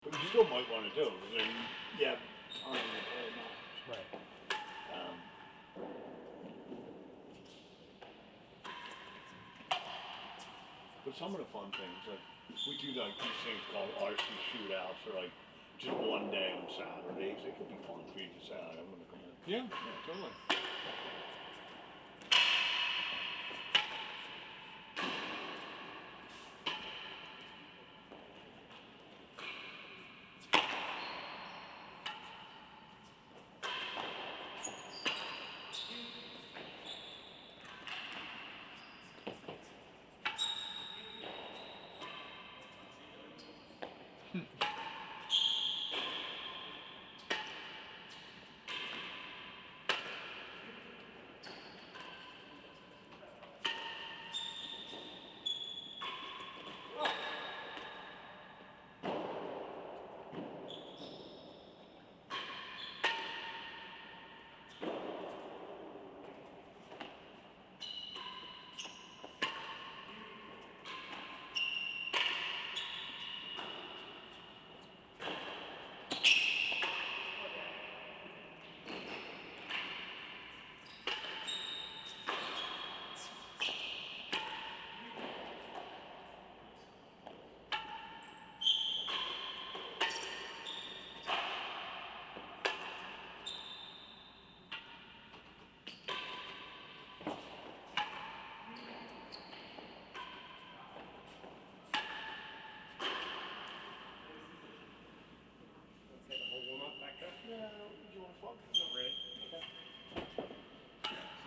But you still might want to do it. And yeah, on the not. Right. But some of the fun things, like we do like these things called RC shootouts, or like just one day on Saturdays. It could be fun for you to say, "I'm going to come in." Yeah, totally.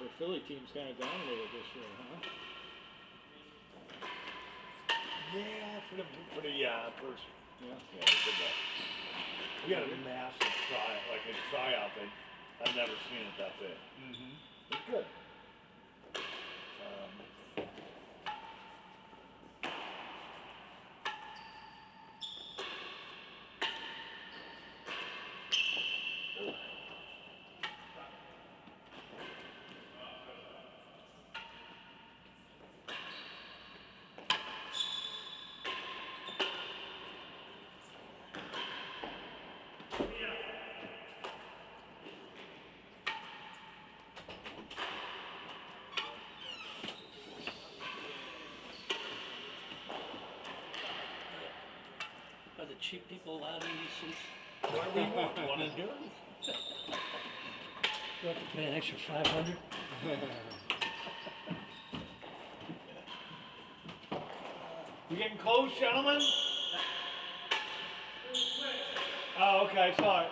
So the Philly team's kind of dominated this year, huh? Yeah, for the first. Yeah. Yeah, we did that. We had a massive tryout, like a tryout that I've never seen it that big. Mm-hmm. It's good. Are the cheap people allowed in these seats? Whatever you want. You want to do it? You have to pay an extra $500? We getting close, gentlemen? Oh, okay, sorry.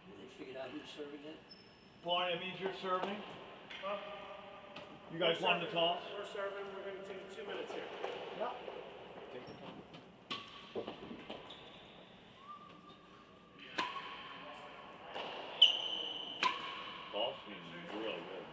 They figured out who's serving it? Barney, that means you're serving? You guys wanted to toss? We're serving. We're going to take 2 minutes here. Yeah. Take your time. Ball swing is really good.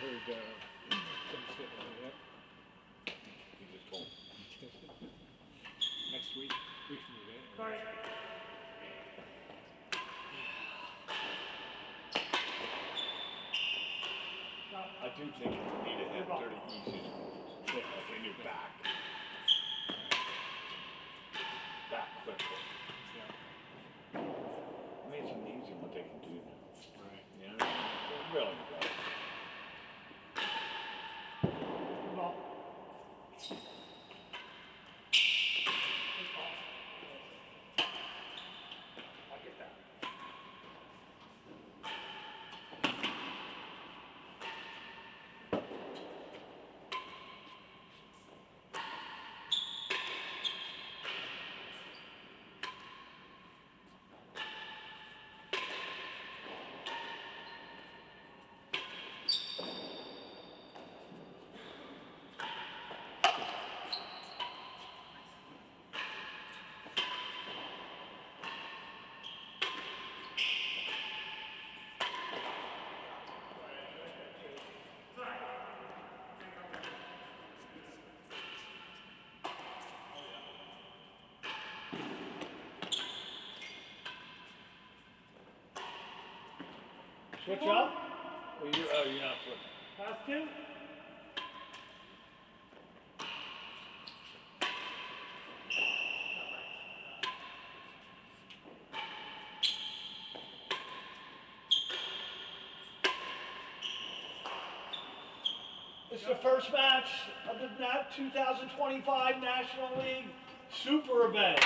Heard Tim's getting on it. You just told. Next week from today. Sorry. I do think you need to hit 30 easy. Like in your back. That quickly. Yeah. I mean, it's amazing what they can do now. Right. You know? It's really good. Switch up? Or you, oh, you're not switching. Pass two. This is the first match of the 2025 National League Super Event.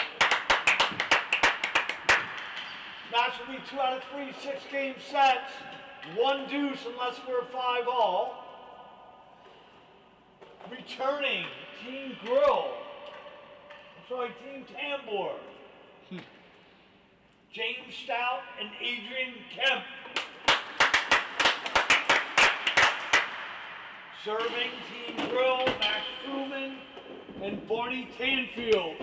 Match will be 2 out of 3 6-game sets. 1 deuce unless we're 5-all. Returning Team Grill. Team Tambor. James Stout and Adrian Kemp. Serving Team Grill, Max Truman and Barney Tanfield.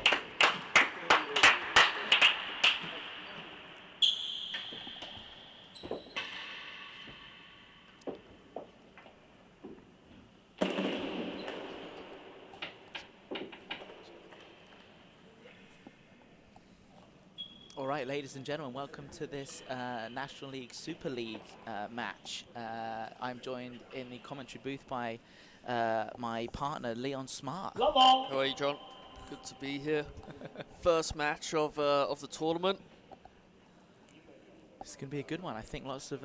All right, ladies and gentlemen, welcome to this National League Super League match. I'm joined in the commentary booth by my partner, Leon Smart. Love all. How are you, John? Good to be here. First match of the tournament. It's going to be a good one. I think lots of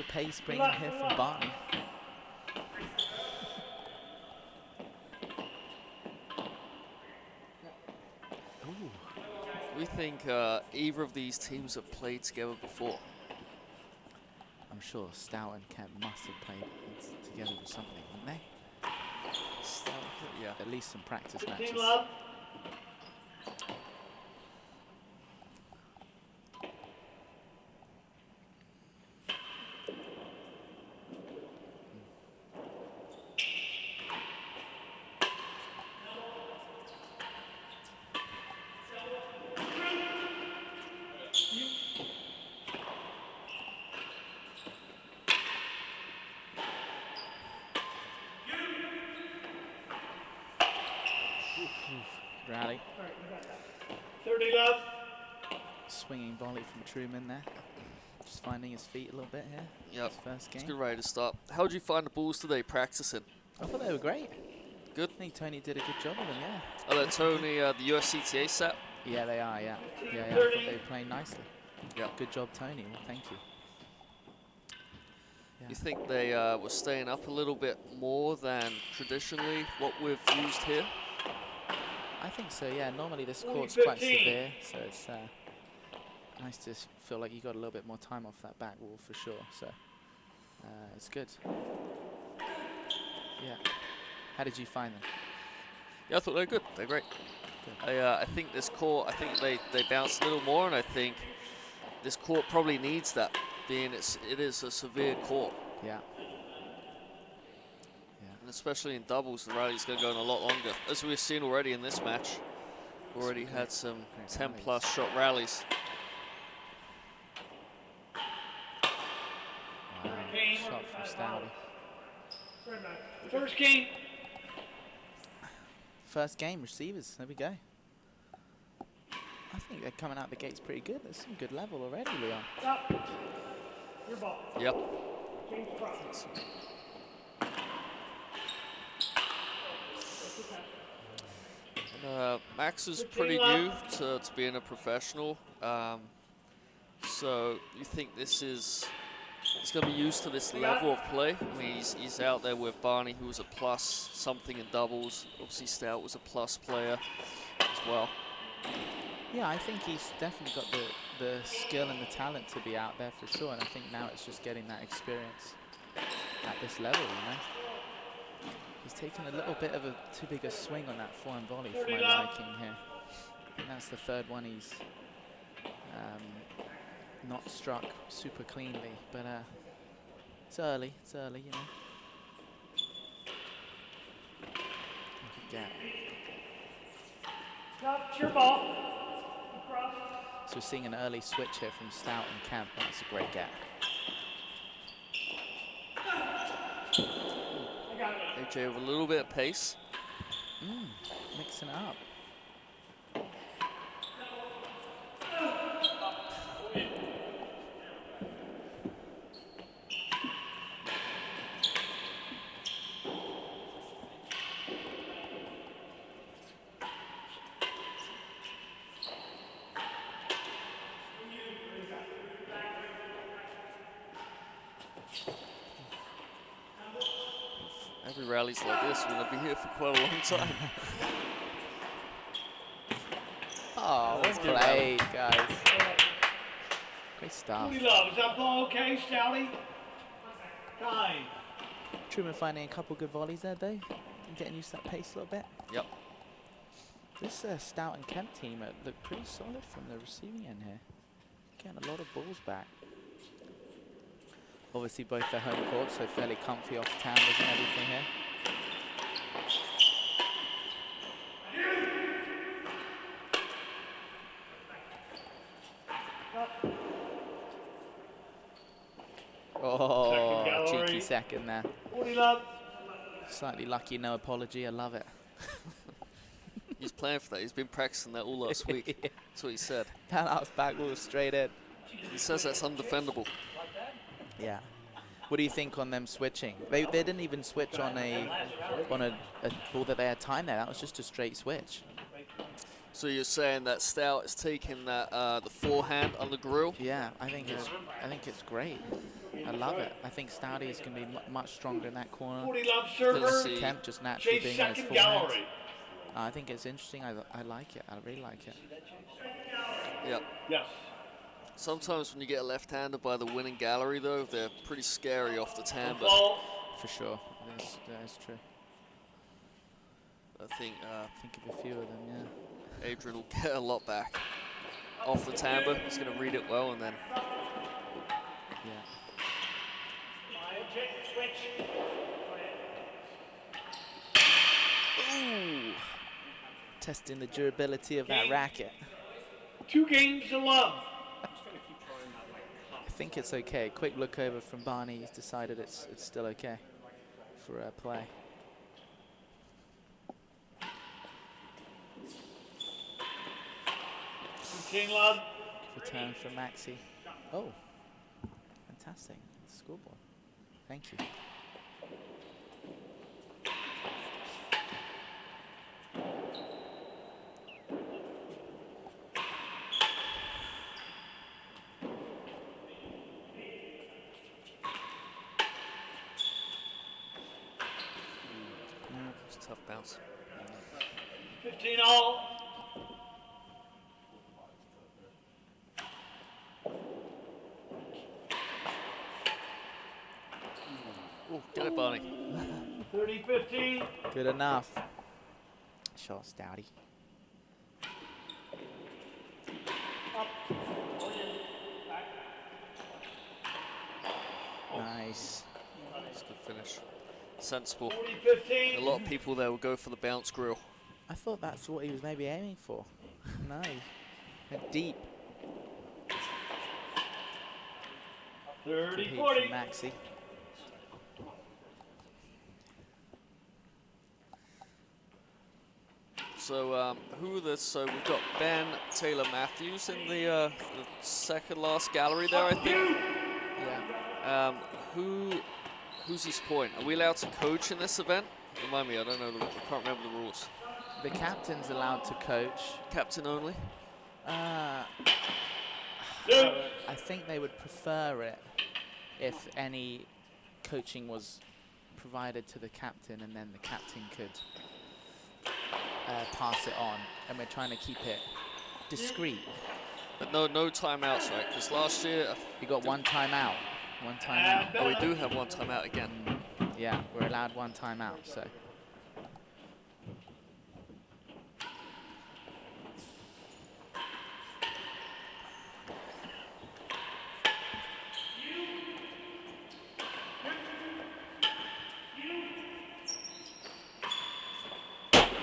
pace bringing here from Barney. We think either of these teams have played together before. I'm sure Stout and Kemp must have played together with something, haven't they? Yeah. At least some practice matches. Team love. Rally. 30 love. Swinging volley from Truman there. Just finding his feet a little bit here. Yep. His first It's game. good ready to start. How did you find the balls today practicing? I thought they were great. Good. I think Tony did a good job of them, yeah. Are they Tony the USTCA set? Yeah, they are, yeah. Yeah, I thought they were playing nicely. Yeah. Good job, Tony. Well, thank you. Yeah. You think they were staying up a little bit more than traditionally what we've used here? I think so, yeah. Normally this Only court's quite 15. severe, so it's nice to feel like you got a little bit more time off that back wall for sure. So it's good. Yeah. How did you find them? Yeah, I thought they were good. They're great. I think this court, I think they bounce a little more, and I think this court probably needs that, being it is a severe court. Yeah. And especially in doubles, the rally's going to go on a lot longer. As we've seen already in this match, already had some 10+ shot rallies. Wow. Shot from Stouty. First game. First game, receivers. There we go. I think they're coming out the gates pretty good. There's some good level already, Leon. Stop. Your ball. Yep. James Cross. Max is pretty new to being a professional. So you think he's going to be used to this level of play? I mean, he's out there with Barney, who was a plus something in doubles. Obviously, Stout was a plus player as well. Yeah, I think he's definitely got the skill and the talent to be out there for sure. And I think now it's just getting that experience at this level, you know. He's taken a little bit of a too big a swing on that forehand volley for my liking here. And that's the third one he's not struck super cleanly, but it's early, you know. Good gap. Stop. Your ball. Cross. So we're seeing an early switch here from Stout and Kemp. That's a great gap. I got it. AJ with a little bit of pace. Mixing it up. Every rally's like this, we're gonna be here for quite a long time. Oh, well played, guys. Great stuff. Booty love, is that ball okay, Stouty? Time. Truman finding a couple good volleys there, though. And getting used to that pace a little bit. Yep. This Stout and Kemp team look pretty solid from the receiving end here. Getting a lot of balls back. Obviously both their home courts, so fairly comfy off tanders and everything here. Oh, cheeky second there. Booty love. Slightly lucky, no apology. I love it. He's playing for that. He's been practicing that all last week. That's what he said. That last back ball straight in. He says that's undefendable. Yeah. What do you think on them switching? They didn't even switch on a ball that they had time there. That was just a straight switch. So you're saying that Stout is taking that the forehand on the grill? Yeah, I think it's great. I love it. I think Stouty is going to be much stronger in that corner. Booty love server. Kemp just naturally Chase being on his second forehand. gallery. I think it's interesting. I like it. I really like it. Yep. Yes. Sometimes when you get a left-hander by the winning gallery, though, they're pretty scary off the timbre. Ball. For sure. That is true. I think Think of a few of them, yeah. Adrian will get a lot back off the timbre. He's going to read it well, and then Yeah. Switch. Ooh. Testing the durability of that racket. 2 games to love. I think it's okay. Quick look over from Barney. He's decided it's still okay for play. King love. Return from Maxi. Oh, fantastic. Scoreboard. Thank you. it's a tough bounce. 15 all. Oh, get it, Barney. 30-15. Good enough. Shot, Stouty. Nice. That's a good finish. Sensible. 40-15. A lot of people there will go for the bounce grill. I thought that's what he was maybe aiming for. No. Went deep. Good heat 30-40. from Maxi. So who are the? So we've got Ben Taylor Matthews in the second last gallery there, I think. Yeah. Who's his point? Are we allowed to coach in this event? Remind me, I don't know. I can't remember the rules. The captain's allowed to coach. Captain only. I think they would prefer it if any coaching was provided to the captain, and then the captain could pass it on. And we're trying to keep it discreet. But no timeouts, right? Because last year We got one timeout. One timeout. oh, we do have one timeout again. Yeah, we're allowed one timeout. So.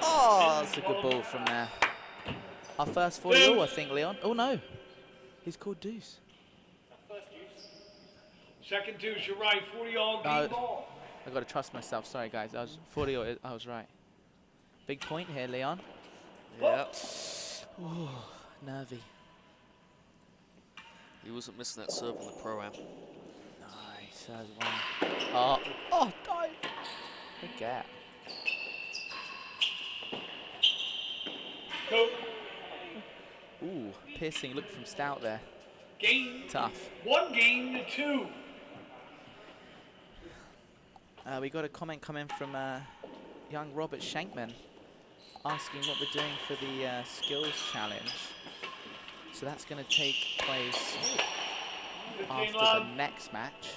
Oh, that's a good ball from there. Our first 40-all, I think, Leon. Oh, no. He's called deuce. Second deuce, you're right. 40 all game ball. I got to trust myself. Sorry, guys. I was 40-all. I was right. Big point here, Leon. Yeah. Ooh, nervy. He wasn't missing that serve in the pro-am. Nice as well. Oh, dive. Good gap. Coach. Ooh, piercing look from Stout there. Game. Tough. 1 game to 2. We got a comment coming from young Robert Shankman asking what we're doing for the skills challenge. So that's going to take place after the next match,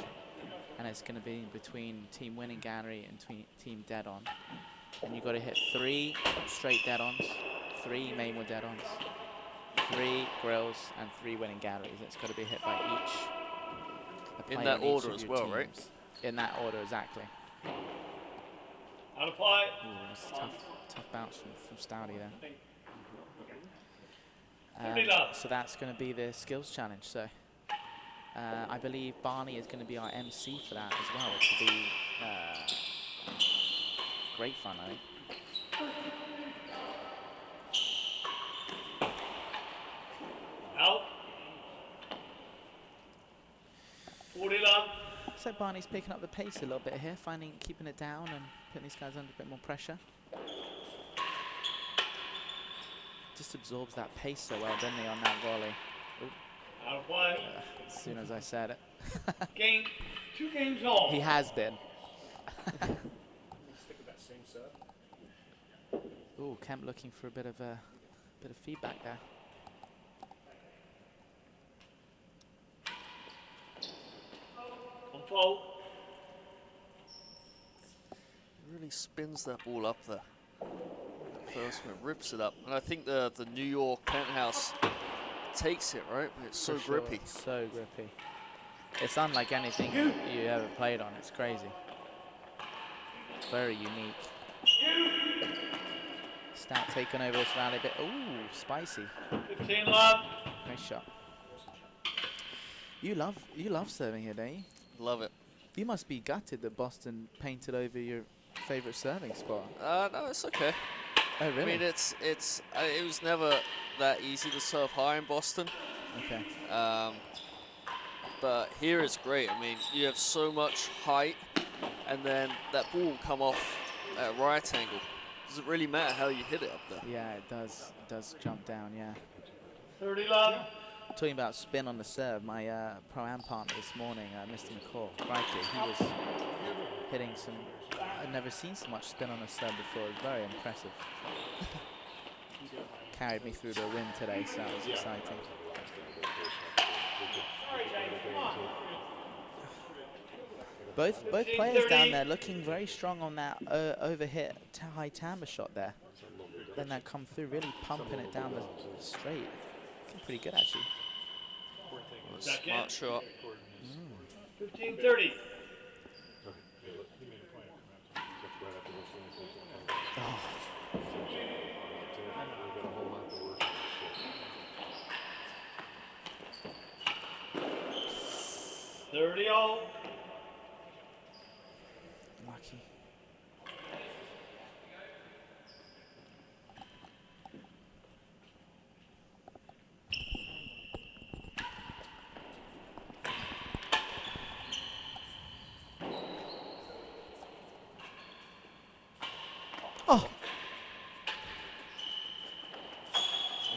and it's going to be between Team Winning Gallery and Team Dead On. And you've got to hit 3 straight dead ons, 3 mainwood dead ons, 3 grills, and 3 winning galleries. It's got to be hit by each. In that order as well, right? In that order, exactly. Out of play. Ooh, that's a tough bounce from Stouty there. So that's going to be the skills challenge. So I believe Barney is going to be our MC for that as well, which will be great fun, I think. Out. 40 long. So Barney's picking up the pace a little bit here, keeping it down and putting these guys under a bit more pressure. Just absorbs that pace so well, doesn't he, on that volley? Ooh. Out of play. As soon as I said it. Game. 2 games on. He has been. Stick with that same serve. Ooh, Kemp looking for a bit of feedback there. On fault. Really spins that ball up there. First one, rips it up. And I think the New York Penthouse takes it, right? It's so For sure, grippy. it's so grippy. It's unlike anything you ever played on. It's crazy. Very unique. Stout taking over this rally a bit. Ooh, spicy. 15 long. Nice shot. You love serving here, don't you? Love it. You must be gutted that Boston painted over your favorite serving spot. No, it's okay. Oh, really? I mean, it was never that easy to serve high in Boston. Okay. But here it's great. I mean, you have so much height, and then that ball will come off at a right angle. Doesn't really matter how you hit it up there. Yeah, it does. It does jump down. Yeah. 30 long. Talking about spin on the serve, my pro-am partner this morning, Mr. McCall, Racquet, he was hitting some. I'd never seen so much spin on a serve before. It was very impressive. Carried me through to a win today, so that was exciting. Both players down there looking very strong on that overhit high timber shot there. Then that come through, really pumping it down the straight. Looking pretty good actually. Smart shot. 15-30. Oh. 30 all. Lucky. Oh.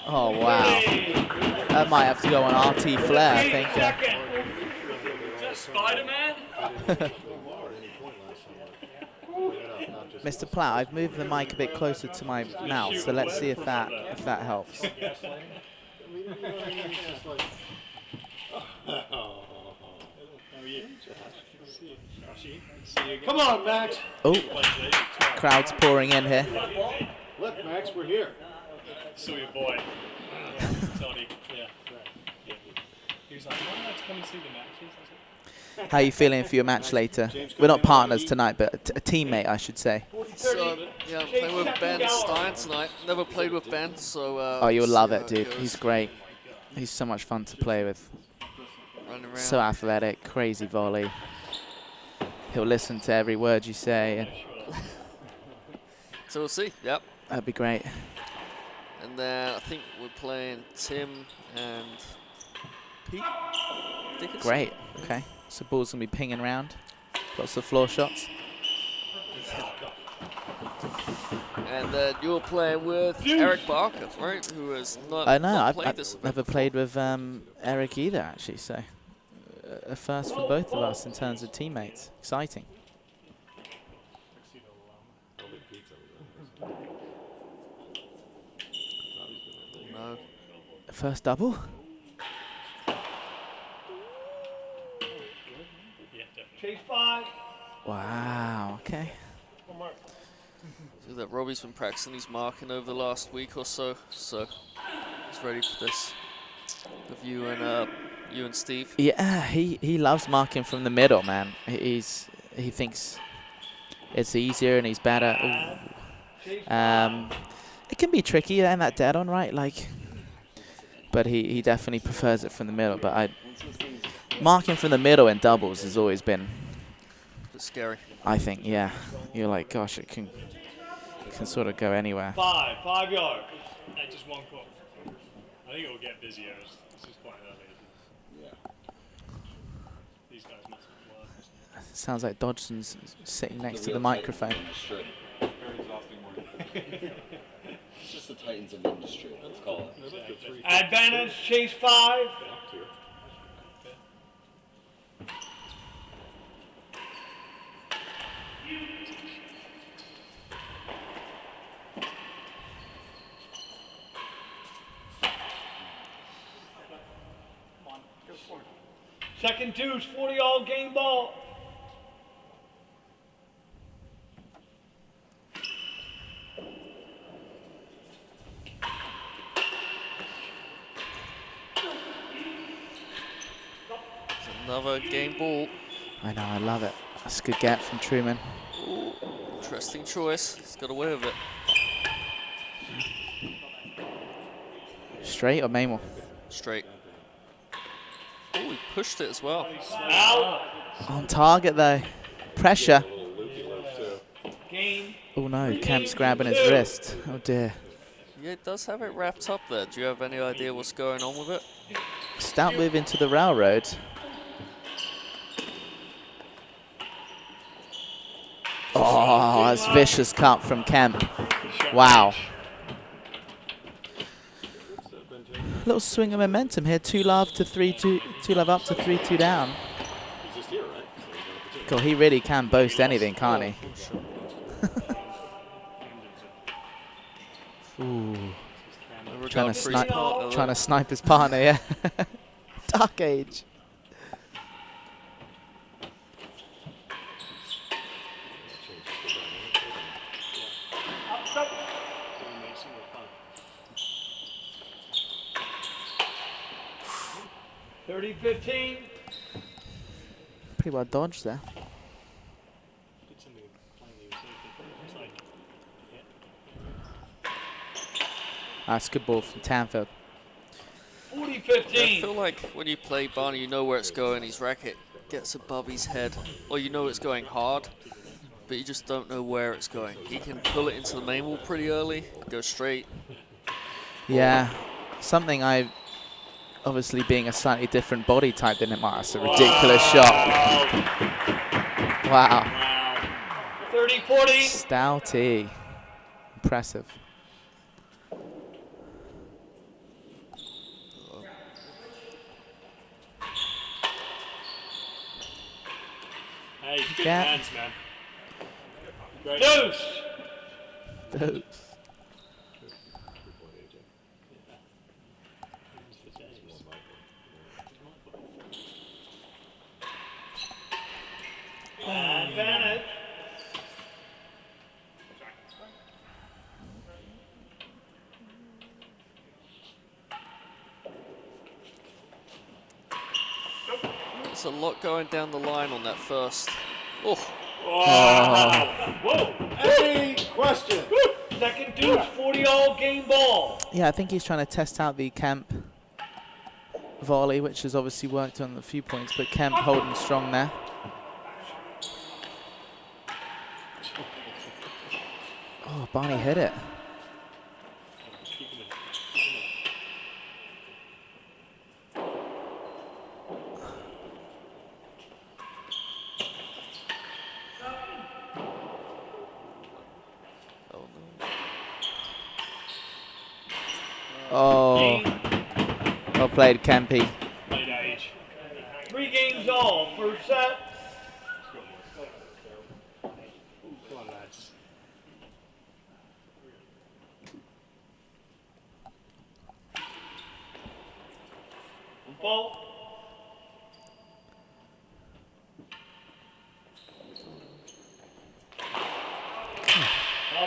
Oh, wow. That might have to go on RT Flair, I think. Spider-Man? Mr. Platt, I've moved the mic a bit closer to my mouth, so let's see if that helps. Come on, Max. Oh, crowd's pouring in here. Look, Max, we're here. Sweet boy. Tony, yeah. He was like, "Why not come and see the matches?" How are you feeling for your match later? We're not partners tonight, but a teammate, I should say. So, yeah, I'm playing with Ben Stein tonight. Never played with Ben, so... Oh, you'll love it, dude. He's great. He's so much fun to play with. So athletic, crazy volley. He'll listen to every word you say. And so we'll see, yep. that'd be great. And then I think we're playing Tim and Pete Dickinson. Great, okay. So ball's gonna be pinging around. Lots of floor shots. And then you're playing with Eric Barker, right? Who has not, I know, not played I've this event never before. played with Eric either, actually, so a first for both of us in terms of teammates. Exciting. First double. Yeah, definitely. Chase 5. Wow. Okay. One more. See that Robbie's been practicing his marking over the last week or so, so he's ready for this. Of you and Steve. Yeah, he loves marking from the middle, man. He thinks it's easier and he's better. Chase Ooh. 5. It can be tricky and that dead on, right? Like, but he definitely prefers it from the middle. But marking from the middle in doubles has always been, A bit scary. I think, yeah. You're like, gosh, it can sort of go anywhere. 5 yards. Just one call. I think it will get busier. This is quite early. Yeah. These guys must have worked. Sounds like Dodgson's sitting next to the microphone. Very exhausting morning. It's just the titans of the industry, let's call it. Advantage, Chase 5. Second deuce, 40 all game ball. Another game ball. I know, I love it. That's a good get from Truman. Ooh, interesting choice. He's got away with it. Straight or Mamel? Straight. Oh, he pushed it as well. Out. On target though. Pressure. Game. Oh no, Kemp's grabbing his wrist. Oh dear. Yeah, it does have it wrapped up there. Do you have any idea what's going on with it? Stout move into the railroad. Oh, that's vicious cut from Kemp. Wow. Little swing of momentum here. 2 love to 3-2. 2 love up to 3-2 down. God, he really can boast anything, can't he? Ooh. Trying to snipe his partner, yeah. Dark Age. Stop. 30-15. Pretty well dodged there. That's a good ball from Tanfield. 40-15. I feel like when you play Barney, you know where it's going. His racket gets above his head, or you know it's going hard, but you just don't know where it's going. He can pull it into the main wall pretty early, go straight. Yeah, something obviously being a slightly different body type than him. That's a ridiculous shot. Wow. 30-40. Stouty. Impressive. Hey, good Yeah. hands, man. Great. Deuce. Dose. Advantage. There's a lot going down the line on that first. Oh, Whoa. Any question? Second deuce, 40 all game ball. Yeah, I think he's trying to test out the Kemp volley, which has obviously worked on a few points, but Kemp holding strong there. Oh, Barney hit it. Oh, well played, Kempy. Late age. 3 games all. First set. Come on, lads. Ball.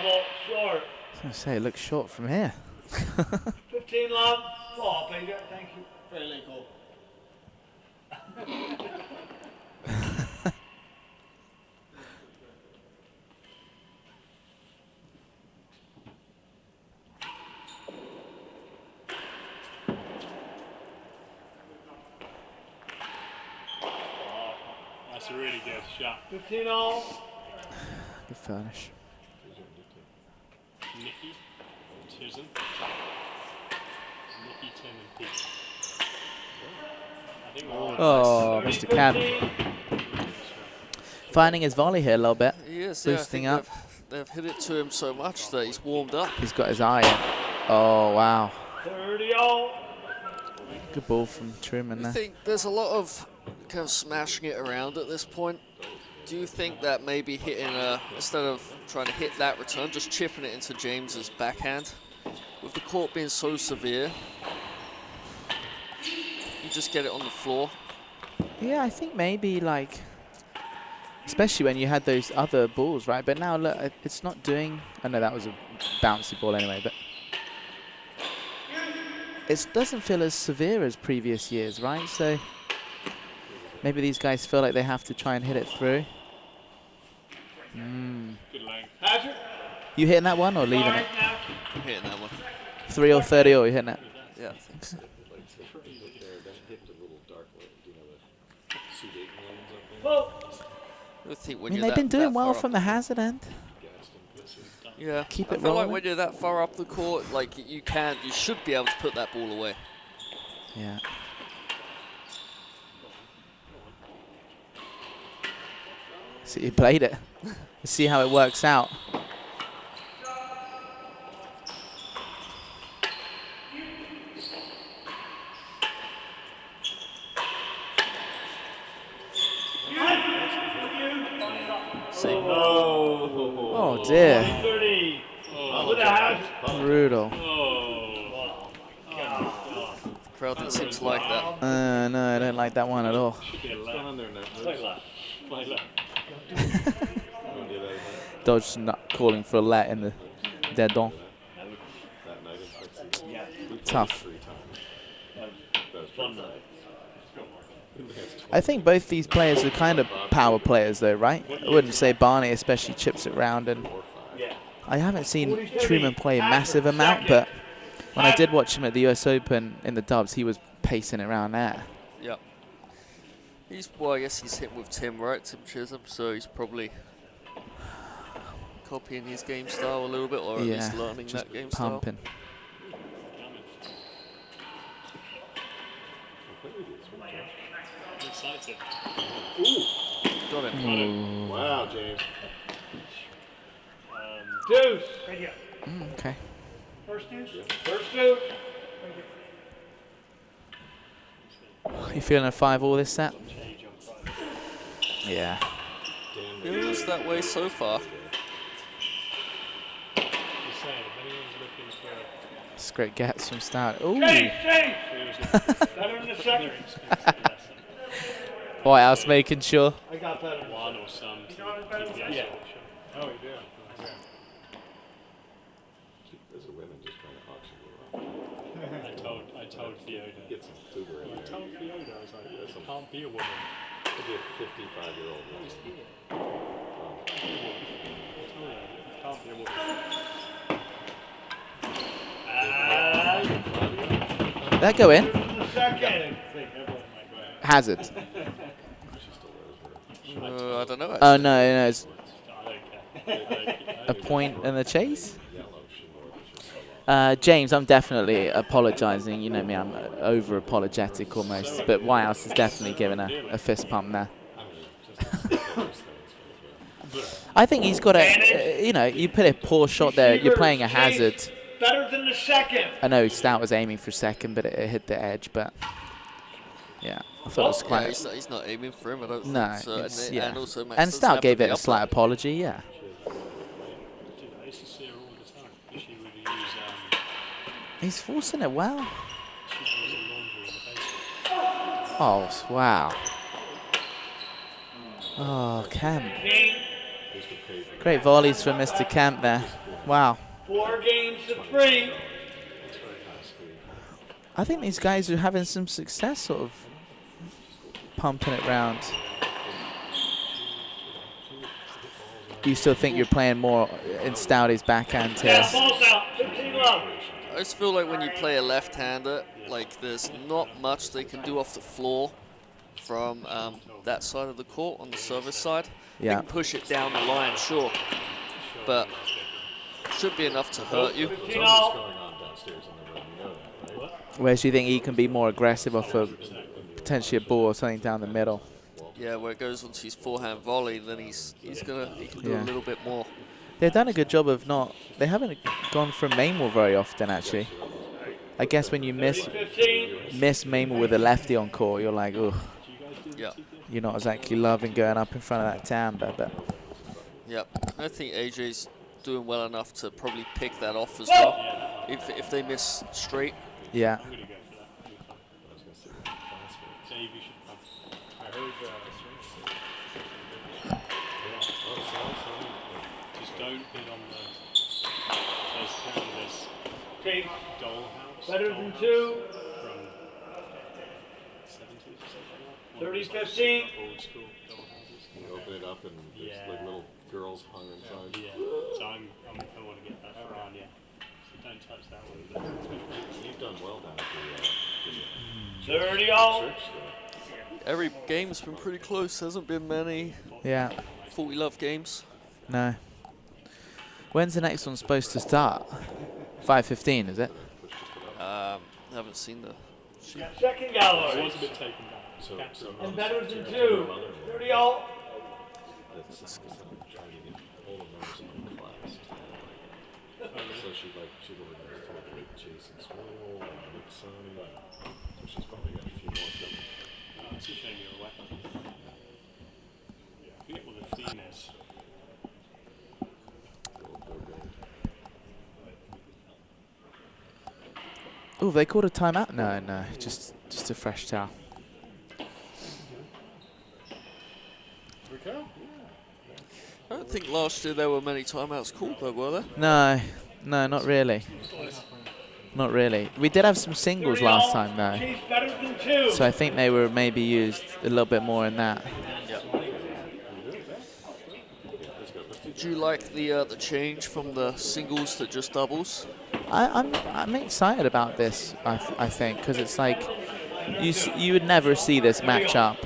Ball short. I was going to say, it looks short from here. 15 love. Ball, Peter. Thank you. Very legal. That's a really good shot. 15 all. Good furnish. Nikki, Susan, Nikki, Tim, and Pete. I think we're all Oh, Mr. Cam. Finding his volley here a little bit. He is, Boosting yeah, I up. think they've hit it to him so much that he's warmed up. He's got his eye in. Oh, wow. 30 all. Good ball from Truman I there. think there's a lot of kind of smashing it around at this point. Do you think that maybe hitting instead of trying to hit that return, just chipping it into James's backhand? With the court being so severe, you just get it on the floor. Yeah, I think maybe like, especially when you had those other balls, right? But now look, it's not doing. I know that was a bouncy ball anyway, but it doesn't feel as severe as previous years, right? So maybe these guys feel like they have to try and hit it through. good length. Hazard. You hitting that one or leaving it? Now. I'm hitting that one. 3 or 30 or you hitting it? Yeah, I think so. Well, I think I when mean, you're they've been doing that well far from the hazard end. Yeah, Keep I it feel like rolling. when you're that far up the court, like you should be able to put that ball away. Yeah. So you played it. Let's see how it works out. See, Oh dear. 30. Oh, With a hazard. Brutal. oh. crowd didn't seem to like that. No, I don't like that one at all. Should be a What's left. going on there now? Play left. Play left. Don't do that again. Dodge not calling for a let in the dead on. That night in Texas. Yeah. We played Tough. 3 times. That was Fun pretty night. I think both these players are kind of power players though, right? I wouldn't say Barney especially chips it round, and Yeah. I haven't seen Truman play a massive amount, but when I did watch him at the US Open in the dubs, he was pacing it around there. Yep. Well, I guess he's hit with Tim, right? Tim Chisholm, so he's probably copying his game style a little bit, or at Yeah, least learning just that game pumping. Excited. style. Got him. Wow, James. Deuce. Right here. Okay. First deuce. First deuce. You feeling a 5-all this set? Change on Friday. Yeah. Feels that way so far. Just saying, if anyone's looking for It's great gets from start. Ooh. Chase, chase. who's looking for Better in the second. very expensive lesson, White House making sure. I got better. one or some to keep the Yeah. ice option. Oh, we do. Those are women just trying to auction you off. I told Fiona. Get some cougar in I there. told Fiona, I was like, There's it some- can't be a woman. Could be a 55-year-old woman. I told her, it can't be a woman. Ah, Did that go in? in the second. I think everyone might go out. Hazard. I don't know. Oh no, it's I don't care. a point and a chase. James, I'm definitely apologising. You know me, I'm over apologetic almost. But White House is definitely giving a fist pump there. I think he's got a, you know, you put a poor shot there. You're playing a hazard. Better than the second. I know Stout was aiming for second, but it hit the edge. But yeah, I thought it was Yeah, quite. he's not aiming for him, I don't No, think so. it's, And, yeah. and also Max And doesn't Stout have gave to it be a up slight there. apology. Yeah. I used to see her all the time because she would use He's forcing it well. she was using laundry in the basement. Oh, wow. Oh, Kemp. Great volleys from Mr. Kemp there. Wow. 4 games to 3. I think these guys are having some success sort of pumping it round. Do you still think you're playing more in Stouty's backhand Yeah, here? balls out. 15 love. I just feel like when you play a left-hander, like there's not much they can do off the floor from that side of the court on the service side. They Yeah. can push it down the line, sure, but should be enough to hurt you. 15 all. Whereas you think he can be more aggressive off a potentially a ball or something down the middle? Yeah, where it goes onto his forehand volley, then he can do Yeah. a little bit more. They've done a good job of not. They haven't gone for Mainwell very often, actually. I guess when you miss 15. Mainwell with a lefty on court, you're like, ugh. Yeah, You're not exactly loving going up in front of that Tamba, but yeah. I think AJ's doing well enough to probably pick that off as well. If they miss straight. yeah. I'm going to go for that. Dave, you should come. I heard just don't bid on there's kind of this Okay, dollhouse. better than dollhouse 2. From 70s or something like that. 30, One of those 15. Old school dollhouses. You open it up and there's Yeah. like little girls hung inside. Yeah. So I want to get that around, yeah. So don't touch that one. You've done well down at the 30 all. church store. Every game's been pretty close. Hasn't been many Yeah. 40 love games. No. When's the next one supposed to start? 5:15, is it? Haven't seen the. Second I gallery. was a bit taken back. So And better than 2. 30 all. that's trying to get all the members in the class. So she organized tour with Jason Swole and Nick Sonny. So she's probably got a few more coming. Oh, it's a shame you're away. I forget what the theme is. Oh, they called a timeout? No, no, just a fresh towel. I don't think last year there were many timeouts called though, were there? No, no, not really. Not really. We did have some singles 30 all. last time though, She's better than 2. so I think they were maybe used a little bit more in that. Did you like the change from the singles to just doubles? I'm excited about this. I think because it's like you would never see this matchup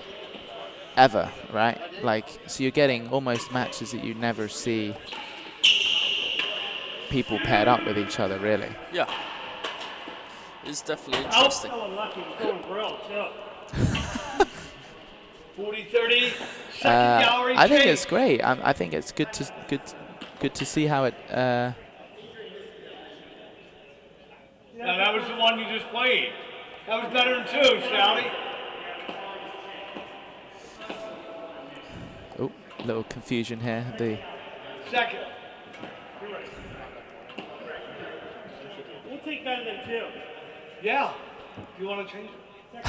ever, right? Like, so you're getting almost matches that you never see people paired up with each other, really. Yeah. It's definitely interesting. Oh, lucky. Going grill, too. 40, 30. Second gallery. I think change. it's great. I think it's good to see how it. No, that was the one you just played. That was better than 2, Shouty. Oh, little confusion here. The Second. We'll take better than 2. Yeah. Do you want to change it?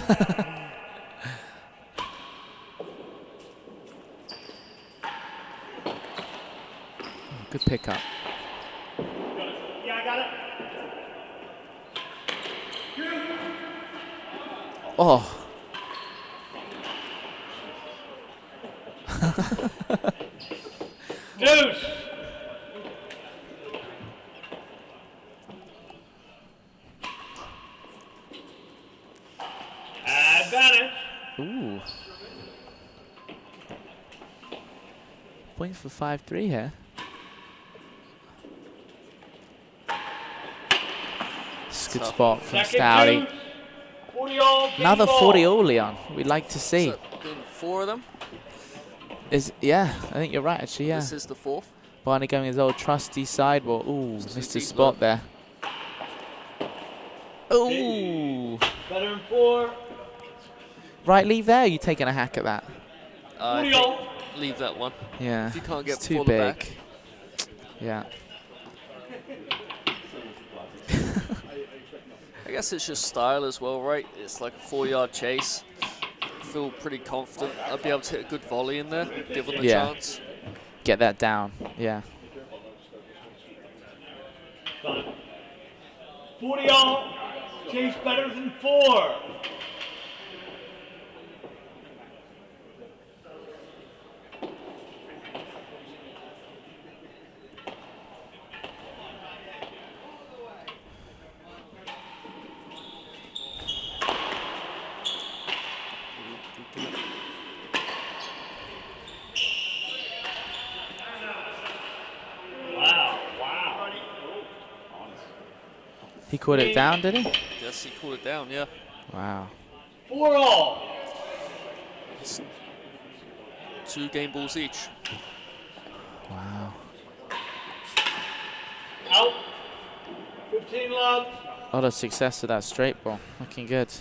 good pickup. Yeah, I got it. Oh. Deuce. Advantage. Ooh. Points for 5-3 here. It's a good spot from Second Stouty. deuce. 40 all. Another game 40 ball. all, Leon. We'd like to see. So, been 4 of them. Yeah, I think you're right, actually, yeah. This is the 4th. Barney going his old trusty sidewall. Ooh, missed his deep spot low. there. Ooh. Better than 4. Right, leave there. You taking a hack at that? I 40 think all. leave that one. Yeah. If you can't get it's too before the big. back. Yeah. I guess it's just style as well, right? It's like a 4-yard chase. feel pretty confident I'd be able to hit a good volley in there, given the Yeah. chance. Get that down. Yeah. 40 all. Chase better than 4. He caught it down, did he? Yes, he called it down, yeah. Wow. 4 all. It's 2 game balls each. Wow. Out. 15 love. A lot of success with that straight ball. Looking good.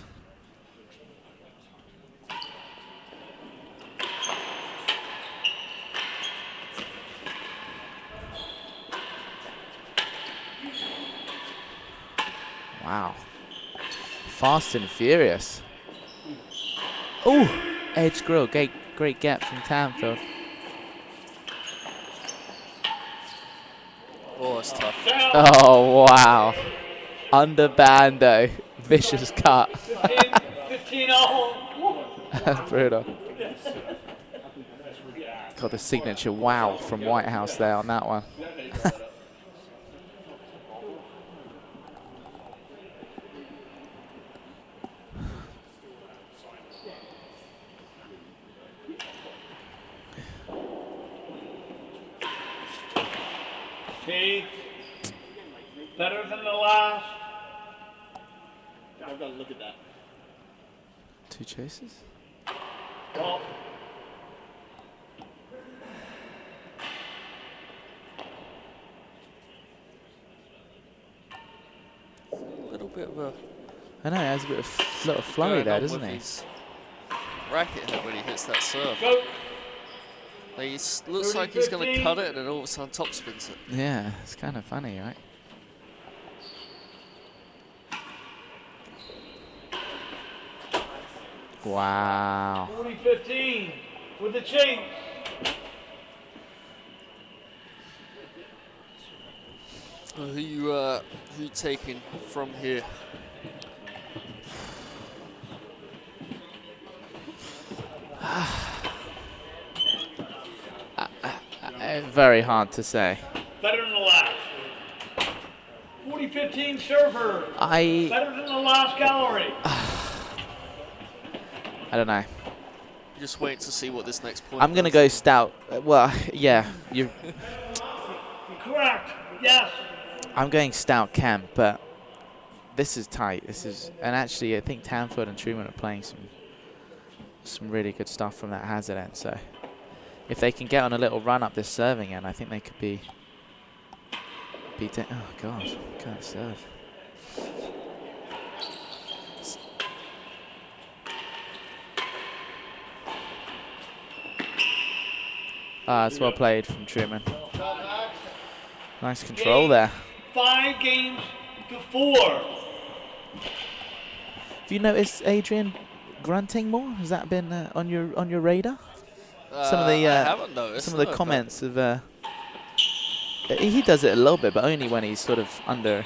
Wow. Fast and furious. Oh, edge grill. Great get from Tanfield. Oh, it's tough. Oh, wow. Under bando. Vicious cut. 15 all. Brutal. Got the signature wow from Whitehouse there on that one. Okay. Better than the last. I've got to look at that. 2 chases? Well, A little bit of a I know, he has a bit of little flurry going there, on doesn't with he? his racket head when he hits that serve. go. Like, he looks like he's going to cut it, and then all of a sudden top spins it. Yeah, it's kind of funny, right? Wow. 40-15 with the chase. Who you taking from here? Very hard to say. Better than the last. 40-15 server. Better than the last gallery. I don't know. Just wait to see what this next point I'm going to does. go stout. Well, yeah, you're. Correct. Yes. I'm going stout camp, but this is tight. This is, and actually, I think Tanfield and Truman are playing some really good stuff from that hazard end. So, if they can get on a little run up this serving end, I think they could be. Oh gosh, can't serve. It's well played from Truman. Nice control there. 5 games to 4. Have you noticed Adrian grunting more? Has that been on your radar? Some of the I haven't noticed. some of the comments of he does it a little bit, but only when he's sort of under.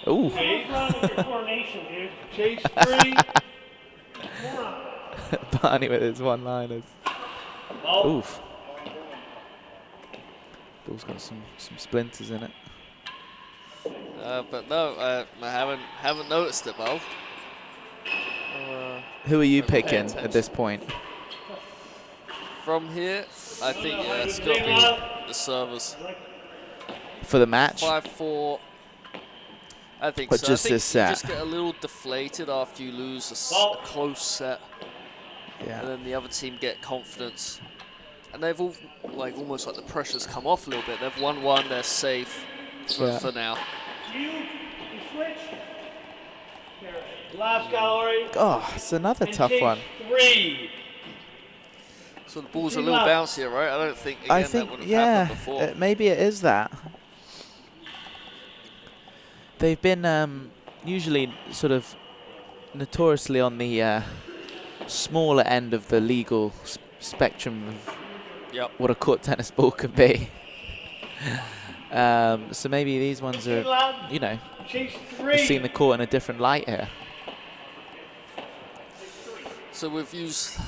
Ooh. He's running with your coronation, dude. Chase 3. Barney with his one-liners. Oh. Oof. Ball's got some splinters in it. But no, I haven't noticed it, Bo. Who are you Pay picking attention. at this point? From here, I think it's got to be the servers. For the match? 5-4. I think But so. just I think this you set. just get a little deflated after you lose a close set, and Yeah. then the other team get confidence, and they've all almost like the pressure's come off a little bit. They've won one, they're safe for now. You switch. Last gallery. Oh, it's another And tough chase one. 3. So the ball's a little bouncier, right? I don't think I again, think, that would have yeah, happened before. maybe it is that. They've been usually sort of notoriously on the smaller end of the legal spectrum of Yep. what a court tennis ball could be. So maybe these ones are, you know, Chase we're seeing 3. the court in a different light here. So we've used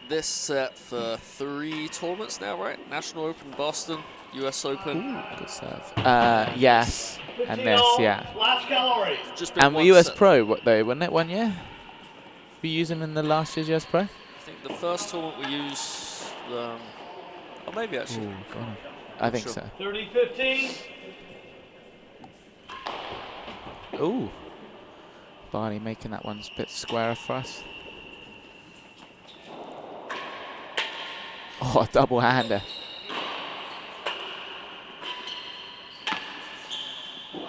this set for 3 tournaments now, right? National Open, Boston, US Open. Ooh, good serve. Yes, and 15 this, all, yeah. Last gallery. Just been And one US set. Pro, what though, wasn't it 1 year? Were you using in the last year's US Pro? I think the first tournament we used, or maybe actually. Ooh, God. I think Sure. so. 30-15. Ooh. Barney making that one a bit squarer for us. Oh, double-hander.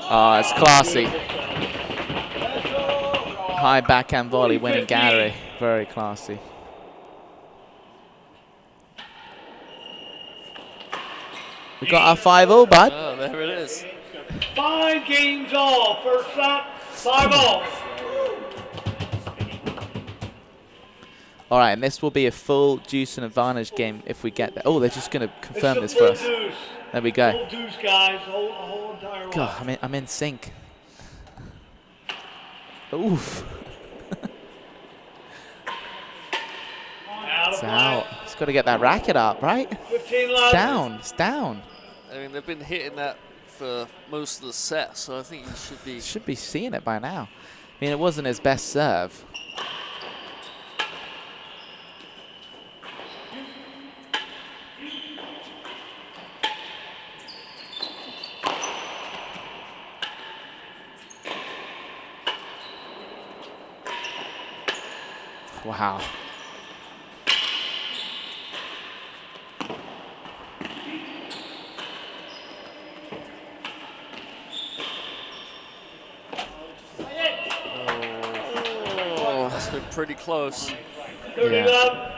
Oh, it's classy. High backhand volley, winning gallery. Very classy. We got our 5-0, bud. Oh, there it is. 5 games all. First set, 5-all. All right, and this will be a full juice and advantage game if we get there. Oh, they're just going to confirm this for us. Deuce. There we go. Full deuce, guys. Whole entire one. God, I'm in sync. Oof. Out of It's play. out. It's got to get that racket up, right? 15 It's left. down. It's down. I mean, they've been hitting that for most of the set, so I think you should be. Seeing it by now. I mean, it wasn't his best serve. Wow. Oh, that's been pretty close. 30 Yeah. left.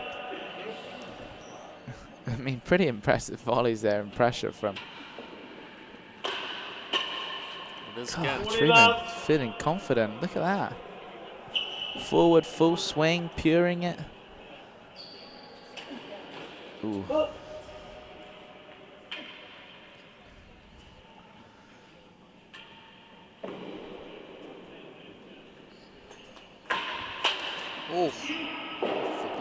I mean, pretty impressive volleys there and pressure from This God, again. Truman. Feeling confident. Look at that. Forward, full swing, puring it. Ooh. Oh,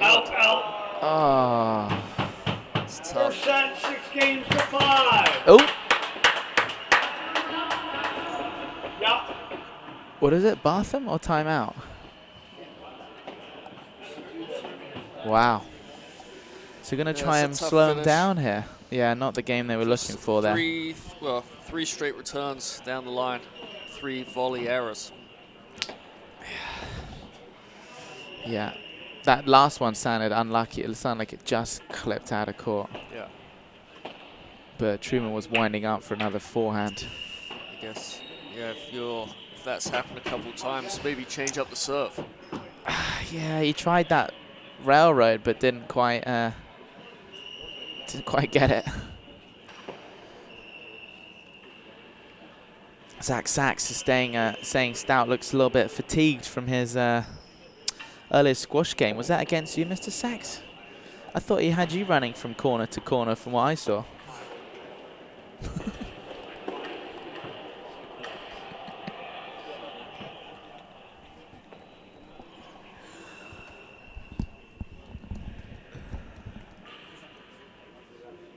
Out, out. Oh. it's tough. First set, 6 games to 5. Oh. Yep. What is it? Batham or timeout? Wow. So going to Yeah, try it's a and tough slow him finish. down here. Yeah, not the game they were looking for there. Three straight returns down the line. 3 volley errors. Yeah. That last one sounded unlucky. It sounded like it just clipped out of court. Yeah, But Truman was winding up for another forehand. I guess. Yeah, if that's happened a couple times, maybe change up the serve. Yeah, he tried that railroad, but didn't quite get it. Zach Sachs is saying Stout looks a little bit fatigued from his earlier squash game. Was that against you, Mr. Sachs? I thought he had you running from corner to corner from what I saw.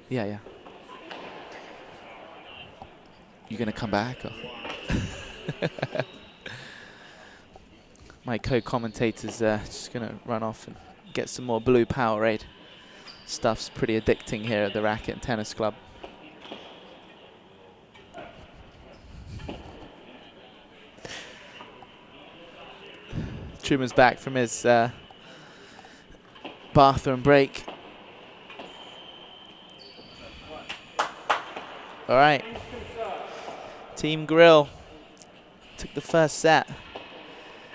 Yeah. You gonna come back? Or? My co-commentator's just gonna run off and get some more blue Powerade. Stuff's pretty addicting here at the Racquet and Tennis Club. Truman's back from his bathroom break. All right. Team Grill took the first set.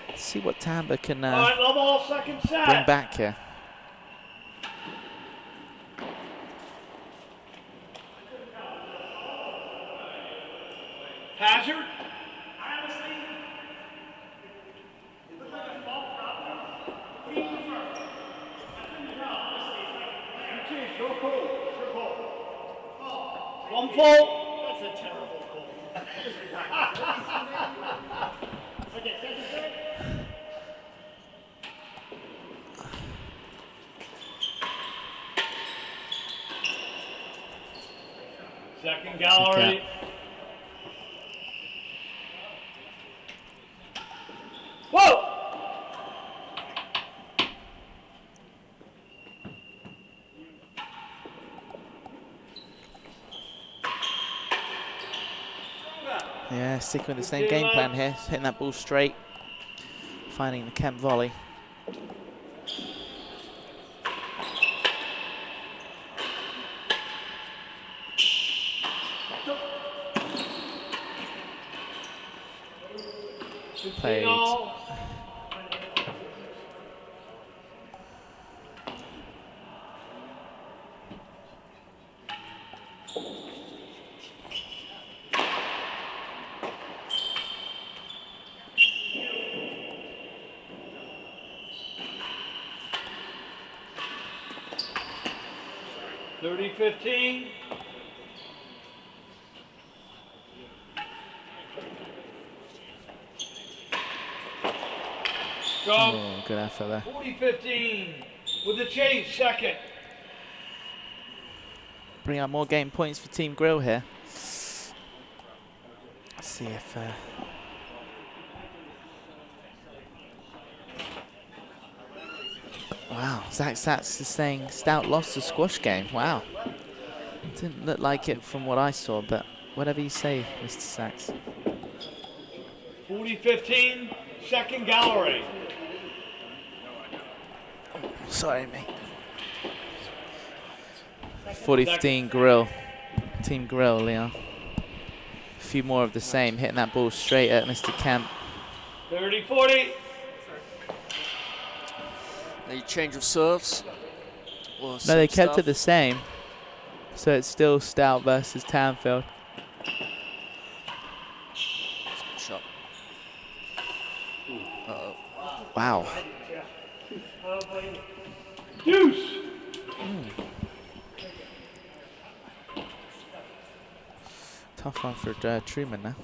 Let's see what Tamba can All right, love all, second set. bring back here. Hazard. One full. That's a terrible call. Okay, second set. Second gallery. Whoa! Yeah, sticking with the same game plan here, hitting that ball straight, finding the Kemp volley. Played. $30-15. Oh, good effort there. 40-15 with the chase, second. Bring out more game points for Team Grill here. Let's see if... Wow, Zach Satz is saying Stout lost the squash game. Wow. Didn't look like it from what I saw, but whatever you say, Mr. Sachs. 40-15, second gallery. Sorry, mate. 40-15 Grill. Team Grill, Leon. A few more of the same, hitting that ball straight at Mr. Kemp. 30-40. Any change of serves? Or No, they same kept it the stuff? same. So it's still Stout versus Tanfield. Good shot. Uh-oh. Wow. Deuce. Tough one for Truman now.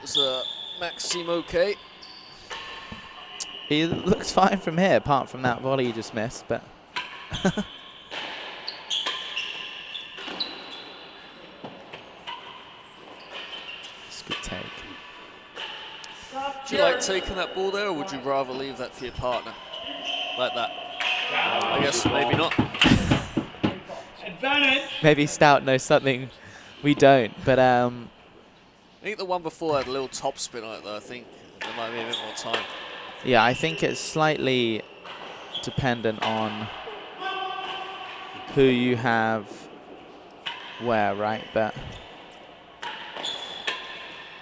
Does Max seem okay? He looks fine from here, apart from that volley he just missed, but... It's a good take. Do you like taking that ball there, or would you rather leave that for your partner? Like that? I guess maybe not. Advantage. Maybe Stout knows something we don't, but I think the one before had a little top spin on it, though. I think there might be a bit more time. yeah, I think it's slightly dependent on who you have where, right? But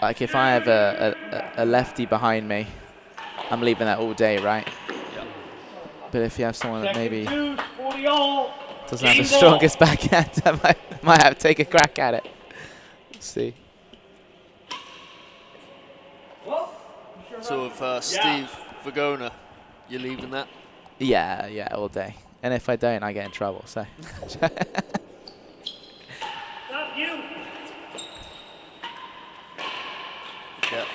like if I have a lefty behind me, I'm leaving that all day, right? Yeah. But if you have someone that maybe Deuce, 40 all. doesn't have the Game ball. strongest backhand, I might have to take a crack at it. Let's see. So with Steve Vergona, you're leaving that? Yeah, yeah, all day. And if I don't, I get in trouble, so. Not you. Yeah.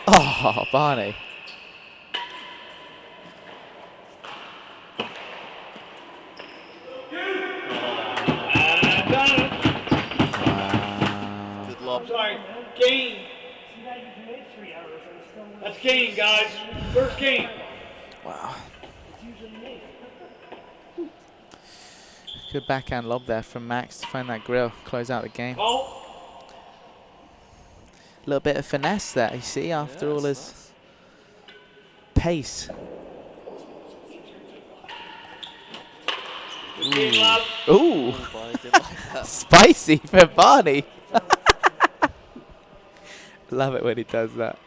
Oh, Barney. Good lob. Sorry, game. That's game, guys. First game. Wow. Good backhand lob there from Max to find that grill, close out the game. Oh. A little bit of finesse there, you see, after all his pace. Ooh, Barney didn't like that. spicy for Barney. Love it when he does that.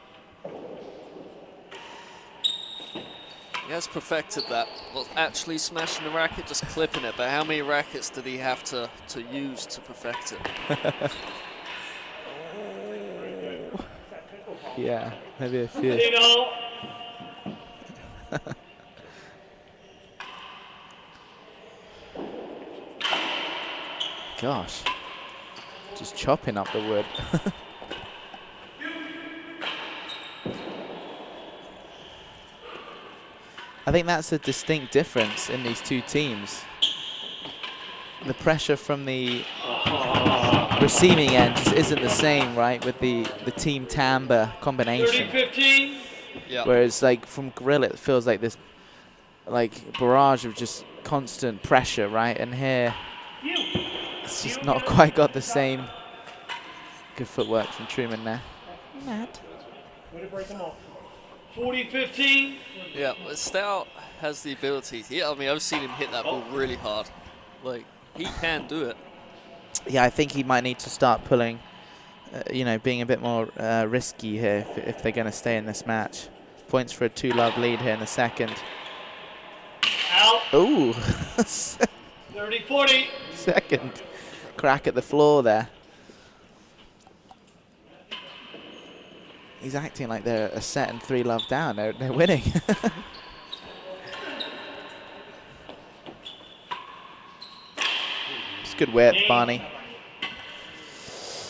He has perfected that. Not actually smashing the racket, just clipping it. But how many rackets did he have to use to perfect it? Yeah, maybe a few. gosh. Just chopping up the wood. I think that's a distinct difference in these two teams. The pressure from the receiving end just isn't the same, right, with the team timbre combination. 30-15. Yeah. Whereas like from Grill it feels like this like barrage of just constant pressure, right? And here it's just not quite got the same. Good footwork from Truman there. Matt. Way to break them off. 40-15. Yeah, but Stout has the ability. I mean, I've seen him hit that ball really hard. Like, he can do it. Yeah, I think he might need to start pulling, you know, being a bit more risky here if they're going to stay in this match. Points for a 2-love lead here in the second. Out. Ooh. 30-40. Second crack at the floor there. He's acting like they're a set and 3-love down. They're winning. It's good whip, Barney.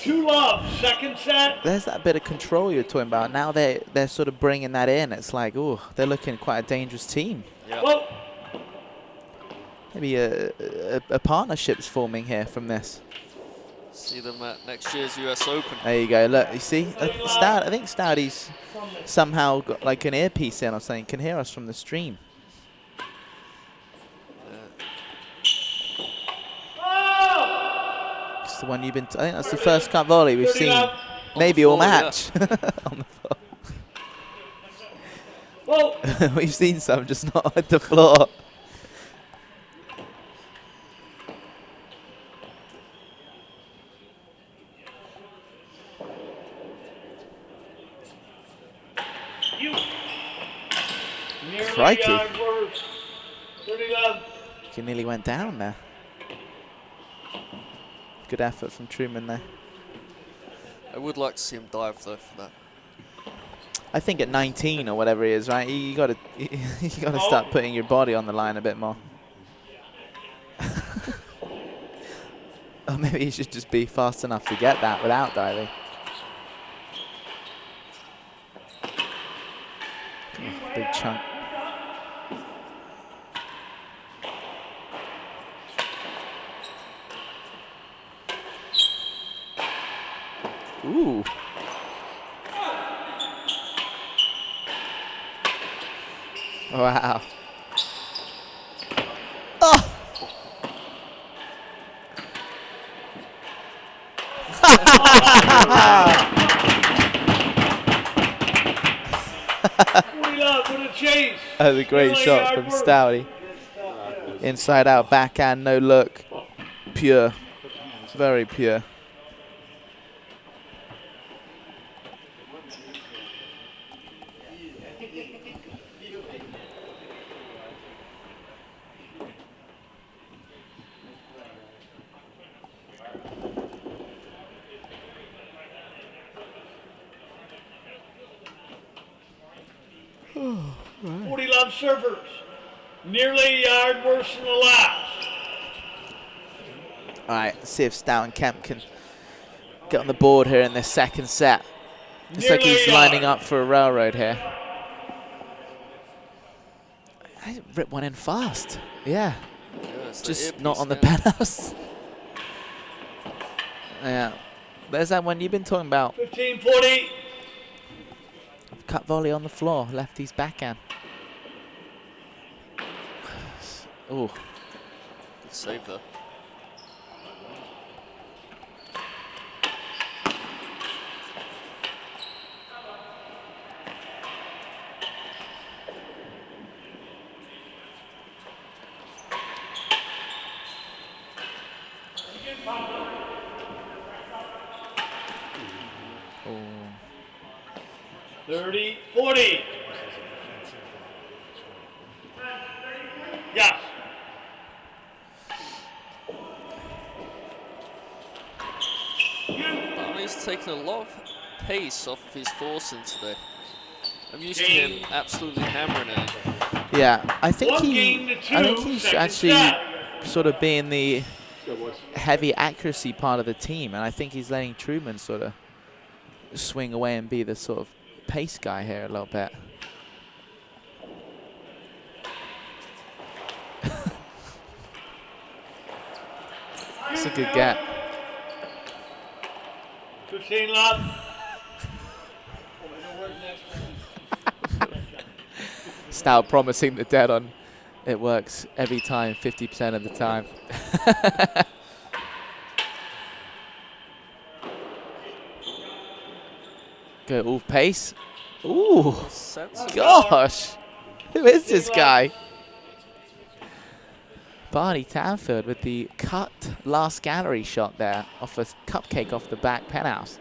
2-love, second set. There's that bit of control you're talking about. Now they're sort of bringing that in. It's like, oh, they're looking quite a dangerous team. Yeah. Whoa. Maybe a partnership's forming here from this. See them at next year's US Open. There you go. Look, you see, Stout, I think Stouty's somehow got like an earpiece in or something. Can hear us from the stream. It's the one you've been. I think that's the first cut volley we've seen, maybe all match. On the floor. Whoa. We've seen some, just not at the floor. Crikey. He nearly went down there. Good effort from Truman there. I would like to see him dive though for that. I think at 19 or whatever he is, right? You got to start putting your body on the line a bit more. Or maybe you should just be fast enough to get that without diving. Oh, big chunk. Ooh. Wow. Oh. That was a great shot from Stouty. Inside out, backhand, no look. Pure. Very pure. Servers, nearly a yard worse than the last. All right, let's see if Stout and Kemp can get on the board here in this second set. Looks like he's lining up for a railroad here. I ripped one in fast. Yeah, just not on the penthouse. Yeah, there's that one you've been talking about. 15-40. Cut volley on the floor, lefty's backhand. Oh, good save there. oh. 30-40. Yes. Barney's taken a lot of pace off of his forcing today. I'm used to him absolutely hammering it. Yeah, I think he's actually sort of being the heavy accuracy part of the team, and I think he's letting Truman sort of swing away and be the sort of pace guy here a little bit. It's a good get. 15 love. Stout promising the dead on. It works every time, 50% of the time. Go all pace. Ooh, gosh. Who is this guy? Barney Tanfield with the cut last gallery shot there off a cupcake off the back penthouse.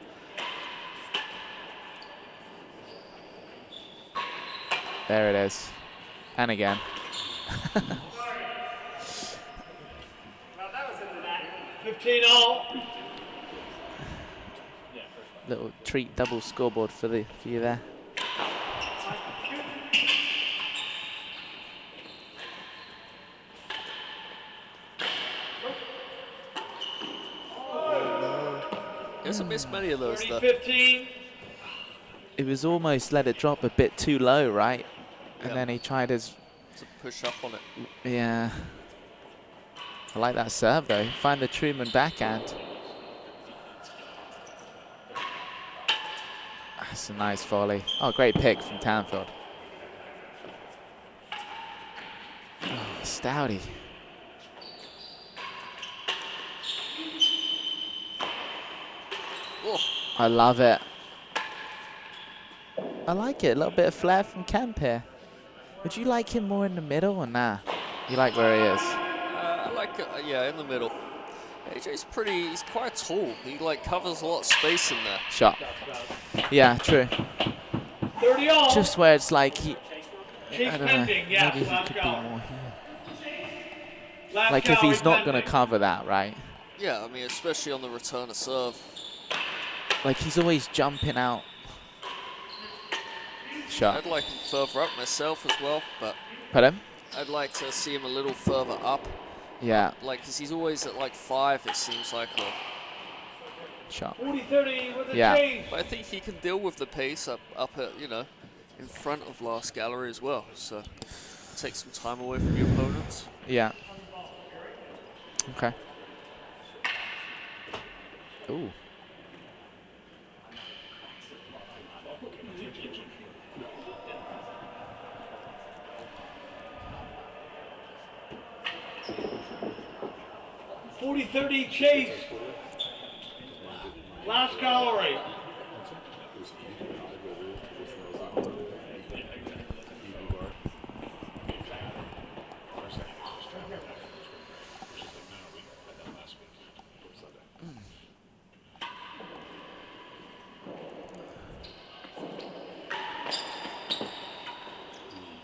There it is. And again. 15-all. Little treat double scoreboard for you there. He hasn't missed many of those though. 15. It was almost let it drop a bit too low, right? And Yep. then he tried his, To push up on it. yeah. I like that serve though. Find the Truman backhand. That's a nice volley. Oh, great pick from Tanfield. Oh, Stouty. Oh, I love it. I like it. A little bit of flair from Kemp here. Would you like him more in the middle or nah? You like where he is? I like it, yeah, in the middle. AJ's he's quite tall. He like covers a lot of space in there. Shot. Yeah, true. 30-all. Just where it's like he, Keep I don't know, pending, yes, maybe he last could be go. more here. Last Like if gallery he's not going to pending. cover that, right? Yeah, I mean, especially on the return of serve. Like he's always jumping out. Shot. I'd like him further up myself as well, but Pardon? I'd like to see him a little further up. Yeah, Like, 'cause he's always at like 5, it seems like. Or, shot. 40-30 with a Yeah. change. but I think he can deal with the pace up at, you know, in front of last gallery as well. So, take some time away from your opponents. Yeah. Okay. Ooh. $40-30 chase. Last gallery.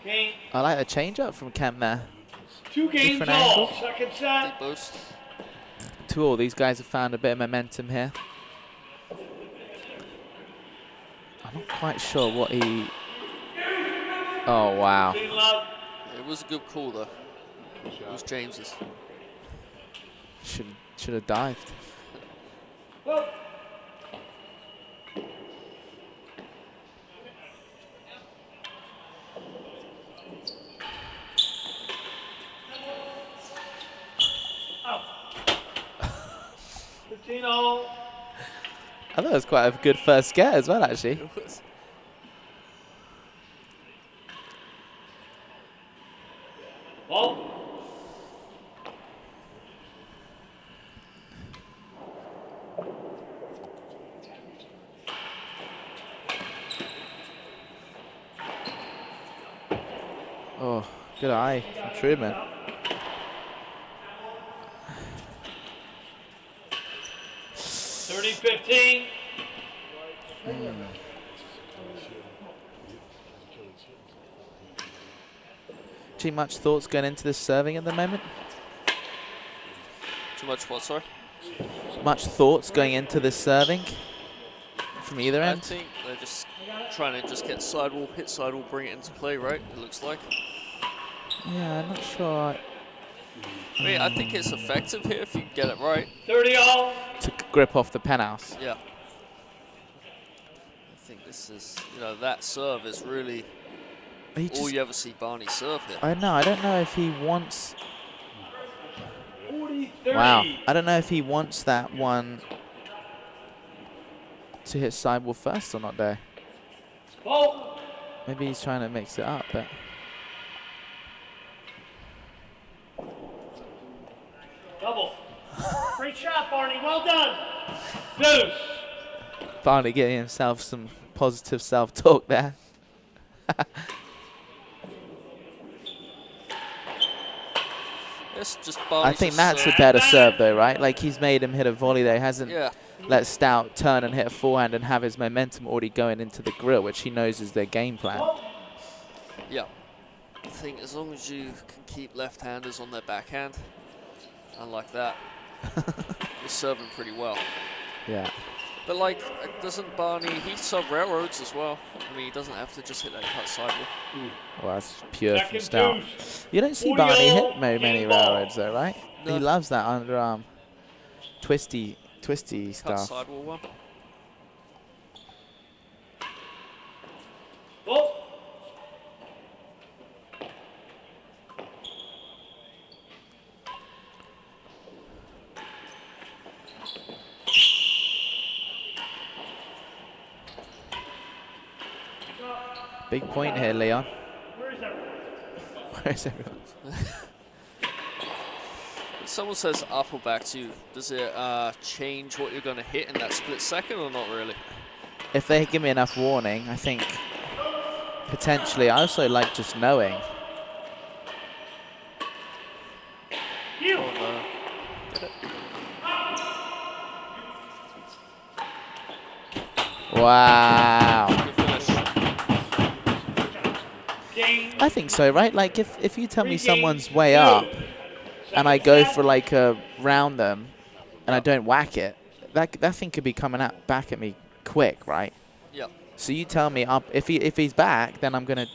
Game. I like the change up from Kemp there. 2 games Different all. angle. Second Big set. boost. 2-all. These guys have found a bit of momentum here. I'm not quite sure what he... Oh, wow. 15 love. It was a good call though. It was James's. Should have dived. Well, oh. 15-all. I thought it was quite a good first get as well, actually. It was. Ball. Oh, good eye from Truman. $30-15. Too much thoughts going into this serving at the moment? Too much what, sorry? Much thoughts going into this serving from either I end? think they're just trying to just get sidewall, hit sidewall, bring it into play, right? It looks like. Yeah, I'm not sure. I mean, I think it's effective here if you get it right. 30 all. To grip off the penthouse. Yeah. I think this is, you know, that serve is really He all just, you ever see Barney serve here. I know. I don't know if he wants. 40-30. Wow. I don't know if he wants that one to hit sidewall first or not there. Ball. Maybe he's trying to mix it up, but Double. Great shot, Barney. Well done. Deuce. Barney getting himself some positive self-talk there. It's just I Barney's think just that's a better serve though, right? Like he's made him hit a volley there. He hasn't yeah. let Stout turn and hit a forehand and have his momentum already going into the grill, which he knows is their game plan. Yeah. I think as long as you can keep left-handers on their backhand, and like that, you're serving pretty well. Yeah. But like, doesn't Barney, he serve railroads as well. I mean, he doesn't have to just hit that cut sidewall. Well, that's pure from Second Stout. deuce. You don't see 40 Barney all, hit very many game ball. railroads though, right? No. He loves that underarm twisty Cut stuff. sidewall one. Ball. Big point here, Leon. Where is everyone? Where's everyone? If someone says up or back to you, does it change what you're going to hit in that split second or not really? If they give me enough warning, I think potentially. I also like just knowing. You. Or no? Wow. Good finish. Game. I think so, right? Like if you tell me Three someone's games, way two. up and I go Second for like a round them and I don't whack it, that thing could be coming out back at me quick, right? Yep. So you tell me up if he's back, then I'm gonna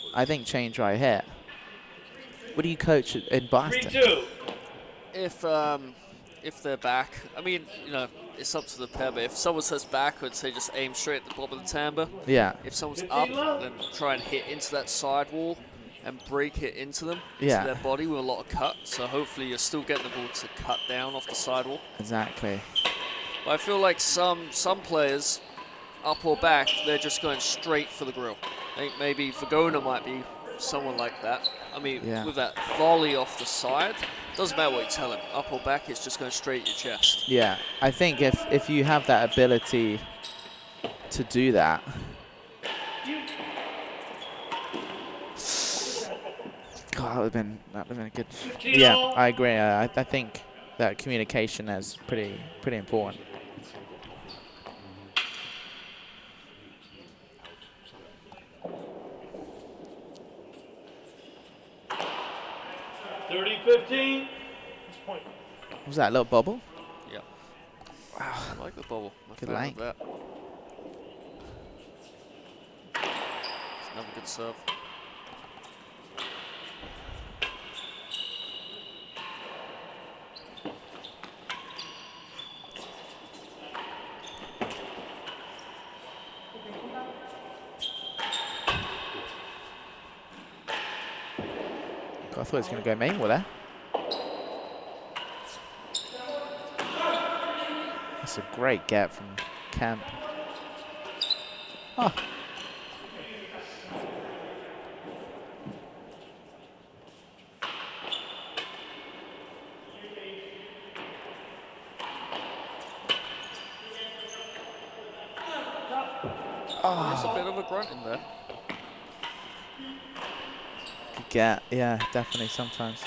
change right here. What do you coach in Boston? 3-2. If they're back, I mean, you know, it's up to the pair, but if someone says back, I'd say just aim straight at the bottom of the timber. Yeah. If someone's up, then try and hit into that sidewall and break it into them, Yeah. into their body with a lot of cut. So hopefully you're still getting the ball to cut down off the sidewall. Exactly. But I feel like some players, up or back, they're just going straight for the grill. I think maybe Vagona might be someone like that. I mean, Yeah. with that volley off the side, doesn't matter what you tell him. Up or back, it's just going straight at your chest. Yeah. I think if you have that ability to do that. God, that would have been a good. Yeah, I agree. I think that communication is pretty important. $30-15. Point. Was that a little bubble? Yeah. Wow. I like the bubble. I'm a Good fan of length. that. It's another good serve. God, I thought he was going to go main with that. That's a great get from Kemp. Oh. There's a bit of a grunt in there. Good get. Yeah, definitely sometimes.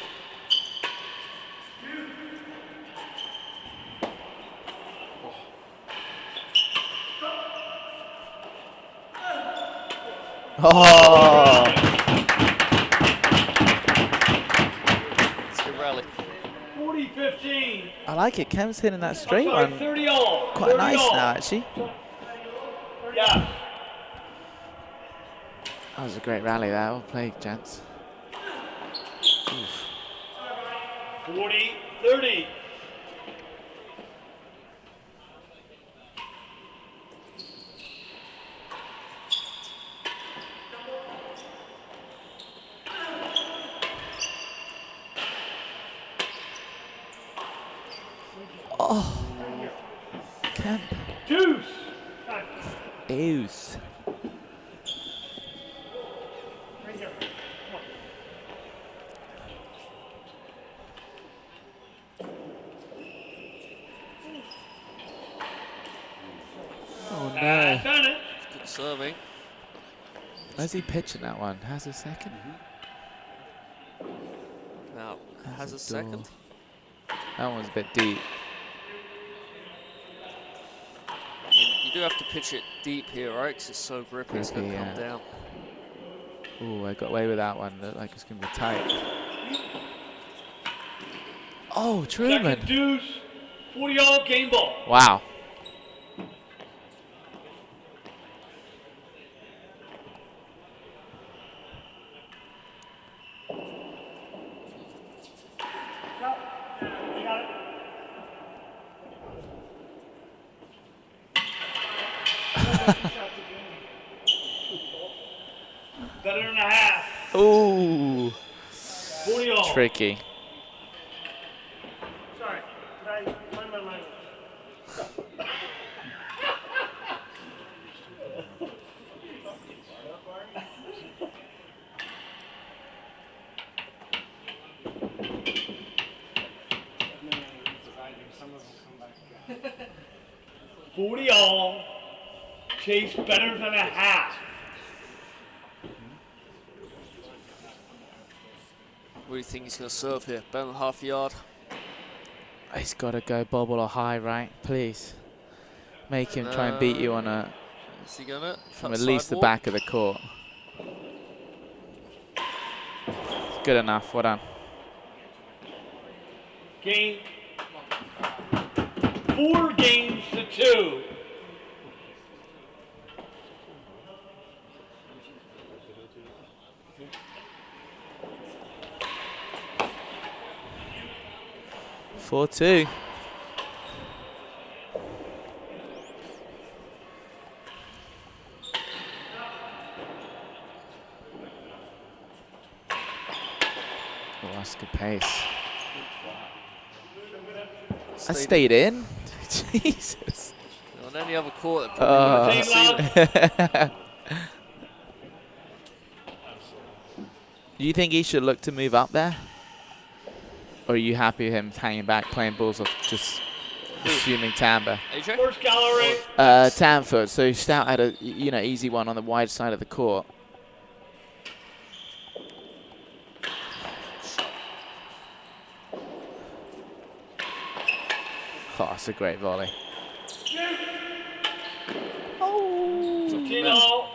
Oh! It's a good rally. 40-15. I like it. Kemp's hitting that straight Sorry, one 30 all. quite 30 nice all. now, actually. Yeah. That was a great rally there. Well played, gents. Oof. 40-30. Oh. Can't. Deuce. Deuce. Right here. Oh no. Done it. Good serving. Where's he pitching that one? Has a second? Now, Has has a a second. door. That one's a bit deep. You do have to pitch it deep here, right? Because it's so grippy, it's going to Grippy, come yeah. down. Ooh, I got away with that one. Looked like it's going to be tight. Oh, Truman. Second deuce. 40-all game ball. Wow. You got it. Better than a half. Ooh. 40-all. Tricky. Sorry. Did I find my language? $40-all. Chase better than a half. What do you think he's going to serve here? Better than half a yard? He's got to go bobble or high, right? Please. Make him try and beat you on a Is he going to? from at least the back of the court. Good enough. Well done. Game. 4 games to 2. Four two. Oh, that's good pace. I stayed in. Jesus. On any other court, it probably wouldn't have seen it. Do you think he should look to move up there? Or are you happy with him hanging back, playing balls off, just assuming timbre? AJ? First gallery. 10 foot, so Stout had a easy one on the wide side of the court. Oh, that's a great volley. Oh. 15-all.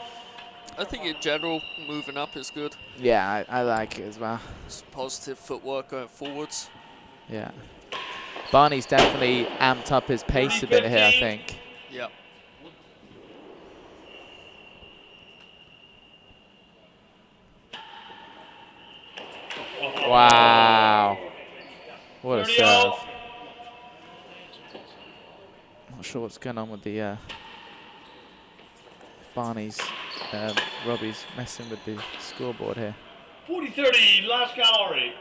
I think in general, moving up is good. Yeah, I like it as well. It's positive footwork going forwards. Yeah. Barney's definitely amped up his pace a bit here, I think. Yeah. Wow. What a 30-all. serve. Not sure what's going on with the Barney's. Robbie's messing with the scoreboard here. 40-30, last gallery.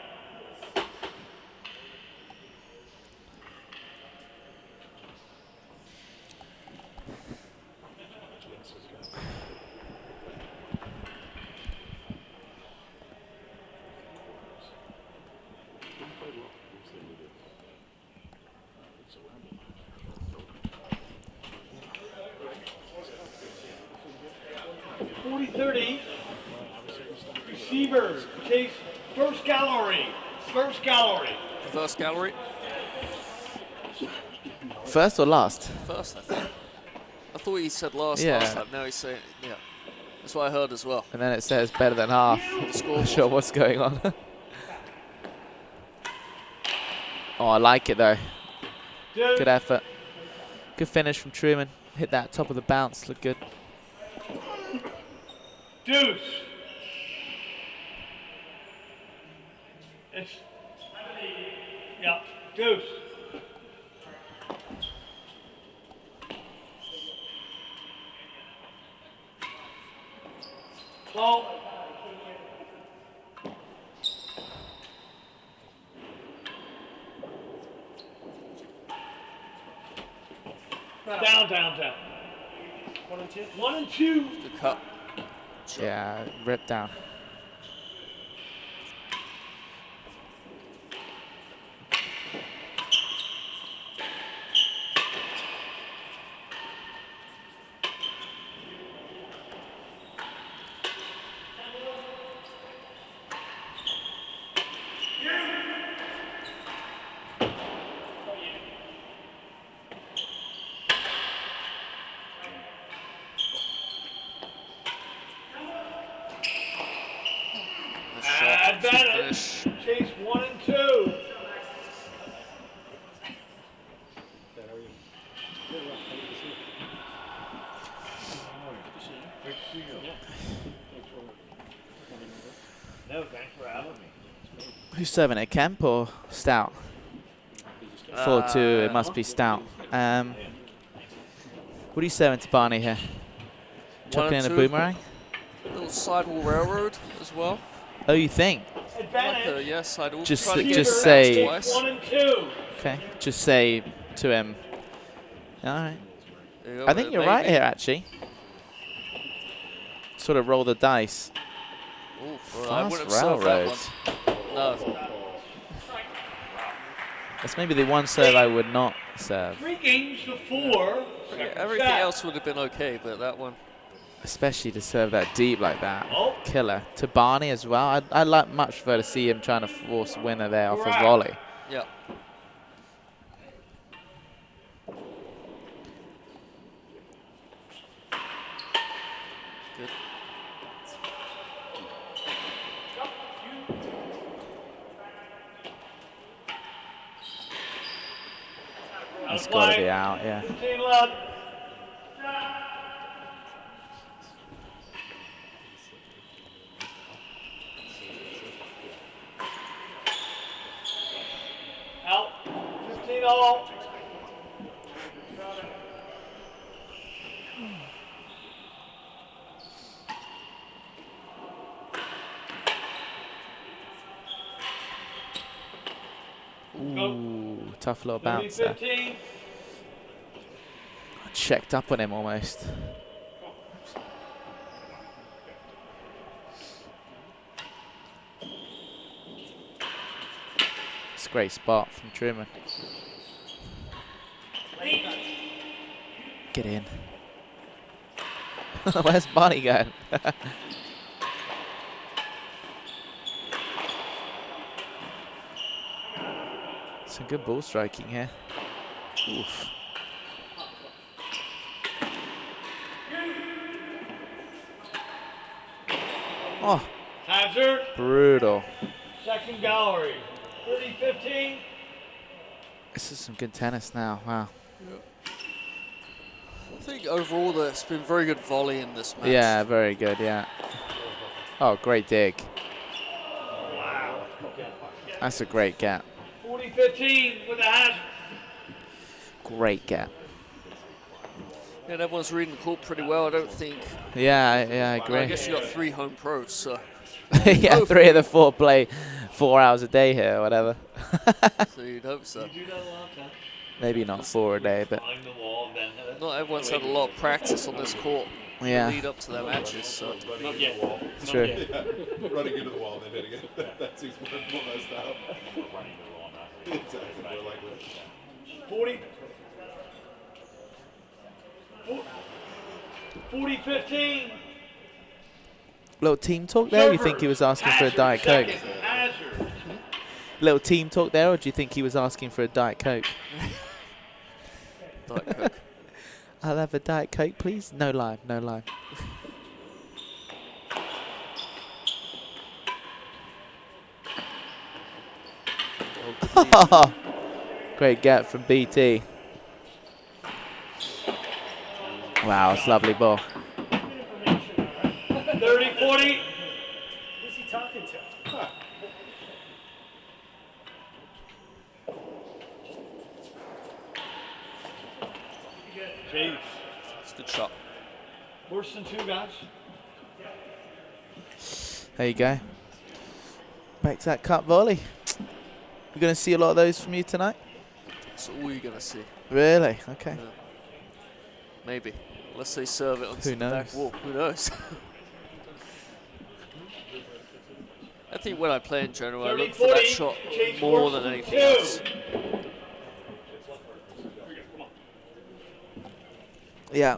Receiver, Chase, first gallery. First gallery. First gallery? First or last? First, I think. I thought he said last Yeah. last time. Now he's saying, yeah. That's what I heard as well. And then it says better than half. Not sure what's going on. Oh, I like it though. Good effort. Good finish from Truman. Hit that top of the bounce. Look good. Deuce. It's Yeah. Deuce. Ball. Down. 1 and 2. 1 and 2. Good cut. Yeah, rip down. Nice shot. Advantage. Finish. Chase 1 and 2. No, thanks for having me. Who's serving it, Kemp or Stout? 4-2, it must be Stout. What are you serving to Barney here? Chucking in a 1-2. boomerang? Little sidewall railroad as well. Oh, you think? Like Advantage. a sidewall. Just- Try to get just it say- twice. 1 and 2. Okay, just say to him. All right. There you go, I think you're right maybe. here, actually. Sort of roll the dice. Oof, well, I wouldn't have Fast served that railroads. one. No. That's maybe the one serve I would not serve. 3 games to 4. Yeah, everything else would have been okay, but that one. Especially to serve that deep like that. Oh. Killer. To Barney as well. I'd like much prefer to see him trying to force a winner there off a Right. volley. Yeah. Good. It's got to be out, yeah. 15 left. Out. 15 all. Ooh, tough little 30, bounce there. 15. Checked up on him almost. It's a great spot from Truman. Get in. Where's Barney going? Some good ball striking here. Oof. Oh, Hazard. brutal. Second gallery. 30, 15. This is some good tennis now. Wow. I think overall that's been very good volley in this match. Yeah, very good. Yeah. Oh, great dig. Wow. That's a great gap. 40, 15 with a hazard. Great gap. And everyone's reading the court pretty well. I don't think. Yeah, I I agree. guess you got 3 home pros, so Yeah, 3 of the 4 play 4 hours a day here or whatever. so you'd hope so. You do that a lot, huh? Maybe not 4 a day, but Climb the wall, then Not everyone's had a lot of practice on this court. yeah, Lead up to their matches, so. Not yet. it's true. Running into the wall and then hitting it. That seems more messed up. Exactly. More likely. 40. 40, 15. Little team talk there, or you think he was asking for a Diet Coke? Hazard. Little team talk there, or do you think he was asking for a Diet Coke? Diet Coke. I'll have a Diet Coke, please. No lime, no lime. Great get from BT. Wow, it's a lovely ball. 30, 40. Who's he talking to? Jeez. It's a good shot. Worse than 2, guys. There you go. Back to that cut volley. We're going to see a lot of those from you tonight? That's all you're going to see. Really? Okay. Yeah. Maybe. Unless they serve it onto Who the back knows? wall. Who knows? I think when I play in general, I look for that shot more than anything else. Yeah.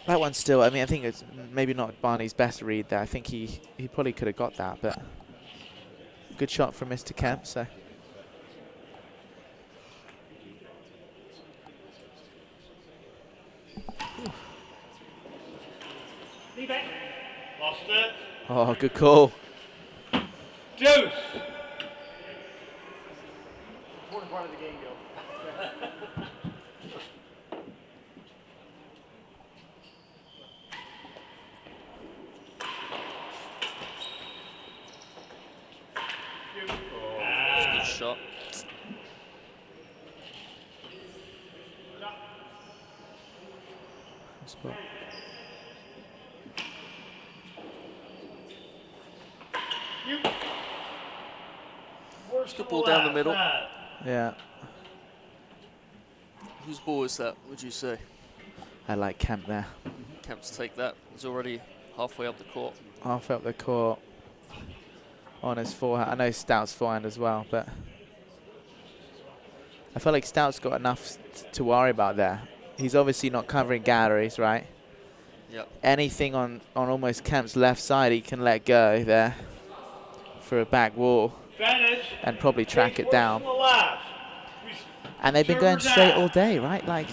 That one still, I mean, I think it's maybe not Barney's best read there. I think he probably could have got that, but good shot from Mr. Kemp, so. Lost it. Oh, good call. Deuce. Important part of the game, Gil. Good shot. Spot. Good ball down the middle. Yeah. Whose ball is that, would you say? I like Kemp there. Kemp's take that. He's already halfway up the court. Half up the court on his forehand. I know Stout's forehand as well, but I feel like Stout's got enough to worry about there. He's obviously not covering galleries, right? Yep. Anything on almost Kemp's left side, he can let go there for a back wall and probably track it down. And they've been going straight all day, right? Like,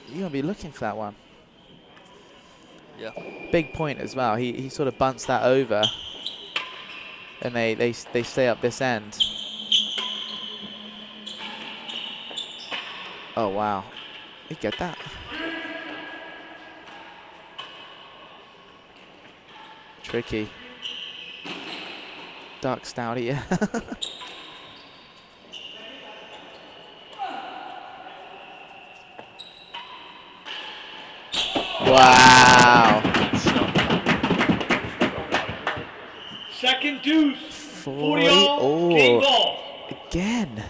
you're going to be looking for that one. Yeah. Big point as well. He sort of bunts that over, and they stay up this end. Oh, wow. You get that. Tricky. Dark Stouty, yeah. Wow. Second deuce. 40 all. Game ball. Again.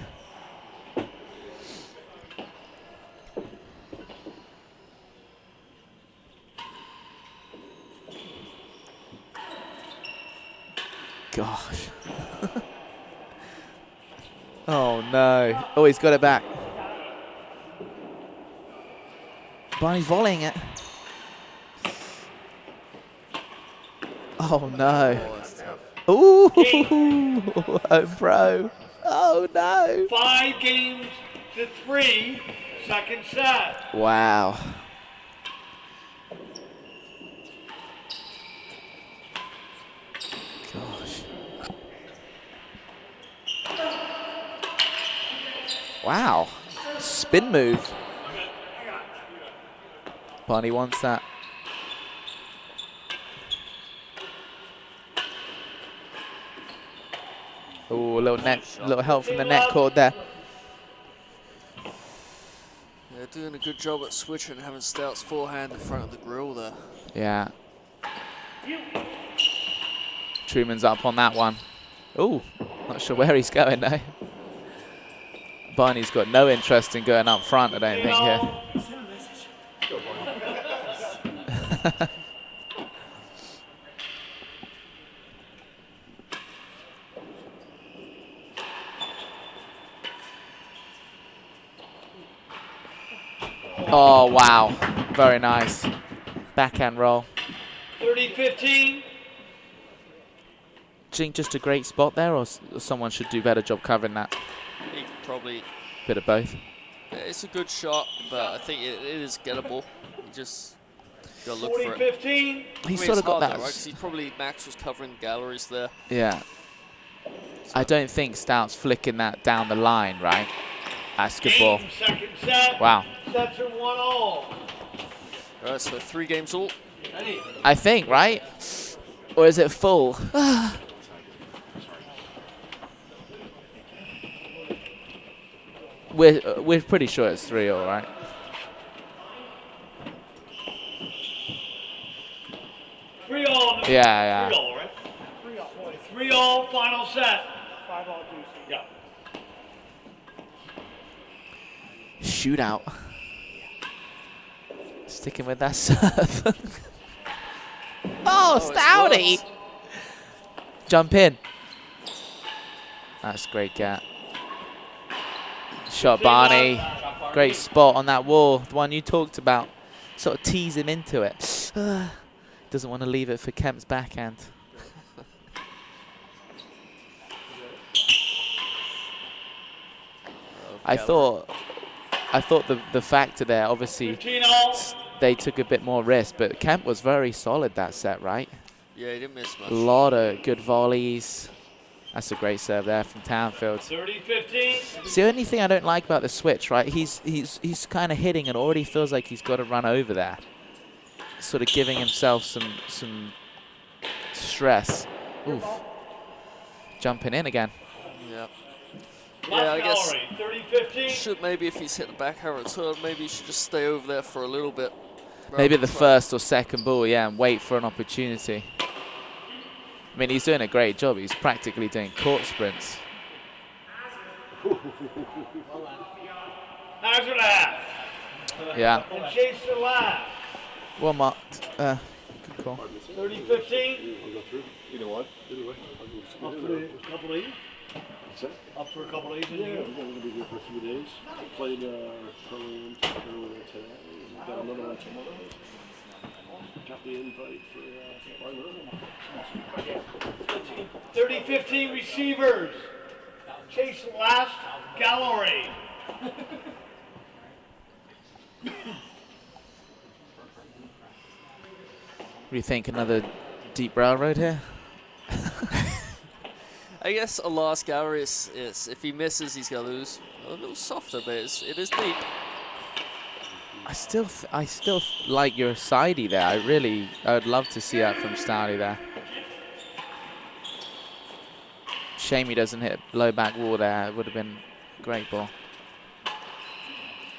Gosh. Oh no. Oh, he's got it back. Barney's volleying it. Oh no. Ooh, oh bro. Oh no. 5 games to 3. Second set. Wow. Gosh. Wow. Spin move. Barney wants that. Oh, a little help from the net cord there. They're doing a good job at switching, having Stout's forehand in front of the grill there. Yeah. Truman's up on that one. Oh, not sure where he's going though. Barney's got no interest in going up front, I don't think, here. Oh, wow. Very nice. Backhand roll. 30-15. Do you think just a great spot there, or someone should do a better job covering that? He probably... Bit of both. It's a good shot, but I think it is gettable. You just got to look for it. 40-15. He's sort of got that. Though, right? 'Cause he probably, Max was covering galleries there. Yeah. I don't think Stout's flicking that down the line, right? That's a good ball. Second set. Wow. Sets are 1-all. All right, so 3 games all. I think, right? Or is it full? We're pretty sure it's 3-all, right? Yeah, 3-all, right? 3-all, final set. 5-all DC. Yeah. Shootout. Sticking with that serve. Oh, it's Stouty! worse. Jump in. That's great, Gat. Shot Barney. Great spot on that wall, the one you talked about. Sort of tease him into it. Doesn't want to leave it for Kemp's backhand. I thought the factor there, obviously, 15-all. they took a bit more risk, but Kemp was very solid that set, right? Yeah, he didn't miss much. A lot of good volleys. That's a great serve there from Townfield. 30-15. It's the only thing I don't like about the switch, right? He's kind of hitting and already feels like he's got to run over there. Sort of giving himself some stress. Oof. Jumping in again. Yeah. Left Yeah, I guess gallery, 30-15. should maybe if he's hit the back arrow return, maybe he should just stay over there for a little bit. Maybe the try- first or second ball, yeah, and wait for an opportunity. I mean, he's doing a great job. He's practically doing court sprints. Hazard half. Yeah. And chase the last. Well marked. Good call. 30-15. I'll go through. Either one. Either way. I'll go Up for a couple of days. What's that? Up for a couple of days. Yeah, we're going to be here for a few days. Played Peru earlier today. Got another one tomorrow. Got the invite for River. 30-15 receivers. Chase last gallery. What do you think? Another deep railroad here? I guess a last gallery is if he misses, he's going to lose. A little softer, but it is deep. I still like your sidey there. I would love to see that from Stouty there. Shame he doesn't hit low back wall there. It would have been a great ball.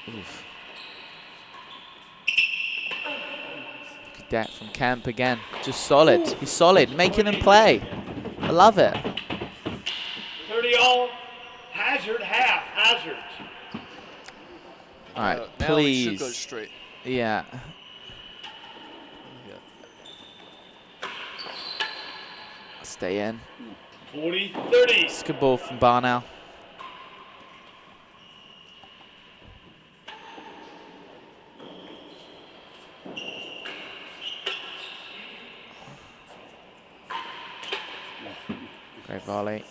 Oof. Cadet from Camp again. Just solid. He's solid, making them play. I love it. 30-all. Hazard half. Hazard. All right, Now he should go please. straight. Yeah. Stay in. 40-30. It's a good ball from Barnell. Great volley.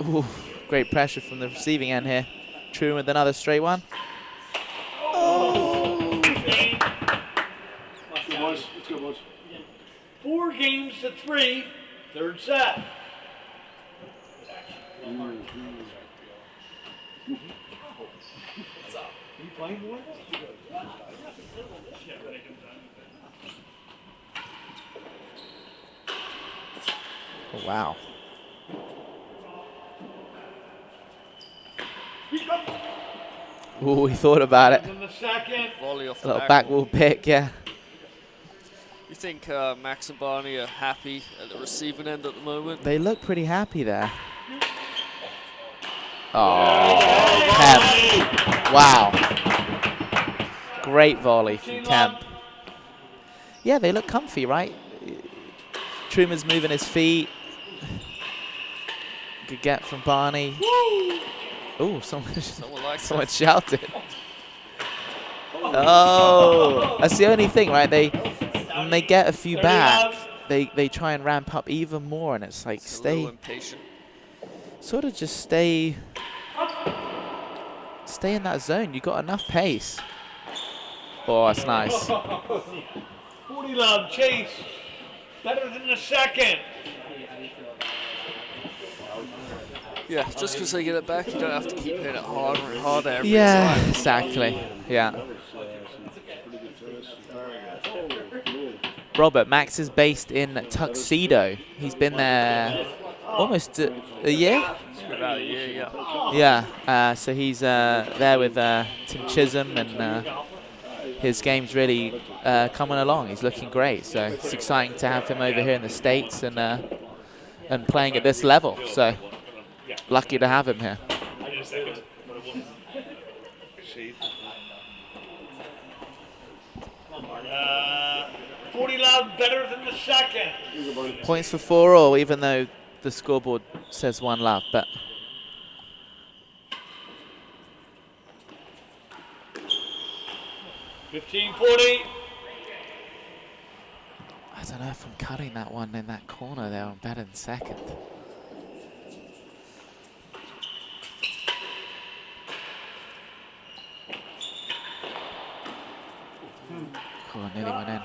Ooh, great pressure from the receiving end here. True with another straight one. Game. Let's go, boys. Let's go, boys. 4-3. Third set. You playing, boy? Oh, wow. Ooh, he thought about it. In the second. Volley off A the little back back wall. wall pick, yeah. You think Max and Barney are happy at the receiving end at the moment? They look pretty happy there. Oh, Kemp. Wow. Great volley from Kemp. Yeah, they look comfy, right? Truman's moving his feet. Good get from Barney. Oh, Someone likes someone that. shouted. Oh, that's the only thing, right? When they get a few back, they try and ramp up even more, and it's like It's a little stay, impatient. sort of just stay in that zone. You got enough pace. Oh, that's nice. 40-love. Chase. Better than the second. Yeah, just because they get it back, you don't have to keep hitting it harder and harder every Yeah, time. exactly. Yeah. Robert, Max is based in Tuxedo. He's been there almost a year. About a year, yeah. Yeah, so he's there with Tim Chisholm, and his game's really coming along. He's looking great, so it's exciting to have him over here in the States and playing at this level. So lucky to have him here. 40 love better than the second. Points for 4-all, even though the scoreboard says 1 love, but 15-40. I don't know if I'm cutting that one in that corner there. I'm better than second. Cool, nearly went in.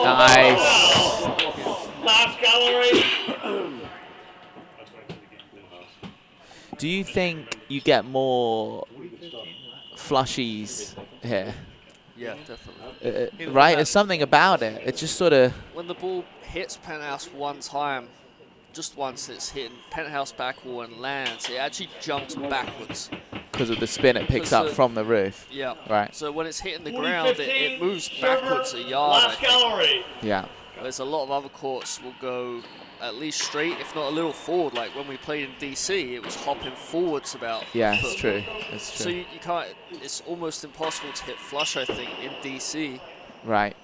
Nice. Last gallery. Do you think you get more flushies here? Yeah, definitely. Right? There's something about it. It just sort of... When the ball hits penthouse one time, just once it's hit penthouse back wall and lands, it actually jumps backwards. Because of the spin it picks up from the roof. Yeah. Right. So when it's hitting the ground, it moves backwards a yard. Last gallery. Yeah. There's a lot of other courts will go at least straight, if not a little forward. Like when we played in DC, it was hopping forwards about. Yeah, a foot. it's true. It's true. So you can't. It's almost impossible to hit flush, I think, in DC. Right.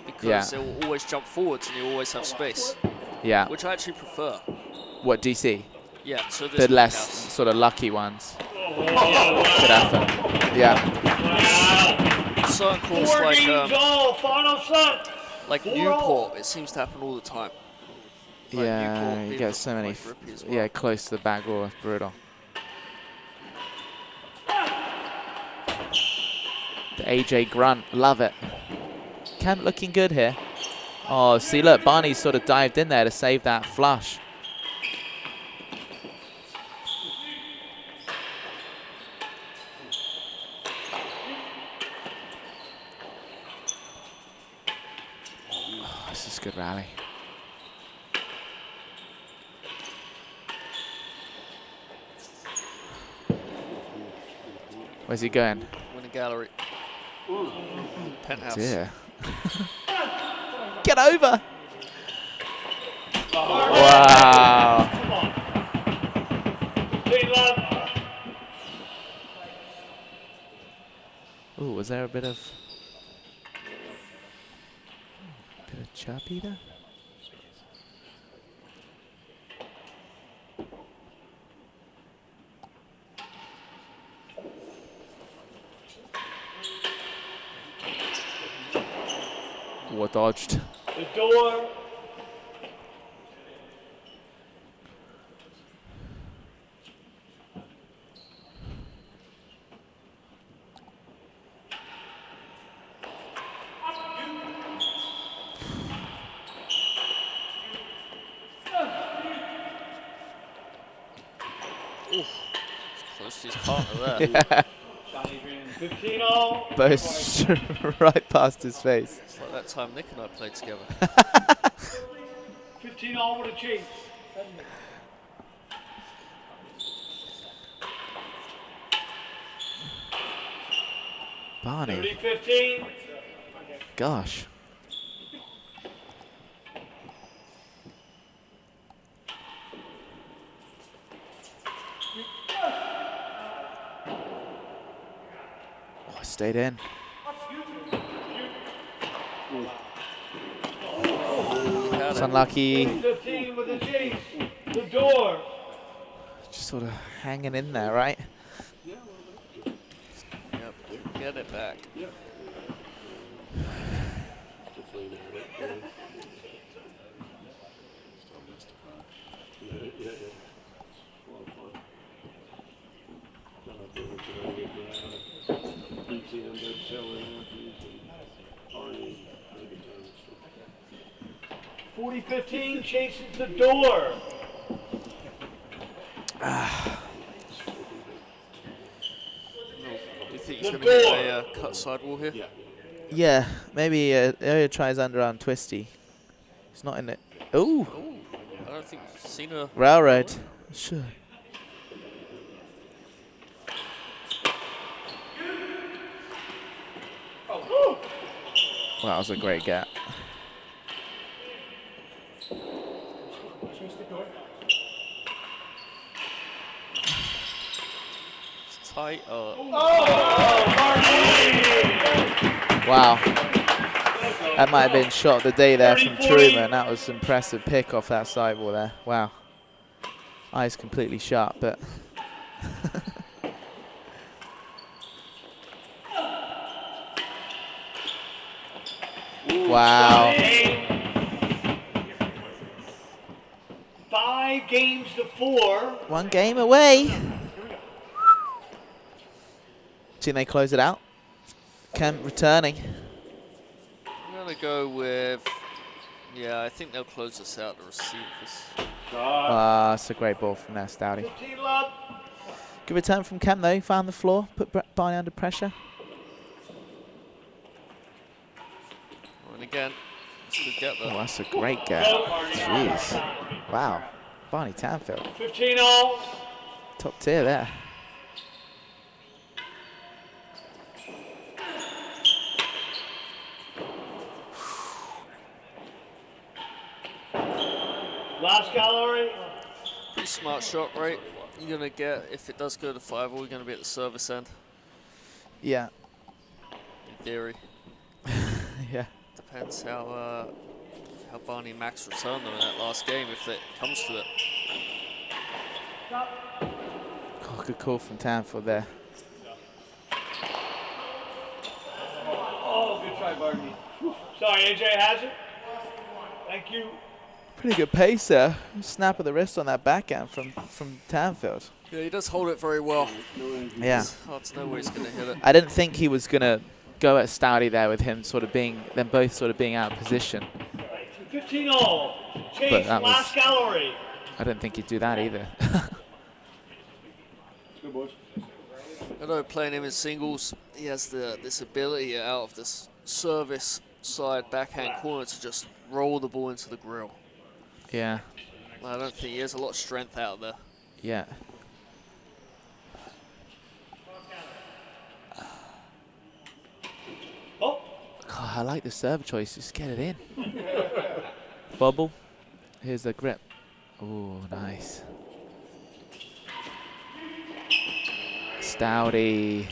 Because it will always jump forwards and you always have space. Yeah. Which I actually prefer. What, DC? Yeah. So the less sort of lucky ones. Could happen. Yeah. Certain courts like Four Newport, it seems to happen all the time. Like Yeah, Newport you being get so many, rippy as well. yeah, close to the back wall, brutal. The AJ grunt, love it. Kent looking good here. Oh, see, look, Barney sort of dived in there to save that flush. Oh, this is a good rally. Where's he going? Win a gallery. Penthouse. Dear. Get over! Wow. Ooh, was there a bit of choppy there? What dodged? The door. Ooh, close to his partner there. Yeah. 15-0. Both right past his face. It's like that time Nick and I played together. 15-0 with a chase. Barney. 30-15. Gosh. Oh, stayed in. It's unlucky. 15 with the chase. The door. Just sort of hanging in there, right? Yep, get it back. Yeah. 40-15 chases the door. Do you think he's going to get a cut sidewall here? Yeah. Yeah, maybe Area tries underarm twisty. It's not in it. Ooh, I don't think I've seen a railroad. Sure. Wow, that was a great gap. It's tight. Wow. That might have been shot of the day there from Truman. That was impressive pick off that sidewall there. Wow. Eyes completely sharp, but wow. 5 games to 4. 1 game away. Think they close it out? Kemp returning. I'm going to go with, yeah, I think they'll close this out, the receivers. That's a great ball from there, Stouty. 15 love. Good return from Kemp though. Found the floor, put Barney under pressure. And again, it's a good get Oh, there. that's a great gap. Jeez. Wow. Barney Tanfield. 15 all. Top tier there. Last gallery. Pretty smart shot, right? You're going to get, if it does go to 5, we're going to be at the service end, Yeah. in theory. Yeah. Depends how Barney and Max return them in that last game, if it comes to it. Oh, good call from Tanfield there. Oh, good try, Barney. Sorry, AJ has it. Thank you. Pretty good pace there. Snap of the wrist on that backhand from Tanfield. Yeah, he does hold it very well. Yeah. It's hard to know where he's going to hit it. I didn't think he was going to go at Stouty there with him sort of being, them both sort of being out of position. 15 all. Chase, that was- last gallery. I didn't think he'd do that either. Good boys. Although playing him in singles, he has this ability out of this service side backhand corner to just roll the ball into the grill. Yeah. I don't think he has a lot of strength out there. Yeah. Oh, God, I like the serve choice. Just get it in. Bubble. Here's the grip. Oh, nice. Stouty.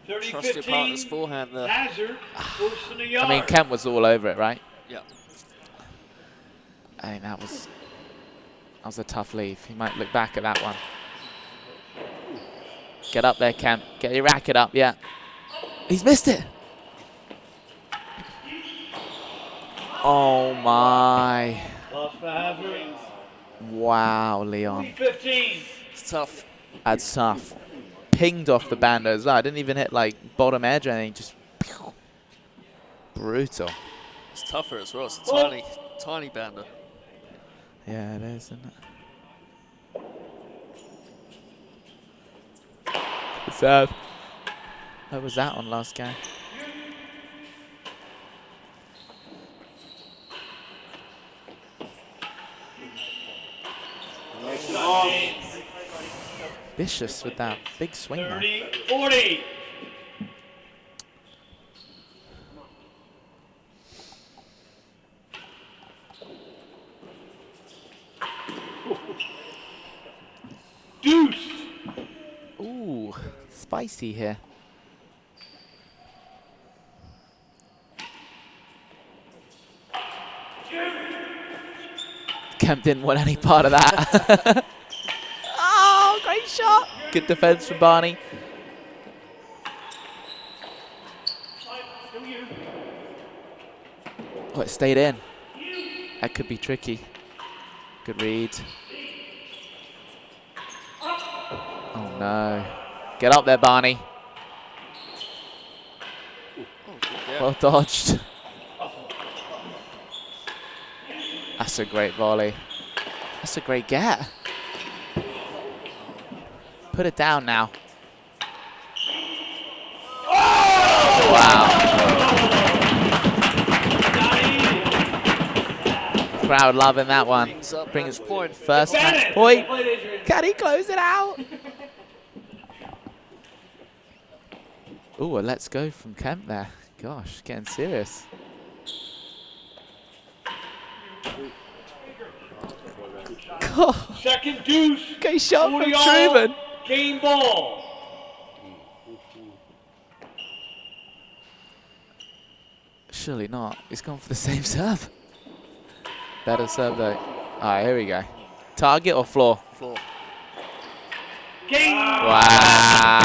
30, Trust your 15. partner's forehand there. Hazard, worse than a yard. I mean, Kemp was all over it, right? Yeah. I think that was a tough leave. He might look back at that one. Get up there, Kemp. Get your racket up, yeah. He's missed it. Oh, my. Lost for Hazard. Wow, Leon. 15. It's tough. That's tough. Pinged off the bander as well. I didn't even hit like bottom edge or anything. Just brutal. It's tougher as well. It's a tiny bander. Yeah, it is, isn't it? Serve. What was that on last game? Vicious with that big swing there. 30, 40. Deuce. Ooh, spicy here. Kemp didn't want any part of that. Oh, great shot. Good defense from Barney. Oh, it stayed in. That could be tricky. Good read. Oh, no. Get up there, Barney. Well dodged. That's a great volley. That's a great get. Put it down now. Crowd loving that one. Brings up Brings match point. first match point. Can he close it out? Ooh, a let's go from Kemp there. Gosh, getting serious. God. Second deuce. Okay, shot from 40 all, Truman. Game ball. Surely not. He's gone for the same serve. Better serve though. All right, here we go. Target or floor? Floor. Game. Wow.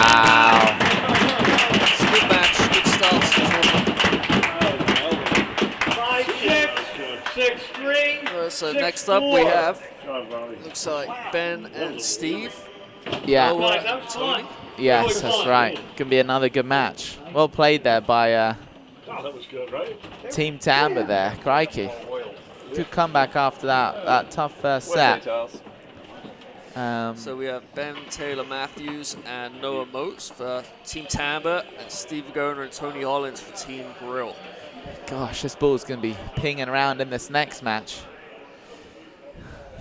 It's a good match. Good start to the tournament. 5-6, 6-3. So next up we have, looks like Ben and Steve. Yeah. Noah That and was Tony. fun. Yes, that's right. Gonna be another good match. Well played there by Oh, that was good, right? Team Tamba there. Crikey. Good comeback after that tough first set. So we have Ben Taylor Matthews and Noah Moats for Team Tamba, and Steve Garner and Tony Hollins for Team Grill. Gosh, this ball's going to be pinging around in this next match.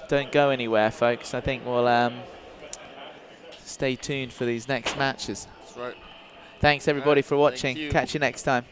Don't go anywhere, folks. I think we'll stay tuned for these next matches. That's right. Thanks, everybody, for Thank watching. you. Catch you next time.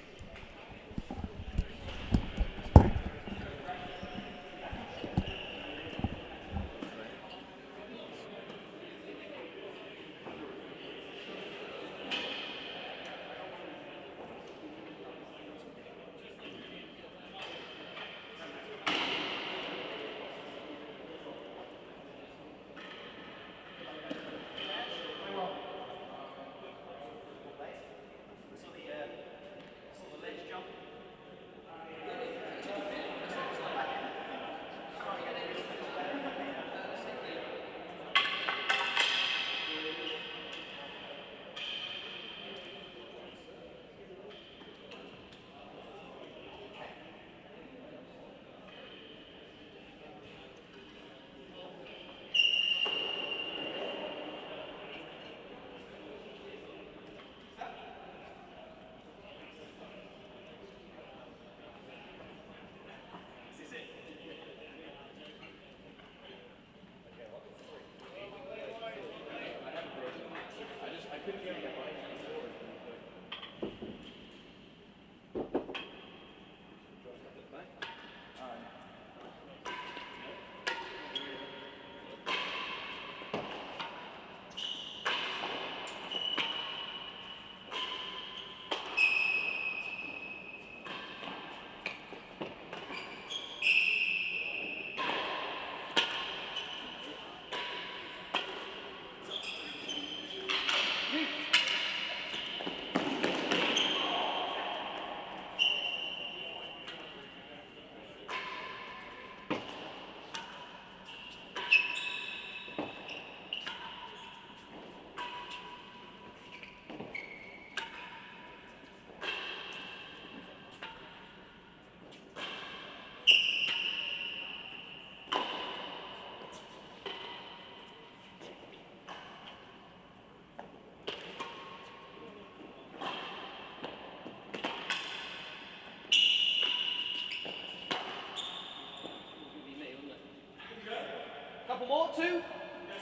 Couple more, two.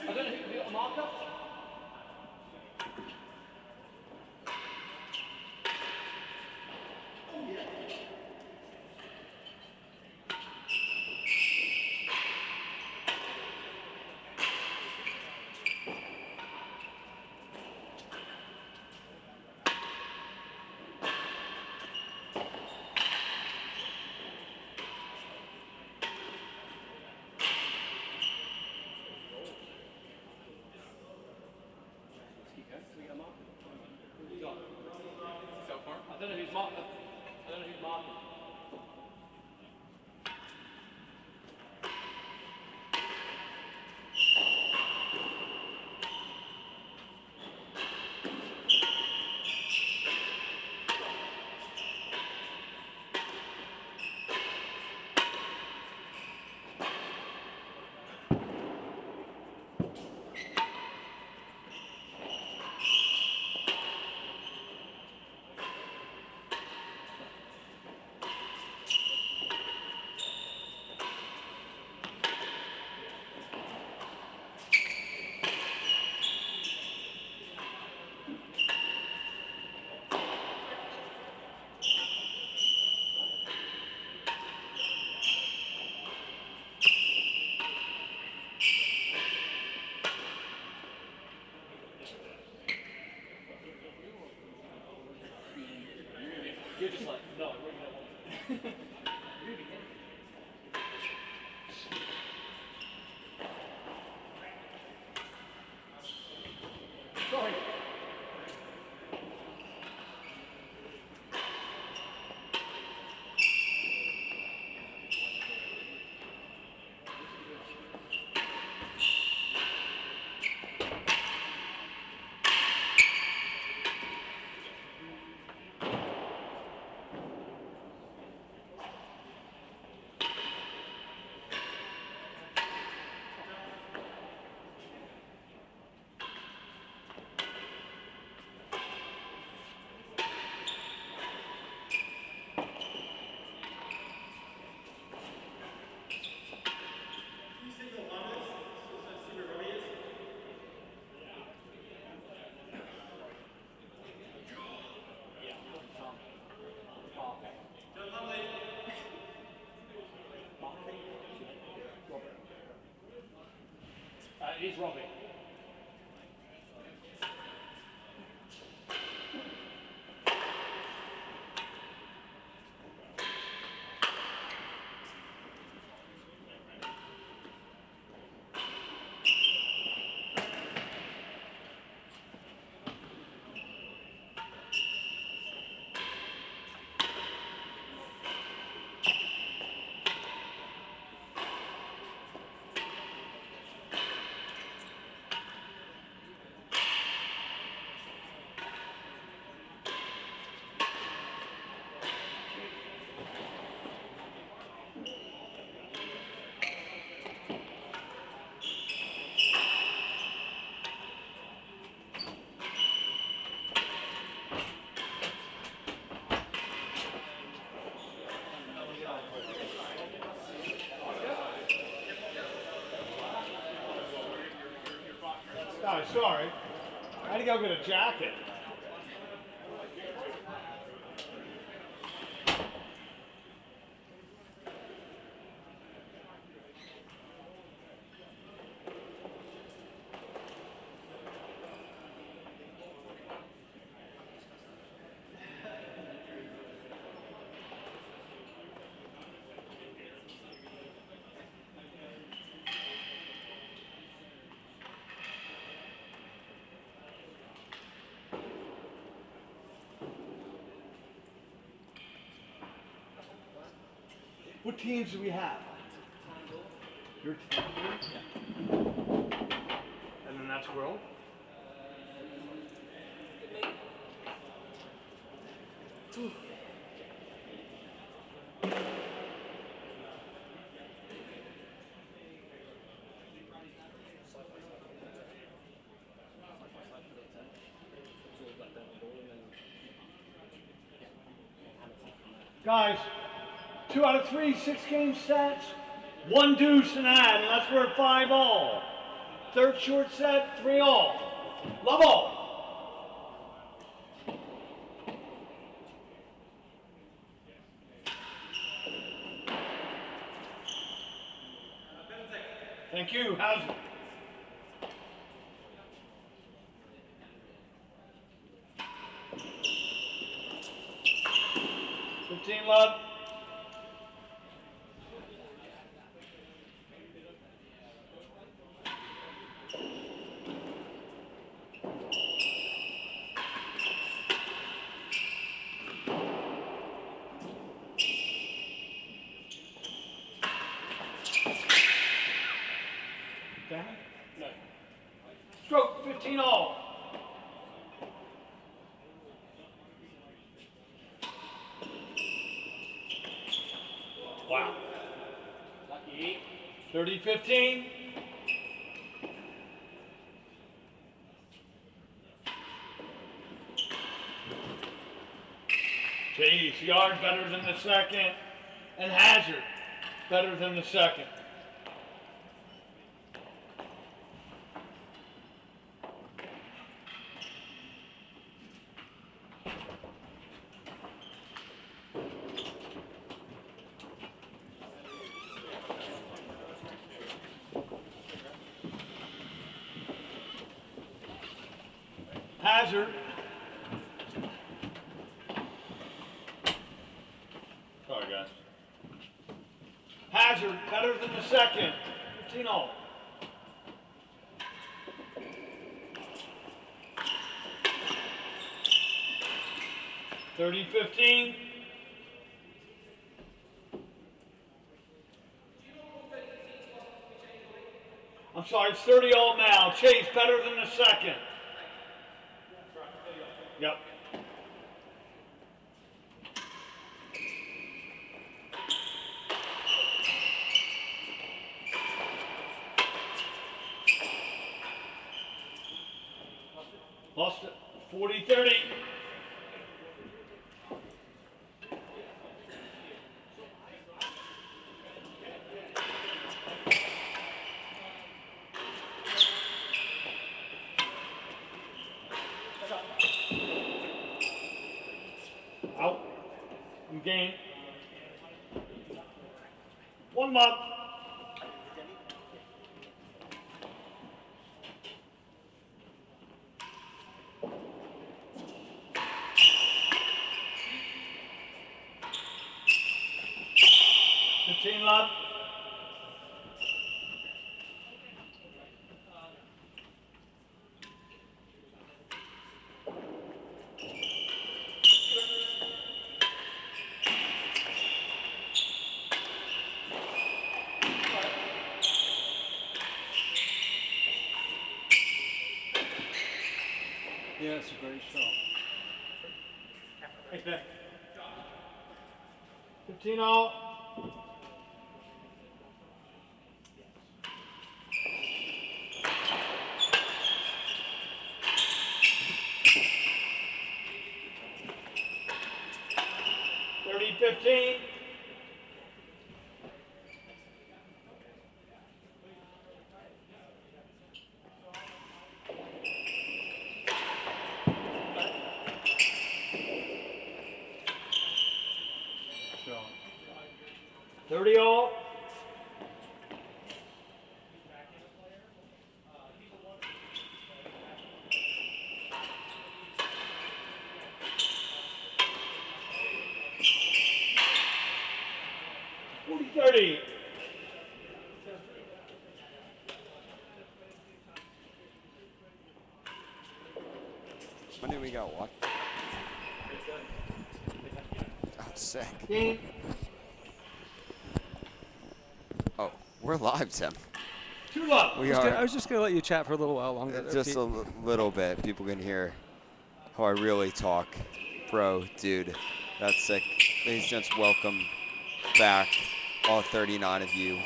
I don't know who can do a marker. I don't know who's marking. I don't know who's marking. You're just like, no, I really don't want to. Sorry. It is Robbie. Oh, sorry. I had to go get a jacket. What teams do we have? Your team? Yeah. And then that's World? Guys, 2 out of 3, 6-game sets, 1 deuce and add, and that's where 5 all. Third short set, 3 all. Love all. Thank you. How's it? Love. Down? No. Stroke, 15 all. Wow. Lucky. 30-15. Chase, Yard better than the second. And Hazard better than the second. Hazard. better than the second. 15 all. (30-15). I'm sorry, it's 30 all now. Chase better than the second. Yep. Lost it. 40-30. Out. You gain. 1 month. Love. Yeah, it's a great shot. Thanks, Ben. 15 all. (30-15). Shot. 30 all. (40-30). When did we go? What? Oh, sick. Game. Oh, we're live, Tim. 2 love. We I are was just gonna let you chat for a little while longer. just a little bit. People can hear how I really talk. Bro, dude, that's sick. Ladies and gents, welcome back, all 39 of you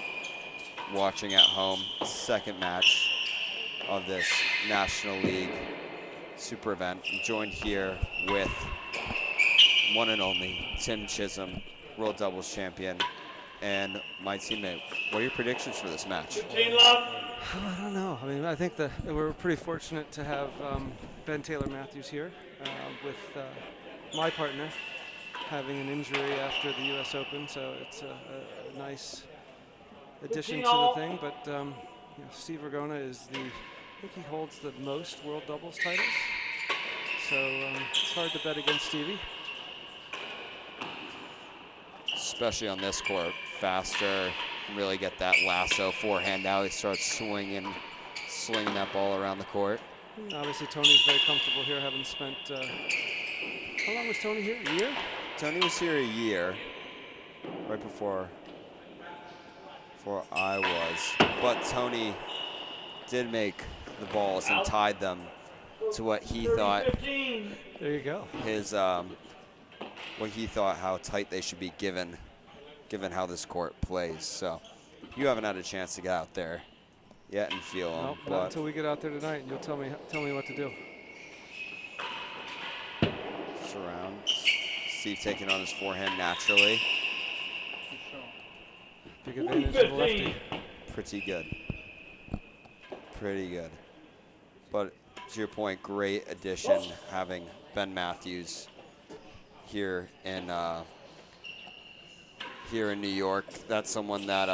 watching at home. Second match of this National League Super Event. I'm joined here with one and only Tim Chisholm, World Doubles Champion, and my teammate. What are your predictions for this match? 15 love. I don't know. I mean, I think that we're pretty fortunate to have Ben Taylor Matthews here with my partner having an injury after the U.S. Open, so it's a nice addition to the thing. But you know, Steve Ragona is I think he holds the most World Doubles titles, so it's hard to bet against Stevie. Especially on this court, faster, really get that lasso forehand. Now he starts swinging that ball around the court. Obviously, Tony's very comfortable here, having spent. How long was Tony here? A year? Tony was here a year, right before I was. But Tony did make the balls and tied them to what he thought There you go. his what he thought how tight they should be given how this court plays. So you haven't had a chance to get out there yet and feel them. Nope, not until we get out there tonight, and you'll tell me what to do. Surround. Steve taking on his forehand naturally. Big advantage of the lefty. Pretty good. Pretty good. But to your point, great addition having Ben Matthews here in New York. That's someone that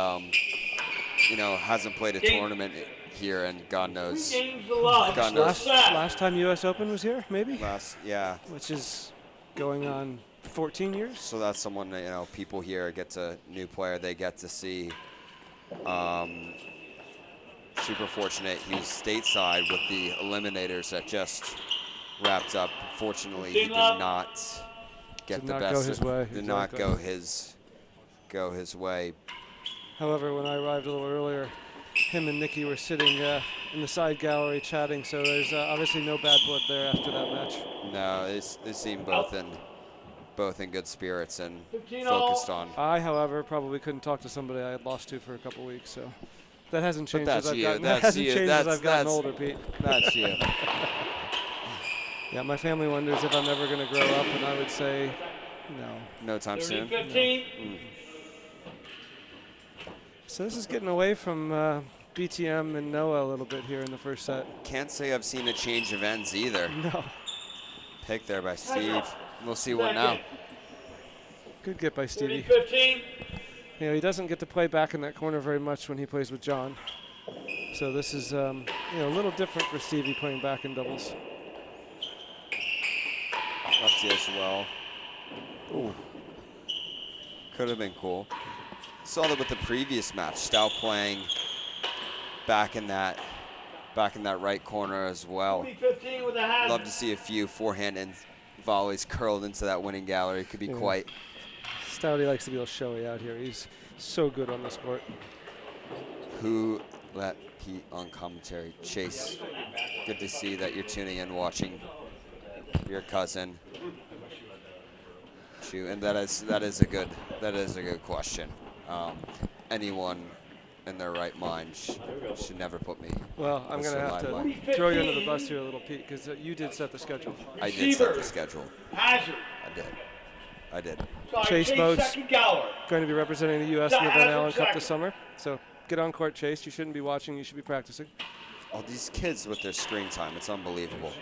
you know, hasn't played a tournament here, and God knows. God knows. Last time U.S. Open was here, maybe. Yeah. Which is going on 14 years. So that's someone that, you know, people here new player, they get to see Super fortunate he's stateside with the eliminators that just wrapped up. Fortunately, he did not get Did the not best. go his way, Did not exactly. go his way. However, when I arrived a little earlier, him and Nikki were sitting in the side gallery chatting, so there's obviously no bad blood there after that match. No, they seem both in good spirits and 15 focused all. on. I, however, probably couldn't talk to somebody I had lost to for a couple weeks, so that hasn't But changed that's as I've you. gotten, That's that hasn't you. changed as That's- I've gotten that's- older, Pete. That's you. Yeah, my family wonders if I'm ever going to grow up, and I would say no. No time 30, soon. 15. So this is getting away from BTM and Noah a little bit here in the first set. Can't say I've seen a change of ends either. No. Pick there by Steve. We'll see what now. Good get by 30, Stevie. 15. You know, he doesn't get to play back in that corner very much when he plays with John. So this is you know, a little different for Stevie playing back in doubles. Lefty as well. Ooh. Could have been cool. Saw that with the previous match. Stout playing back in that right corner as well. 40, 15 with a hazard. Love to see a few forehand and volleys curled into that winning gallery. Could be Yeah. quite. Stouty likes to be a little showy out here. He's so good on this court. Who let Pete on commentary? Chase, good to see that you're tuning in, watching your cousin. Shoot, and that is a good question. Anyone in their right mind should never put me. Well, I'm going to have to Live. throw you under the bus here a little, Pete, because you did set the schedule. I did set the schedule. Hazard. I did. Sorry, Chase Moats second gallery. going to be representing the U.S. in the Van Hazard Allen Cup second. this summer. So get on court, Chase. You shouldn't be watching. You should be practicing. All these kids with their screen time, it's unbelievable.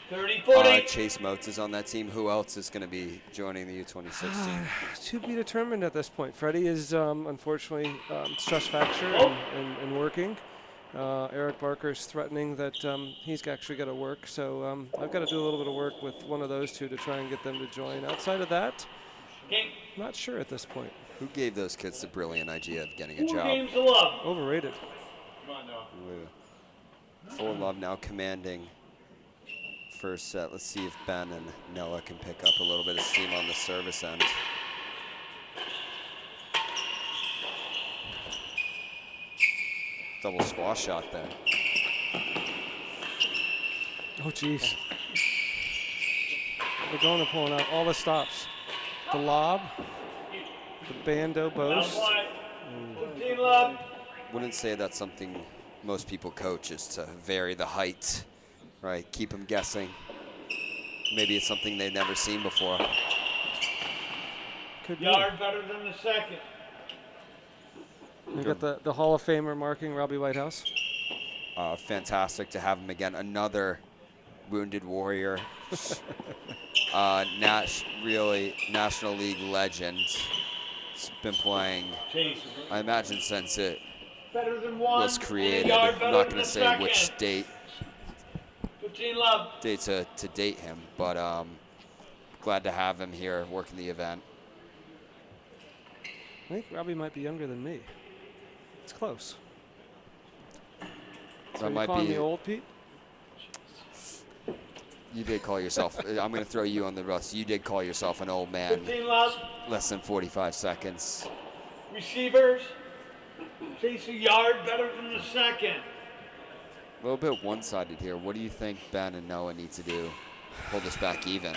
30, 40. Chase Moats is on that team. Who else is going to be joining the U26 team? To be determined at this point. Freddie is unfortunately stress fracture and working. Eric Barker's threatening that he's actually got to work. So I've got to do a little bit of work with one of those two to try and get them to join. Outside of that, not sure at this point. Who gave those kids the brilliant idea of getting a 4 job? games to love. Overrated. Full Love now commanding first set. Let's see if Ben and Noah can pick up a little bit of steam on the service end. Double squash shot there. Oh, jeez. We're going to pulling out all the stops. The lob, the bando boast. 15 love. Wouldn't say that's something most people coach, is to vary the height, right? Keep them guessing. Maybe it's something they've never seen before. Could be. Yard better than the second. We got the Hall of Famer marking Robbie Whitehouse. Fantastic to have him again. Another wounded warrior. Really National League legend. He's been playing, I imagine, since it Better than one. was created. Yard I'm better not than going to the say second. which date 15 love. to date him, but glad to have him here working the event. I think Robbie might be younger than me. It's close. So That you might calling be. me old, Pete? You did call yourself. I'm going to throw you on the bus. You did call yourself an old man. 15 love. Less than 45 seconds. Receivers. Chase a yard better than the second. A little bit one-sided here. What do you think Ben and Noah need to do? Hold this back even.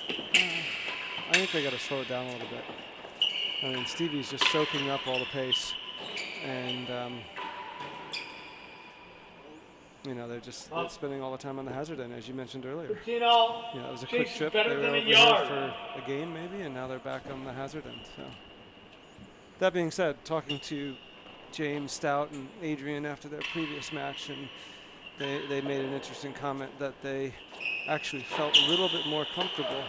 I think they got to slow it down a little bit. I mean, Stevie's just soaking up all the pace, and you know, they're just spending all the time on the hazard end, as you mentioned earlier. 15 all. You know, it was a quick Chase is trip. better They were than over a here yard. for a game maybe, and now they're back on the hazard end. So that being said, talking to James Stout and Adrian after their previous match, and they made an interesting comment that they actually felt a little bit more comfortable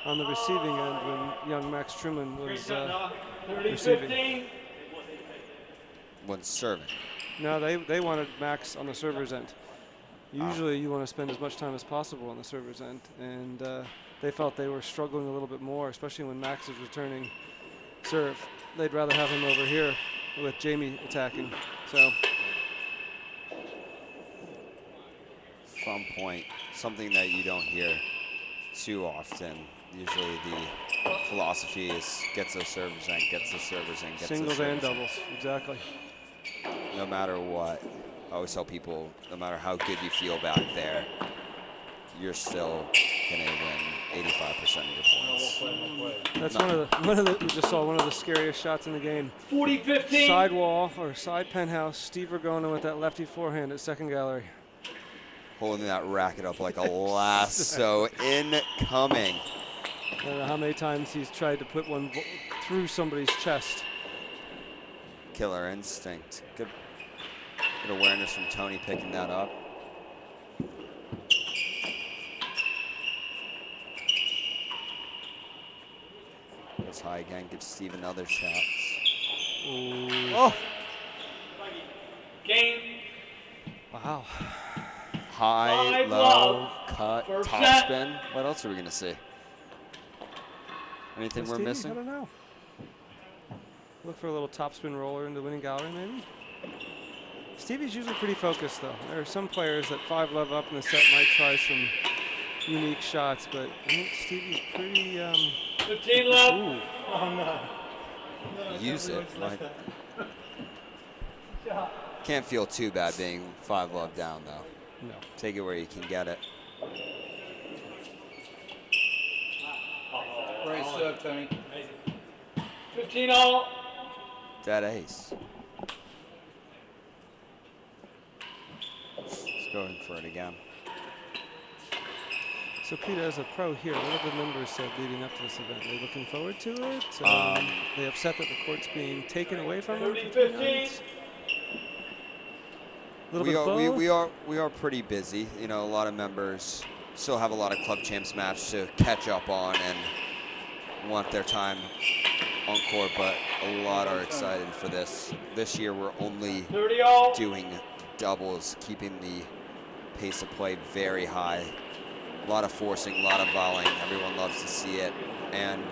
on the receiving end when young Max Truman was 30, receiving. 15. When serving. No, they wanted Max on the server's end. Usually you want to spend as much time as possible on the server's end, and they felt they were struggling a little bit more, especially when Max is returning serve. They'd rather have him over here with Jamie attacking. So From point, something that you don't hear too often. Usually the philosophy is gets those servers in, gets the servers in, gets singles the and servers in. doubles, exactly. No matter what, I always tell people, no matter how good you feel back there, you're still gonna win 85% of your points. That's one of the we just saw one of the scariest shots in the game. 40-15. Side wall or side penthouse. Steve Ragona with that lefty forehand at second gallery. Holding that racket up like a lasso. Incoming. I don't know how many times he's tried to put one through somebody's chest. Killer instinct. Good awareness from Tony picking that up. Goes high again, gives Steve another shot. Ooh. Oh! Game. Wow. High, Five low, love. cut, First top set. spin. What else are we gonna see? Anything we're Stevie? I missing? don't know. Look for a little topspin roller in the winning gallery, maybe. Stevie's usually pretty focused, though. There are some players that 5-love up in the set might try some unique shots, but I think Stevie's pretty. 15 love. Ooh. Oh, no. Use it. Like, can't feel too bad being 5-love down, though. No. Take it where you can get it. Great serve, Tony. 15 all. Dead ace. Let's go in for it again. So Peter, as a pro here, what have the members said leading up to this event? Are they looking forward to it? They upset that the court's being taken away from them? 30-15. We are pretty busy. You know, a lot of members still have a lot of club champs match to catch up on and want their time on court, but a lot are excited for this. This year we're only 30 all. doing doubles, keeping the pace of play very high. A lot of forcing, a lot of volleying. Everyone loves to see it, and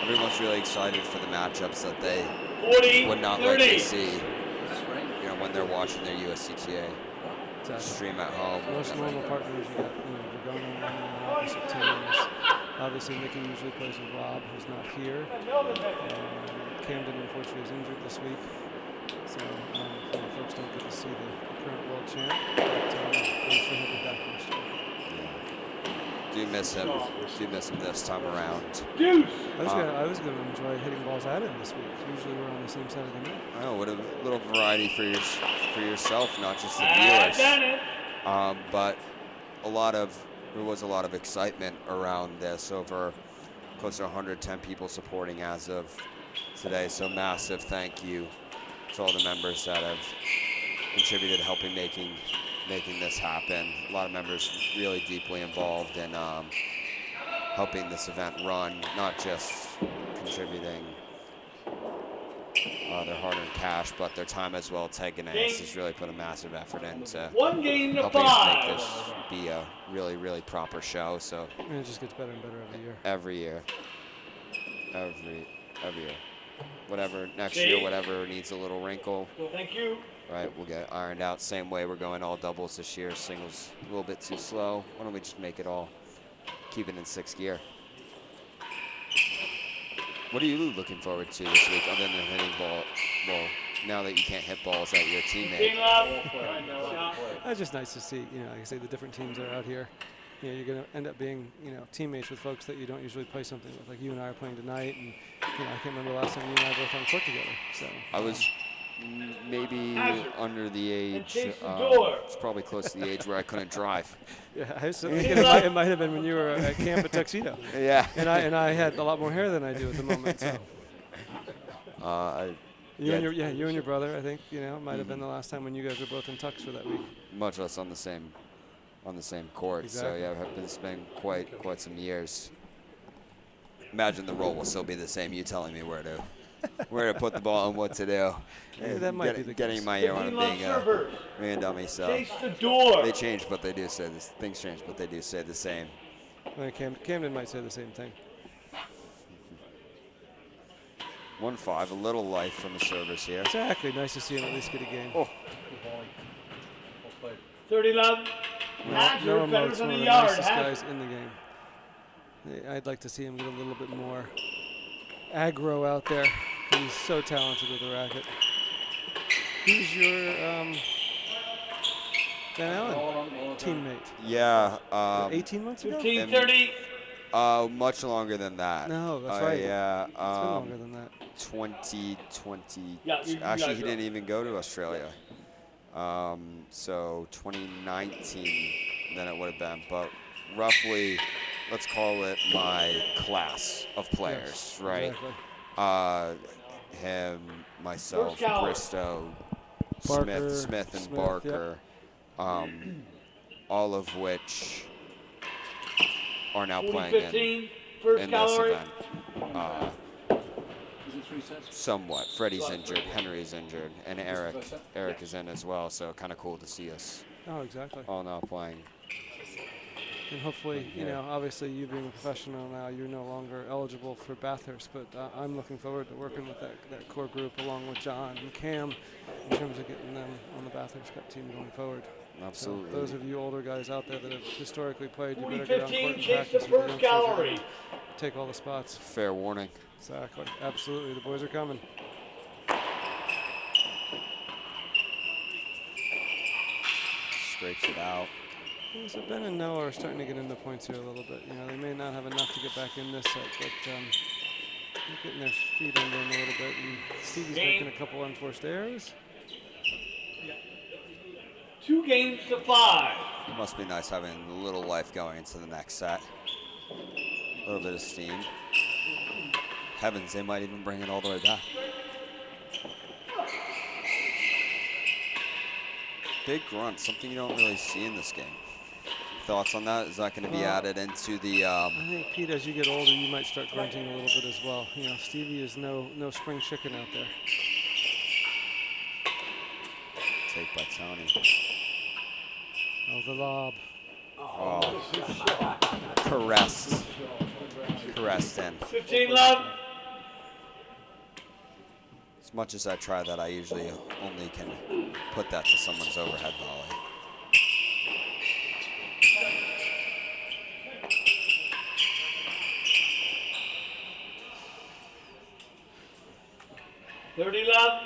everyone's really excited for the matchups that they 40, would not 30. likely see. You know, when they're watching their USTCA stream at home. Most normal partners, you got Ragona on opposite teams. Obviously, Mickey usually plays with Rob, who's not here. Camden, unfortunately, is injured this week. So, folks don't get to see the current world champ. But I'm sure he'll be back next year. Do miss him. Do miss him this time around. Deuce. I was going to enjoy hitting balls at him this week. Usually we're on the same side of the net. I know, what a little variety for yourself, not just the I've viewers. done it. But there was a lot of excitement around this. Over close to 110 people supporting as of today. So massive thank you to all the members that have contributed, helping making this happen. A lot of members really deeply involved in helping this event run, not just contributing their hard-earned cash, but their time as well. Ted Ganes has really put a massive effort into One game to helping us 5. make this be a really, really proper show. So And it just gets better and better every year. every year. Every year. Whatever, next See? year, whatever needs a little wrinkle, Thank you. right, we'll get ironed out. Same way we're going all doubles this year. Singles a little bit too slow. Why don't we just make it all, keep it in 6th gear? What are you looking forward to this week other than hitting ball? Well, now that you can't hit balls at your 15 teammate. love. It's just nice to see, like I say, the different teams that are out here. You're going to end up being, teammates with folks that you don't usually play something with. Like you and I are playing tonight, and I can't remember the last time you and I both on court together. So I was maybe under the age, chase the door. it's probably close to the age where I couldn't drive. yeah, I was thinking it might have been when you were at camp at Tuxedo. Yeah. And I had a lot more hair than I do at the moment. So. You and your brother, I think, might have been the last time when you guys were both in tux for that week. Much less on the same court. Exactly. So yeah, it's been quite some years. Imagine the role will still be the same. You telling me where to put the ball and what to do. Yeah, that might be the getting case. my ear on 15 being love servers. a dummy. So Chase the door. they change, but they do say this. Things change, but they do say the same. Camden might say the same thing. 1-5, a little life from the servers here. Exactly. Nice to see him at least get a game. Oh. 30 love. No, Hazard, Noah better Moat's than one of the the yard. nicest Hazard. guys in the game. I'd like to see him get a little bit more aggro out there. He's so talented with the racket. Who's your Van Allen teammate? Yeah. 18 months ago? 15, 30. Much longer than that. No, that's right. Yeah. It's been longer than that. 2020. Yeah, you Actually, guys he are- didn't even go to Australia. So 2019, then it would have been. But roughly, let's call it my class of players, Yes, right? Exactly. Him, myself, First Coward. Bristow, Barker, Smith, and Smith, Barker, all of which are now 40, playing 15. First in this calorie. event. Somewhat. Freddie's injured, Henry's injured, and Eric is in as well, so kind of cool to see us Oh, exactly. all now playing. And hopefully, you know, obviously you being a professional now, you're no longer eligible for Bathurst, but I'm looking forward to working with that core group along with John and Cam in terms of getting them on the Bathurst Cup team going forward. Absolutely. So those of you older guys out there that have historically played, you 40, better get on court 15. and Chase practice the with the first youngsters. You're gallery. gonna take all the spots. Fair warning. Exactly. Absolutely. The boys are coming. Scrapes it out. So Ben and Noah are starting to get into points here a little bit. You know, they may not have enough to get back in this set, but they're getting their feet under them a little bit. And Stevie's making a couple unforced errors. 2 games to 5. Must be nice having a little life going into the next set. A little bit of steam. Heavens, they might even bring it all the way back. Big grunt, something you don't really see in this game. Thoughts on that? Is that going to be added into the? I think Pete, as you get older, you might start grunting a little bit as well. You know, Stevie is no spring chicken out there. Take by Tony. Oh, the lob. Oh, caressed in. 15 love. As much as I try that, I usually only can put that to someone's overhead volley. $30 love.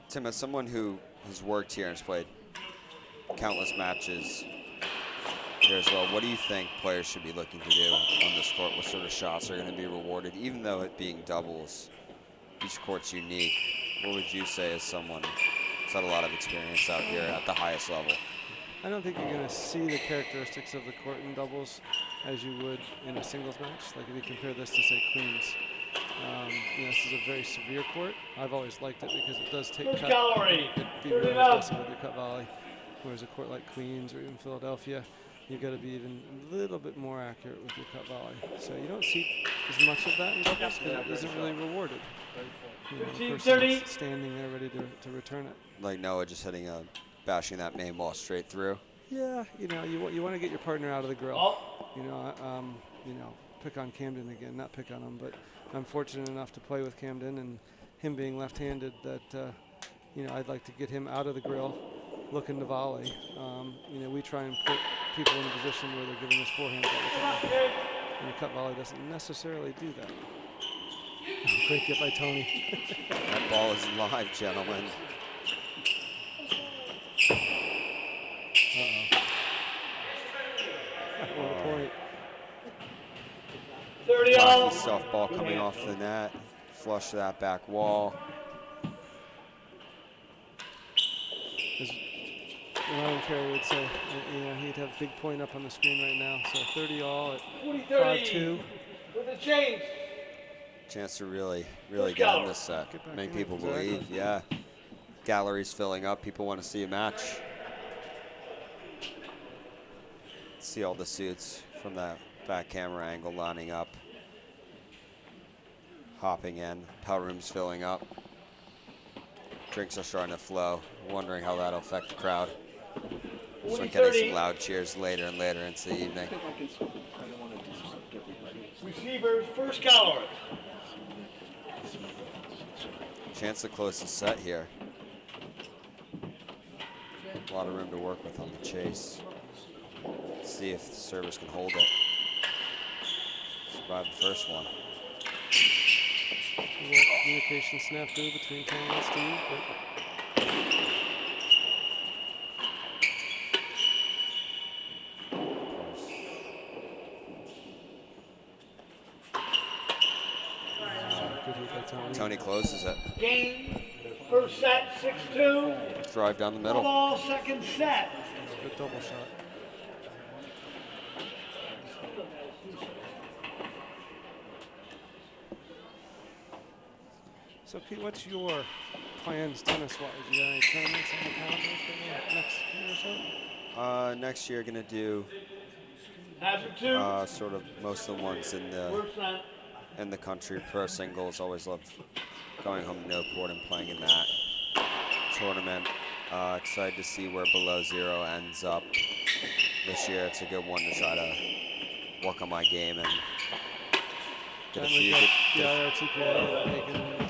Tim, as someone who has worked here and has played countless matches here as well, what do you think players should be looking to do on this court? What sort of shots are going to be rewarded? Even though it being doubles, each court's unique. What would you say as someone who's had a lot of experience out here at the highest level? I don't think you're going to see the characteristics of the court in doubles as you would in a singles match. Like if you compare this to, say, Queens. You know, this is a very severe court. I've always liked it because it does take First cut. gallery. You could be 30 really love. aggressive with your cut volley. Whereas a court like Queens or even Philadelphia, you've got to be even a little bit more accurate with your cut volley. So you don't see as much of that in doubles because it isn't really rewarded. You know, the 15, person 30. that's standing there ready to return it. Like Noah just hitting bashing that main ball straight through. Yeah, you know, you want to get your partner out of the grill. Oh. You know, pick on Camden again, not pick on him, but I'm fortunate enough to play with Camden and him being left-handed that, you know, I'd like to get him out of the grill, looking to volley. You know, we try and put people in a position where they're giving us forehands all the time. And the cut volley doesn't necessarily do that. Great get by Tony. That ball is live, gentlemen. What a point. 30 Rocky all. softball coming off the net. Flush that back wall. As Ryan Carey would say, you know, he'd have big point up on the screen right now. So 30 all at 40, 5-2. with a change. Chance to really get on this set. Get back Make in, people exactly. believe, yeah. Gallery's filling up. People want to see a match. See all the suits from that back camera angle lining up. Hopping in. Hotel room's filling up. Drinks are starting to flow. Wondering how that'll affect the crowd. Start getting some loud cheers later and later into the evening. Receivers, first gallery. Chance to close the set here. A lot of room to work with on the chase. See if the servers can hold it. Survive the first one. A little communication snafu between Tony and Steve, but good hit by Tony. Tony closes it. Game, first set, 6-2. Drive down the middle. Ball, second set. Good double shot. So Pete, what's your plans tennis-wise? You got any tournaments on the calendar for the next year or so? Next year, gonna do Hazard 2. sort of most of the ones in First set. the country. Pro singles, always love going home to Newport and playing in that tournament. Excited to see where Below Zero ends up this year. It's a good one to try to work on my game and get a few good.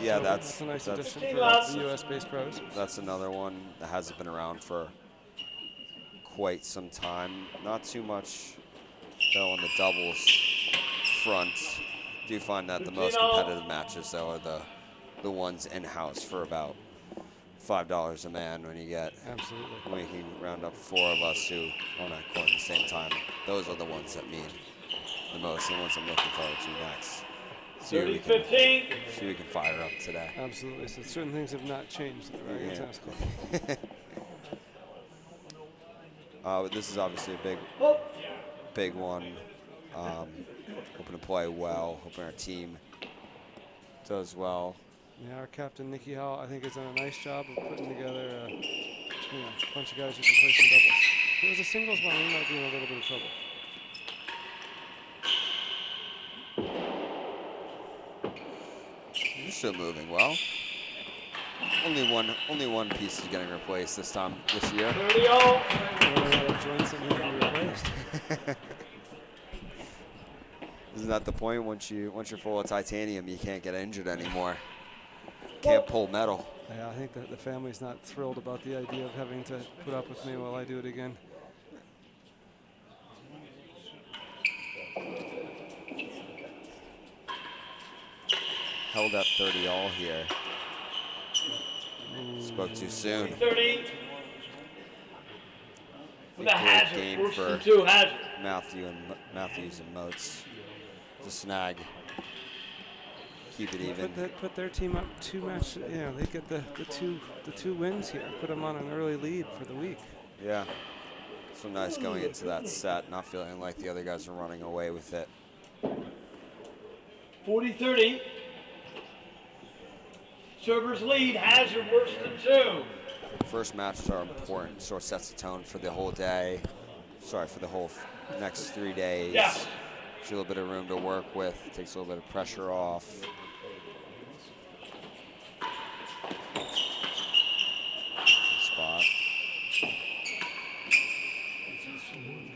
Yeah, that's a nice that's, addition for the US-based pros. that's another one that hasn't been around for quite some time. Not too much though on the doubles front. Do find that the most competitive matches though are the ones in-house for about $5 a man when you get. Absolutely. When you can round up 4 of us who on a court at the same time. Those are the ones that mean the most, the ones I'm looking forward to next. See what we can, 30-15. see what we can fire up today. Absolutely. So certain things have not changed at the Racquet Tennis Club. But this is obviously a big one. Hoping to play well. Hoping our team does well. Yeah, our captain Nikki Hall, I think, has done a nice job of putting together a bunch of guys who can play some doubles. If it was a singles one, we might be in a little bit of trouble. You're still moving well. Only one piece is getting replaced this year. 30-all. Joints that need to be replaced. Isn't that the point? Once you're full of titanium, you can't get injured anymore. Can't pull metal. Yeah, I think that the family's not thrilled about the idea of having to put up with me while I do it again. Held up 30-all here. Spoke too soon. 30. With a Great hazard. game Worse for than 2 hazard. Matthews and Moats to snag. Keep it even. Put their team up 2 matches. You know, they get the two wins here. Put them on an early lead for the week. Yeah. So nice going into that set, not feeling like the other guys are running away with it. 40-30. Servers lead. Hazard worse than 2. First matches are important, sort of sets the tone for the whole day. Sorry, for the whole next 3 days. Yeah. Gives you a little bit of room to work with, takes a little bit of pressure off. Good spot.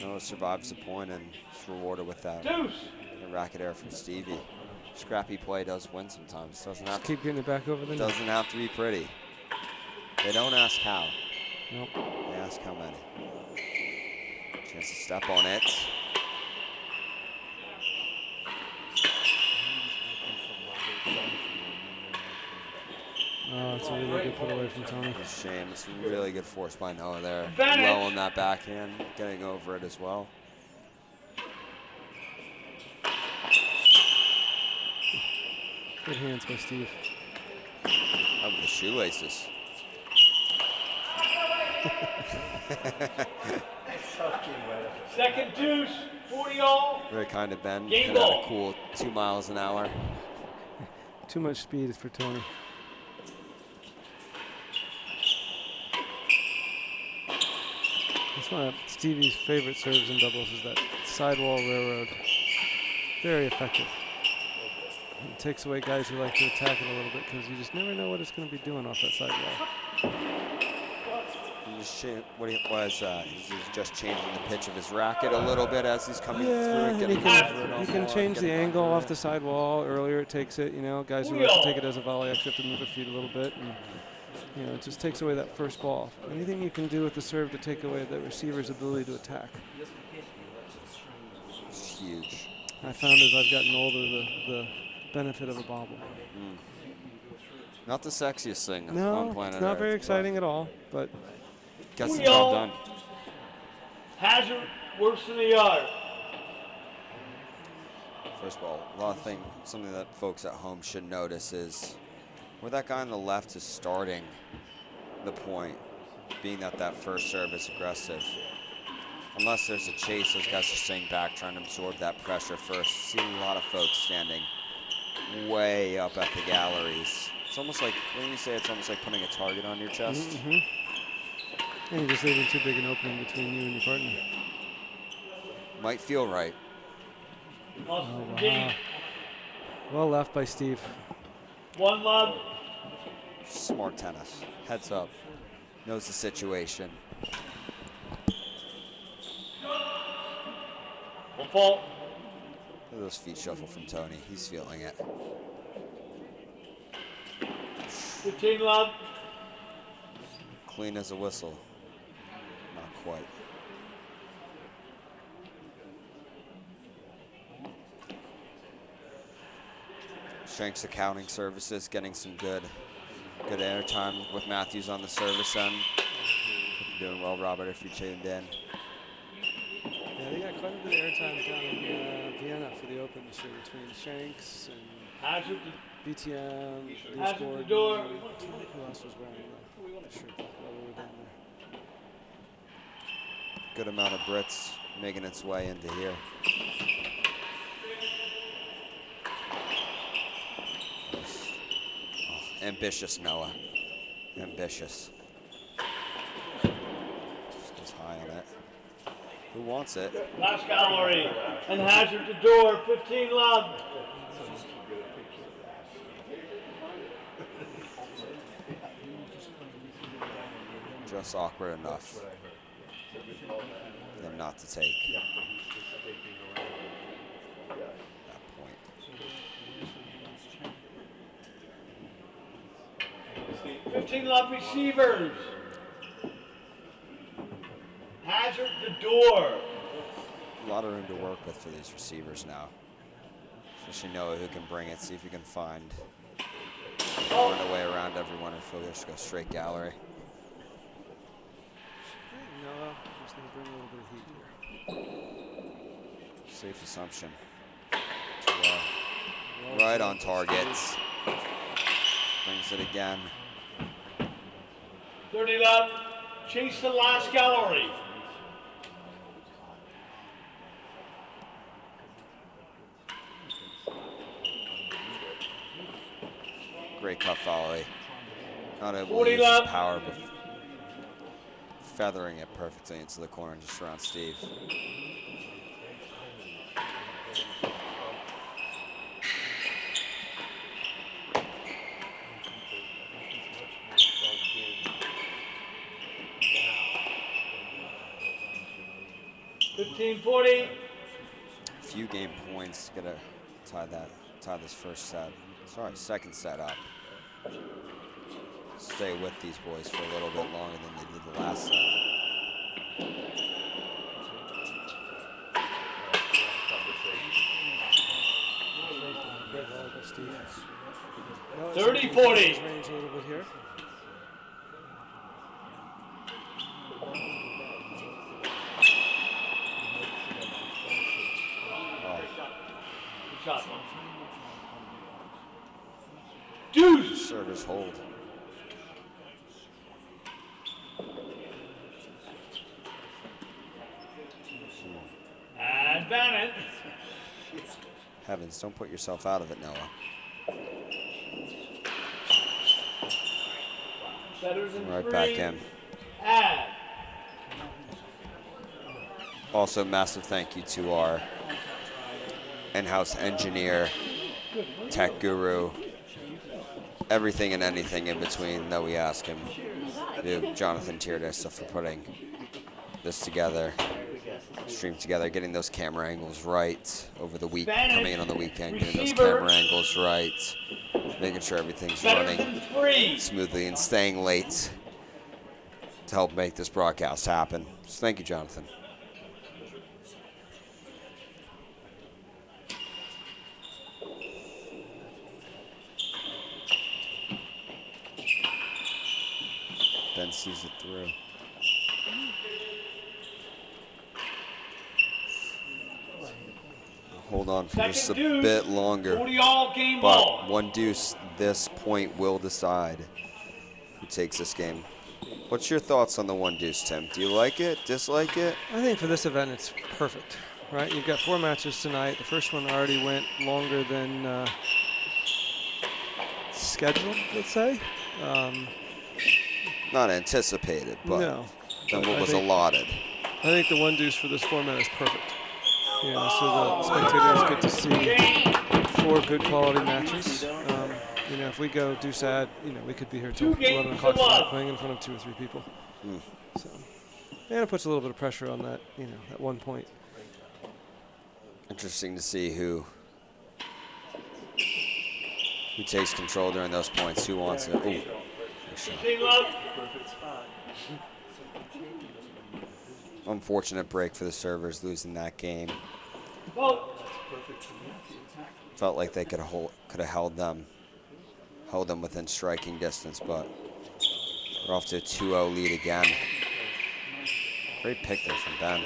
No, survives the point and is rewarded with that. Deuce. The racket air from Stevie. Scrappy play does win sometimes. Doesn't have to, Keep getting it back over the net. doesn't have to be pretty. They don't ask how. Nope. They ask how many. Chance to step on it. Oh, it's a really good put away from Tony. It's a shame. It's a really good force by Noah there. Advantage. Well on that backhand, getting over it as well. Good hands by Steve. How about the shoelaces? Second deuce. 40-all. Very kind of Ben. Game Hit at ball. a cool 2 miles an hour. Too much speed is for Tony. That's one of Stevie's favorite serves in doubles is that sidewall railroad. Very effective. It takes away guys who like to attack it a little bit because you just never know what it's going to be doing off that sidewall. He's just changing the pitch of his racket a little bit as he's coming through Yeah, it, and getting you over it can, on you can more, change the getting angle under off it. the side wall. Earlier it takes it, guys who like to take it as a volley actually have to move their feet a little bit. And, it just takes away that first ball. Anything you can do with the serve to take away the receiver's ability to attack. It's huge. I found as I've gotten older the benefit of a bobble. Not the sexiest thing on No, planet it's not Earth, very but exciting at all, but gets the job done. Hazard works in the yard. First of all, something that folks at home should notice is where that guy on the left is starting the point, being that first serve is aggressive. Unless there's a chase, those guys are staying back, trying to absorb that pressure first. See a lot of folks standing way up at the galleries. It's almost like, when you say it's almost like putting a target on your chest. and you're just leaving too big an opening between you and your partner. Might feel right. Wow. Well left by Steve. One love. Smart tennis. Heads up. Knows the situation. One fault. Look at those feet shuffle from Tony. He's feeling it. 15 love. Clean as a whistle. Not quite. Shanks Accounting Services getting some good airtime with Matthews on the service end. Hope you're doing well, Robert, if you tuned in. Yeah, they got quite a bit of airtime down in Vienna for the Open this year between Shanks and Hazard. BTM, Hazard Gordon. the door. Who else was wearing the shirt while we were down there? Good amount of Brits making its way into here. Oh, ambitious Noah. Ambitious. Just goes high on it. Who wants it? Last gallery. And Hazard the door. 15 love. Just awkward enough for them not to take that point. Fifteen love receivers. Hazard the door. A lot of room to work with for these receivers now. Especially Noah, who can bring it. See if you can find a way around everyone, if he'll just go straight gallery. Noah, just going to bring a little bit of heat here. Safe assumption. Right on target. Brings it again. 30 love. Chase the last gallery. Great cut volley. Not able to 40 use love. his power, but feathering it perfectly into the corner just around Steve. $15-40. Few game points. Gotta tie this first set. Sorry, second set up. Stay with these boys for a little bit longer than they did the last set. Great volley by Steve. 30-40. Range a little bit here. Good shot. Deuce. Service hold. And Bannon. Heavens, don't put yourself out of it, Noah. Better than Right three. back in. Add. Also, massive thank you to our in-house engineer, tech guru, everything and anything in between that we ask him. Jonathan Tierdis for putting this together, stream together, getting those camera angles right over the week, coming in on the weekend, getting those camera angles right, making sure everything's running smoothly and staying late to help make this broadcast happen. So thank you, Jonathan. Ben sees it through. Hold on for just a bit longer. 40-all game But ball. one deuce, this point will decide who takes this game. What's your thoughts on the one deuce, Tim? Do you like it, dislike it? I think for this event it's perfect, right? You've got 4 matches tonight. The first one already went longer than scheduled, let's say. Not anticipated, but No. than But what I was think- allotted. I think the one deuce for this format is perfect. You know, so the spectators get to see 4 good quality matches. You know, if we go deuce add, you know, we could be here till 11 o'clock tonight playing in front of 2 or 3 people. So, and it puts a little bit of pressure on that, you know, that 1 point. Interesting to see who takes control during those points. Who wants it? Ooh, nice shot. Unfortunate break for the servers, losing that game. Felt like they could have held them within striking distance, but we're off to a 2-0 lead again. Great pick there from Ben.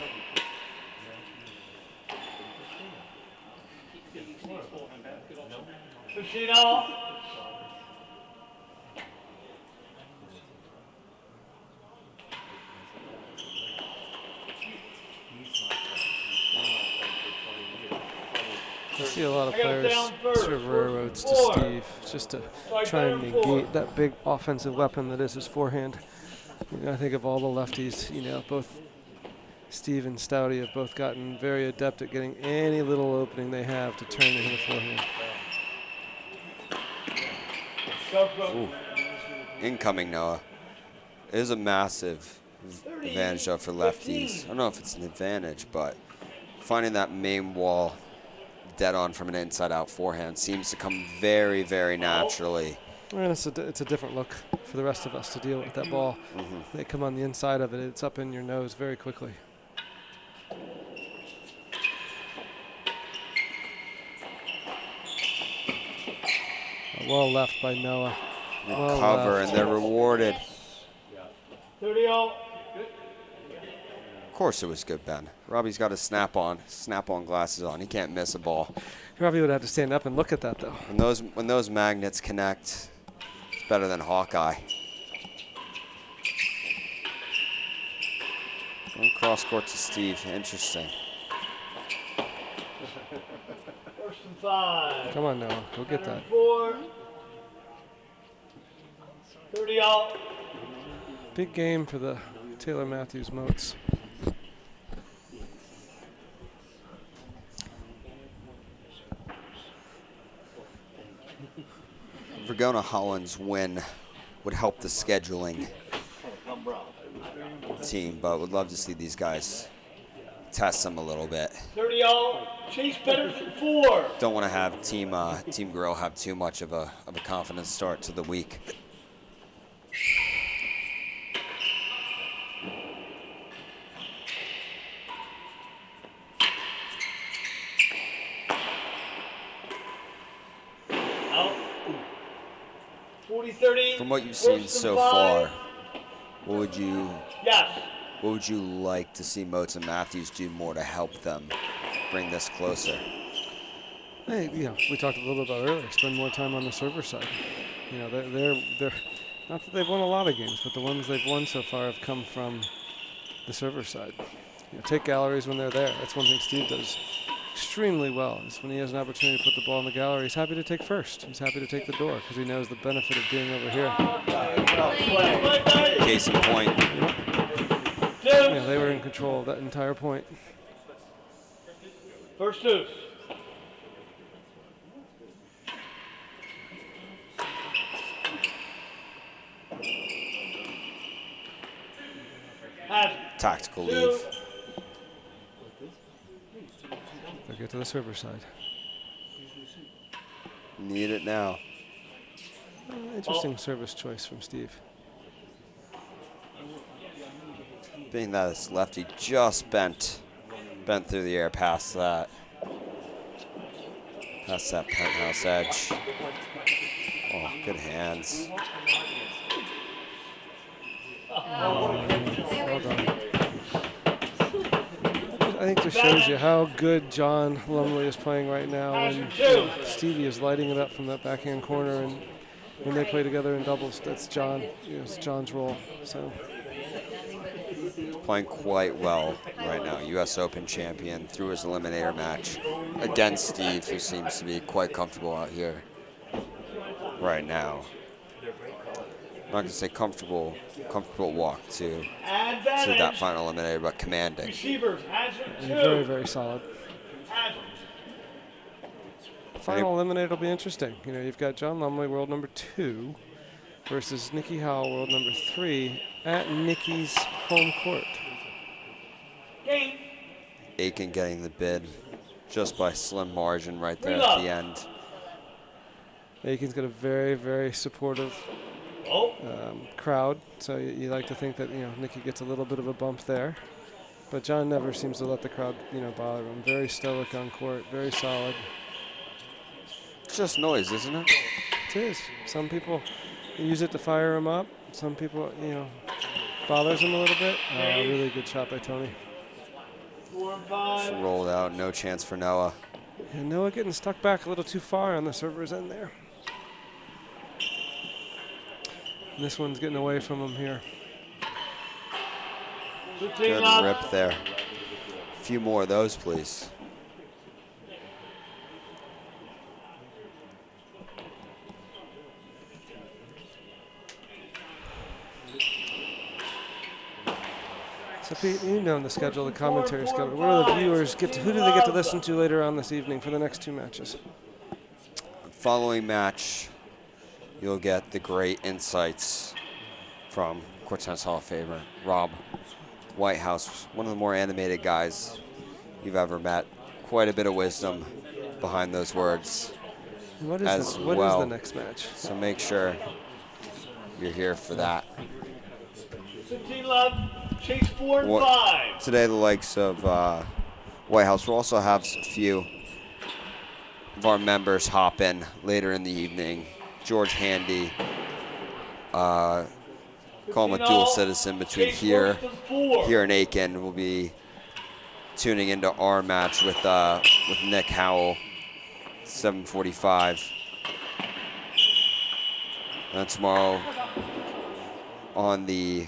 I see a lot of players serve railroads to Steve just to try and negate that big offensive weapon that is his forehand. You know, I think of all the lefties, you know, both Steve and Stouty have both gotten very adept at getting any little opening they have to turn into the forehand. Ooh. Incoming, Noah. It is a massive advantage though for lefties. I don't know if it's an advantage, but finding that main wall dead on from an inside-out forehand seems to come very, very naturally. And it's a different look for the rest of us to deal with that ball. They come on the inside of it, it's up in your nose very quickly. Well left by Noah. Well Cover, left. and they're rewarded. 30-all. Of course it was good, Ben. Robbie's got his snap-on glasses on. He can't miss a ball. Robbie would have to stand up and look at that, though. When those magnets connect, it's better than Hawkeye. Going cross court to Steve. Interesting. First and 5. Come on, Noah. Go get that. 4. 30-all. Big game for the Taylor Matthews Moats. Vergona Holland's win would help the scheduling team, but would love to see these guys test them a little bit. 30-all. Chase Pedersen 4. Don't want to have Team Grill have too much of a confident start to the week. From what you've seen so far, what would you like to see Moats and Matthews do more to help them bring this closer? Hey, you know, we talked a little bit about earlier. Spend more time on the server side. You know, they're not that they've won a lot of games, but the ones they've won so far have come from the server side. You know, take galleries when they're there. That's one thing Steve does extremely well. Is when he has an opportunity to put the ball in the gallery, he's happy to take first. He's happy to take the door because he knows the benefit of being over here. Case in point. Yeah, they were in control of that entire point. First deuce. tactical leave. They'll get to the server side. Need it now. Interesting service choice from Steve. Being that his lefty just bent through the air past that penthouse edge. Oh, good hands. Well done. I think this shows you how good John Lumley is playing right now. And Stevie is lighting it up from that backhand corner, and when they play together in doubles, that's John. It's John's role. So playing quite well right now. U.S. Open champion through his eliminator match against Steve, who seems to be quite comfortable out here right now. I'm not going to say comfortable walk to that final eliminator, but commanding. Very, very solid. Final eliminator will be interesting. You know, you've got John Lumley, world number 2, versus Nikki Howell, world number 3, at Nikki's home court. Aiken getting the bid just by slim margin right there at the end. Aiken's got a very, very supportive crowd, so you like to think that, you know, Nikki gets a little bit of a bump there. But John never seems to let the crowd, you know, bother him. Very stoic on court, very solid. It's just noise, isn't it? It is. Some people use it to fire him up. Some people, you know, bothers him a little bit. Really good shot by Tony. Just rolled out, no chance for Noah. And Noah getting stuck back a little too far on the server's end there. And this one's getting away from him here. Good rip there. A few more of those, please. So Pete, you know the schedule, the commentary schedule. What do the viewers get to, who do they get to listen to later on this evening for the next 2 matches? Following match, you'll get the great insights from Court Tennis Hall of Famer Rob Whitehouse, one of the more animated guys you've ever met. Quite a bit of wisdom behind those words. What is the next match? So make sure you're here for that. 15 love, chase 4 and 5. Today, the likes of Whitehouse will also have a few of our members hop in later in the evening. George Handy, call him a dual citizen between here and Aiken, will be tuning into our match with Nick Howell, 7:45. And tomorrow on the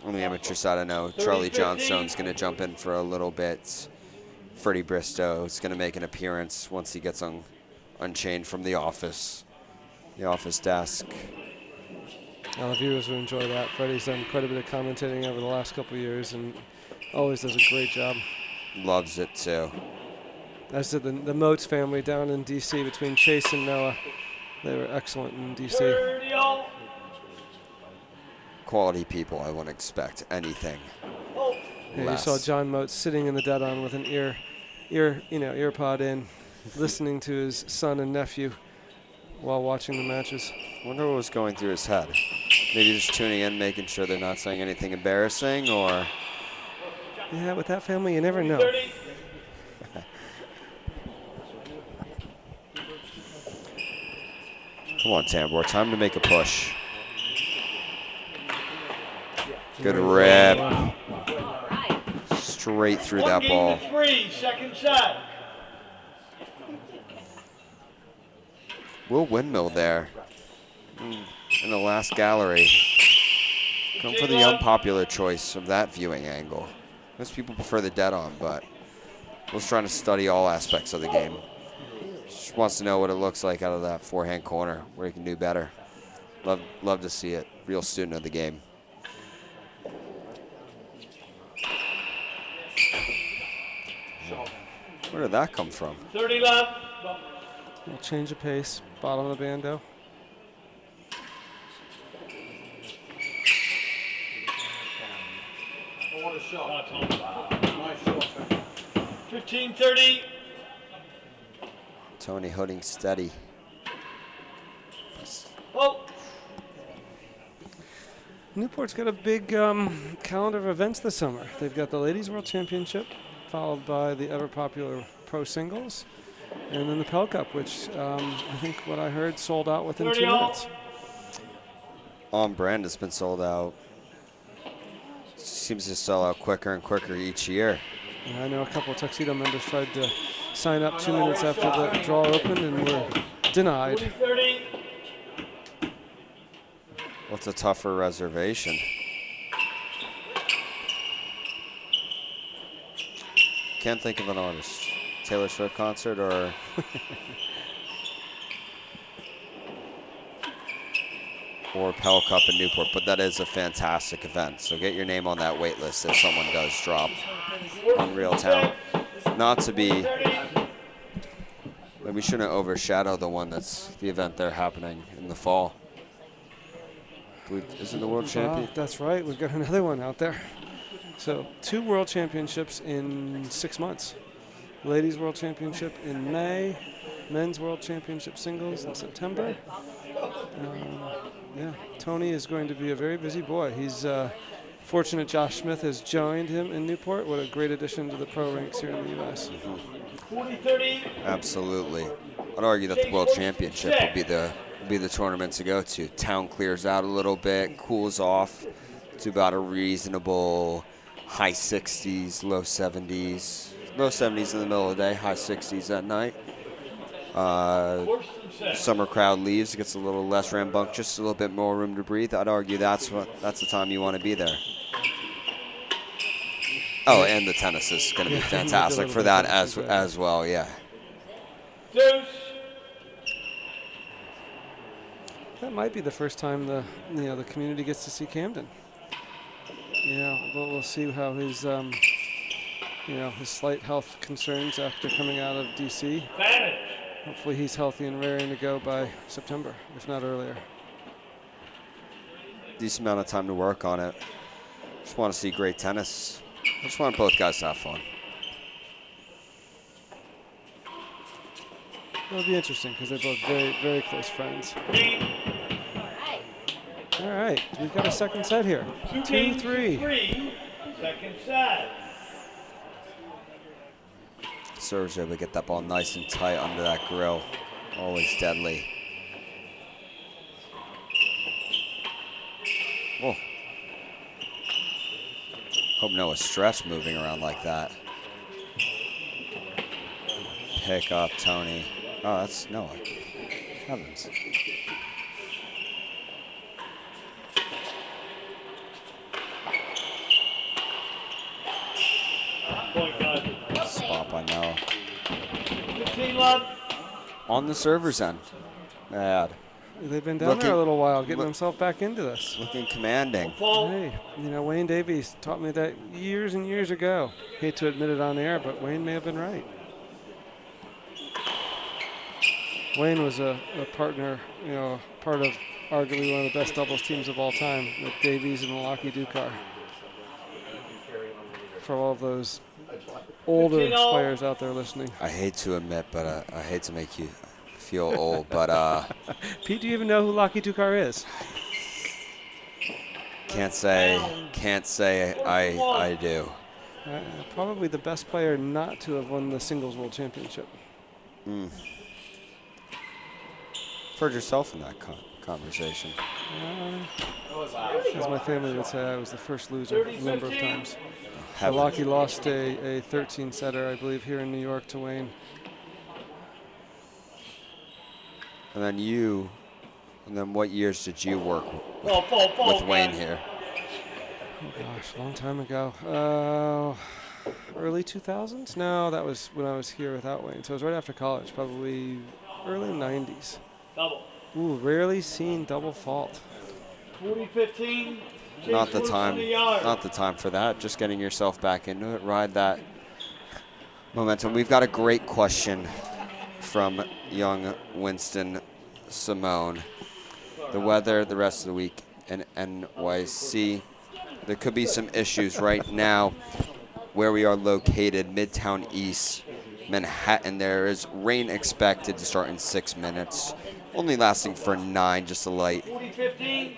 amateur side, I know Charlie Johnstone's going to jump in for a little bit. Freddie Bristow is going to make an appearance once he gets unchained from the office desk. Well, the viewers will enjoy that. Freddie's done quite a bit of commentating over the last couple of years and always does a great job. Loves it too. As did the Moats family down in D.C. between Chase and Noah. They were excellent in D.C. Quality people, I wouldn't expect anything Yeah, you saw John Moats sitting in the dead-on with an earpod in, listening to his son and nephew while watching the matches. Wonder what was going through his head. Maybe just tuning in, making sure they're not saying anything embarrassing, or... Yeah, with that family, you never know. Come on, Tambor, time to make a push. Good rip. Straight through that ball. 3, second set. Will windmill there in the last gallery. Come for the unpopular choice of that viewing angle. Most people prefer the dead on, but Will's trying to study all aspects of the game. Just wants to know what it looks like out of that forehand corner, where he can do better. Love to see it. Real student of the game. Where did that come from? 30 left. Little change of pace, bottom of the bando. 15-30. Tony holding steady. Oh, Newport's got a big calendar of events this summer. They've got the Ladies World Championship, followed by the ever-popular Pro Singles, and then the Pell Cup, which I think what I heard sold out within 2 minutes. On brand has been sold out. Seems to sell out quicker and quicker each year. Yeah, I know a couple of Tuxedo members tried to sign up 2 minutes after the draw opened and were denied. 40-30. What's a tougher reservation? Can't think of an artist. Taylor Swift concert or or Pell Cup in Newport, but that is a fantastic event. So get your name on that wait list if someone does drop. Unreal talent. Not to be, we shouldn't overshadow the one that's the event there happening in the fall. Isn't the world champion? That's right. We've got another one out there. So 2 world championships in 6 months. Ladies World Championship in May, Men's World Championship singles in September. Yeah, Tony is going to be a very busy boy. He's fortunate Josh Smith has joined him in Newport. What a great addition to the pro ranks here in the U.S. 40-30. Absolutely. I'd argue that the World Championship would be the tournament to go to. Town clears out a little bit, cools off to about a reasonable high 60s, low 70s. Low 70s in the middle of the day, high 60s at night. Summer crowd leaves, it gets a little less rambunctious, just a little bit more room to breathe. I'd argue that's the time you want to be there. Oh, and the tennis is going to be fantastic for that as well. Yeah. That might be the first time the community gets to see Camden. Yeah, we'll see how his his slight health concerns after coming out of DC. Hopefully he's healthy and raring to go by September, if not earlier. Decent amount of time to work on it. Just want to see great tennis. I just want both guys to have fun. It'll be interesting because they're both very, very close friends. All right, we've got a second set here. 2-3. Second set. Serves able to get that ball nice and tight under that grill. Always deadly. Whoa. Hope Noah stretch moving around like that. Pick up, Tony. Oh, that's Noah. Heavens. Spot by Noah. 15 love. On the server's end. Bad. They've been down there a little while, getting themselves back into this. Looking commanding. Hey, Wayne Davies taught me that years and years ago. Hate to admit it on air, but Wayne may have been right. Wayne was a partner, part of arguably one of the best doubles teams of all time with Davies and Malaki Dukar. For all of those older players out there listening. I hate to admit, but I hate to make you feel old, but Pete, do you even know who Laki Dukar is? Can't say I do. Probably the best player not to have won the singles world championship. Heard yourself in that conversation. As my family would say, I was the first loser a number of times. Laki lost a 13-setter, I believe, here in New York to Wayne. And then what years did you work with Wayne here? Oh gosh, a long time ago. Early 2000s? No, that was when I was here without Wayne. So it was right after college, probably early 90s. Double. Ooh, rarely seen double fault. 40-15. Not the time for that. Just getting yourself back into it. Ride that momentum. We've got a great question from young Winston Simone. The weather the rest of the week in NYC. There could be some issues right now where we are located, Midtown East, Manhattan. There is rain expected to start in 6 minutes, only lasting for 9, just a light 40-15.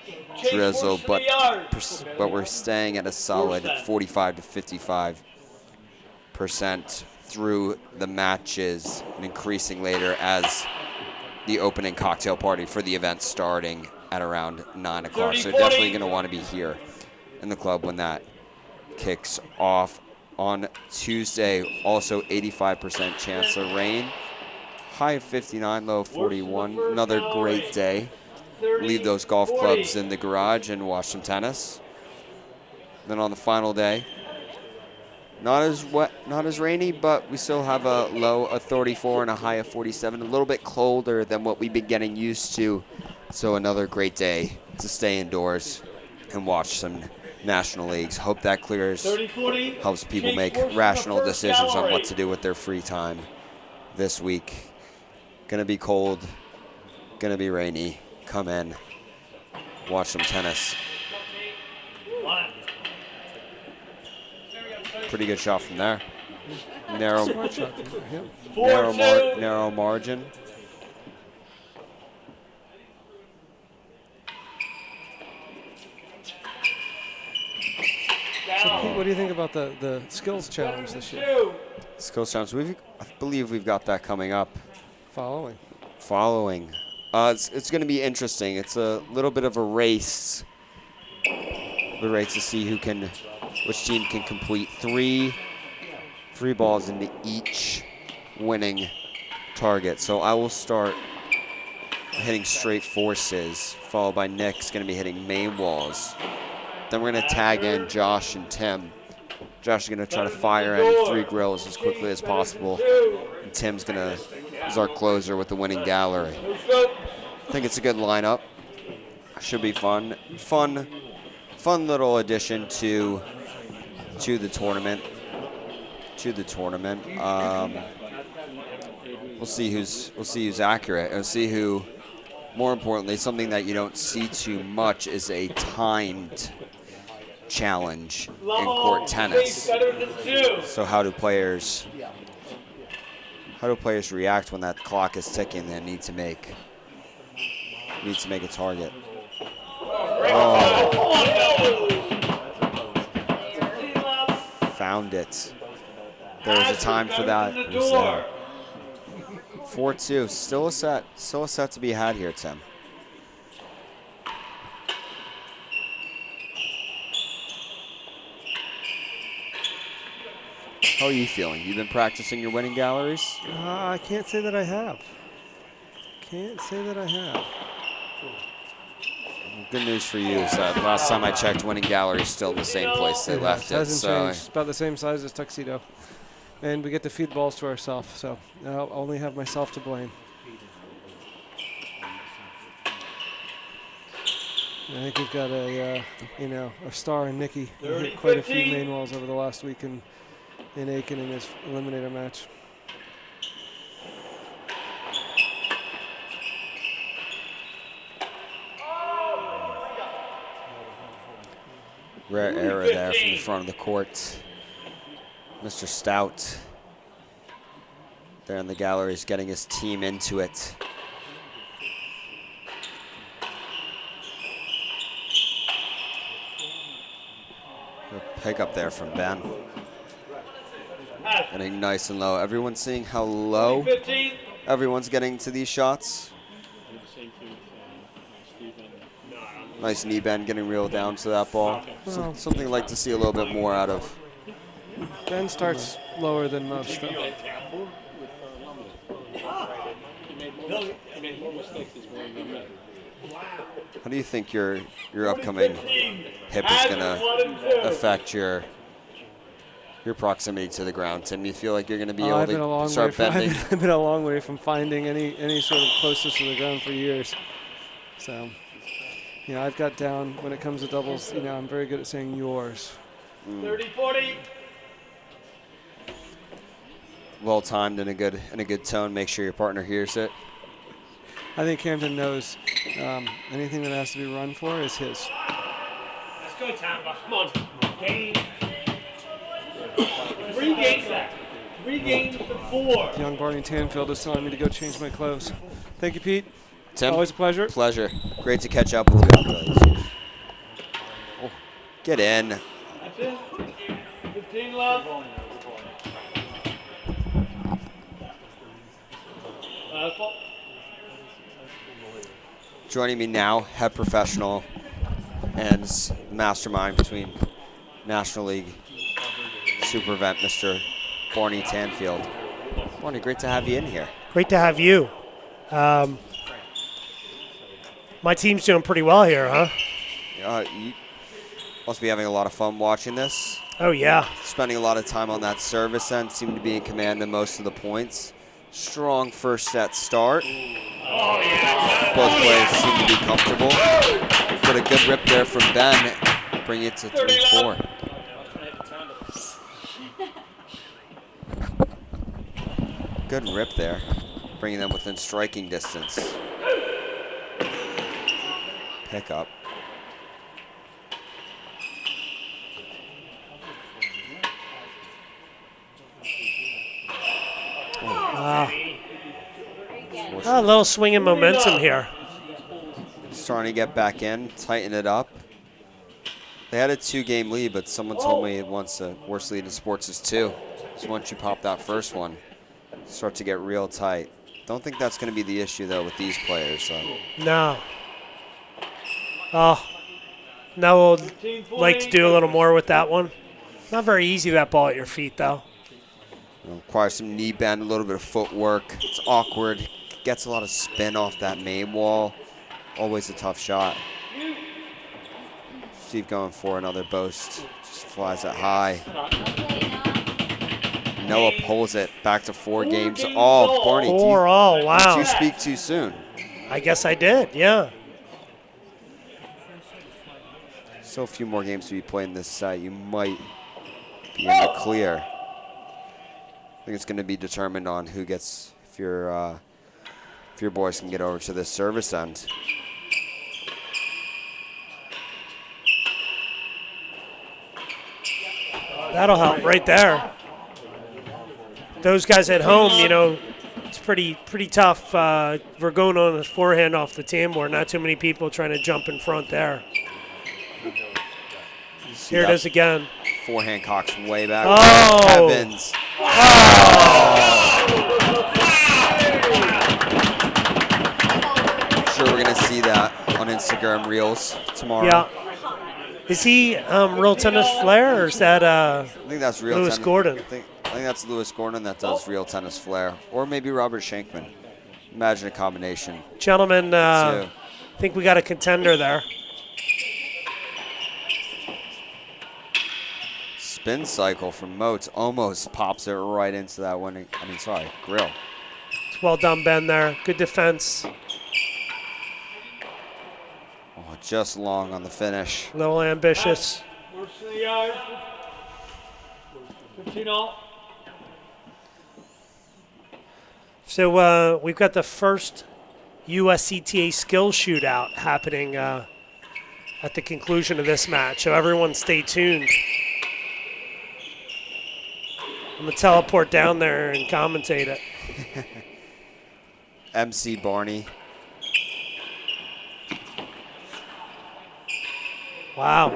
drizzle, but yards. we're staying at a solid 45 to 55% through the matches, and increasing later as the opening cocktail party for the event starting at around 9 o'clock. So definitely going to want to be here in the club when that kicks off. On Tuesday, also 85% chance of rain. High of 59, low of 41. Another great day. Leave those golf clubs in the garage and watch some tennis. Then on the final day, not as wet, not as rainy, but we still have a low of 34 and a high of 47. A little bit colder than what we've been getting used to. So another great day to stay indoors and watch some National Leagues. Hope that clears, helps people make rational decisions on what to do with their free time this week. Gonna be cold, gonna be rainy. Come in, watch some tennis. Pretty good shot from there. Narrow margin. So Pete, what do you think about the skills challenge this year? Skills challenge. I believe we've got that coming up. Following. It's going to be interesting. It's a little bit of a race. The race to see which team can complete three balls into each winning target. So I will start hitting straight forces, followed by Nick's going to be hitting main walls. Then we're going to tag in Josh and Tim. Josh is going to try to fire in 3 grills as quickly as possible. And Tim's is our closer with the winning gallery. I think it's a good lineup. Should be fun. Fun little addition to the tournament. We'll see who's accurate. We'll see who. More importantly, something that you don't see too much is a timed challenge in court tennis. So how do players react when that clock is ticking and need to make a target? Oh. Found it. There was a time for that. 4-2. Still a set to be had here, Tim. How are you feeling? You've been practicing your winning galleries? I can't say that I have. Good news for you is that last time I checked, winning gallery is still in the same place they left it. Hasn't changed. It's about the same size as Tuxedo. And we get to feed balls to ourselves, so I'll only have myself to blame. I think we've got a star in Nikki. He hit quite a few main walls over the last week in Aiken in his eliminator match. Rare error there from the front of the court. Mr. Stout there in the gallery is getting his team into it. Good pick up there from Ben. Getting nice and low. Everyone's seeing how low everyone's getting to these shots. Nice knee bend, getting reeled down to that ball. Something I'd like to see a little bit more out of. Ben starts lower than most, though. How do you think your upcoming hip is going to affect your proximity to the ground, Tim? You feel like you're going to be able to start bending? I've been a long way from finding any sort of closeness to the ground for years. So, I've got down when it comes to doubles. I'm very good at saying yours. 30-40. Well timed and a good tone. Make sure your partner hears it. I think Camden knows anything that has to be run for is his. Let's go, Tampa. Come on. Game. 3 games. 3 games to 4. Young Barney Tanfield is telling me to go change my clothes. Thank you, Pete. Tim, Always a pleasure. Pleasure. Great to catch up with you after this. Oh, get in. That's it. 15 left. Last ball. Joining me now, head professional and mastermind between National League Super Event, Mr. Barney Tanfield. Barney, great to have you in here. Great to have you. My team's doing pretty well here, huh? You must be having a lot of fun watching this. Oh, yeah. Spending a lot of time on that service end, seem to be in command of most of the points. Strong first set start. Both players seem to be comfortable. But a good rip there from Ben, bring it to 3-4. Good rip there, bringing them within striking distance. Pick up. A little swinging momentum here. Starting to get back in, tighten it up. They had a 2-game lead, but someone told me once the worst lead in sports is 2. So once you pop that first one, start to get real tight. Don't think that's going to be the issue, though, with these players. So. No. Oh, now we'll like to do a little more with that one. Not very easy, that ball at your feet, though. Requires some knee bend, a little bit of footwork. It's awkward. Gets a lot of spin off that main wall. Always a tough shot. Steve going for another boast. Just flies it high. Noah pulls it back to 4 games. Oh, Barney. 4 all, wow. Did you speak too soon? I guess I did, yeah. Still a few more games to be played in this set. You might be in the clear. I think it's going to be determined on who gets, if your boys can get over to this service end. That'll help right there. Those guys at home, you know, it's pretty tough. We're going on a forehand off the tambour. Not too many people trying to jump in front there. Here it is again. Forehand cocks way back. Oh! Heavens. I'm sure we're going to see that on Instagram Reels tomorrow. Yeah. Is he Real Tennis Flair, or is that I think that's Real Lewis Tennis. Gordon? I think that's Lewis Gordon that does Real Tennis Flair. Or maybe Robert Shankman. Imagine a combination. Gentlemen, I think we got a contender there. Spin cycle from Moats almost pops it right into that winning. Grill. It's well done, Ben, there. Good defense. Oh, just long on the finish. A little ambitious. Worse than the yard. 15 all. So we've got the first USTCA skill shootout happening at the conclusion of this match. So everyone stay tuned. I'm going to teleport down there and commentate it. MC Barney. Wow.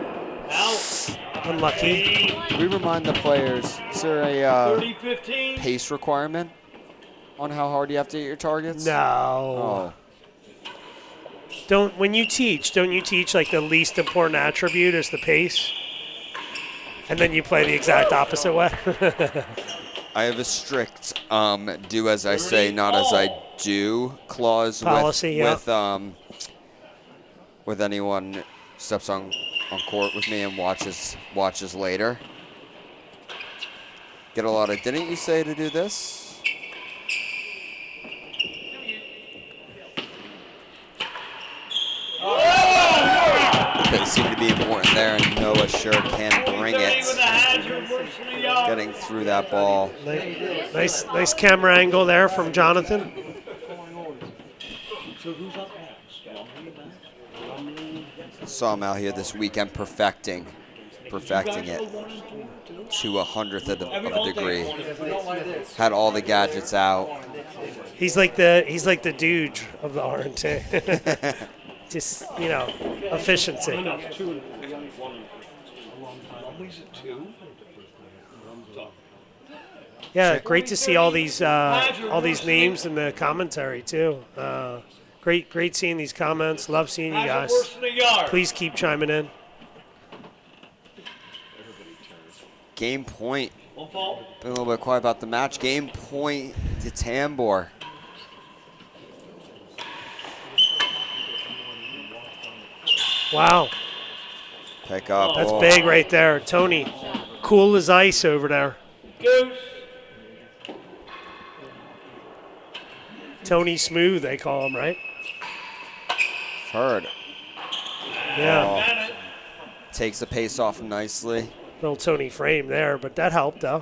Unlucky. We remind the players, is there a 30-15. pace requirement on how hard you have to hit your targets? No. Oh. When you teach, don't you teach like the least important attribute is the pace? And then you play the exact opposite way? I have a strict do as I say, not as I do clause policy, with anyone who steps on court with me and watches later. Get a lot of, didn't you say to do this? They seem to be important there, and Noah sure can bring it. Getting through that ball. Nice camera angle there from Jonathan. Saw him out here this weekend perfecting perfecting it to 100th of a degree. Had all the gadgets out. He's like the dude of the R&T. Just, you know, efficiency. Yeah, great to see all these names in the commentary too. Great seeing these comments. Love seeing you guys. Please keep chiming in. Game point. Been a little bit quiet about the match. Game point to Tambor. Wow. Pick up. That's big right there. Tony, cool as ice over there. Goose. Tony Smooth, they call him, right? Heard. Yeah. Takes the pace off nicely. Little Tony frame there, but that helped, though.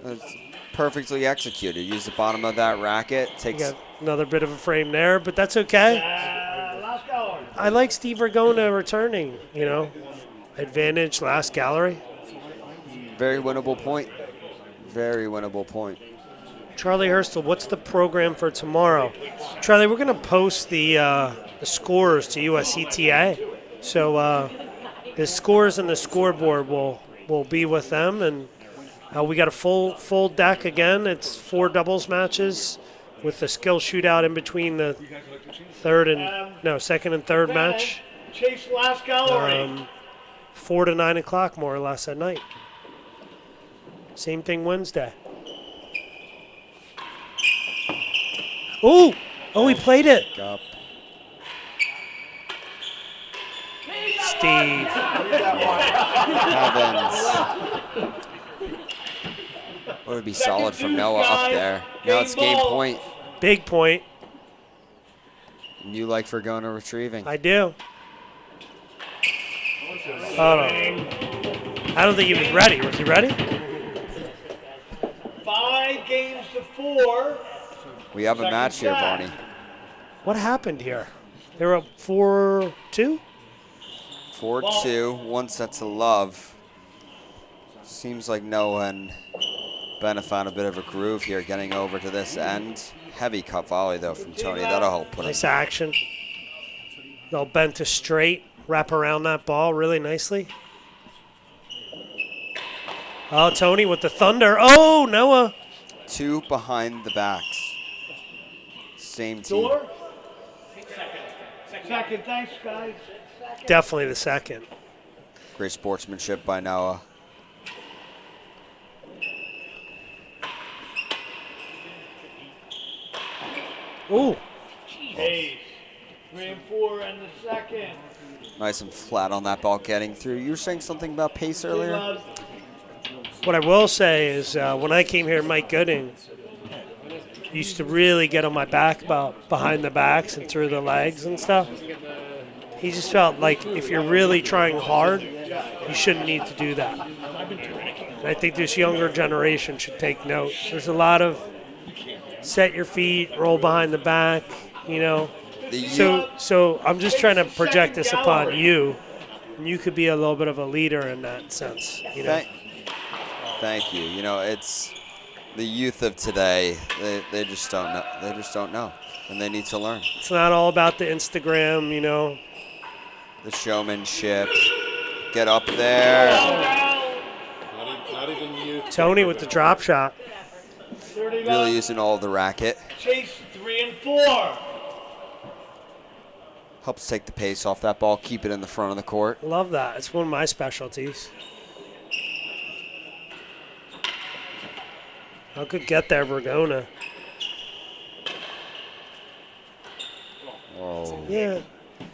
It's perfectly executed. Use the bottom of that racket. You Takes got another bit of a frame there, but that's okay. I like Steve Ragona returning, you know. Advantage, last gallery. very winnable point. Very winnable point. Charlie Hurstel, what's the program for tomorrow? Charlie, we're going to post the scores to USTCA. So the scores and the scoreboard will be with them. And we got a full deck again. It's 4 doubles matches with the skill shootout in between the second and third match. Chase last gallery. 4 to 9 o'clock, more or less, at night. Same thing Wednesday. Ooh! Oh, he played it. Up. Steve. Evans. Would be solid from Noah up there. Now it's game point. Big point. And you like Vergona retrieving. I do. Hold on. I don't think he was ready. Was he ready? 5 games to 4. We have a match here, Barney. What happened here? They were up 4-2? 4-2, 1 set to love. Seems like Noah and Ben found a bit of a groove here getting over to this end. Heavy cut volley, though, from Tony. That'll help put Nice him. action. They'll bend to straight, wrap around that ball really nicely. Oh, Tony with the thunder. Oh, Noah. 2 behind the backs. Same team. Door. Second, thanks, guys. Definitely the second. Great sportsmanship by Noah. Ooh. Ace. 3 and 4 and the second. Nice and flat on that ball getting through. You were saying something about pace earlier? What I will say is when I came here, Mike Gooding used to really get on my back about behind the backs and through the legs and stuff. He just felt like if you're really trying hard, you shouldn't need to do that. And I think this younger generation should take note. There's a lot of set your feet, roll behind the back, you know. So I'm just trying to project this upon you. And you could be a little bit of a leader in that sense, you know. Thank you. You know, it's the youth of today. They just don't know. They just don't know, and they need to learn. It's not all about the Instagram, you know. The showmanship. Get up there. Not even you. Tony with the drop shot. Really using all of the racket. Chase 3 and 4. Helps take the pace off that ball. Keep it in the front of the court. Love that. It's one of my specialties. How could get there, Vergona? Oh. Yeah.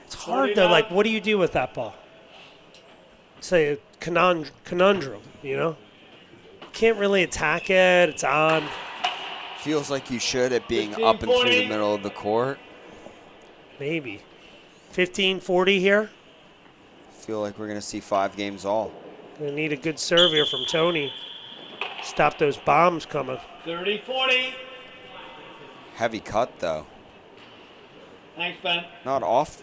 It's hard, though. Like, what do you do with that ball? It's a conundrum, you know? You can't really attack it. It's on. Feels like you should at being up and through the middle of the court. Maybe. 15-40 here. Feel like we're going to see 5 games all. Gonna need a good serve here from Tony. Stop those bombs coming. 30-40. Heavy cut, though. Thanks, Ben. Not off.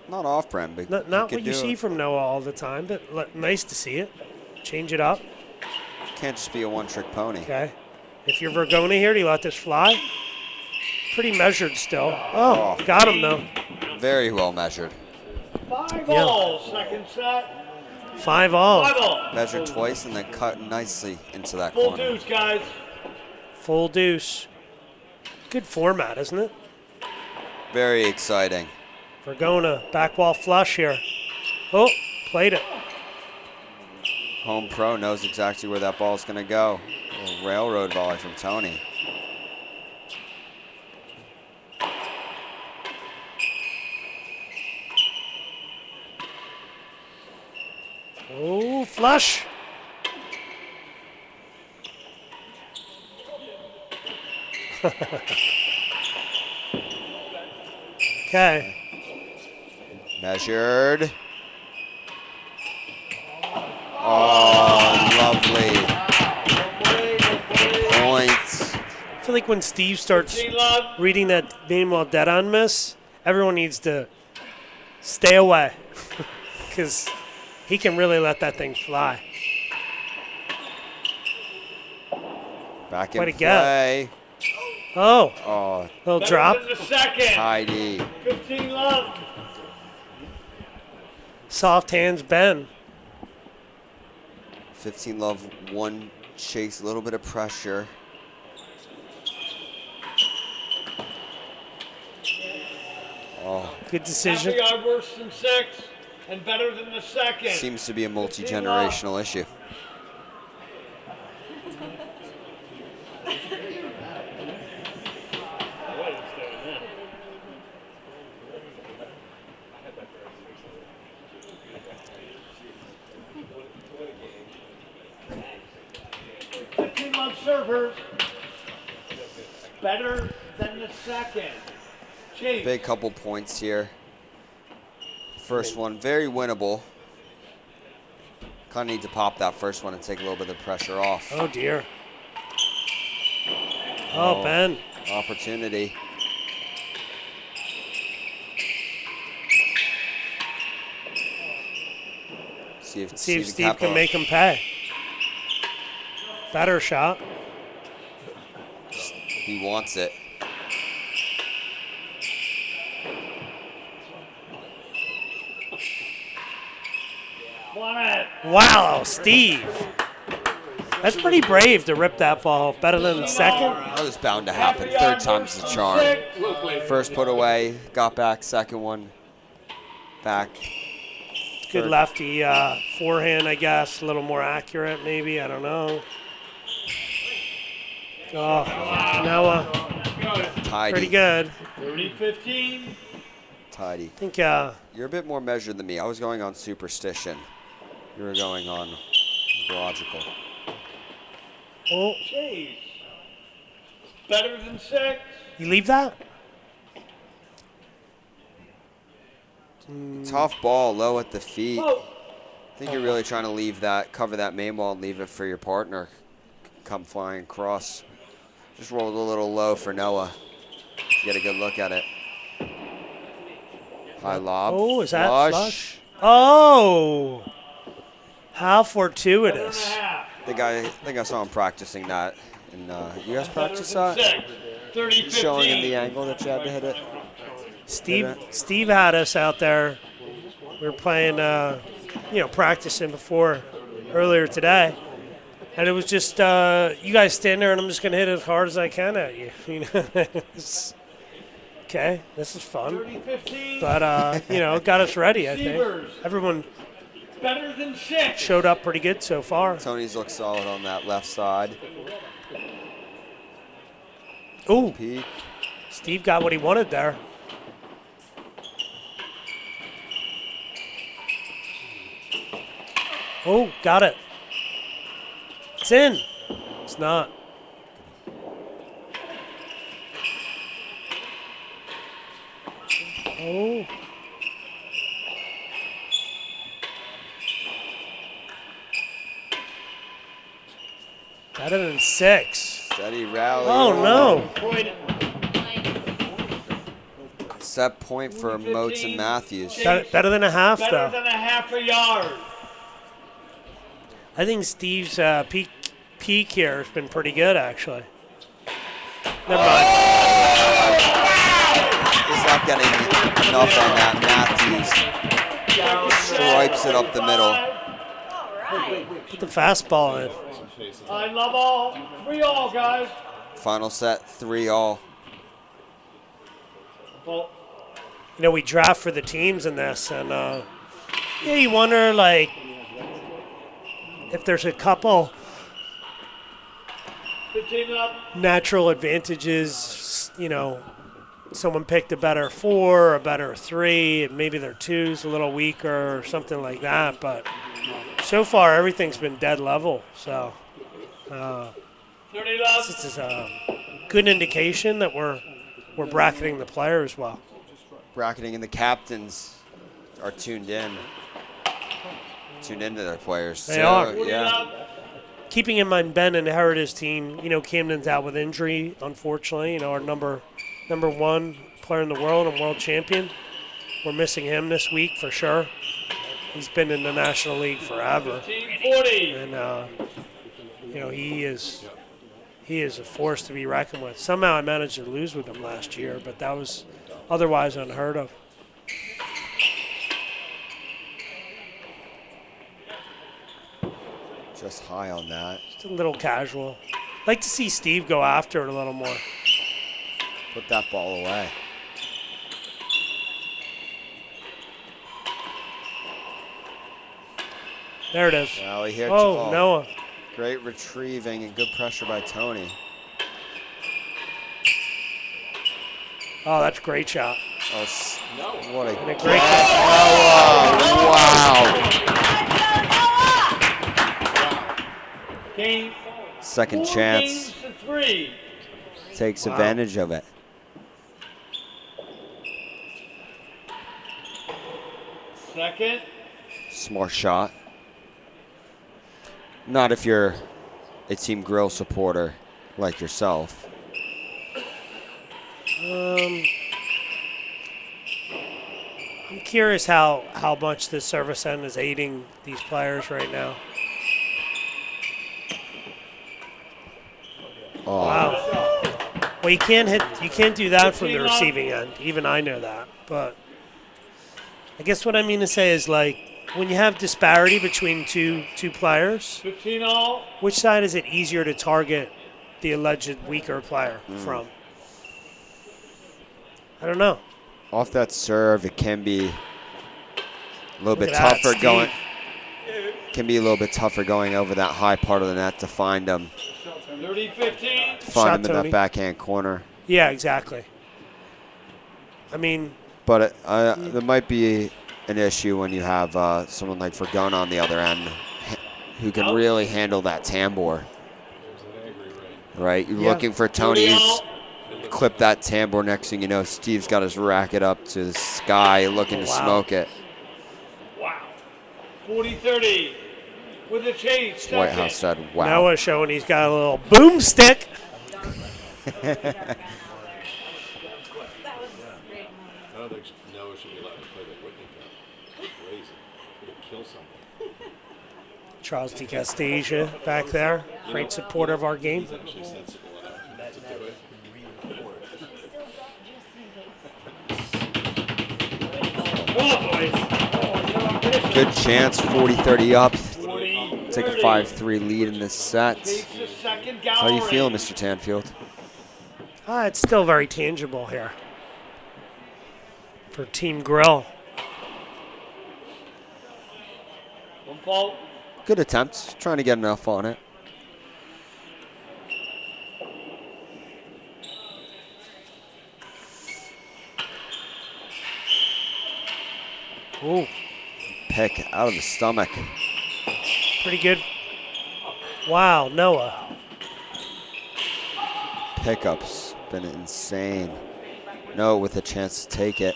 Not off-brand, but Not could what you do see it. from Noah all the time, but nice to see it. Change it up. Can't just be a one-trick pony. Okay. If you're Vergona here, do you let this fly? Pretty measured still. Oh, got him though. Very well measured. 5 Yeah. all, second set. 5 all. 5 all. Measured twice and then cut nicely into that Full corner. deuce, guys. Full deuce. Good format, isn't it? Very exciting. Vergona, back wall flush here. Oh, played it. Home pro knows exactly where that ball's going to go. A little railroad volley from Tony. Oh, flush. Okay. Measured. Oh, lovely. Points. I feel like when Steve starts 15 love. reading that name while dead on miss, everyone needs to stay away because he can really let that thing fly. Back Way in to go. play. Oh, Oh, little Better drop. than the second. tidy. 15 love. Soft hands, Ben. 15 love, one chase, a little bit of pressure. Oh, Good Half decision. a yard worse than 6 and better than the second. seems to be a multi-generational issue. Love servers. Better than the second. Chase. Big couple points here. First one, very winnable. Kind of need to pop that first one and take a little bit of the pressure off. Oh, dear. Oh, Ben. Opportunity. See if Steve Capo- can make him pay. Better shot. He wants it. Want it. Wow, Steve. That's pretty brave to rip that ball. Better than the second. That was bound to happen. Third time's the charm. First put away, got back. Second one, back. Good Third. lefty forehand, I guess. A little more accurate, maybe. I don't know. Oh, Noah. Tidy. Pretty good. 30-15. Tidy. I think You're a bit more measured than me. I was going on superstition. You were going on logical. oh, Chase. Better than 6. you leave that? Tough ball, low at the feet. Oh. I think you're really trying to leave that, cover that main ball and leave it for your partner. Come flying across. Just rolled a little low for Noah. Get a good look at it. High lob. Oh, is that flush? Oh, how fortuitous. I think I saw him practicing that. And you guys practice that? 30-15. Showing him the angle that you had to hit it. Steve had us out there. We were playing, practicing earlier today. And it was just, you guys stand there and I'm just going to hit it as hard as I can at you. Okay, this is fun. 30-15. But, it got us ready, I think. Everyone Better than 6. showed up pretty good so far. Tony's looked solid on that left side. Ooh, Peak. Steve got what he wanted there. Oh, got it. It's in. It's not. Oh. Better than 6. Steady rally. Oh, no. Set point for Moats and Matthews. Better than a half, Better though. than a half a yard. I think Steve's peak here has been pretty good, actually. Never mind. He's not getting enough on that. Matthews stripes it up the middle. Put the fastball in. I love all. 3-all, guys. Final set, 3-all. Well, You know, we draft for the teams in this, and yeah, you wonder, like, if there's a couple 15 up. natural advantages, you know, someone picked a better 4, a better 3, and maybe their 2's a little weaker or something like that. But so far, everything's been dead level. So 30 left. this is a good indication that we're bracketing the players well. Bracketing and the captains are tuned into their players. They are. Yeah. Keeping in mind Ben inherited his team, you know, Camden's out with injury, unfortunately. You know, our number 1 player in the world and world champion. We're missing him this week for sure. He's been in the National League forever. 40. And, you know, he is a force to be reckoned with. Somehow I managed to lose with him last year, but that was otherwise unheard of. Just high on that. Just a little casual. Like to see Steve go after it a little more. Put that ball away. There it is. Well, he hit Oh, Noah. Great retrieving and good pressure by Tony. Oh, that's a great shot. Oh, what a And a great catch. Wow. Game. Second 4 chance. games to 3. Takes Wow. advantage of it. Second. Smart shot. Not if you're a Team Grill supporter like yourself. I'm curious how much the service end is aiding these players right now. Oh, Wow. Well, you can't do that from the receiving end. Even I know that. But I guess what I mean to say is, like, when you have disparity between two players, 15 all. which side is it easier to target the alleged weaker player from? I don't know. off that serve, it can be a little bit Look at that, tougher Steve. going. Can be a little bit tougher going over that high part of the net to find him. 30-15. Find him in Tony. that backhand corner. Yeah, exactly. I mean, But there might be an issue when you have someone like Vergona on the other end who can really handle that tambour. Right? You're looking for Tony who's clip that tambour. Next thing you know, Steve's got his racket up to the sky looking to smoke it. Wow. 40-30 with the chase. White House said, wow. Noah showing he's got a little boomstick. I don't think Noah should be allowed to play the Whitney Cup. It's crazy. He could kill someone. Charles D. Castasia back there, great supporter of our game. He's actually sensible enough to do it. Good chance, 40-30 up. 40-30. Take a 5-3 lead in this set. Takes the second How you gallery. feeling, Mr. Tanfield? It's still very tangible here for Team Grill. One fault. Good attempt. Trying to get enough on it. Ooh, Pick out of the stomach. pretty good. Wow, Noah. Pickup's been insane. No, with a chance to take it.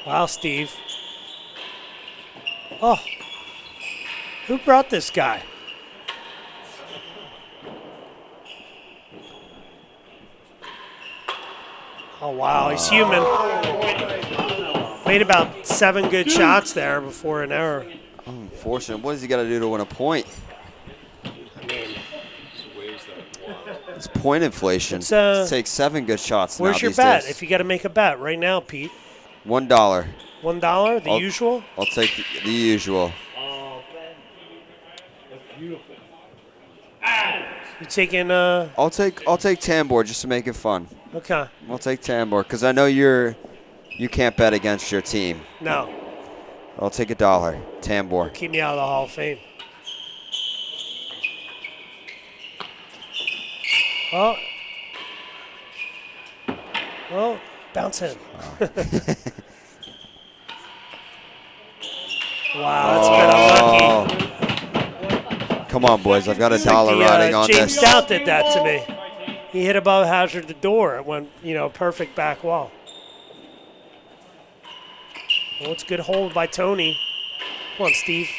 Wow, Steve. Oh, who brought this guy? Oh, wow, he's human. Made about 7 good shots there before an error. Unfortunate. What does he got to do to win a point? It's point inflation. It takes 7 good shots. Where's now your these bet? days. If you got to make a bet right now, Pete. $1. $1, the usual? I'll take the usual. Oh, Ben. That's beautiful. You taking I'll take Tambor just to make it fun. Okay. I'll take Tambor because I know you can't bet against your team. No. I'll take $1. Tambor. Keep me out of the Hall of Fame. Oh. Oh, bounce in. Wow, that's a bit unlucky. Come on, boys. I've got $1 riding on James this. Stout did that to me. He hit above hazard the door. It went, perfect back wall. Well, it's a good hold by Tony. Come on, Steve.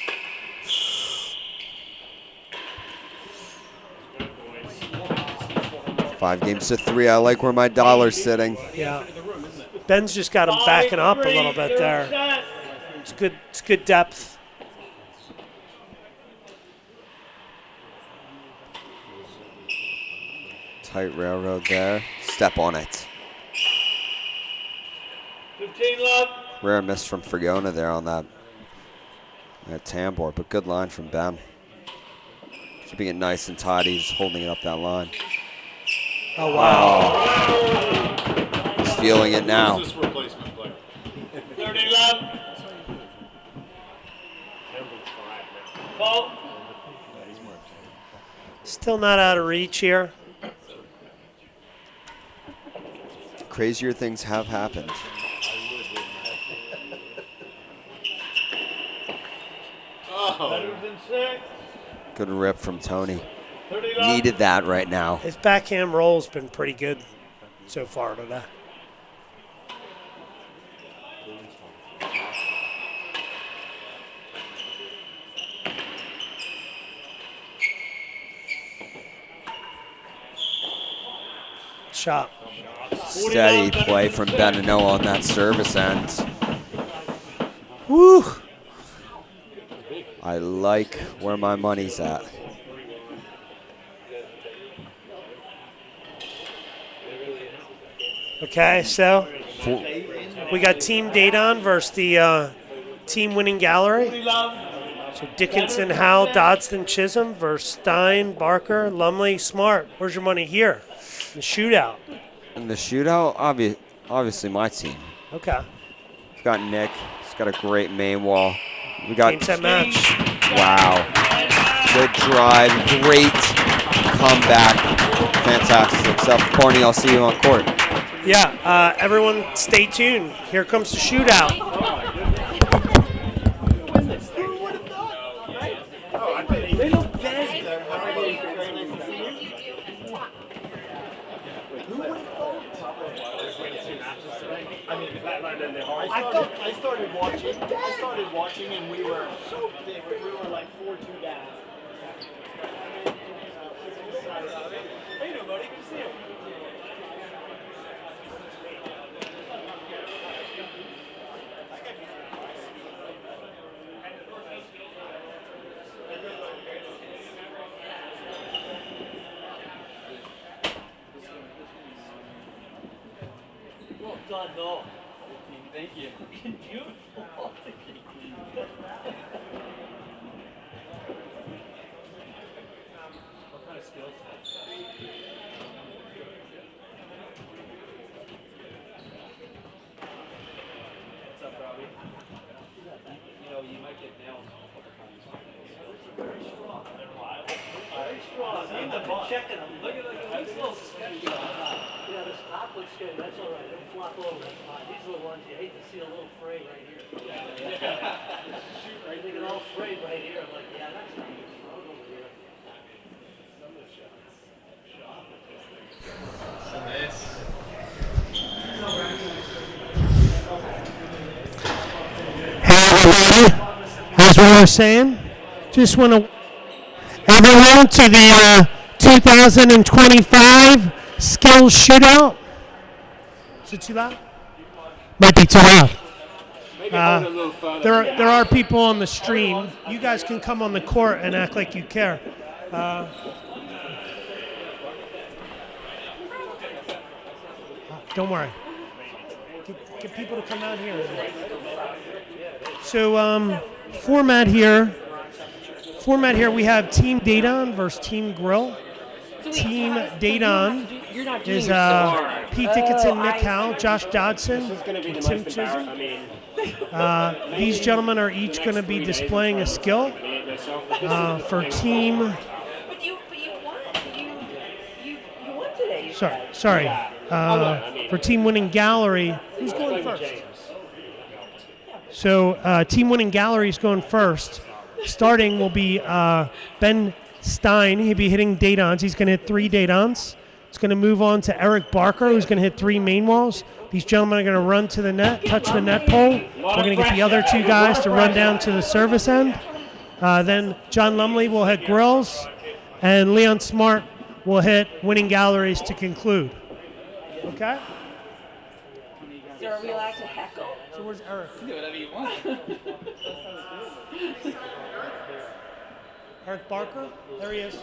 Five games to 3. I like where my dollar's sitting. Yeah. Ben's just got him backing up a little bit there. It's good. It's good depth. Tight railroad there. Step on it. 15 love. Rare miss from Fragona there on that Tambor, but good line from Ben. Keeping it nice and tidy. He's holding it up that line. Oh, wow. He's feeling it now. 30 love. Ball. Still not out of reach here. Crazier things have happened. Better than 6. Good rip from Tony. 30 love. Needed that right now. His backhand roll's been pretty good so far today. Shot. Steady play from Benino on that service end. Woo! I like where my money's at. Okay, so we got Team Dayton versus the team winning gallery. So Dickinson, Howe, Dodson, Chisholm versus Stein, Barker, Lumley, Smart. Where's your money here? The shootout. In the shootout, obviously my team. Okay. We've got Nick. He's got a great main wall. We got Game, set, match. Wow. Good drive. Great comeback. Fantastic stuff. Barney, I'll see you on court. Yeah, everyone stay tuned. Here comes the shootout. They look dead. I started watching and we were like 4-2 down. Hey, nobody can see him. Well done, no. Thank you. Beautiful. What kind of skills? What's up, Robbie? You might get nailed a couple times. Very strong. They're reliable. Very strong. I've been checking them. Look at these little sketchy. Yeah, this top looks good. That's all right. Don't flop over. That's fine. These are the ones you hate to see a little fray right here. Right, they get all frayed right here. I'm like, yeah, that's not good. I'll go over here. Hey everybody, as we were saying, just want to everyone to the 2025 Skills Shootout. Is it too loud? Might be too loud. There are people on the stream. You guys can come on the court and act like you care. Don't worry. Get people to come out here. So format here, we have Team Dayton versus Team Grill. Team Dayton is Pete Dickinson, Nick Howe, Josh Dodson, and Tim Chisholm. These gentlemen are each going to be displaying a skill for Team. But you won today. Sorry. For Team Winning Gallery, who's going first? So Team Winning Gallery is going first. Starting will be Ben Stein. He'll be hitting Daytons. He's going to hit 3 Daytons. It's going to move on to Eric Barker, who's going to hit 3 main walls. These gentlemen are going to run to the net, touch the net pole. We're going to get the other 2 guys to run down to the service end. Then John Lumley will hit grills, and Leon Smart will hit Winning Galleries to conclude. Okay? So are we allowed to heckle? So where's Eric? Do whatever you want. Eric Barker? There he is.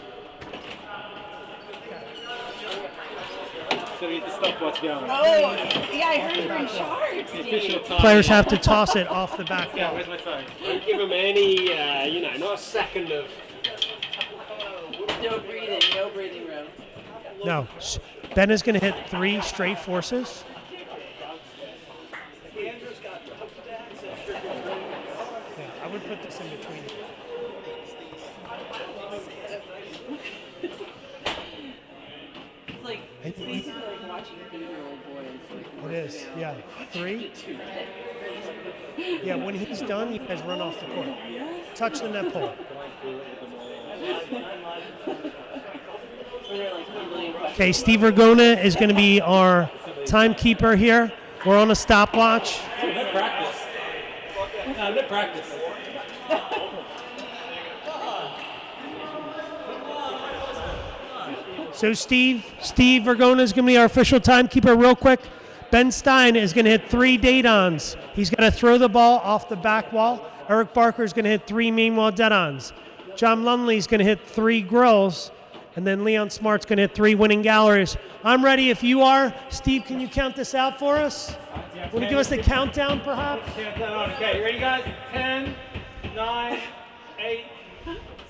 So we get the stopwatch going. Oh, yeah, I heard you were in charge, Steve. Players have to toss it off the back Yeah, wall. where's my phone? Don't give them any, not a second of. No breathing room. No. Ben is going to hit 3 straight forces. Yeah, I would put this in between. It's like, it's basically like watching 8-year-old boys. It is, yeah. 3. Yeah, when he's done, you guys run off the court. Touch the net pole. Okay, Steve Ragona is going to be our timekeeper here. We're on a stopwatch. Let practice. Let practice. So Steve Ragona is going to be our official timekeeper real quick. Ben Stein is going to hit 3 Daytons. He's going to throw the ball off the back wall. Eric Barker is going to hit 3 main wall dead-ons. John Lumley is going to hit 3 grills. And then Leon Smart's going to hit 3 winning galleries. I'm ready if you are. Steve, can you count this out for us? Want to give us the countdown, perhaps? Countdown on. Okay, you ready, guys? 10, 9, 8,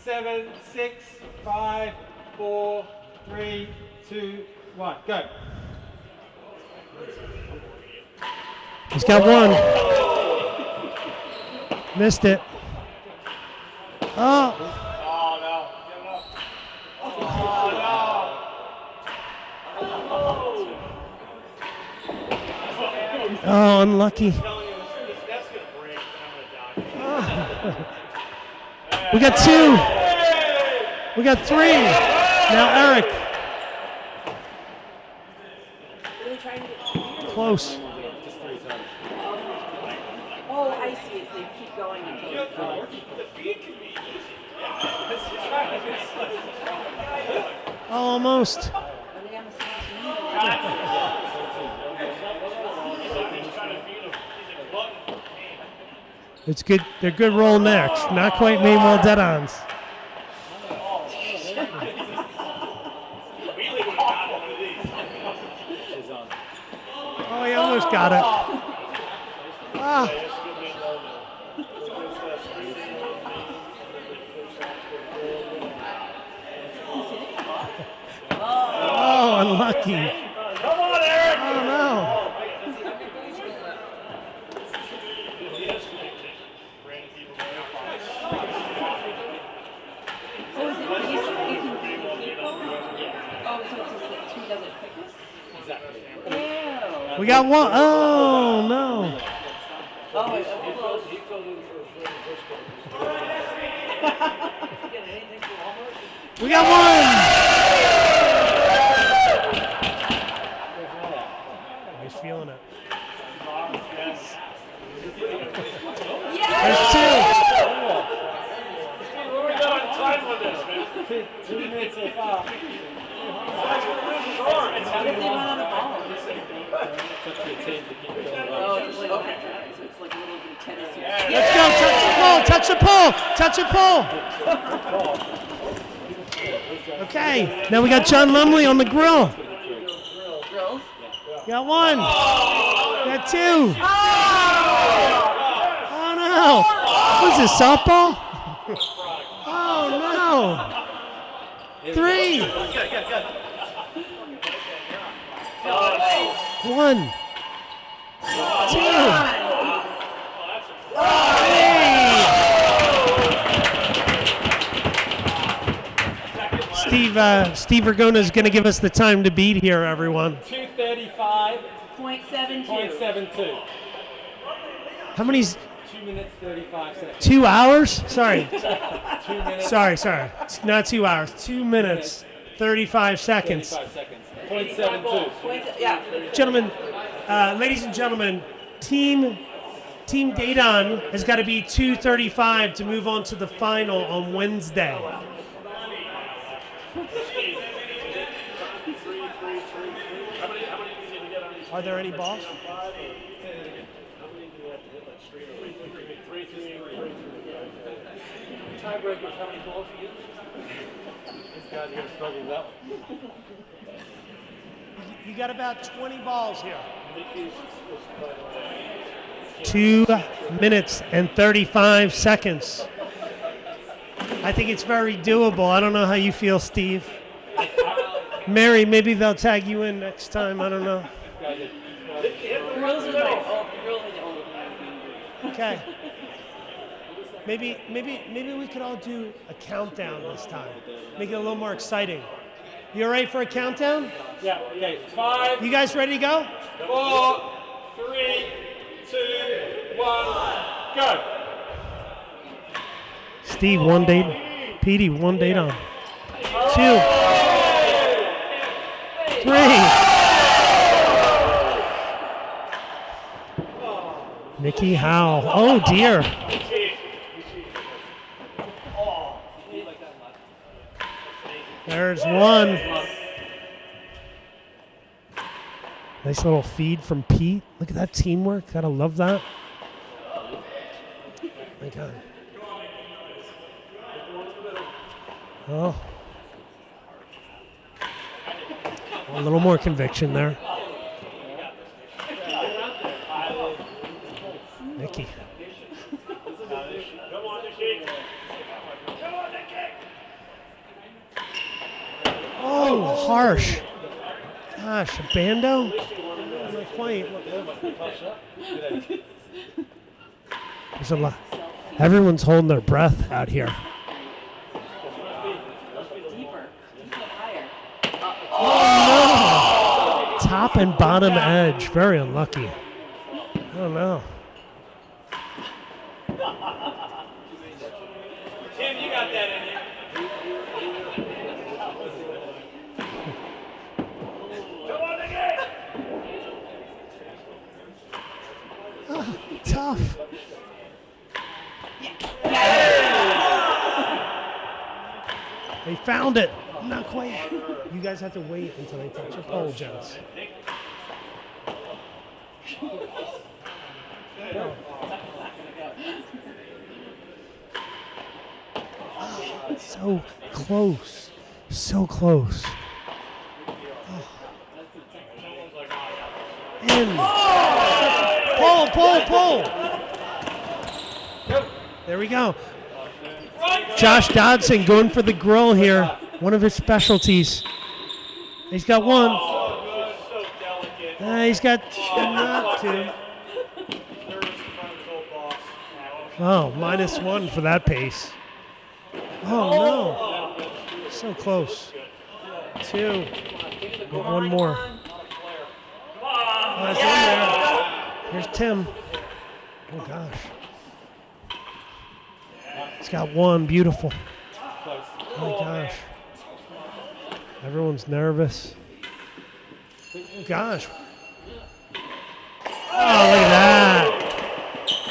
7, 6, 5, 4, 3, 2, 1. Go. He's got 1. Missed it. Oh. Oh, unlucky. We got 2. We got 3. Now Eric. Close. Oh, I see. It's they keep going until Almost. It's good. They're good roll necks. Not quite main wall dead-ons. Oh, he almost got it. Ah. Oh, unlucky. Come on, Eric. Oh, no. We got 1. Oh, no. We got 1. He's feeling it. There's 2. 2 minutes so far. It's up to the team to keep going. Oh, it's like, okay. So it's like a little bit of tennis here. Let's go. Touch the pole. Touch the pole. Okay. Now we got John Lumley on the grill. Grills. Got one. Got two. Oh no. What's this, softball? Oh no. Three. One. Two. Steve Vergona is going to give us the time to beat here, everyone. 2:35.72. How many? 2 minutes 35 seconds. 2 hours? Sorry. 2 minutes. Sorry. It's not 2 hours. 2 minutes, 35 seconds. 35 seconds. 0.72. Yeah. Gentlemen, ladies and gentlemen, Team Dayton has got to be 2:35 to move on to the final on Wednesday. Are there any balls? Tiebreakers, how many balls you get? These guys are going to struggle with that one. You got about 20 balls here. 2 minutes and 35 seconds. I think it's very doable. I don't know how you feel, Steve. Mary, maybe they'll tag you in next time. I don't know. Okay. Maybe we could all do a countdown this time. Make it a little more exciting. You all right for a countdown? Yeah, okay. 5. You guys ready to go? 4, 3, 2, 1, go. Steve, one date. Petey, one date on. 2, 3. Nikki Howe. Oh, dear. There's one. Nice little feed from Pete. Look at that teamwork. Gotta love that. My God. Oh. A little more conviction there. Nikki. Oh, harsh. Gosh, a bando? Not quite. There's a lot. Everyone's holding their breath out here. Oh, no. Top and bottom edge. Very unlucky. Oh, no. Tim, you got that in you. Oh, tough. They found it. Not quite. You guys have to wait until they touch your pole, gents. Oh, so close. So close. Oh. In. Pull. There we go. Josh Dodson going for the grill here. One of his specialties. He's got one. He's got not two. Oh, -1 for that pace. Oh, no. So close. 2. Get one more. Oh, it's in there. Here's Tim. Oh, gosh. He's got one. Beautiful. Oh, my gosh. Everyone's nervous. Oh, gosh. Oh, look at that.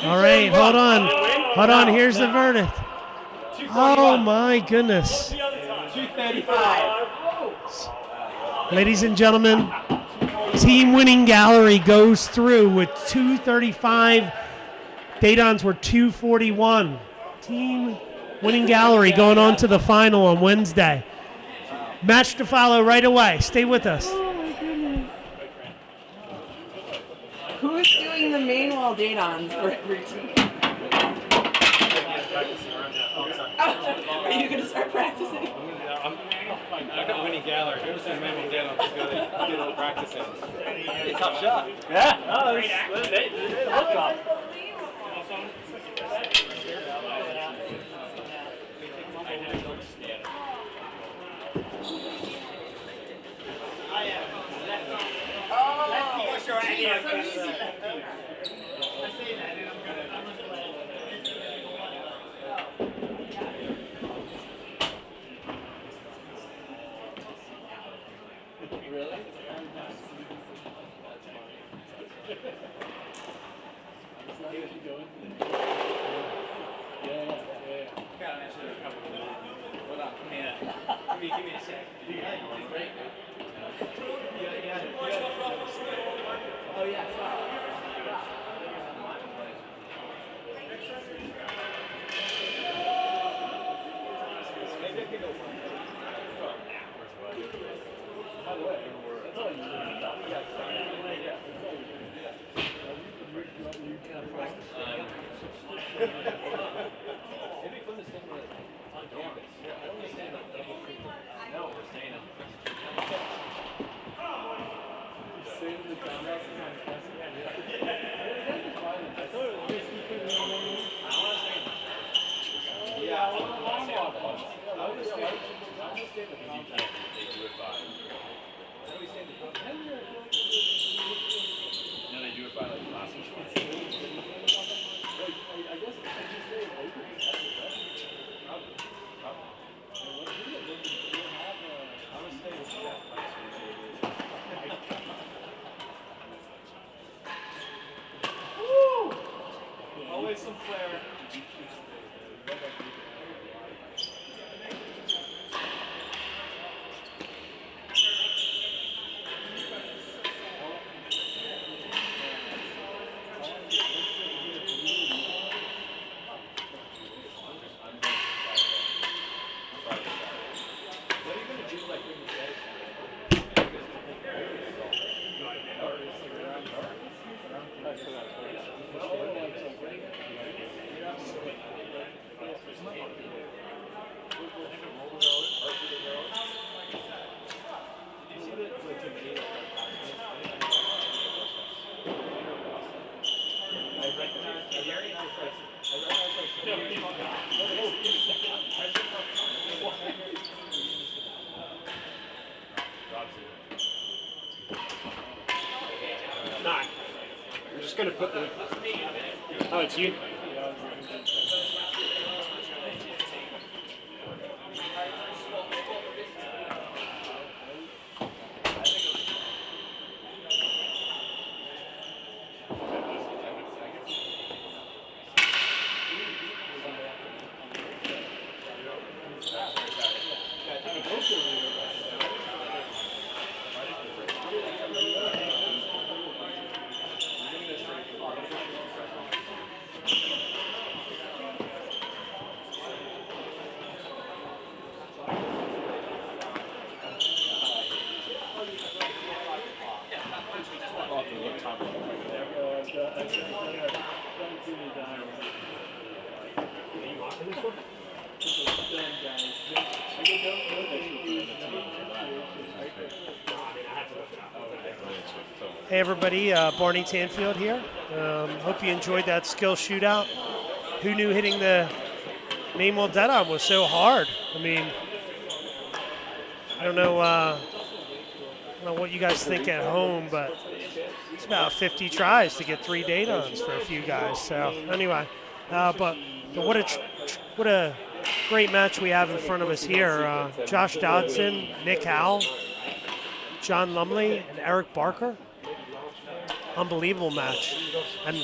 All right, hold on. Hold on. Here's the verdict. Oh, my goodness. 235. Ladies and gentlemen, Team winning gallery goes through with 235. Dadons were 241. Team winning gallery going on to the final on Wednesday. Match to follow right away. Stay with us. Oh my goodness. Who's doing the main wall Dadons routine? Are you going to start practicing? I got winning gallery. Who's the main gallery? I'm just going to get a little practice in. Tough shot. Yeah. Oh, they look tough. Always some flair. We're just going to put the... Oh, it's you. Hey everybody, Barney Tanfield here. Hope you enjoyed that skill shootout. Who knew hitting the main wall dead on was so hard? I mean, I don't know what you guys think at home, but it's about 50 tries to get 3 dead-ons for a few guys. So anyway, but what a great match we have in front of us here. Josh Dodson, Nick Howell, John Lumley, and Eric Barker. Unbelievable match. And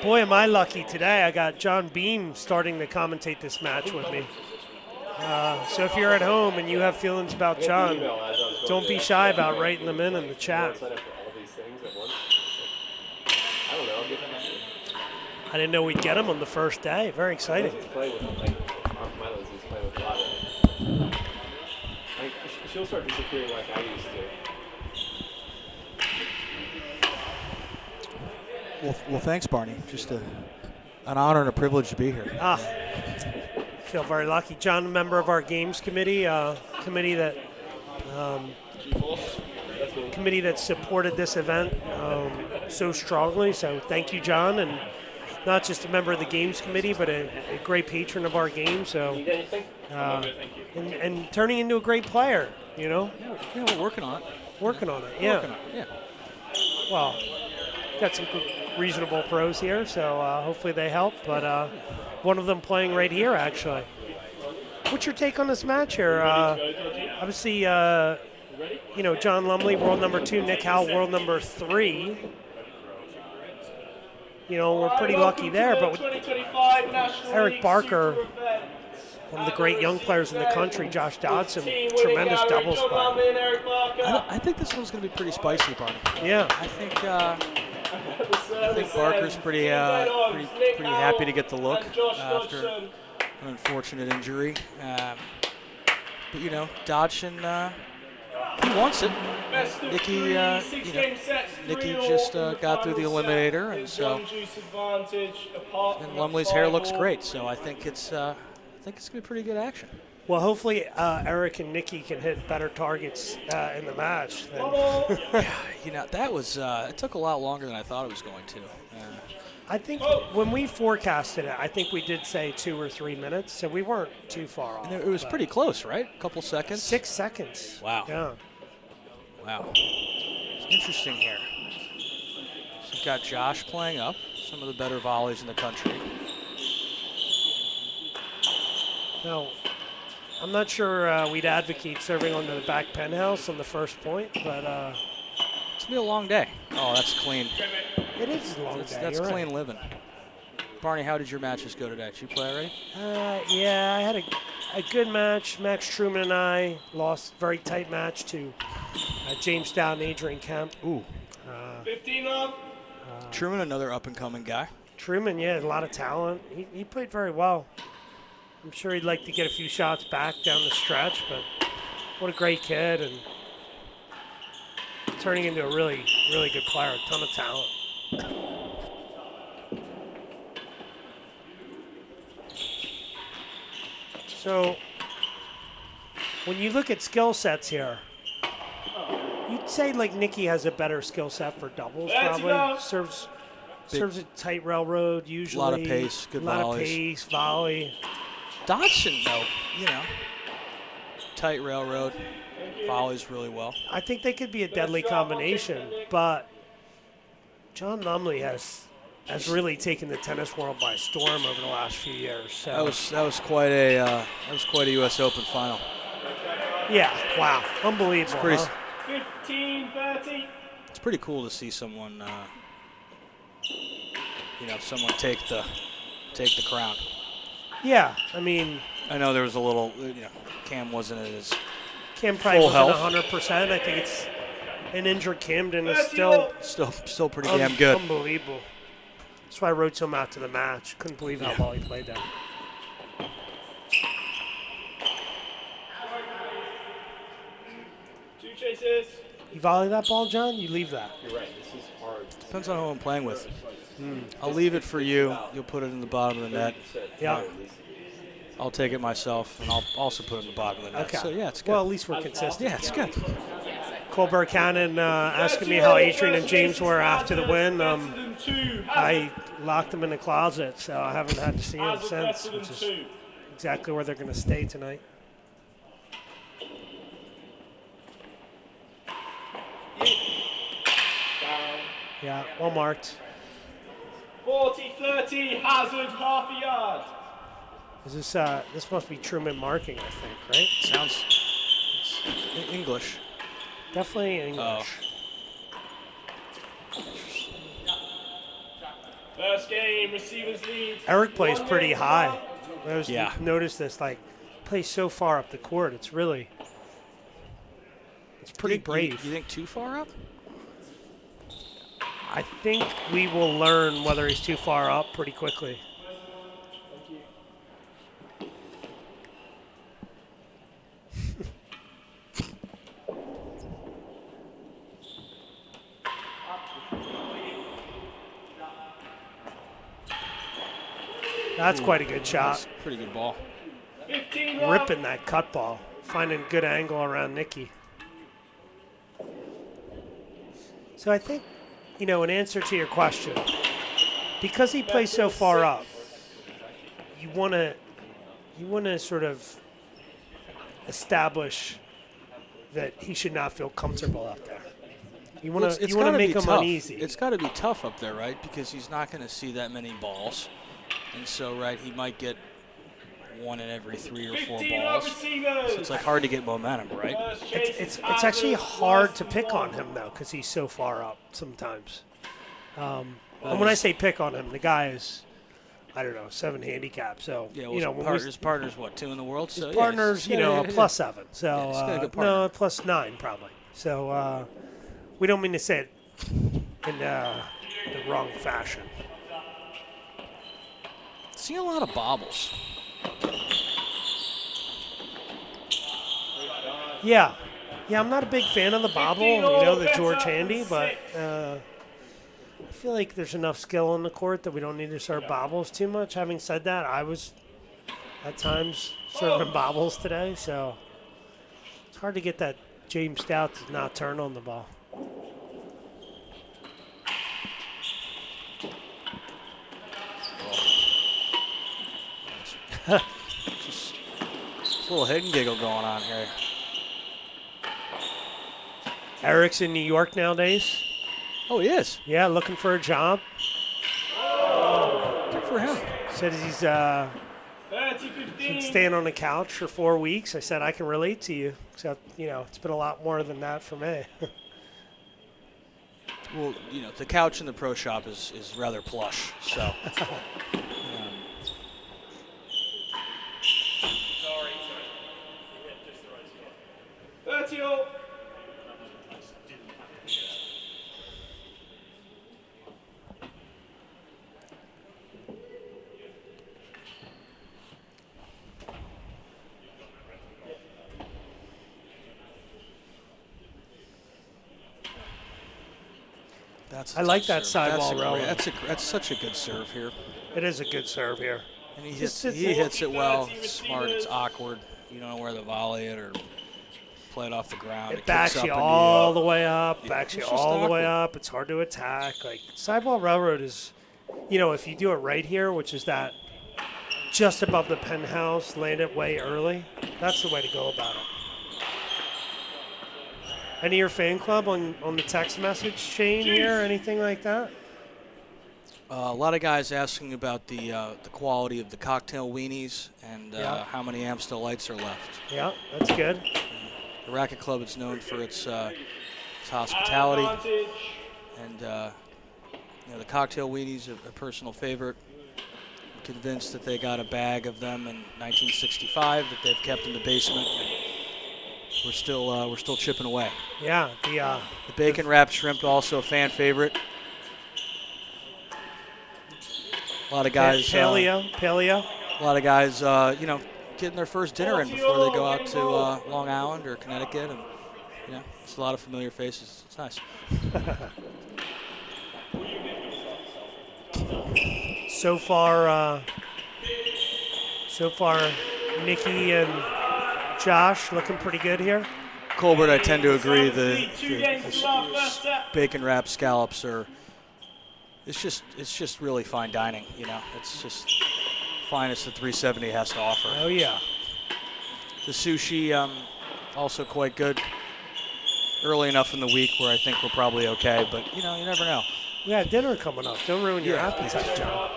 boy, am I lucky today. I got John Beam starting to commentate this match with me. So if you're at home and you have feelings about John, don't be shy about writing them in the chat. I didn't know we'd get him on the first day. Very exciting. He's playing with him, like, off medals, he's playing with a lot of them. Like, she'll start disappearing like I used to. Well, thanks, Barney. Just an honor and a privilege to be here. Feel very lucky. John, a member of our games committee, committee that supported this event so strongly. So thank you, John, and not just a member of the games committee, but a great patron of our game. So and turning into a great player, you know. Yeah, we're working on it. Working on it. Yeah. Well, got some good, reasonable pros here, so hopefully they help. But one of them playing right here, actually. What's your take on this match here? Obviously, you know, John Lumley, world number 2, Nick Howell, world number 3. You know, we're pretty lucky there, but with Eric Barker, one of the great young players in the country, Josh Dodson, tremendous doubles player. I think this one's going to be pretty spicy, Barney. Yeah. I think Barker's pretty happy to get the look after an unfortunate injury. But you know, Dodson, he wants it. Nikki just got through the eliminator, and so Lumley's hair looks great. So I think it's gonna be pretty good action. Well, hopefully Eric and Nikki can hit better targets in the match. Yeah, you know, that was it took a lot longer than I thought it was going to. I think when we forecasted it, I think we did say 2 or 3 minutes, so we weren't too far off. And it was pretty close, right? A couple seconds. 6 seconds. Wow. Yeah. Wow. It's interesting here. So you've got Josh playing up, some of the better volleys in the country. Now, I'm not sure we'd advocate serving on the back penthouse on the first point, but it's gonna be a long day. Oh, that's clean. It is a long day. That's clean living. Barney, how did your matches go today? Did you play already? Yeah, I had a good match. Max Truman and I lost a very tight match to James Stout and Adrian Kemp. Ooh. 15 up. Truman, another up-and-coming guy. Truman, yeah, a lot of talent. He played very well. I'm sure he'd like to get a few shots back down the stretch, but what a great kid, and turning into a really, really good player, a ton of talent. So when you look at skill sets here, you'd say like Nikki has a better skill set for doubles, probably. Serves a tight railroad usually. A lot of pace, good volleys. A lot of pace, volley. Dodson, though, you know, tight railroad, volleys really well. I think they could be a deadly combination, but John Lumley has really taken the tennis world by storm over the last few years. So. That was quite a U.S. Open final. Yeah, wow, unbelievable. It's 15-30. It's pretty cool to see someone, someone take the crown. Yeah, I mean, I know there was a little, Cam wasn't at his Cam probably full health. wasn't 100%. I think it's an injured Camden is still pretty damn good. Unbelievable. That's why I wrote him out to the match. Couldn't believe how well he played that. Two chases. You volley that ball, John? You leave that? You're right. This is hard. Depends on who I'm playing with. I'll leave it for you. You'll put it in the bottom of the net. Yeah. I'll take it myself, and I'll also put it in the bottom of the net. Okay. So, yeah, it's good. Well, at least we're consistent. Yeah, it's good. Colbert Cannon asking me how Adrian and James were after the win. I locked them in the closet, so I haven't had to see them since, which is exactly where they're going to stay tonight. Yeah, well marked. 40-30, Hazard, half a yard. Is this this must be Truman marking, I think, right? Sounds English. Definitely English. First game, receivers lead. Eric plays pretty high. Noticed this, like, plays so far up the court. It's really, it's pretty brave. You think too far up? I think we will learn whether he's too far up pretty quickly. That's quite a good shot. That's a pretty good ball. Ripping that cut ball. Finding good angle around Nikki. So I think, in answer to your question, because he plays so far up, you want to sort of establish that he should not feel comfortable up there. You want to make him uneasy. It's got to be tough up there, right? Because he's not going to see that many balls. And so, right, he might get one in every 3 or 4 balls. So it's like hard to get momentum, right? It's actually hard to pick on him, though, because he's so far up sometimes. And when I say pick on him, the guy is, I don't know, 7 handicap. So, yeah, well, his partner's what, 2 in the world? His so partner's, a +7. So, yeah, no, +9 probably. So, we don't mean to say it in the wrong fashion. See a lot of bobbles. Yeah, I'm not a big fan of the bobble, the George Handy, but I feel like there's enough skill on the court that we don't need to serve bobbles too much. Having said that, I was at times serving bobbles today, so it's hard to get that James Stout to not turn on the ball. Just a little hidden giggle going on here. Eric's in New York nowadays. Oh, he is? Yeah, looking for a job. Good for him. Said he's been staying on the couch for 4 weeks. I said, I can relate to you, except, it's been a lot more than that for me. Well, the couch in the pro shop is rather plush, so. I like that sidewall roll. That's such a good serve here. It is a good serve here. And he hits it well. It's smart. It's awkward. You don't know where to volley it or play it off the ground. It backs you all the way up. Backs you all the way up. It's hard to attack. Like sidewall railroad is, if you do it right here, which is that just above the penthouse, land it way early. That's the way to go about it. Any of your fan club on the text message chain here, anything like that? A lot of guys asking about the quality of the cocktail weenies and how many Amstel Lights are left. Yeah, that's good. The Racquet Club is known for its hospitality, and the cocktail weenies are a personal favorite. I'm convinced that they got a bag of them in 1965 that they've kept in the basement. We're still chipping away. Yeah, the bacon wrapped shrimp, also a fan favorite. A lot of guys. Paleo. A lot of guys, getting their first dinner in before they go out to Long Island or Connecticut, and it's a lot of familiar faces. It's nice. So far, Nikki and Josh looking pretty good here. Colbert, I tend to agree. The bacon wrapped scallops are. It's just really fine dining. It's just finest the 370 has to offer. Oh yeah. The sushi also quite good. Early enough in the week where I think we're probably okay, but you never know. We got dinner coming up. Don't ruin your appetite, John.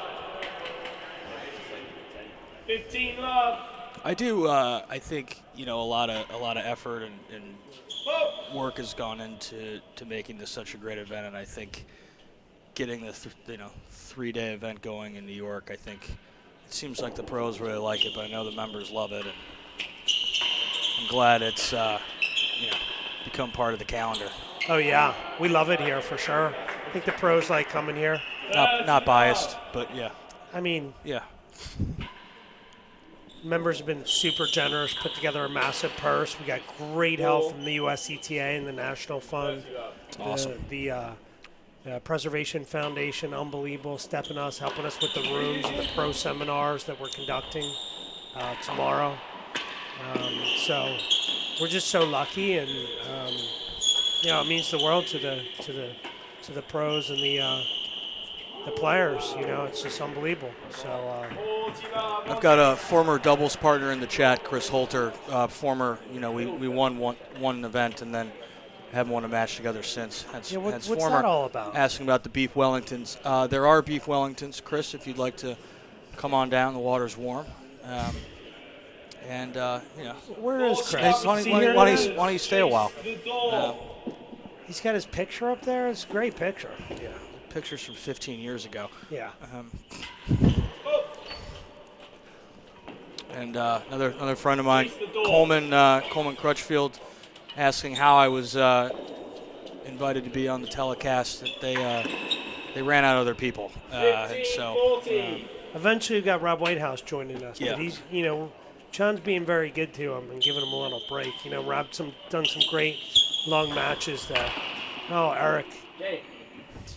15 love. I do. I think a lot of effort and work has gone into making this such a great event, and I think getting the 3-day event going in New York, I think it seems like the pros really like it, but I know the members love it, and I'm glad it's become part of the calendar. Oh yeah, we love it here for sure. I think the pros like coming here. Not biased, but yeah. I mean, yeah. Members have been super generous, put together a massive purse. We got great help from the USTCA and the National Fund. Awesome. The Preservation Foundation, unbelievable, stepping us, helping us with the rooms and the pro seminars that we're conducting tomorrow. So we're just so lucky, and it means the world to the pros and the players. It's just unbelievable. So I've got a former doubles partner in the chat, Chris Holter. Former, we won one event and then haven't won a match together since. What's that all about? Asking about the beef Wellingtons. There are beef Wellingtons, Chris. If you'd like to come on down, the water's warm. Where is Chris? Why don't you stay a while? He's got his picture up there. It's a great picture. Yeah, pictures from 15 years ago. Yeah. And another friend of mine, Coleman Crutchfield, asking how I was invited to be on the telecast. That they ran out of other people, and so eventually we got Rob Whitehouse joining us. Yeah. But he's John's being very good to him and giving him a little break. Rob's done some great long matches there. Oh, Eric.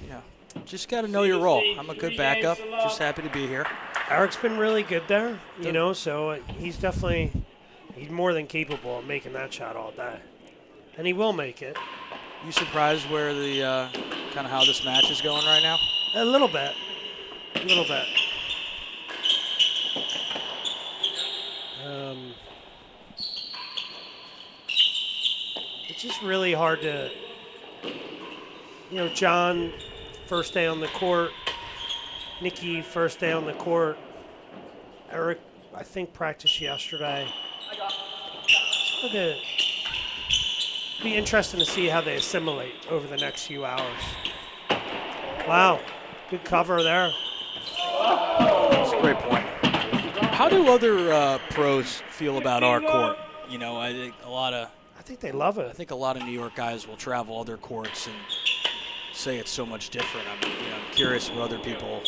Yeah, just got to know your role. I'm a good backup. Just happy to be here. Eric's been really good there, so he's more than capable of making that shot all day. And he will make it. You surprised where the kind of how this match is going right now? A little bit. It's just really hard to, John, first day on the court. Nikki, first day on the court. Eric, I think, practiced yesterday. It's going to be interesting to see how they assimilate over the next few hours. Wow, good cover there. That's a great point. How do other pros feel about our court? I think they love it. I think a lot of New York guys will travel other courts and say it's so much different. I'm curious what other people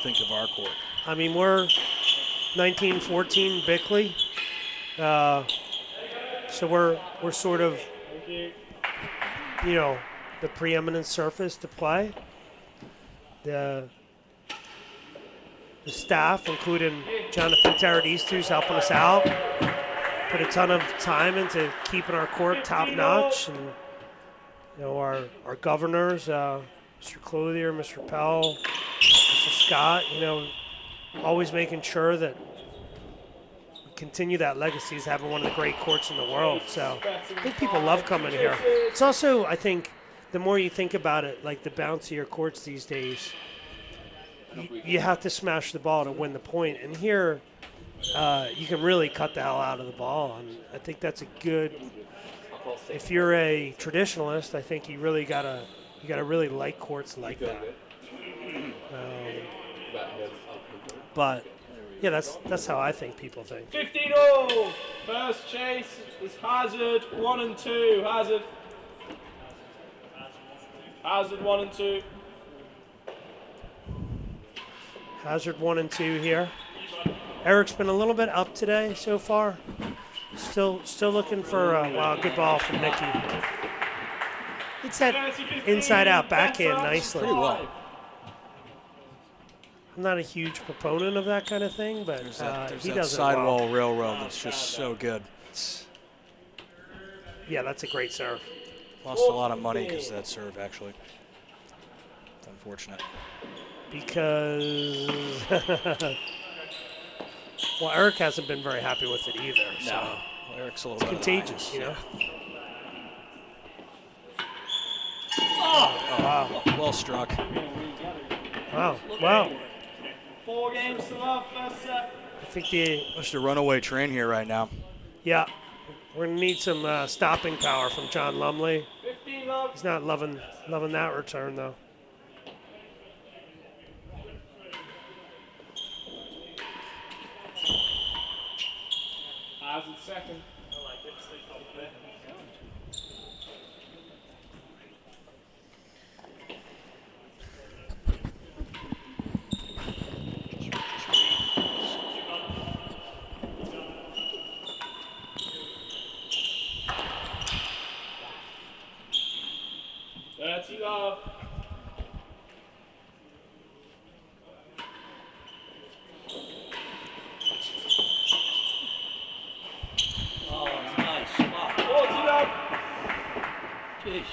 think of our court. I mean, we're 1914 Bickley, so we're sort of, the preeminent surface to play. The staff, including Jonathan Terradis, who's helping us out, put a ton of time into keeping our court top notch, and our governors, Mr. Clothier, Mr. Pell, Mr. Scott, always making sure that we continue that legacy as having one of the great courts in the world. So I think people love coming here. It's also, I think, the more you think about it, like the bouncier courts these days, you have to smash the ball to win the point. And here, you can really cut the hell out of the ball. And I think that's a good. If you're a traditionalist, I think you gotta really like courts like that. But yeah, that's how I think people think. 15-0. First chase is Hazard 1 and 2. Hazard 1 and 2. Hazard 1 and 2 here. Eric's been a little bit up today so far. Still looking for a good ball from Nikki. It's that inside-out backhand nicely. Pretty well. I'm not a huge proponent of that kind of thing, but There's he that does it well. sidewall railroad that's just so good. Yeah, that's a great serve. Lost a lot of money because of that serve, actually. It's unfortunate. Because, well, Eric hasn't been very happy with it either. No, So well, Eric's a little it's bit contagious, behind. Oh, wow. Well struck. Wow. 4 games to love, first set. I think Just a runaway train here right now. yeah, we're going to need some stopping power from John Lumley. 15 love. He's not loving that return, though. Hazard second. 30 love. Oh, nice spot. 40 love. Jeez.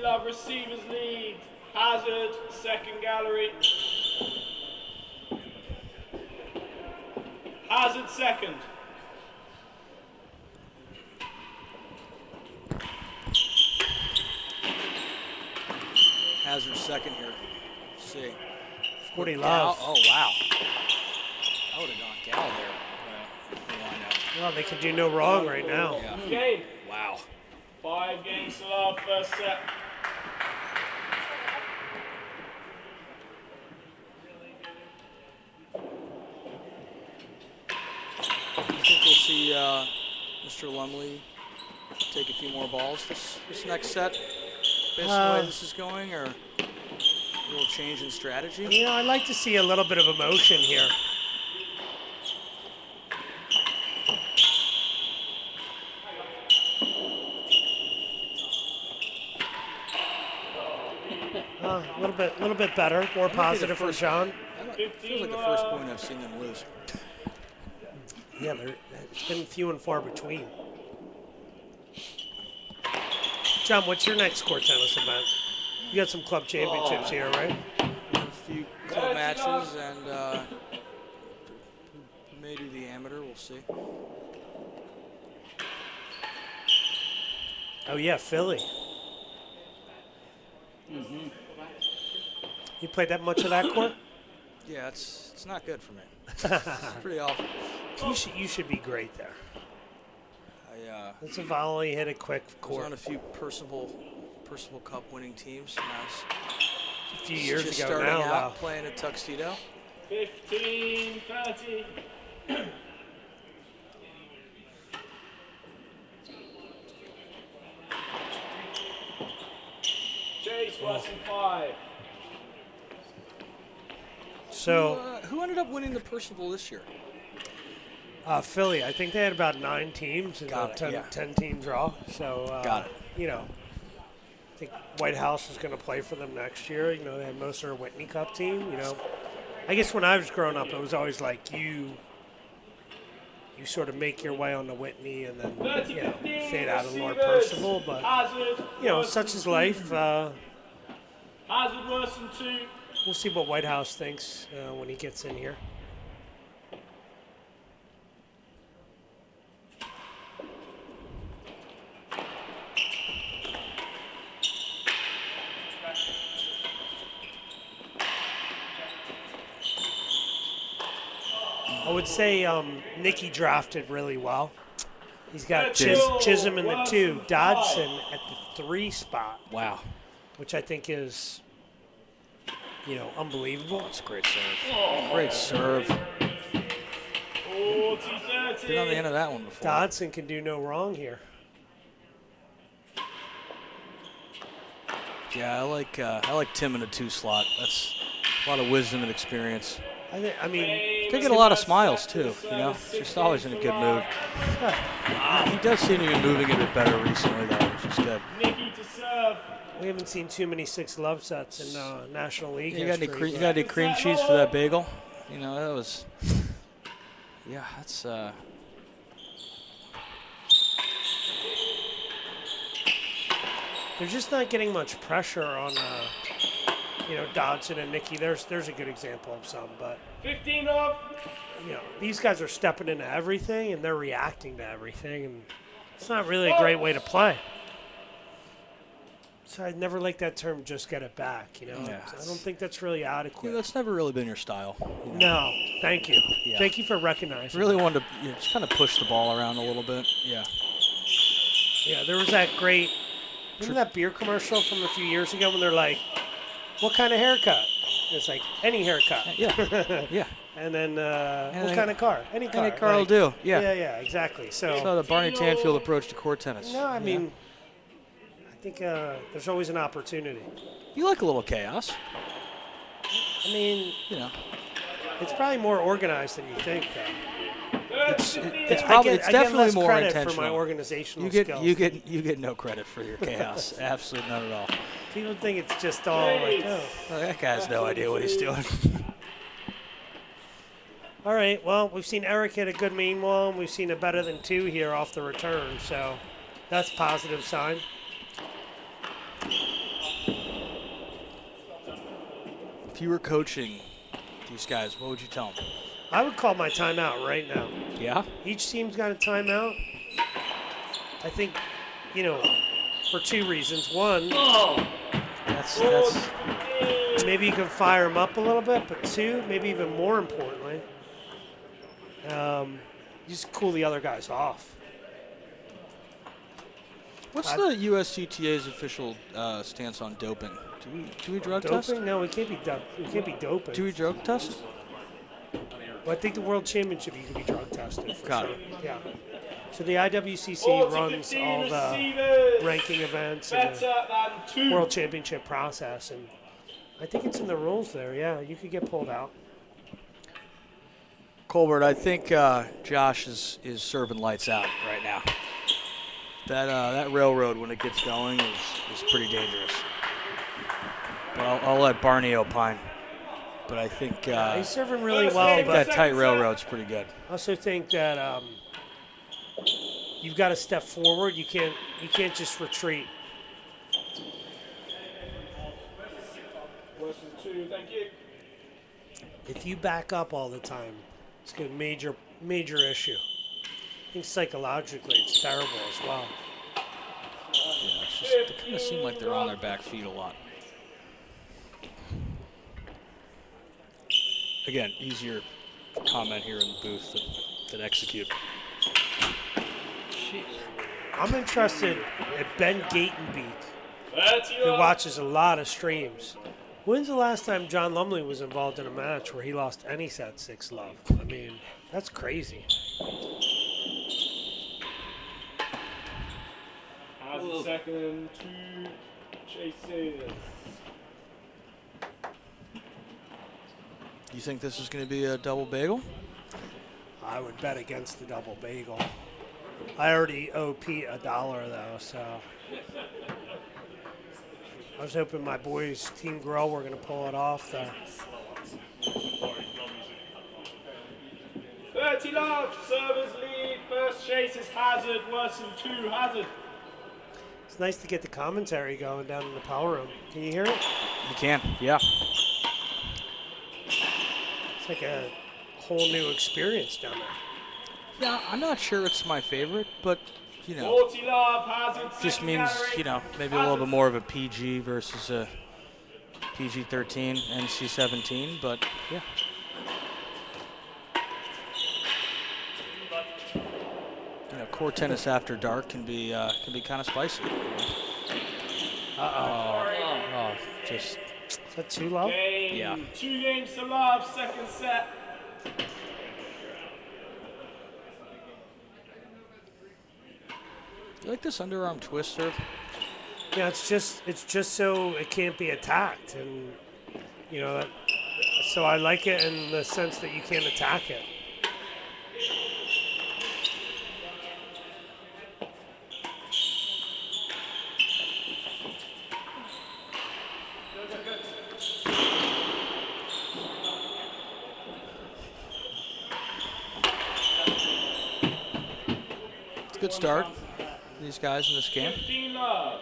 Love receivers lead. Hazard, second gallery. Hazard second. Hazard second here. Let's see. 40 Gal. love. Oh, wow. That would have gone Gal there. Well, they can do no wrong right now. Yeah. Game. Wow. 5 games to love, first set. I think we'll see Mr. Lumley take a few more balls this next set, based on the way this is going, or a little change in strategy? You know, I'd like to see a little bit of emotion here. A little bit better, more positive for John. It feels like the first point I've seen them lose. Yeah, it's been few and far between. John, what's your next court tennis event? You got some club championships here, right? A few club matches, and maybe the amateur. We'll see. Oh yeah, Philly. Mm-hmm. You played that much of that court? Yeah, it's not good for me. It's pretty awful. You should be great there. It's It's a volley, hit it quick I was court. on a few Percival Cup winning teams, and I was A few years just ago starting now, out though. playing a tuxedo. 15, 30. Chase, worse than 5. So Who ended up winning the Percival this year? Philly, I think they had about 9 teams in Got the it, 10-team draw. So Got it. You know, I think White House is going to play for them next year. You know, they had most of their Whitney Cup team. You know, I guess when I was growing up, it was always like you sort of make your way on the Whitney and then fade out of Lord Percival. But you know, such is life. Hazard worse than 2. We'll see what White House thinks when he gets in here. I would say Nicky drafted really well. He's got Chisholm in the 2, Dodson at the 3 spot. Wow. Which I think is, you know, unbelievable. It's a great serve. Great serve. 40, 30. Been on the end of that one before. Dodson can do no wrong here. Yeah, I like Tim in the 2 slot. That's a lot of wisdom and experience. I mean, They get a lot of smiles too, you know. Just always in a good mood. He does seem to be moving a bit better recently, though, which is good. Nicky to serve. We haven't seen too many 6 love sets in National League. You got history, any cream cheese for that bagel? You know, that was. Yeah, that's. They're just not getting much pressure on, you know, Dodson and Nicky. There's a good example of some, but 15 off. you know, these guys are stepping into everything and they're reacting to everything, and it's not really a great way to play. So I never like that term, just get it back, you know. Yeah. I don't think that's really adequate. Yeah, that's never really been your style. You know? No, thank you. Yeah. Thank you for recognizing. Really wanted to just kind of push the ball around a little bit. Yeah. Yeah, there was that great, remember that beer commercial from a few years ago when they're like, what kind of haircut? And it's like, any haircut. Yeah. Yeah. And then, what kind of car? Any car. Any car will do. Yeah. Yeah, exactly. So the Barney Tanfield approach to court tennis. no, I mean, think there's always an opportunity. You like a little chaos. I mean, You know, it's probably more organized than you think, though. it's I definitely get less more credit intentional. for my organizational you get skills. you get no credit for your chaos. Absolutely none at all. People think it's just all like, oh. Well, that guy has no idea what he's doing. All right, well, we've seen Eric hit a good main wall, and we've seen a better than 2 here off the return, so that's a positive sign. If you were coaching these guys, what would you tell them? I would call my timeout right now. Yeah? Each team's got a timeout. I think, you know, for 2 reasons. One, That's maybe you can fire them up a little bit, but 2, maybe even more importantly, just cool the other guys off. What's the USTCA's official stance on doping? Do we drug test? Doping? No, we can't be doping. Do we drug test? Well, I think the World Championship you can be drug tested. For Got sure. it. Yeah. So the IWCC runs all the ranking events and the World Championship process, and I think it's in the rules there. Yeah, you could get pulled out. Colbert, I think Josh is serving lights out right now. That railroad, when it gets going, is pretty dangerous. But I'll let Barney opine. But I think he's serving really well. I think But that tight railroad's pretty good. I also think that you've got to step forward. You can't just retreat. If you back up all the time, it's a major issue. I think psychologically it's terrible as well. Yeah, it's just, they kind of seem like they're on their back feet a lot. Again, easier comment here in the booth than execute. I'm interested in Ben Gatenbeek, who watches a lot of streams. When's the last time John Lumley was involved in a match where he lost any set 6-love? I mean, that's crazy. Has a second and 2 chases. You think this is going to be a double bagel? I would bet against the double bagel. I already owe Pete $1 though, so I was hoping my boys, Team Grill, were going to pull it off there. 30 love, servers lead, first chase is Hazard, worse than 2, Hazard. It's nice to get the commentary going down in the power room. Can you hear it? You can, yeah. It's like a whole new experience down there. Yeah, I'm not sure it's my favorite, but, you know, 40 love, Hazard, just means, you know, maybe a little bit more of a PG versus a PG-13, NC-17, but, yeah. You know, court tennis after dark can be kind of spicy. Oh, just. Is that 2 love? Yeah. 2 games to love, second set. You like this underarm twister? Yeah, it's just so it can't be attacked, and you know, so I like it in the sense that you can't attack it. Good start. These guys in this game. 15 love.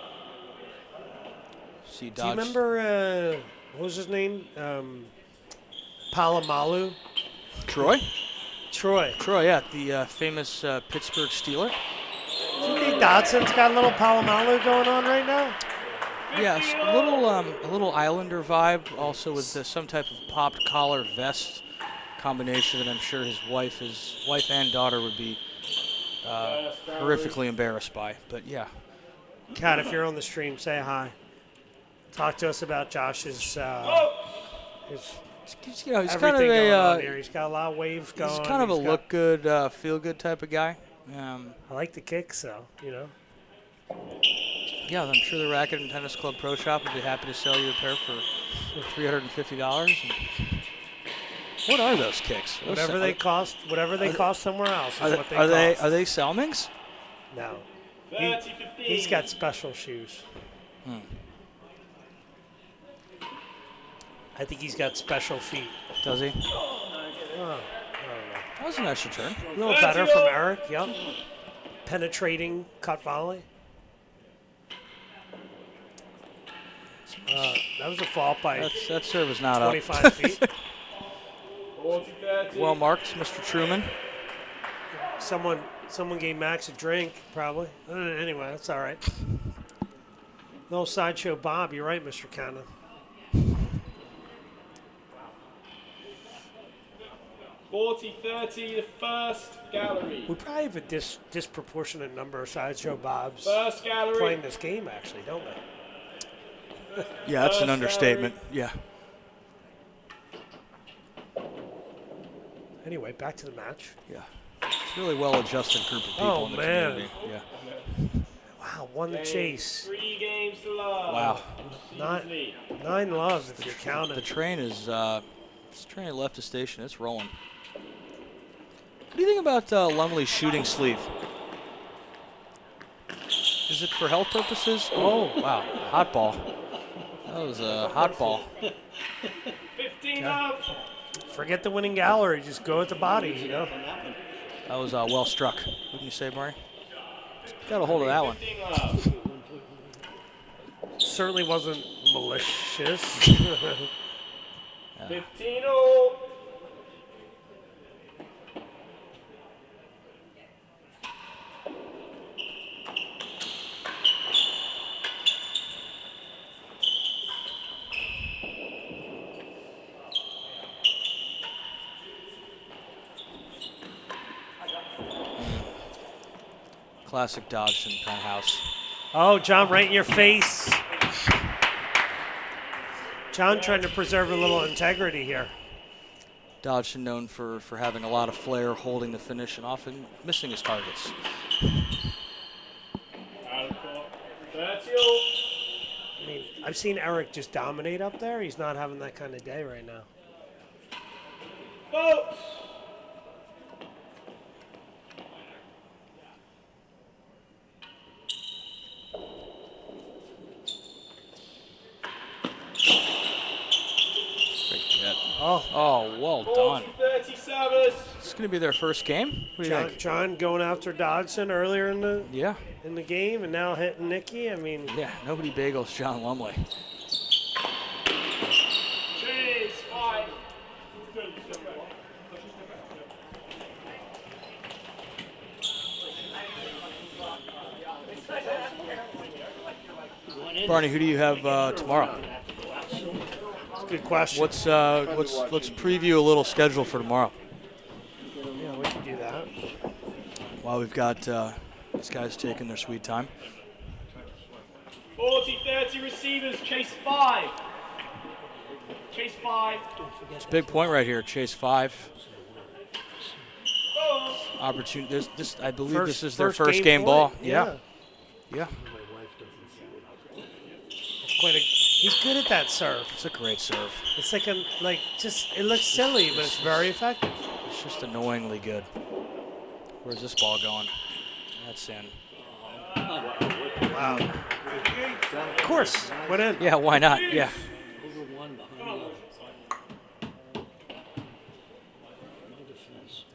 See, Do you remember what was his name? Palomalu? Troy? Troy, yeah, the famous Pittsburgh Steeler. Do you think Dodson's got a little Palomalu going on right now? Yes, a little Islander vibe, also with some type of popped collar vest combination that I'm sure his wife and daughter would be horrifically embarrassed by. But yeah. Kat, if you're on the stream, say hi. Talk to us about Josh's his You know, he's everything kind of going on here. He's got a lot of waves going. He's kind of a look good, feel good type of guy. I like the kicks, though. You know. Yeah, I'm sure the Racquet and Tennis Club Pro Shop would be happy to sell you a pair for $350. What are those kicks? Whatever they cost somewhere else is what they cost. Are they Salmings? No. He's got special shoes. I think he's got special feet. Does he? Oh, that was a nice return. A little better from Eric, yep. Penetrating cut volley. That was a fault by that serve is not 25 up. feet. Well marked, Mr. Truman. Someone gave Max a drink, probably. Anyway, that's all right. No sideshow Bob, you're right, Mr. Cannon. 40-30, the first gallery. We probably have a disproportionate number of sideshow Bobs First gallery. playing this game, actually, don't we? Yeah, that's an understatement. Yeah. Anyway, back to the match. Yeah. It's a really well-adjusted group of people in the community. Yeah. Wow, won the chase. 3 games to love. Wow. 9 loves if you're counting. The train is, this train left the station. It's rolling. What do you think about Lumley's shooting sleeve? Is it for health purposes? Oh, wow. Hot ball. That was a hot ball. 15 up. Forget the winning gallery. Just go at the body, you know. That was well struck. Wouldn't you say, Barney? Got a hold of that one. Certainly wasn't malicious. 15-0. Classic Dodson penthouse. Oh, John, right in your face. John trying to preserve a little integrity here. Dodson known for having a lot of flair, holding the finish, and often missing his targets. Out of court. 30. I mean, I've seen Eric just dominate up there. He's not having that kind of day right now. Votes. Oh, well done. 30 service. It's going to be their first game. What do you think? John going after Dodson earlier in the in the game, and now hitting Nikki. I mean, yeah, nobody bagels John Lumley. Chase 5. Barney, who do you have tomorrow? That's a good question. Let's preview a little schedule for tomorrow. Yeah, we can do that. While we've got these guys taking their sweet time. 40-30 receivers, chase 5. Chase 5. It's a big point right here. Chase 5. Opportunity. I believe this is their first game ball. Yeah. He's good at that serve. It's a great serve. It's like it looks silly, but it's very effective. It's just annoyingly good. Where's this ball going? That's in. Wow. Of course. Went in. Yeah, why not? Yeah.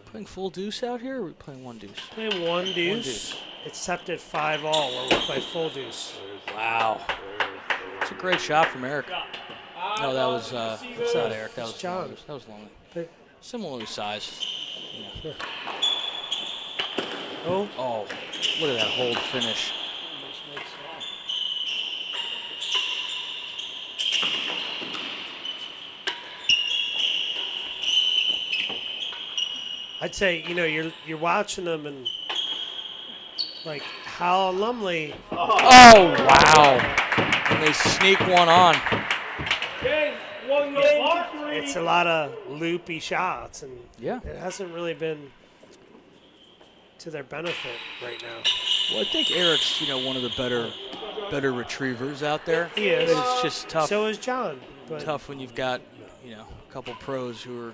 Playing full deuce out here, or are we playing one deuce? Playing one deuce. It's set at 5-all where we play full deuce. Wow. It's a great shot from Eric. No, that was that's not Eric. That was John. That was Lonely. Similarly sized. Yeah. Oh, look at that hold finish. I'd say, you're watching them and like Hal Lumley. Oh, wow. And they sneak one on. It's a lot of loopy shots, and yeah, it hasn't really been to their benefit right now. Well, I think Eric's, one of the better better retrievers out there. He is. But it's just tough. So is John. But Tough when you've got, a couple pros who are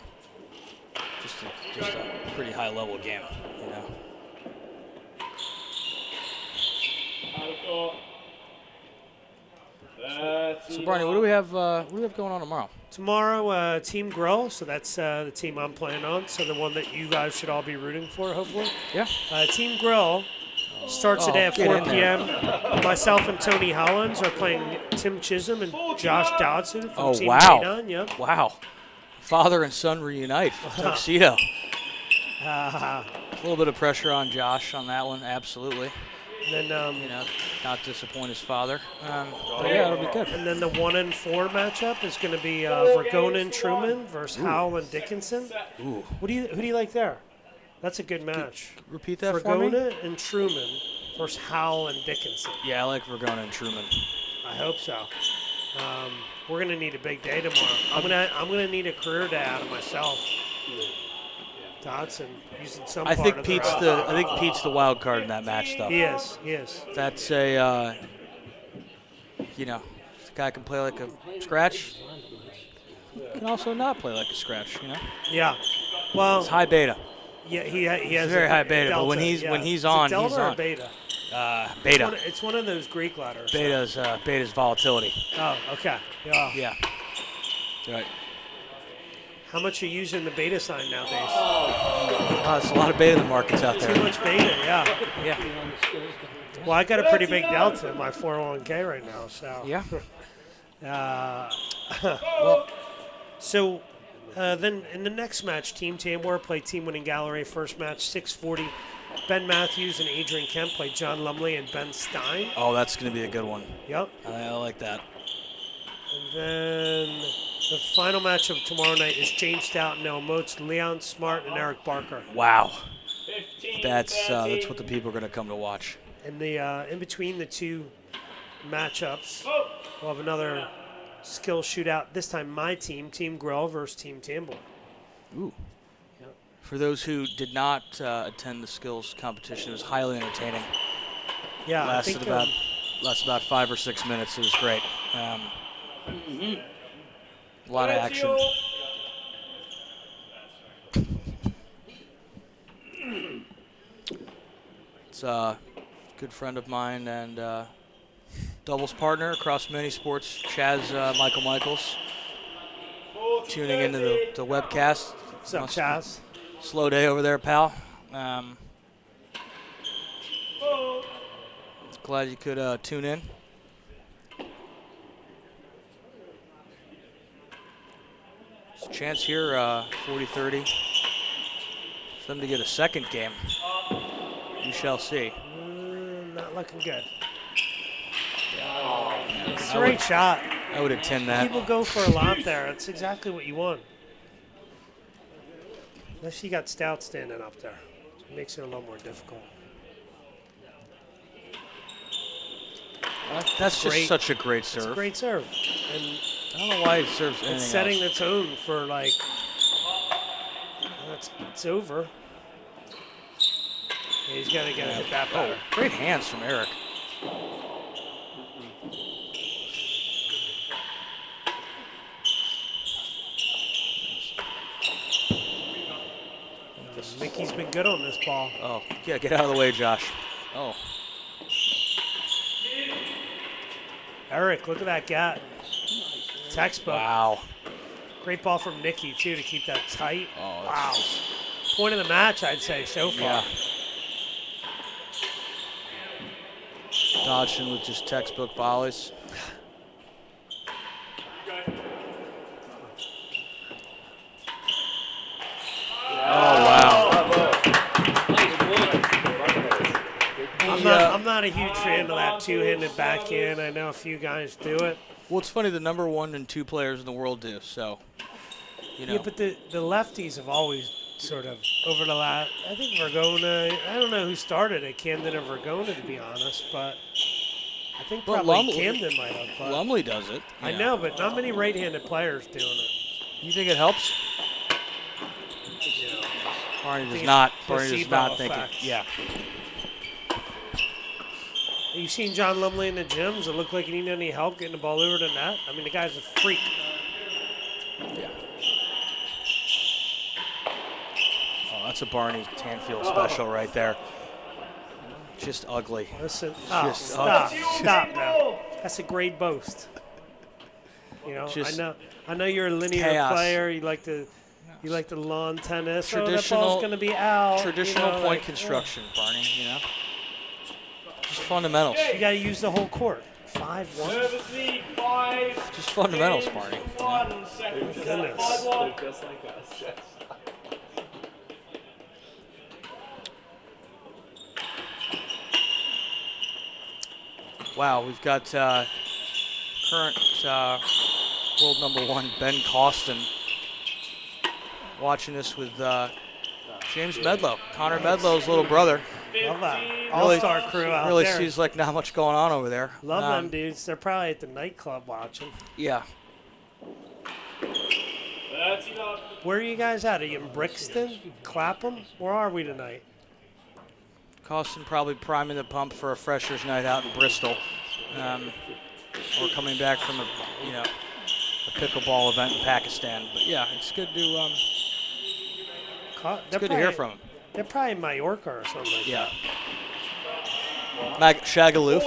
just a pretty high level game, So Barney, what do we have going on tomorrow? Tomorrow, Team Grill, so that's the team I'm playing on, so the one that you guys should all be rooting for, hopefully. Yeah. Team Grill starts today at 4 p.m. Myself and Tony Hollins are playing Tim Chisholm and Josh Dodson from Team K9. Yep. Wow. Father and son reunite for Tuxedo. A little bit of pressure on Josh on that one, absolutely. And then, not disappoint his father. But yeah, it'll be good. And then the 1 and 4 matchup is going to be Vergona and Truman versus Howell and Dickinson. Ooh. Who do you like there? That's a good match. Repeat that for me. Vergona and Truman versus Howell and Dickinson. Yeah, I like Vergona and Truman. I hope so. We're gonna need a big day tomorrow. I'm gonna need a career day out of myself. Dodson using some. I think Pete's the wild card in that match, though. He is. He is. That's a the guy can play like a scratch. Can also not play like a scratch. Yeah. Well. It's high beta. Yeah, he has very high beta. Delta, But when he's on, delta he's or on. Beta. Beta. It's one of those Greek letters. Beta's volatility. Oh, okay. Yeah. Yeah. That's right. How much are you using the beta sign nowadays? There's a lot of beta in the markets out there. Too much beta, yeah. Yeah. Well, I got a pretty big delta in my 401k right now, so. Yeah. So then in the next match, Team Tambor played Team Winning Gallery. First match, 6:40. Ben Matthews and Adrian Kemp played John Lumley and Ben Stein. Oh, that's going to be a good one. Yep. I like that. And then the final match of tomorrow night is James Stout and Noah Moats, Leon Smart and Eric Barker. Wow. That's what the people are going to come to watch. And the in between the two matchups, we'll have another skill shootout. This time my team, Team Grill versus Team Tambor. Ooh. Yep. For those who did not attend the skills competition, it was highly entertaining. Yeah, lasted about 5 or 6 minutes. It was great. A lot of action. It's a good friend of mine and doubles partner across many sports, Chaz Michaels, tuning into the webcast. What's up, Chaz? Slow day over there, pal. Glad you could tune in. There's a chance here, 40-30, for them to get a second game. We shall see. Not looking good. Great shot. I would attend that. People go for a lot there. It's exactly what you want. Unless you got Stout standing up there. It makes it a little more difficult. That's just such a great serve. It's a great serve. And I don't know why it serves anything it's setting else. the tone for, like, it's over. Yeah, he's got to get hit that better. Great hands from Eric. Mickey's been good on this ball. Oh, yeah, get out of the way, Josh. Oh. Eric, look at that gap. Textbook. Wow. Great ball from Nicky, too, to keep that tight. Oh, wow. Point of the match, I'd say, so far. Yeah. Dodson with just textbook volleys. Oh, wow. I'm not a huge fan of that two-handed backhand. I know a few guys do it. Well, it's funny, the number 1 and 2 players in the world do, so, you know. Yeah, but the lefties have always sort of, over the last, I think Vergona, I don't know who started it, Camden or Vergona, to be honest, but I think probably Camden might have. But Lumley does it. I know, but not many right-handed players doing it. You think it helps? Yeah. Barney does not. Barney does not think it. Effect. Yeah. You've seen John Lumley in the gyms. Does it look like he needed any help getting the ball over the net? I mean, the guy's a freak. Yeah. Oh, that's a Barney Tanfield special right there. Just ugly. Listen, Just stop ugly. now. That's a great boast. You know, Just I know you're a linear chaos. player. You like the lawn tennis. Traditional, that ball's going to be out. Traditional point like, construction, Barney. You know, just fundamentals. You got to use the whole court. 5-1. Just fundamentals, Barney. Goodness. Just like us. Wow, we've got current world #1 Ben Costin watching this with James Medlow, Connor Medlow's little brother. Love that all-star crew out really there. seems like not much going on over there. Love them dudes. They're probably at the nightclub watching. Yeah. Where are you guys at? Are you in Brixton? Clapham? Where are we tonight? Costin probably priming the pump for a freshers' night out in Bristol, or coming back from a pickleball event in Pakistan. But yeah, it's good to good to hear from him. They're probably in Mallorca or something like Yeah. Magaluf.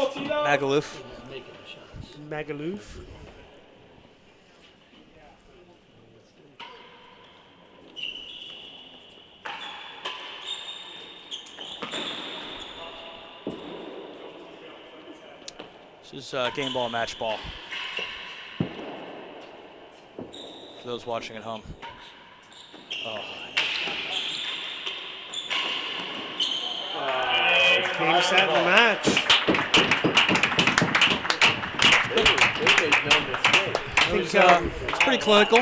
Magaluf. This is game ball, match ball. For those watching at home. Oh. Game, set, and match. It's pretty clinical.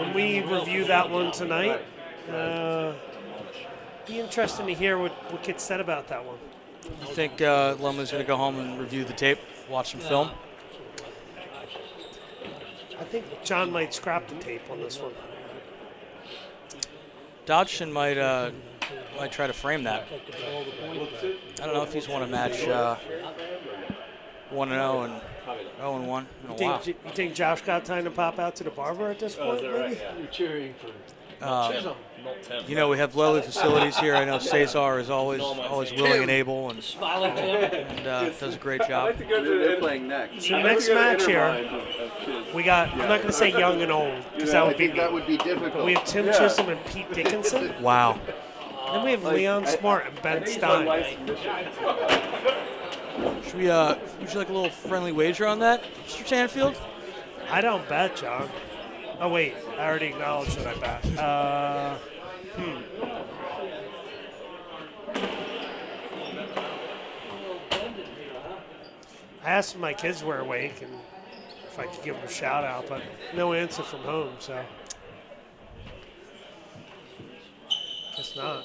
When we review that one tonight, be interesting to hear what gets said about that one. I think Lumley's going to go home and review the tape, watch some film. I think John might scrap the tape on this one. Dodgson might try to frame that. I don't know if he's won a match 1-0 and 0-1 in a while. You think Josh got time to pop out to the barber at this point? Maybe? You're cheering for Chisholm. You know, we have lovely facilities here. I know Cesar is always willing and able, and does a great job. They're playing next. So next match here, we got, I'm not going to say young and old, because that would be difficult. But we have Tim Chisholm and Pete Dickinson. Wow. Then we have Leon Smart and Ben Stein. Should we would you like a little friendly wager on that, Mr. Tanfield? I don't bet, John. Oh, wait. I already acknowledged that I bet. I asked if my kids were awake and if I could give them a shout out, but no answer from home, so guess not.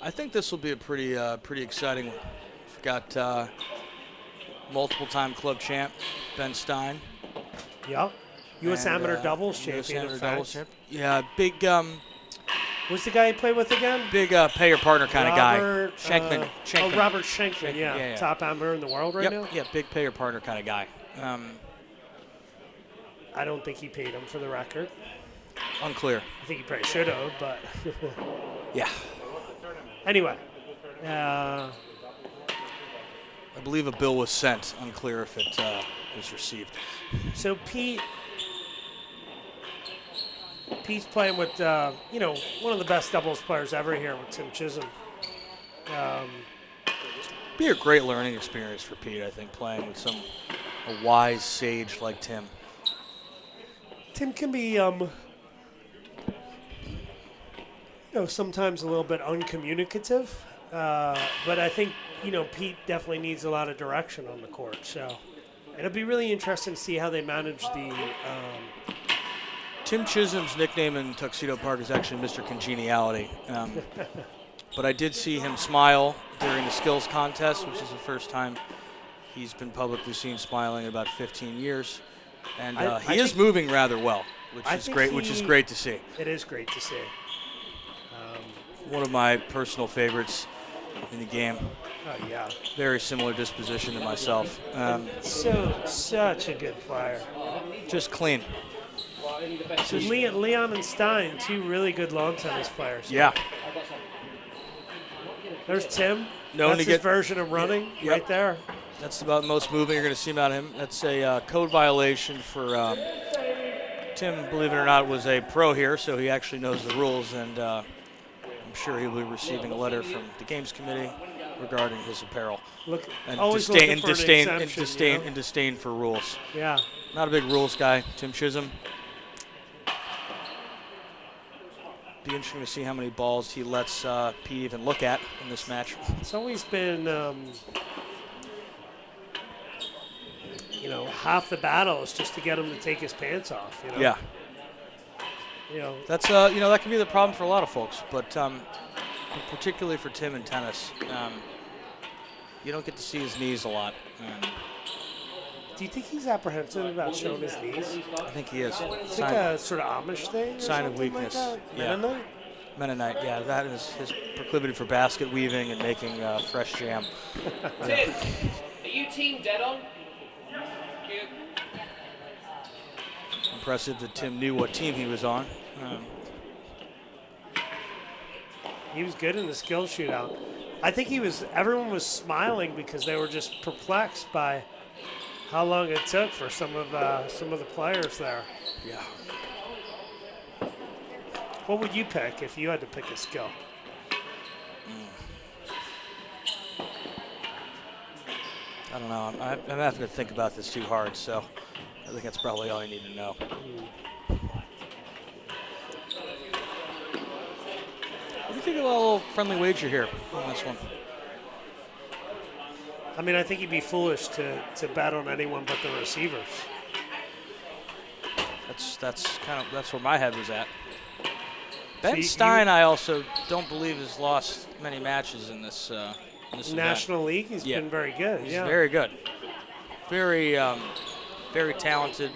I think this will be a pretty exciting one. We've got multiple-time club champ Ben Stein. Yep. U.S. Amateur doubles champion. US Amateur doubles champ. Yeah, big. What's the guy you play with again? Big pay your partner kind of guy. Schenkman. Schenkman. Oh, Robert Schenkman, yeah. Yeah. Top amateur in the world right now? Yeah, big pay your partner kind of guy. I don't think he paid him for the record. Unclear. I think he probably should have, but. Yeah. Anyway. I believe a bill was sent. Unclear if it was received. So Pete's playing with, one of the best doubles players ever here with Tim Chisholm. Be a great learning experience for Pete, I think, playing with a wise sage like Tim. Tim can be, sometimes a little bit uncommunicative, but I think, Pete definitely needs a lot of direction on the court. So it'll be really interesting to see how they manage the. Tim Chisholm's nickname in Tuxedo Park is actually Mr. Congeniality. But I did see him smile during the skills contest, which is the first time he's been publicly seen smiling in about 15 years. And he is moving rather well, which is great to see. It is great to see. one of my personal favorites in the game. Oh, yeah. Very similar disposition to myself. Such a good player. Just clean. So Leon and Stein, two really good lawn tennis players. Yeah. There's Tim. Known That's to his get version of running right there. That's about the most moving you're going to see about him. That's a code violation for Tim, believe it or not, was a pro here, so he actually knows the rules, and I'm sure he'll be receiving a letter from the games committee regarding his apparel. Disdain for rules. Yeah. Not a big rules guy, Tim Chisholm. Be interesting to see how many balls he lets Pete even look at in this match. It's always been, half the battle is just to get him to take his pants off. Yeah. That's that can be the problem for a lot of folks, but particularly for Tim in tennis, you don't get to see his knees a lot. Do you think he's apprehensive about showing his knees? I think he is. It's like a sort of Amish thing? Sign of weakness. Like yeah. Mennonite? Mennonite, yeah. That is his proclivity for basket weaving and making fresh jam. Tim, are you team dead on? Impressive that Tim knew what team he was on. He was good in the skill shootout. I think everyone was smiling because they were just perplexed by how long it took for some of the players there. Yeah. What would you pick if you had to pick a skill? I don't know. I'm having to think about this too hard, so I think that's probably all I need to know. What do you think of a little friendly wager here on this one? I mean, I think you'd be foolish to bet on anyone but the receivers. That's where my head was at. Ben Stein, I also don't believe has lost many matches in this National League. He's been very good. He's very good. Very, very talented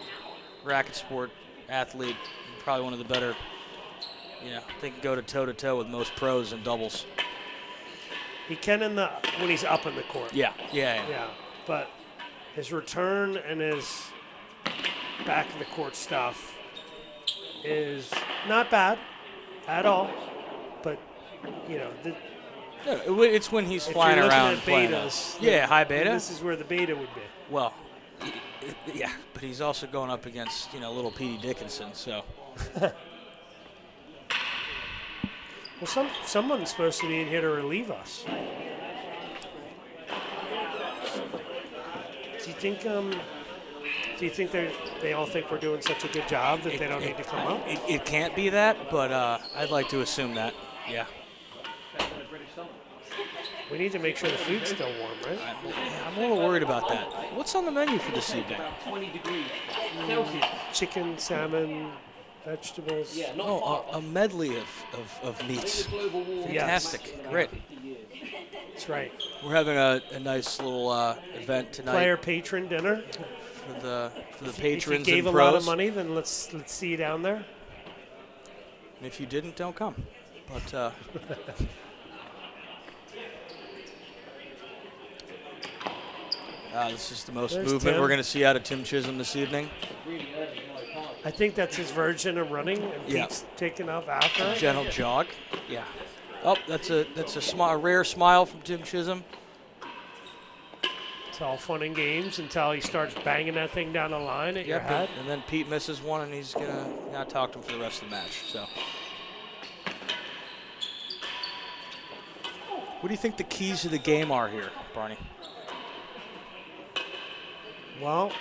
racket sport athlete. Probably one of the better. They can go to toe with most pros in doubles. He can when he's up in the court. Yeah. But his return and his back of the court stuff is not bad at all. But it's when he's flying around. If you're looking at betas, yeah, high beta. This is where the beta would be. Well, yeah, but he's also going up against little Petey Dickinson, so. Well, someone's supposed to be in here to relieve us. Do you think they all think we're doing such a good job that they don't need to come up? It can't be that, but I'd like to assume that. Yeah. We need to make sure the food's still warm, right? I'm a little worried about that. What's on the menu for this evening? 20 degrees. Chicken, salmon, vegetables. Yeah, a medley of meats. Fantastic. Yes. Great. That's right. We're having a nice little event tonight. Player patron dinner. For the patrons and pros. If you gave a lot of money, then let's see you down there. And if you didn't, don't come. But this is the most movement we're going to see out of Tim Chisholm this evening. I think that's his version of running, and Pete's taking off after. Gentle jog. Yeah. Oh, that's a rare smile from Tim Chisholm. It's all fun and games until he starts banging that thing down the line at your head. And then Pete misses one, and he's going to not talk to him for the rest of the match. So, what do you think the keys to the game are here, Barney? Well,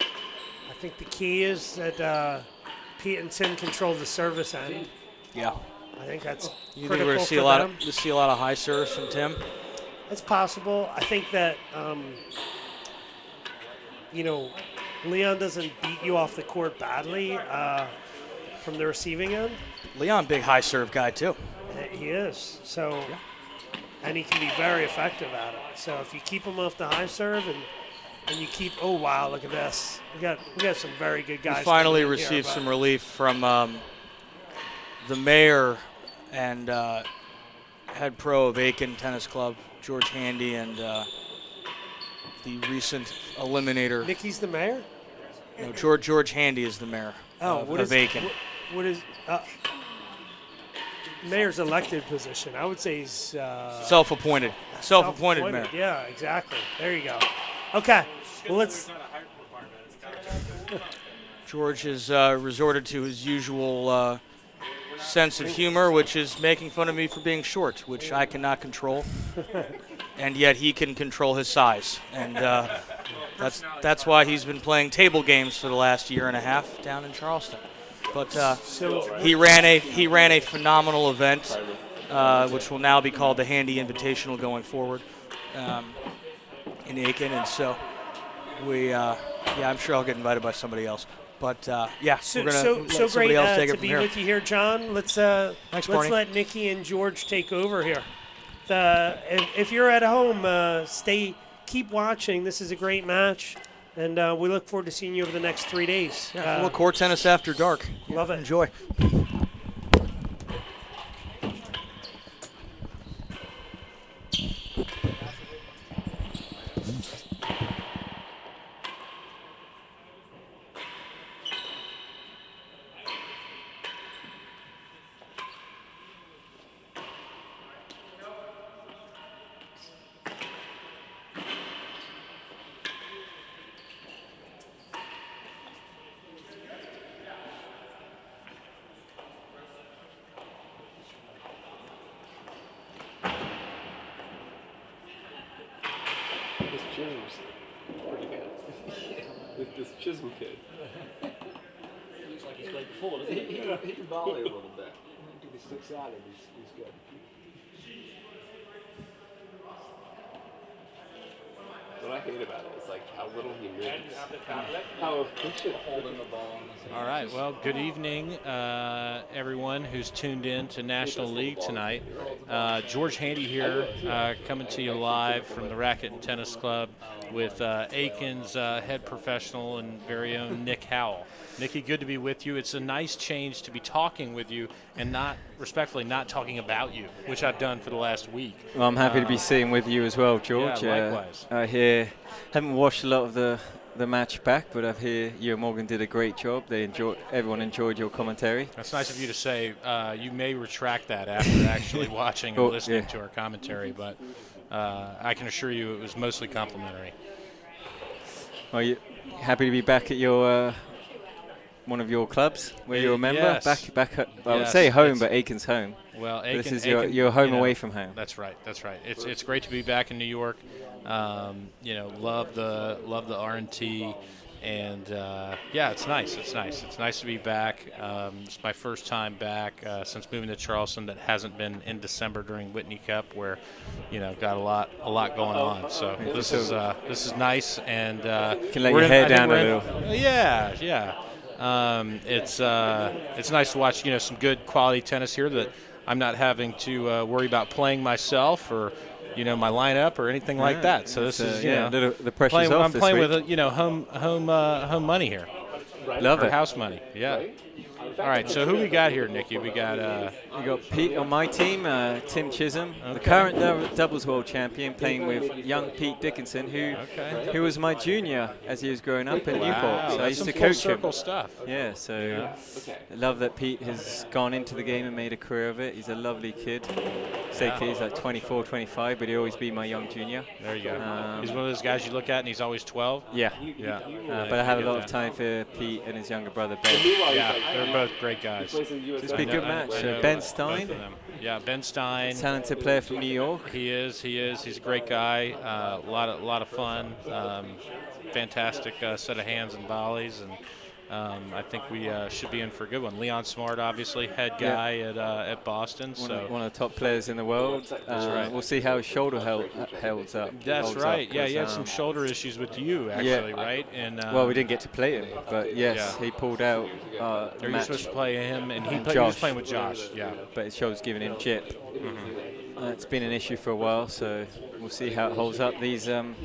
I think the key is that Pete and Tim control the service end. Yeah. I think that's you critical think we're going to see a lot of high serves from Tim? It's possible. I think that, Leon doesn't beat you off the court badly from the receiving end. Leon, big high serve guy, too. He is. So, and he can be very effective at it. So if you keep him off the high serve and you keep, oh, wow, look at this. We got some very good guys. We finally received some relief from the mayor and head pro of Aiken Tennis Club, George Handy, and the recent eliminator. Nikki's the mayor? No, George Handy is the mayor of Aiken. What is mayor's elected position? I would say he's self-appointed. Self-appointed mayor. Yeah, exactly. There you go. Okay. Well, let's. George has resorted to his usual sense of humor, which is making fun of me for being short, which I cannot control, and yet he can control his size, and that's why he's been playing table games for the last year and a half down in Charleston. But he ran a phenomenal event, which will now be called the Handy Invitational going forward in Aiken, and so I'm sure I'll get invited by somebody else. But so we're gonna let somebody great else take to it from be here. with you here, John. Let's let Nikki and George take over here. If you're at home, keep watching. This is a great match, and we look forward to seeing you over the next 3 days. Yeah, full court tennis after dark. Love it. Enjoy. This Jim's pretty good. This Chisholm kid. Looks like he's played before, doesn't he? He can volley a little bit. If he sticks out, he's good. What I hate about it is like how little he moves. How efficient holding the ball. All right. Well, good evening, everyone who's tuned in to National League tonight. George Handy here, coming to you live from the Racquet and Tennis Club with Aiken's head professional and very own Nick Howell. Nicky, good to be with you. It's a nice change to be talking with you and not talking about you, which I've done for the last week. Well, I'm happy to be sitting with you as well, George. Yeah, likewise. I hear, haven't watched a lot of the match back, but I hear you and Morgan did a great job. Everyone enjoyed your commentary. That's nice of you to say. You may retract that after actually watching and listening to our commentary, but I can assure you it was mostly complimentary. Are you happy to be back at your one of your clubs where you're a member? Yes. Back at, I would say home, but Aiken's home. Well, this is your home away from home. That's right. That's right. It's great to be back in New York. Love the R&T, and it's nice. It's nice. It's nice to be back. It's my first time back since moving to Charleston. That hasn't been in December during Whitney Cup, where got a lot going on. So this is nice, and you can let your hair down a little. Yeah. It's nice to watch some good quality tennis here that I'm not having to worry about playing myself or my lineup or anything like that. So this is the pressure's off. I'm playing with home money here. Love it. House money. Yeah. All right, so who we got here, Nicky? We got Pete on my team, Tim Chisholm, the current doubles world champion, playing with young Pete Dickinson, who was my junior as he was growing up in Newport. So I used to coach him. Stuff. Yeah, so I love that Pete has gone into the game and made a career of it. He's a lovely kid. He's like 24, 25, but he'll always be my young junior. There you go. He's one of those guys you look at and he's always 12. Yeah. Yeah. But I have a lot of time for Pete and his younger brother, Ben. Yeah, they're both great guys. This will be a good match. Ben Stein. Yeah, Ben Stein. Talented player from New York. He is. He's a great guy. A lot of fun. Fantastic set of hands and volleys, and I think we should be in for a good one. Leon Smart, obviously, head guy at Boston. One of the top players in the world. That's right. We'll see how his shoulder holds up. That's right. Yeah, he had some shoulder issues with you, actually, right? And well, we didn't get to play him, but yes, he pulled out. Are you supposed to play him? And he was playing with Josh. Yeah. But his shoulder's giving him jip. It's been an issue for a while, so we'll see how it holds up. These aren't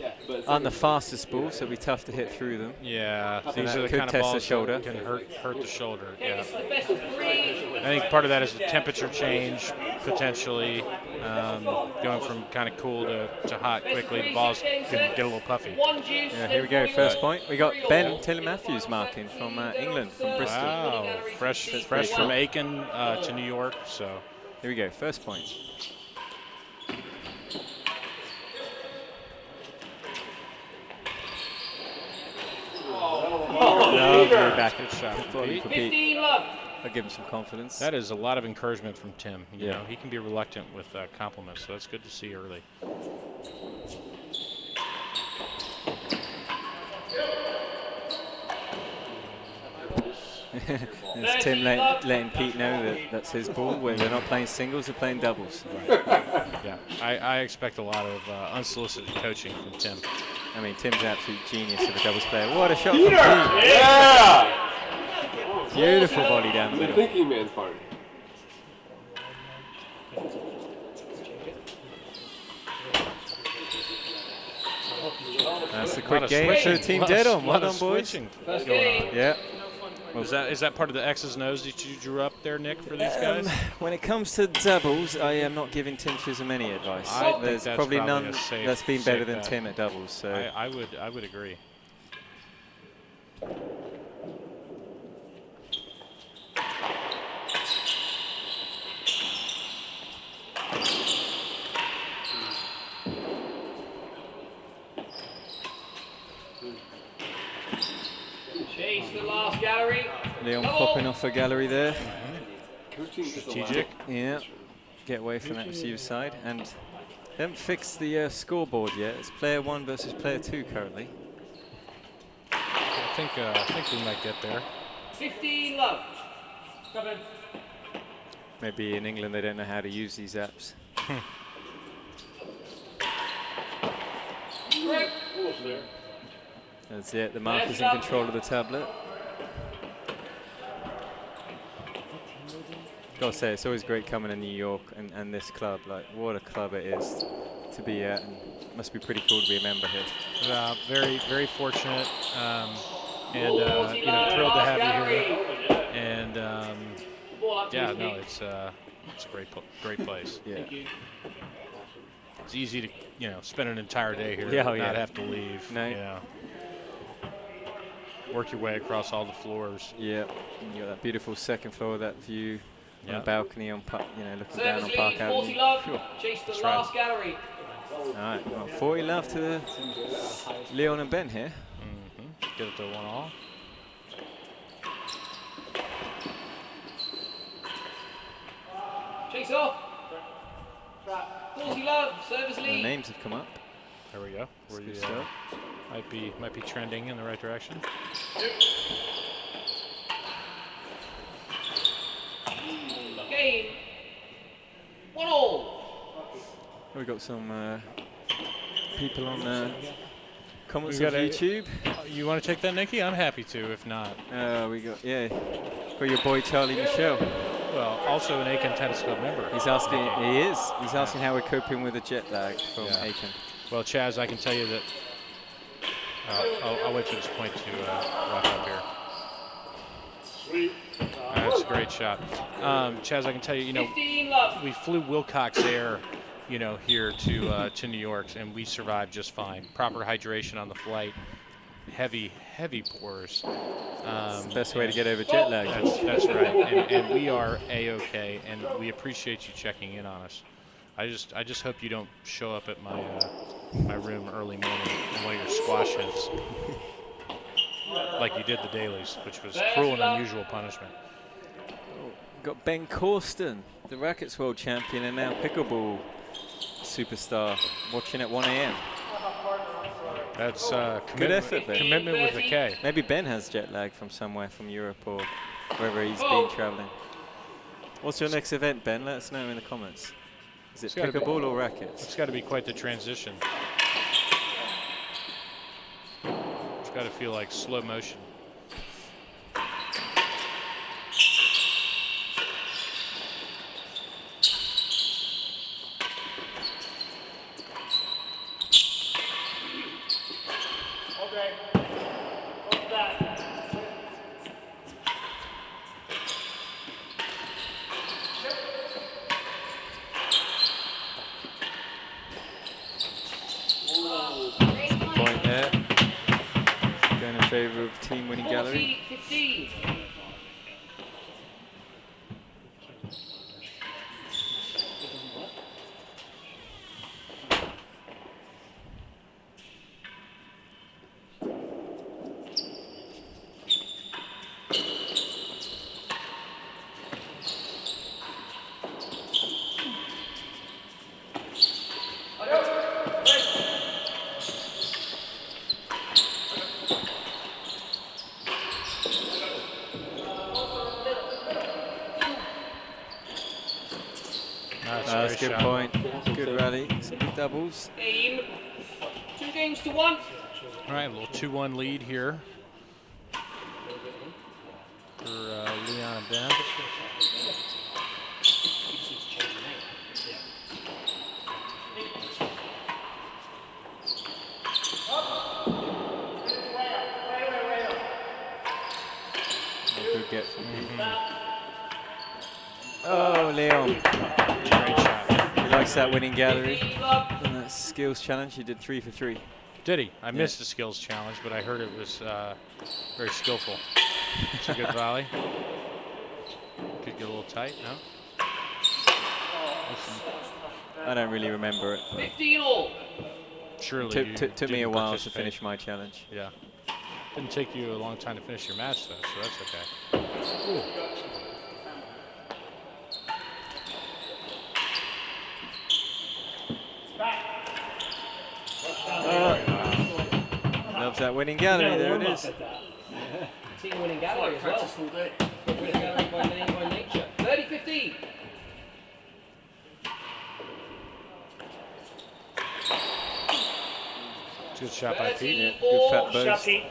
the fastest balls, so it'll be tough to hit through them. Yeah, so these are the could kind of test balls the shoulder. that can hurt the shoulder. Yeah. I think part of that is the temperature change, potentially. Going from kind of cool to hot quickly. The balls can get a little puffy. Yeah, here we go. First point. We got Ben Taylor Matthews marking from England, from Bristol. Wow, fresh from Aiken to New York. So here we go. First point. Lovely backhand shot. 15 love. I'll give him some confidence. That is a lot of encouragement from Tim. You know, he can be reluctant with compliments, so that's good to see early. It's Tim letting Pete know that that's his ball, where they're not playing singles, they're playing doubles. Right. Yeah, I expect a lot of unsolicited coaching from Tim. I mean, Tim's an absolute genius of a doubles player. What a shot from Pete. Yeah! Beautiful volley down the The middle. thinking man's part. That's a quick game for the team dead on. Well done, boys. Yeah. Well, is that part of the X's and O's that you drew up there, Nick, for these guys? When it comes to doubles, I am not giving Tim Chisholm any advice. There's that's probably none a safe, that's been better than bet. Tim at doubles. So I would agree. Chase the last gallery. Leon popping off a gallery there. Strategic. Yeah. Get away from that receiver side. And they haven't fixed the scoreboard yet. It's player 1 versus player 2 currently. I think we might get there. 15 love. Come in. Maybe in England they don't know how to use these apps. That's it. The marker's in control of the tablet. Gotta say, it's always great coming to New York and this club. Like, what a club it is to be at, and it must be pretty cool to be a member here. Very, very fortunate, and you know, thrilled to have you here. And yeah, no, it's a great place. Yeah. It's easy to spend an entire day here, Yeah, not have to leave. No. You know. Work your way across all the floors. Yeah, you got that beautiful second floor, that view on the balcony on, looking down on Service Park lead, Avenue. 40 love. Sure. Chase the That's last right. gallery. All right, well, 40 love to Leon and Ben here. Get it to 1-all. Chase off. 40 love. Service The lead. names have come up. There we go. That's good We stuff. might be trending in the right direction. Game. 1-all. We've got some people on comments We on got a- YouTube. You want to take that, Nikki? I'm happy to, if not. We got your boy Charlie Michel. Well, also an Aiken Tennis Club member. He's asking. He is. He's asking how we're coping with the jet lag from Aiken. Well, Chaz, I can tell you that. I'll wait for this point to wrap up here. That's a great shot. Chaz, I can tell you, 15 love. we flew Wilcox Air, here to New York, and we survived just fine. Proper hydration on the flight. Heavy pours. It's the best way to get over jet lag. That's right. And we are A-OK, and we appreciate you checking in on us. I just hope you don't show up at my room early morning in one of your squash heads, like you did the dailies, which was cruel and unusual punishment. Got Ben Corsten, the Rackets World Champion and now pickleball superstar, watching at 1 a.m. That's good effort, Ben. Commitment with a K. Maybe Ben has jet lag from somewhere, from Europe or wherever he's been traveling. What's your next event, Ben? Let us know in the comments. Is it pickleball or rackets? It's got to be quite the transition. It's got to feel like slow motion. going in favor of team winning gallery. 40-15. That's Good point. Good rally. Some big doubles. Game. 2 games to 1. All right, a little 2-1 lead here for Leon and Ben. Good get from Oh, Leon. Great shot. He likes that winning gallery. And that skills challenge, he did 3 for 3. Did he? I missed the skills challenge, but I heard it was very skillful. It's a good volley. Could get a little tight, no? I don't really remember it. 15 all. Surely took me a while to finish my challenge. Yeah. Didn't take you a long time to finish your match, though, so that's okay. Ooh. Loves that winning gallery. There it is. Team winning gallery as well. Winning gallery by nature. 30-15. Good shot by Pete. Yeah, good fat burst. Shot, Pete.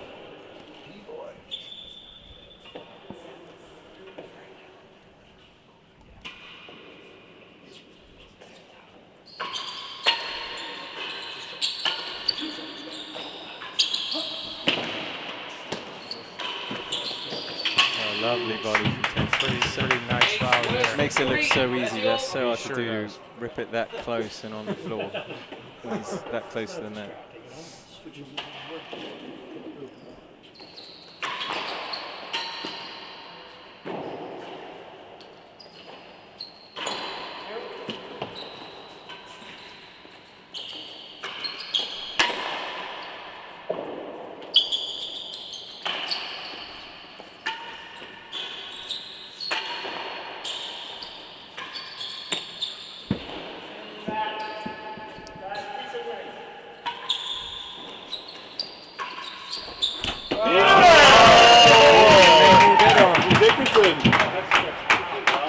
Lovely volley from 10. Pretty nice volley there. Makes it look so easy. That's so hard to Sure do. does. Rip it that close and on the floor. When he's that close to the net.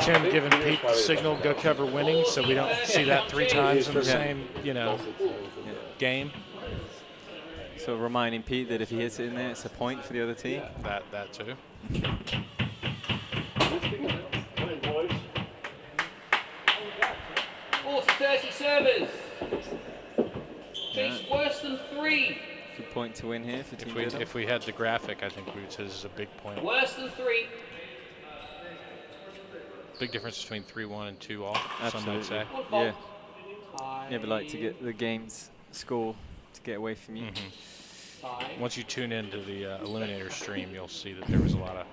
Tim giving Pete the signal, go cover winning, so we don't see that 3 times in the same, game. So reminding Pete that if he hits it in there, it's a point for the other team. That too. Four to 30 servers. Face worse than 3. Good point to win here for Team Buildup. If we had the graphic, I think we would say this is a big point. Worse than 3. Big difference between 3-1 and 2-all, some might Absolutely. say. Yeah. Never like to get the game's score to get away from you. Once you tune into the Eliminator stream, you'll see that there was a lot of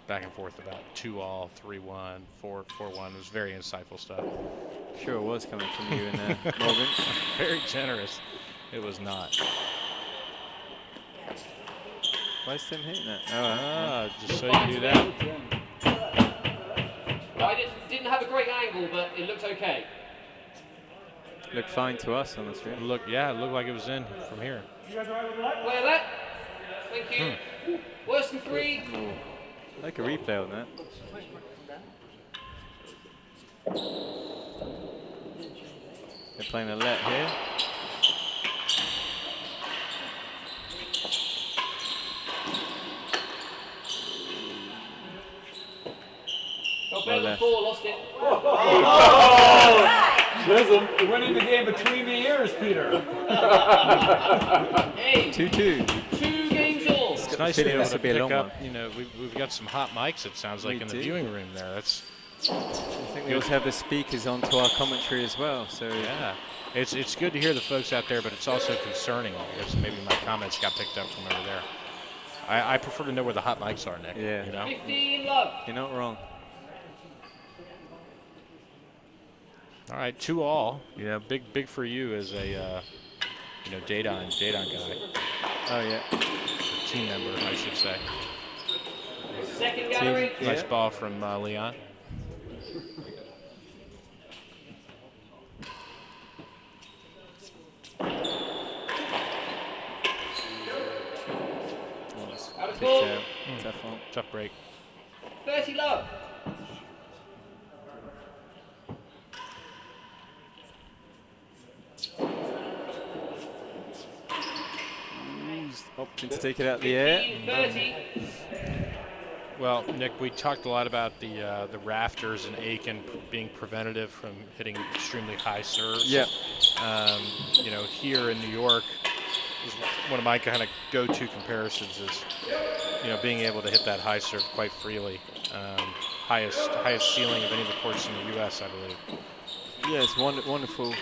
back and forth about 2-all, 3-1, 4-1. It was very insightful stuff. Sure it was coming from you and Morgan. Very generous. It was not. Why is Tim hitting that? Just so you do that. I didn't have a great angle, but it looked okay. Looked fine to us on the stream. It looked like it was in from here. Play that. Thank you. Worse than 3. Ooh. Like a replay on that. They're playing a let here. Got better than 4, lost it. Chisholm winning the game between the ears, Peter. Hey. 2-2. 2 games all. It's nice to be able to be a pick long up. one. We've got some hot mics. It sounds like in the viewing room there. That's. I think we also have the speakers onto our commentary as well. So yeah, it's good to hear the folks out there, but it's also concerning because maybe my comments got picked up from over there. I prefer to know where the hot mics are, Nick. Yeah. You know? 15 love. You're not wrong. All right, 2-all. You know, big for you as a Dadon guy. Oh yeah. Team member, I should say. Second gallery. Nice ball from Leon. Out of ball. Tough one. Tough break. 30 love. Opting to take it out the air. 30. Well, Nick, we talked a lot about the rafters and Aiken being preventative from hitting extremely high serves. Yeah. You know, here in New York, is one of my kind of go-to comparisons is, you know, being able to hit that high serve quite freely. Highest ceiling of any of the courts in the U.S., I believe. Yeah, it's wonderful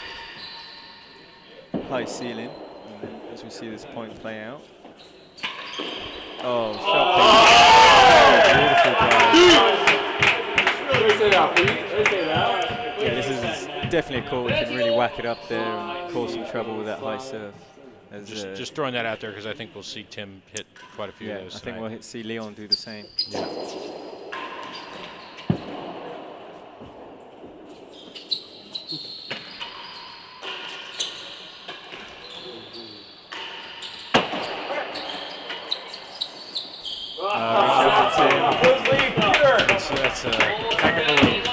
high ceiling. And then as we see this point play out. Oh, shot. Beautiful drive. Yeah, this is definitely a court we can really whack it up there and cause some trouble with that high serve. As, just throwing that out there because I think we'll see Tim hit quite a few of those I think we'll see Leon do the same. Yeah. That's a heck of a lead.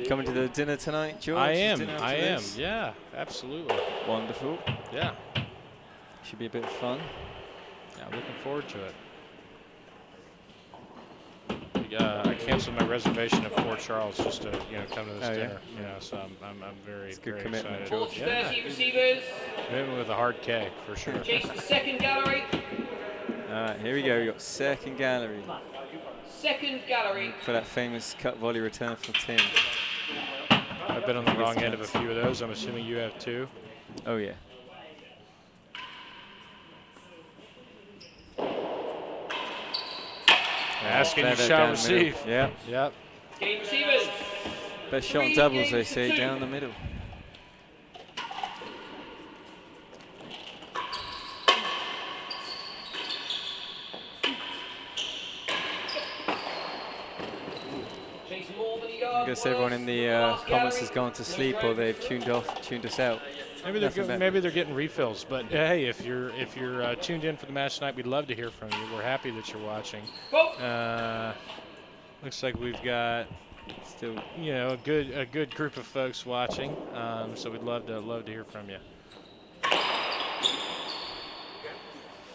Coming to the dinner tonight, George? I am. This? Yeah, absolutely. Wonderful. Yeah. Should be a bit of fun. Yeah, I'm looking forward to it. I canceled my reservation at Fort Charles just to come to this dinner. Yeah. You know, so I'm very good very commitment, excited. George. Yeah. 30 receivers. Commitment with a hard K for sure. Chase the second gallery. All right, here we go. We got second gallery Second gallery. for that famous cut volley return from Tim. I've been on the wrong end of a few of those. I'm assuming you have too. Oh yeah. Ask and you Clever shall down the middle. receive. Yeah. Yep. Game receivers. Best shot in 3 doubles, they games to say, 2. down the middle. Chase more than a I yard. guess everyone in the comments has gone to sleep or they've tuned us out. Maybe they're getting refills, but hey, if you're tuned in for the match tonight, we'd love to hear from you. We're happy that you're watching. Looks like we've got still a good group of folks watching. So we'd love to hear from you.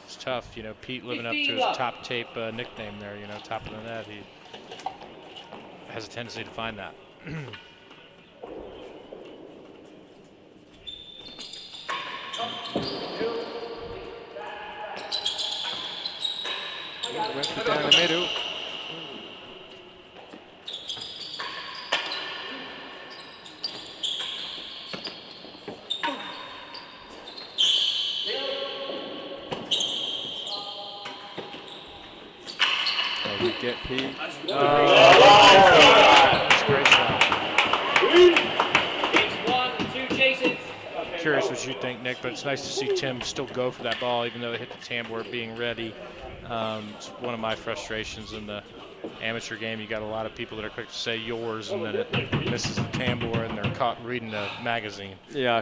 It's tough, Pete living up to his top tape nickname there. Top of the net. He has a tendency to find that. Went for down the middle. Oh, we get Pete. That's a great shot. It's 1, 2 chases. Curious what you think, Nick, but it's nice to see Tim still go for that ball, even though they hit the tambour being ready. It's one of my frustrations in the amateur game. You got a lot of people that are quick to say yours, and then it misses the tambour, and they're caught reading a magazine. Yeah,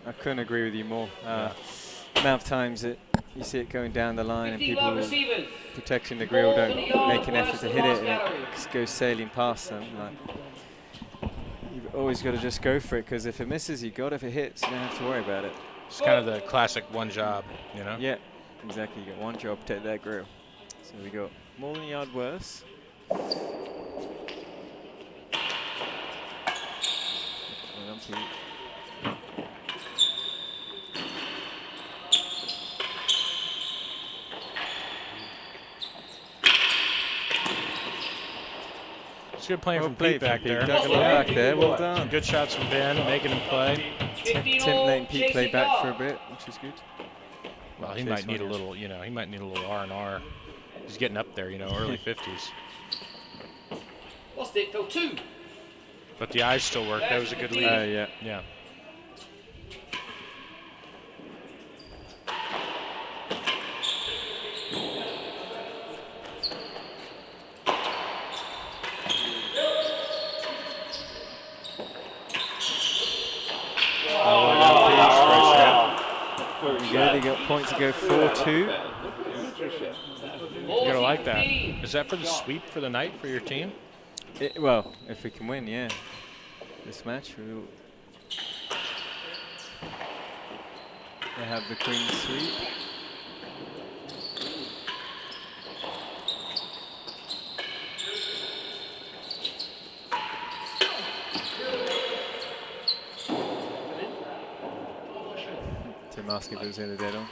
I couldn't agree with you more. Amount of times that you see it going down the line and people protecting the grill don't make an effort to hit it, and it just goes sailing past them. You've always got to just go for it, because if it misses, you got it. If it hits, you don't have to worry about it. It's kind of the classic one job, Yeah, exactly. You got one job, protect that grill. So we got more than a yard worse. Well done, Pete. It's good playing Well from played Pete from back Pete. there. Dug a lot back there. Well done. Good shots from Ben, making him play. Tim letting Pete play back for a bit, which is good. Well, he Chase might need a one, little, you know, he might need a little R&R. He's getting up there, you know, early 50s. Lost it, Phil 2. But the eyes still work. That was a good lead. Yeah. Yeah. Yeah, they got point to go 4-2. You're gonna like that. Is that for the sweep for the night for your team? Well, if we can win, yeah. This match, they have the queen sweep. Tim asking if it was in the dead on.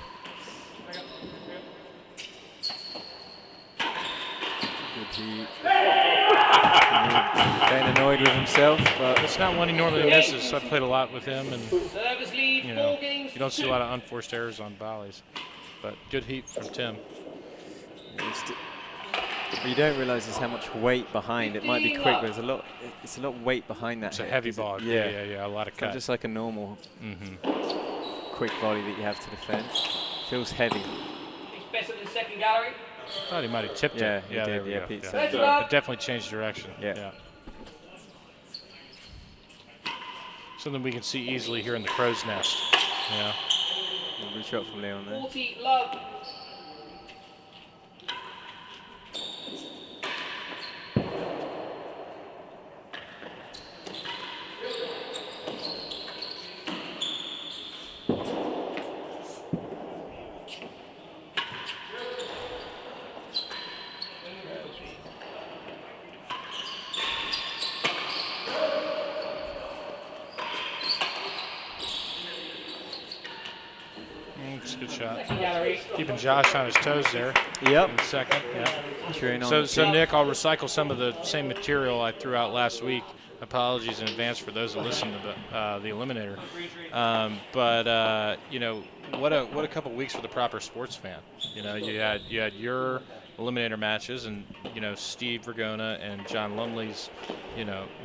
Ben annoyed with himself, but it's not one he normally misses. So I played a lot with him, and Service lead, you know, 4 games you don't see a lot of unforced errors on volleys. But good heat from Tim. What you don't realize is how much weight behind. It might be quick, but it's a lot of weight behind that. It's a hit, heavy ball. Yeah. A lot of it's cut. not just like a normal quick volley that you have to defend. Feels heavy. It's better than second gallery. I thought he might have tipped Yeah, it. he Yeah, did, there we yeah, go. Pete Yeah. said It definitely changed direction. Yeah. Something we can see easily here in the crow's nest. Yeah. Good shot from Leon there. 40 love. Good shot. Keeping Josh on his toes there. Yep. In second. Yeah. So Nick, I'll recycle some of the same material I threw out last week. Apologies in advance for those that listened to the Eliminator. You know, what a couple weeks for the proper sports fan. You know, you had your Eliminator matches, and you know Steve Vergona and John Lumley's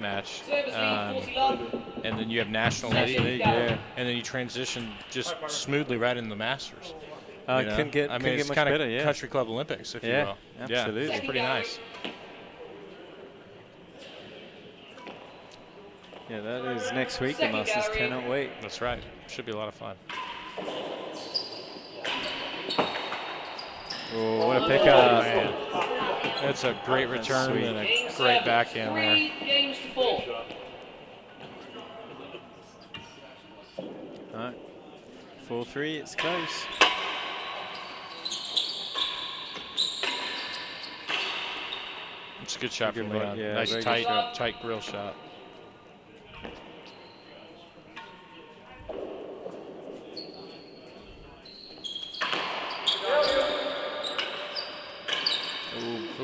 match, and then you have National League, and then you transition just smoothly right into the Masters. Couldn't get it's much kind of better, yeah. Country Club Olympics, if you will. Absolutely. Yeah, it's pretty nice. Yeah, that is next week. The Masters cannot wait. That's right. Should be a lot of fun. Oh, what a pickup! Man. That's a great return and a great backhand there. 3 games to 4. All right, 4-3. It's close. It's a good shot from Leon. Yeah, nice very tight, good shot. tight grill shot.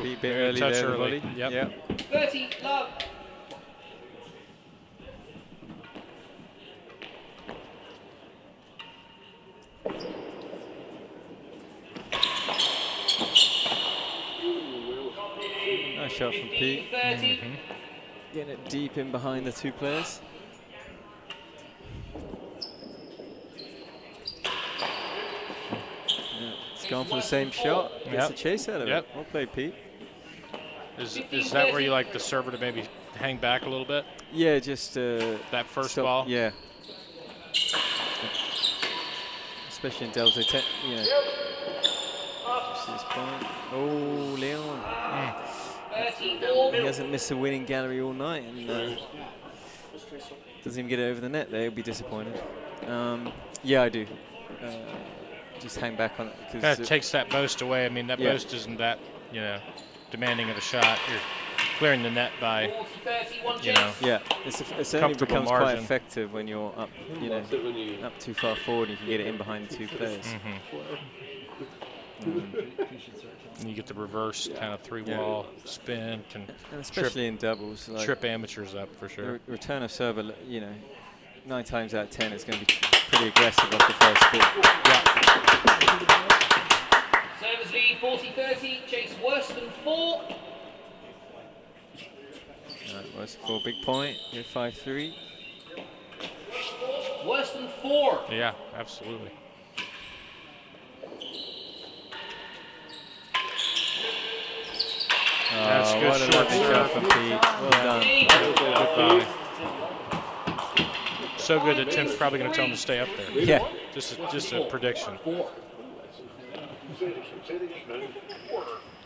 Pete bit early touch there, the early. volley. Yep. 30 love. Nice shot from Pete. Getting it deep in behind the two players. Yeah, it's gone for the same shot. Gets a chase out of it. Well played, Pete. Is that where you like the server to maybe hang back a little bit? Yeah, just that first stop, ball. Yeah. Especially in Delta, you know. Just this point. Oh, Leon. He hasn't missed a winning gallery all night, and doesn't even get it over the net. There, he'll be disappointed. Yeah, I do. Just hang back on it because Kind of takes that boast away. I mean, that boast isn't that demanding of a shot. You're clearing the net by Yeah, it's only becomes quite effective when you're up, up too far forward. You can get it in behind the two players. And you get the reverse kind of three-wall spin, and especially in doubles, like trip amateurs up for sure. Return of serve, 9 times out of 10, it's going to be pretty aggressive off the first ball. Servers lead 40-30, chase worse than 4. Worse than 4, big point. Here 5-3. Worse than 4. Yeah, absolutely. That's good. What a lovely shot from Pete. Well done. So good that Tim's probably going to tell him to stay up there. Yeah. Just a prediction.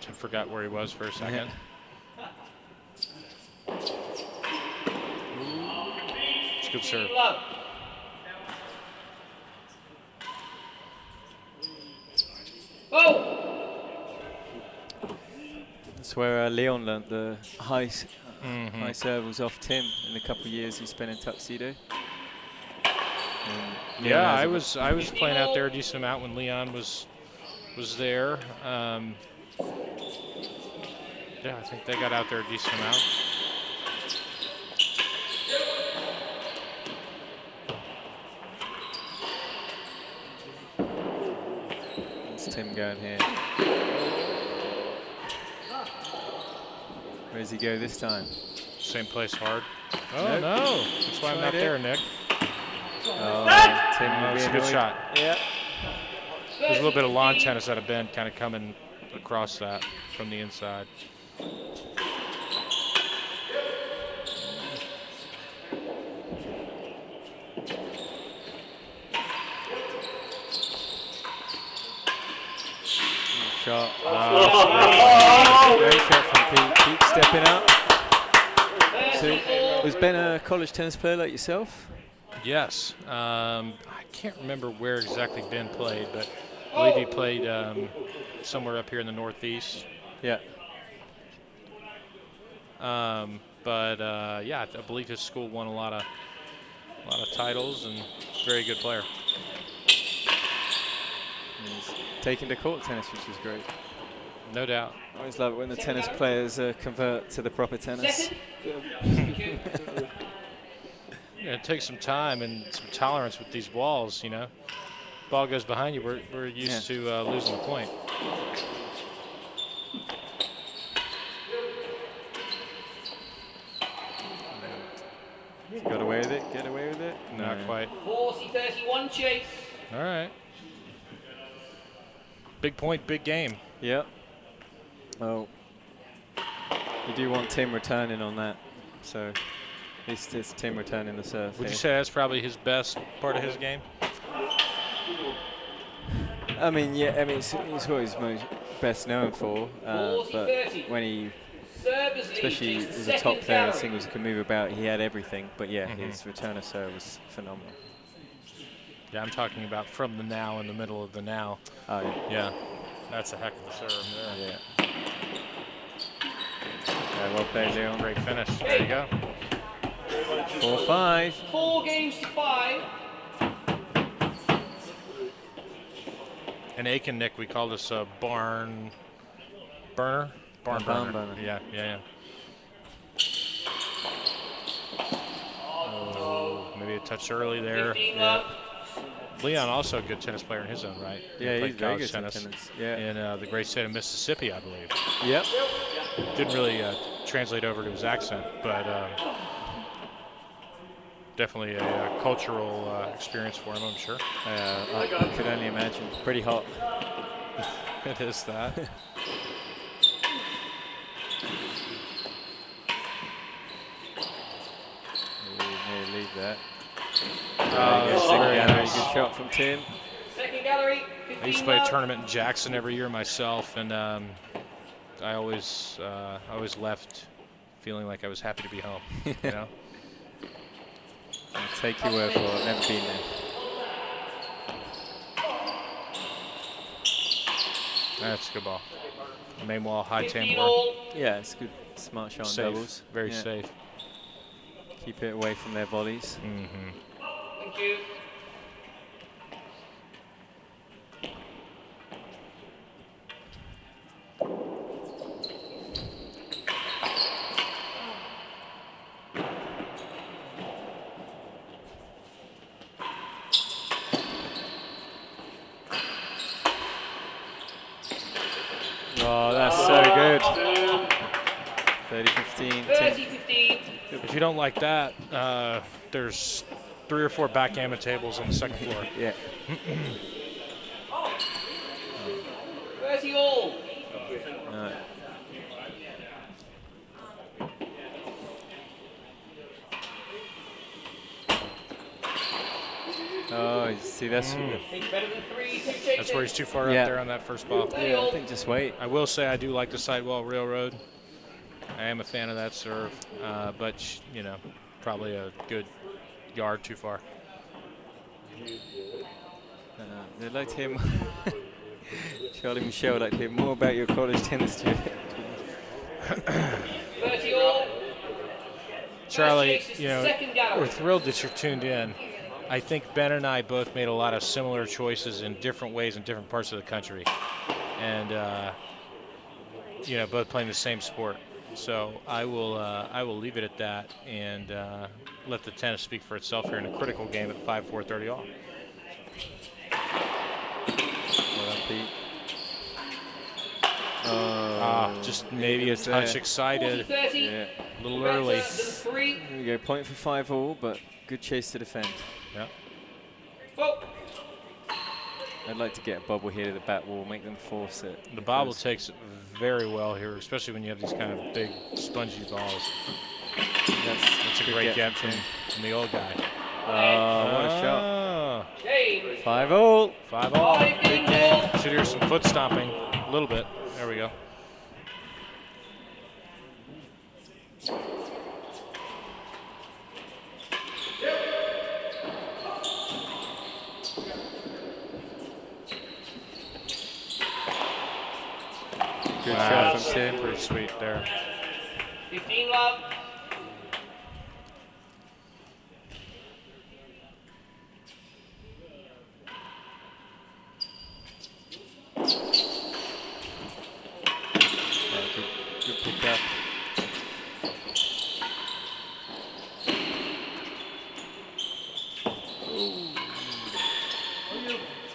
Tim forgot where he was for a second. It's a good serve. Oh! That's where Leon learnt the high serve was off Tim in the couple of years he spent in Tuxedo. Yeah, I was playing out there a decent amount when Leon was there. Yeah, I think they got out there a decent amount. It's Tim going here. Where does he go this time? Same place hard. Oh, no. That's why I'm not there, Nick. Oh, Tim, that's a good shot. Yeah. There's a little bit of lawn tennis out of bend kind of coming across that from the inside. Shot. Great shot from Pete. Pete stepping up. So, was Ben a college tennis player like yourself? Yes. I can't remember where exactly Ben played, but I believe he played somewhere up here in the Northeast. Yeah. Yeah, I believe his school won a lot of titles and very good player. He's taking to court tennis, which is great. No doubt. I always love it when the tennis players convert to the proper tennis. Yeah, it takes some time and some tolerance with these walls, you know. Ball goes behind you, we're used to losing the point. Got away with it, get away with it? Not quite. 40-31 chase. All right. Big point, big game. Yep. Oh. You do want Tim returning on that, so at least it's Tim returning the serve. Would you say that's probably his best part of his game? I mean, yeah, I mean, it's what he's most best known for, but when he, especially as a top player in singles who can move about, he had everything, but yeah, his return of serve was phenomenal. Yeah, I'm talking about from the now in the middle of the now. Oh, yeah. Yeah, that's a heck of a serve there. Yeah. Well played, Leon. Great finish. There you go. 4-5. 4 games to 5. In Aiken, Nick, we call this a barn burner. Barn burner. Yeah. Oh, maybe a touch early there. Yeah. Leon also a good tennis player in his own right. Yeah, he he's played very college good tennis in the great state of Mississippi, I believe. Yep. Didn't really translate over to his accent, but definitely a cultural experience for him, I'm sure. I could only imagine. Pretty hot. It is that. May leave that. Very nice. Good shot from Tim. Second gallery. I used to play a tournament in Jackson every year myself, and I always left feeling like I was happy to be home. You know. I'll take your word for it. I've never been there. That's a good ball. Main wall, high tan board. Yeah, it's good. Smart shot on Safe. doubles. Very safe. Keep it away from their volleys. Thank you. Oh, that's so good. 30-15. 30-15. If you don't like that, there's 3 or 4 backgammon tables on the second floor. Yeah. 30 all. No. Oh, you see, that's That's where he's too far up there on that first ball. Yeah, I think just wait. I will say I do like the sidewall railroad. I am a fan of that serve, but you know, probably a good yard too far. They'd like to hear more. Charlie Michelle would like to hear more about your college tennis journey. Charlie, you know, we're thrilled that you're tuned in. I think Ben and I both made a lot of similar choices in different ways in different parts of the country, and you know, both playing the same sport. So I will leave it at that and let the tennis speak for itself here in a critical game at 5-4-30 all. Just maybe a touch excited. Yeah. A little early. Here we go, point for 5 all, but good chase to defend. Yeah. I'd like to get a bubble here to the back wall, make them force it. The bobble takes it very well here, especially when you have these kind of big, spongy balls. That's a great get from the old guy. Oh, what a shot. 5 all. 5 all. Big game. Should hear some foot stomping a little bit. There we go. Good shot from Tim. Pretty sweet there. 15 love. Good pick up.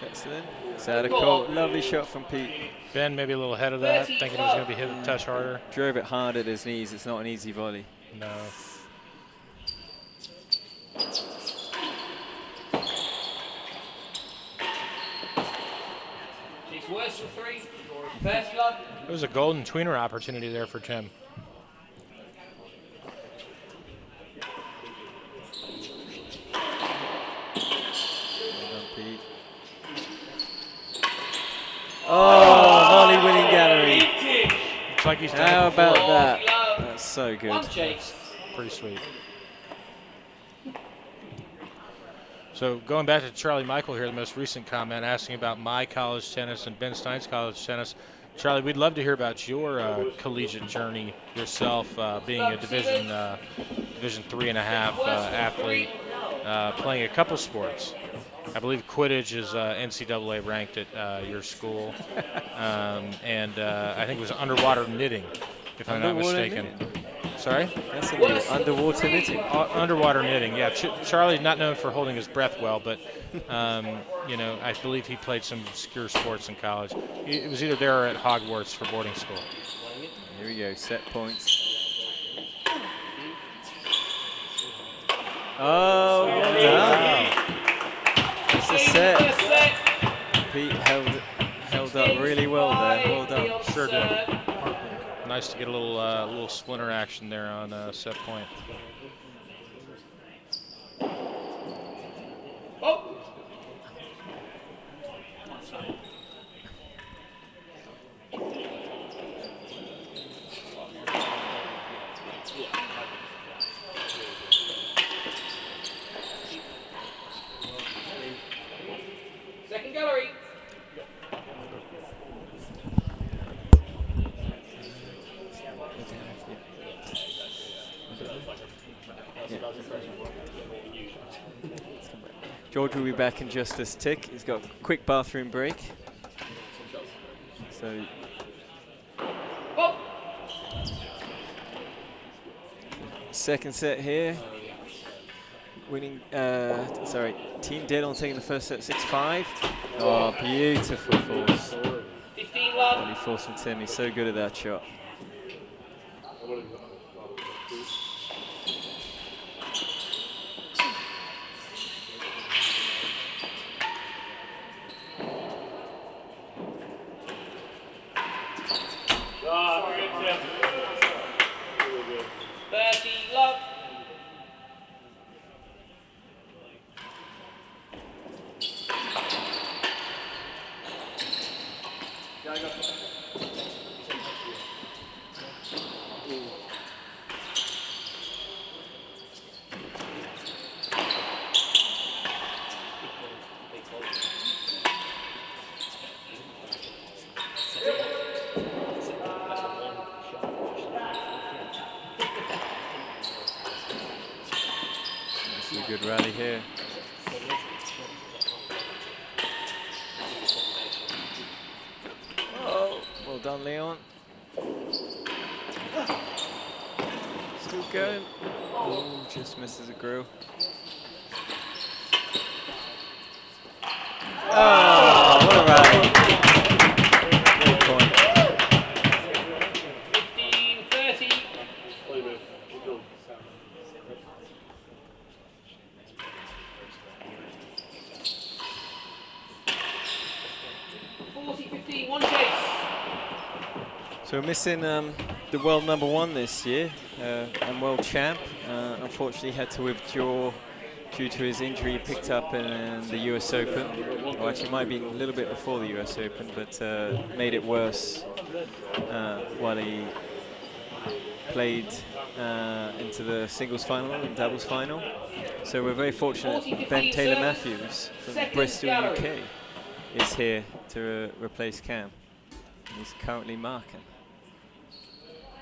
Excellent. It's out of court. Lovely shot from Pete. Ben maybe a little ahead of that, thinking he was going to be hit a touch harder. Drove it hard at his knees. It's not an easy volley. No. It's worse for 3. First love. It was a golden tweener opportunity there for Tim. Oh, volley winning gallery. Looks like he's done How it before. about that? That's so good. That's pretty sweet. So going back to Charlie Michael here, the most recent comment, asking about my college tennis and Ben Stein's college tennis. Charlie, we'd love to hear about your collegiate journey yourself, being a Division 3.5 athlete, playing a couple sports. I believe Quidditch is NCAA ranked at your school, and I think it was underwater knitting, if I'm not mistaken. Sorry? That's underwater knitting. Underwater knitting, yeah. Charlie's not known for holding his breath well, but you know, I believe he played some obscure sports in college. It was either there or at Hogwarts for boarding school. Here we go, set points. Oh, well done. It's a set. Pete held up really well there. Well done. Sure did. Nice to get a little splinter action there on set point. Oh. Second gallery. George will be back in just this tick. He's got a quick bathroom break. So second set here. Winning, sorry, Team Dead on taking the first set 6-5. Oh, beautiful force. 15 love. Really forcing Tim. He's so good at that shot. Good, 30 love. That's a good rally here. Oh, well done, Leon. Still going. Oh, just misses a grill. Oh, what a rally. Good point. 15, 30. 40, 15, one chase. So we're missing the world #1 this year and world champ. Unfortunately had to withdraw due to his injury he picked up in the US Open. Well, actually might be a little bit before the US Open, but made it worse while he played into the singles final and doubles final. So we're very fortunate Ben Taylor Matthews from Bristol, UK is here to replace Cam. He's currently marking.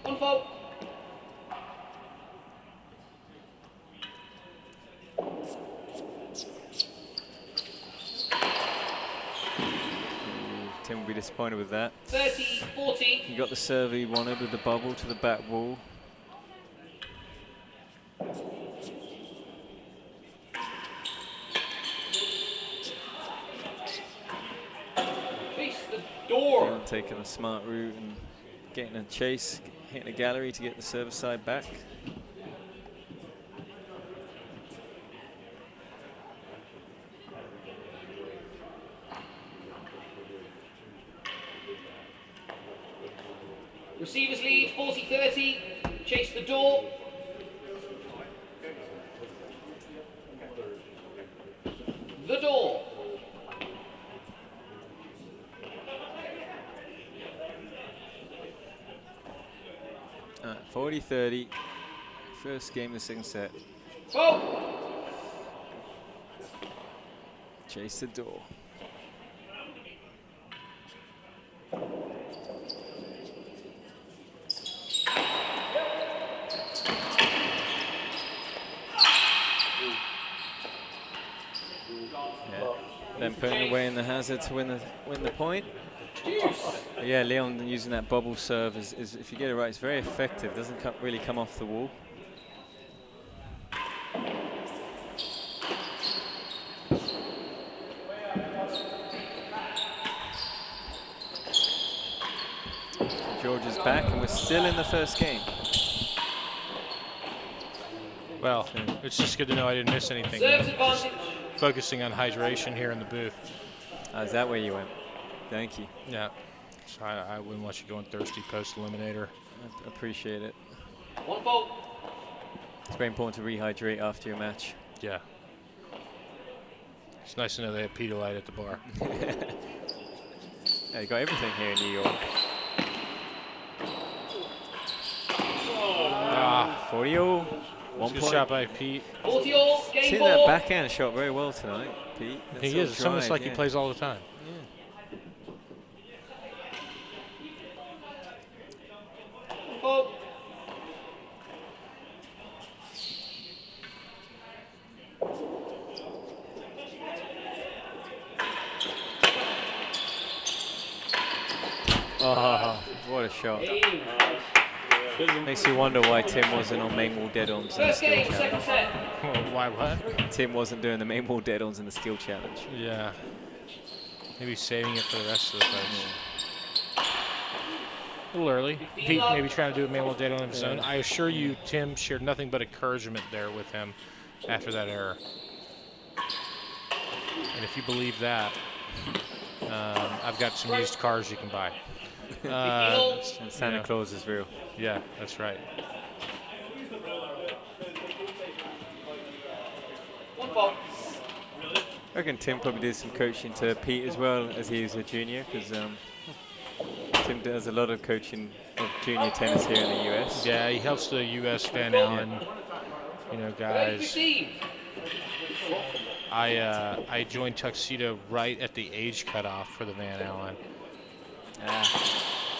One fault. Tim will be disappointed with that. 30, 40. He got the serve he wanted with the bubble to the back wall. Chase the door. Leon taking a smart route and getting a chase, hitting a gallery to get the service side back. Receivers lead 40, 30. Chase the door. The door. 40-30. First game of the second set. Oh. Chase the door. Then putting away in the hazard to win the point. But yeah, Leon using that bubble serve is if you get it right, it's very effective. Doesn't really come off the wall. George is back, and we're still in the first game. Well, it's just good to know I didn't miss anything. Just focusing on hydration here in the booth. Is that where you went? Thank you. Yeah. So I wouldn't want you going thirsty post-eliminator. I appreciate it. One fault. It's very important to rehydrate after your match. Yeah. It's nice to know they have Pedialyte at the bar. Yeah, you got everything here in New York. 40-all. 1 Good point. shot by Pete. 40-all, game Seen ball. that backhand shot very well tonight, Pete. That He sort is. of It's almost drive, like yeah. he plays all the time. One fault. Oh, what a shot. Makes you wonder why Tim wasn't on main wall dead-ons in the First skill game, second challenge. set. Why what? Tim wasn't doing the main wall dead-ons in the skill challenge. Yeah. Maybe saving it for the rest of the folks. A little early. Pete maybe trying to do a manual data on his own. I assure you, Tim shared nothing but encouragement there with him after that error. And if you believe that, I've got some used cars you can buy. And Santa Claus is real. Yeah, that's right. I reckon Tim probably did some coaching to Pete as well as he was a junior, because Tim does a lot of coaching of junior tennis here in the US. Yeah, he helps the US Van Allen, you know, guys. I joined Tuxedo right at the age cutoff for the Van Allen.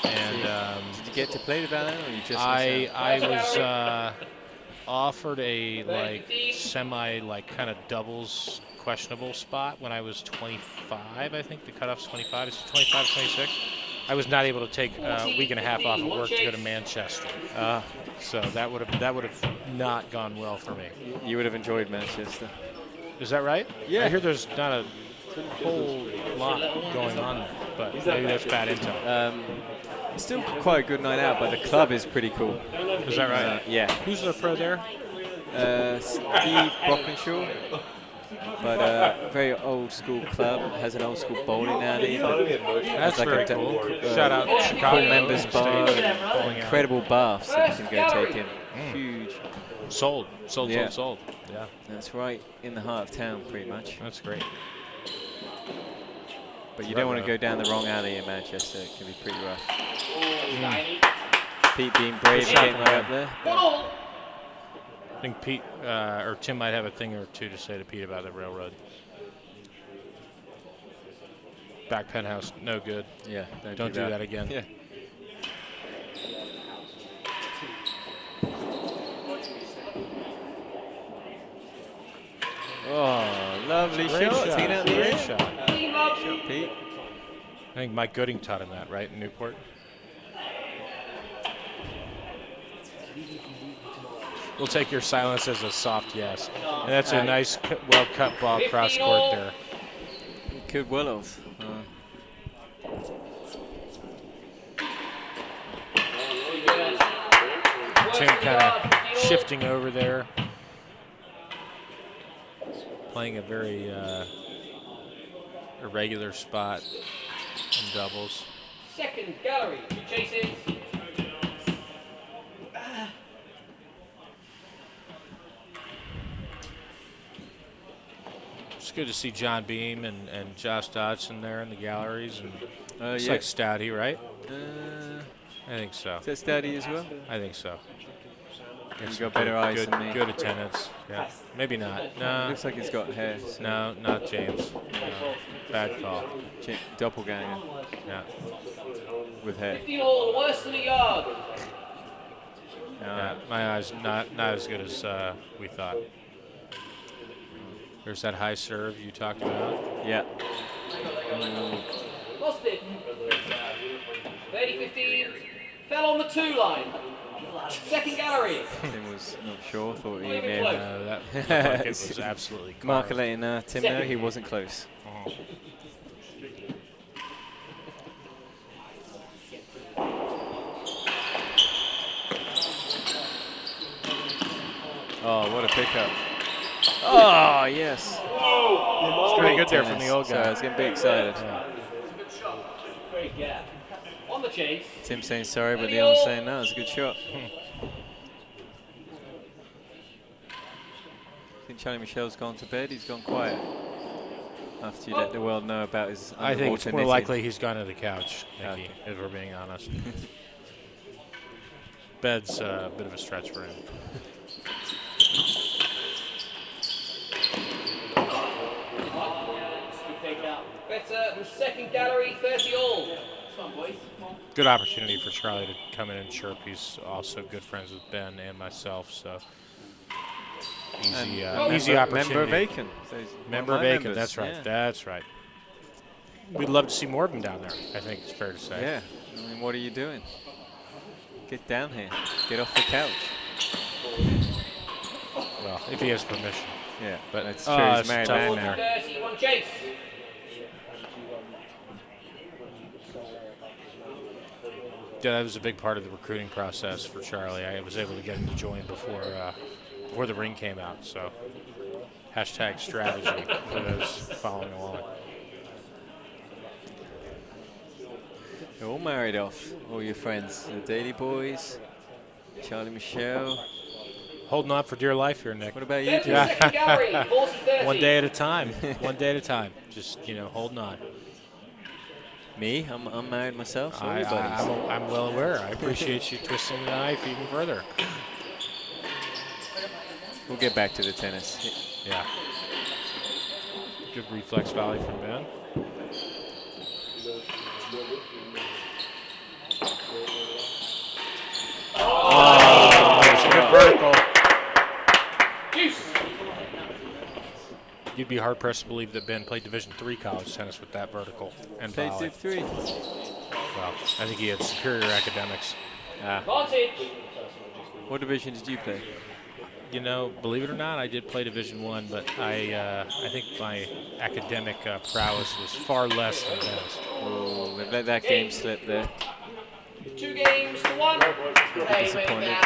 And did you get to play the Van Allen, or you just? I was offered a semi kind of doubles questionable spot when I was 25. I think the cutoff's 25. It's 25, 26. I was not able to take a week and a half off of work to go to Manchester. So that would have not gone well for me. You would have enjoyed Manchester. Is that right? Yeah. I hear there's not a whole lot going on there, but maybe that's bad intel. It's still quite a good night out, but the club is pretty cool. Is that right? Yeah. Who's the pro there? Steve Brockenshaw. But very old school club. Has an old school bowling alley. That's like very cool. Shout out to Chicago. Cool members bar. And incredible baths that you can go take in. Huge. Sold. Yeah. Yeah. That's right in the heart of town, pretty much. That's great. But you don't want to go down the wrong alley in Manchester. It can be pretty rough. Pete being brave and getting right up there. I think Pete or Tim might have a thing or two to say to Pete about the railroad. Back penthouse, no good. Yeah, don't do that again. Yeah. Oh, lovely Great shot. shot. Taking out the Great air. shot. Shot, Pete. I think Mike Gooding taught him that, right, in Newport? We'll take your silence as a soft yes. And that's a nice, well-cut ball cross court there. Could well have. Tim kind of shifting over there. Playing a very irregular spot in doubles. Second gallery, 2 chases. It's good to see John Beam and Josh Dodson there in the galleries. And it's yeah. like Stouty, right? I think so. Is that Stouty as well? I think so. He's got better eyes than me. Good attendance. Yeah. Maybe not. No. Looks like he's got hair. So. No, not James. No. Bad call. Doppelganger. Yeah. With hair. 50 all, worse than a yard. Yeah, my eyes not as good as we thought. There's that high serve you talked about. Yeah. Lost it. 30-15. Fell on the 2 line. Second gallery. Tim was not sure. Thought he Not even may close. have. That like it was absolutely Mark carved. letting Tim know he wasn't close. Oh, what a pickup. Oh, yes. It's pretty good there from the old guy. So I was getting a bit excited. Great gap. On the chase. Tim saying sorry, but Leon's saying no, it's a good shot. I think Charlie Michel's gone to bed. He's gone quiet. After you let the world know about his I think it's more knitting. likely he's gone to the couch, Nicky, if we're being honest. Bed's a bit of a stretch for him. Better the second gallery, 30 all. Come on, boys. Good opportunity for Charlie to come in and chirp. He's also good friends with Ben and myself, so easy opportunity. Member of Aiken. So member of Aiken, that's right. Yeah. That's right. We'd love to see more of them down there, I think it's fair to say. Yeah. I mean, what are you doing? Get down here. Get off the couch. Well, if he has permission. Yeah, but it's true. He's married man now. 31 chase. that was a big part of the recruiting process for Charlie. I was able to get him to join before the ring came out. So hashtag strategy for those following along. You're all married off, all your friends. The Daily Boys, Charlie Michelle. Holding on for dear life here, Nick. What about you two? One day at a time. One day at a time. Just, holding on. Me? I'm married myself, so I'm well aware. I appreciate you twisting the knife even further. We'll get back to the tennis. Yeah. Good reflex volley from Ben. Oh, that's a good vertical. You'd be hard pressed to believe that Ben played Division III college tennis with that vertical and Played volley. Div 3. Well, I think he had superior academics. What division did you play? Believe it or not, I did play Division I, but I think my academic prowess was far less than Ben's. Oh, we've let that game slip there. 2 games to 1. Disappointed.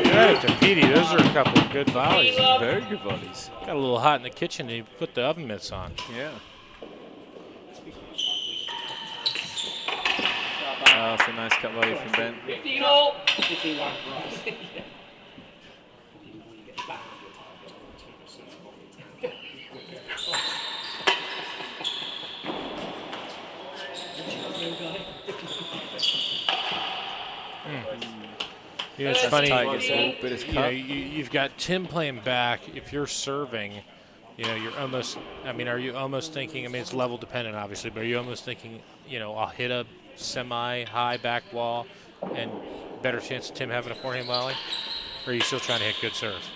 Good to Petey. Those are a couple of good volleys. Very good volleys. Got a little hot in the kitchen and he put the oven mitts on. Yeah. Oh, that's a nice cut volley from Ben. 15 all. 15 1 for us. It's funny. You've got Tim playing back. If you're serving, you're almost. Are you almost thinking? It's level dependent, obviously, but are you almost thinking, I'll hit a semi-high back wall, and better chance of Tim having a forehand volley, or are you still trying to hit good serves?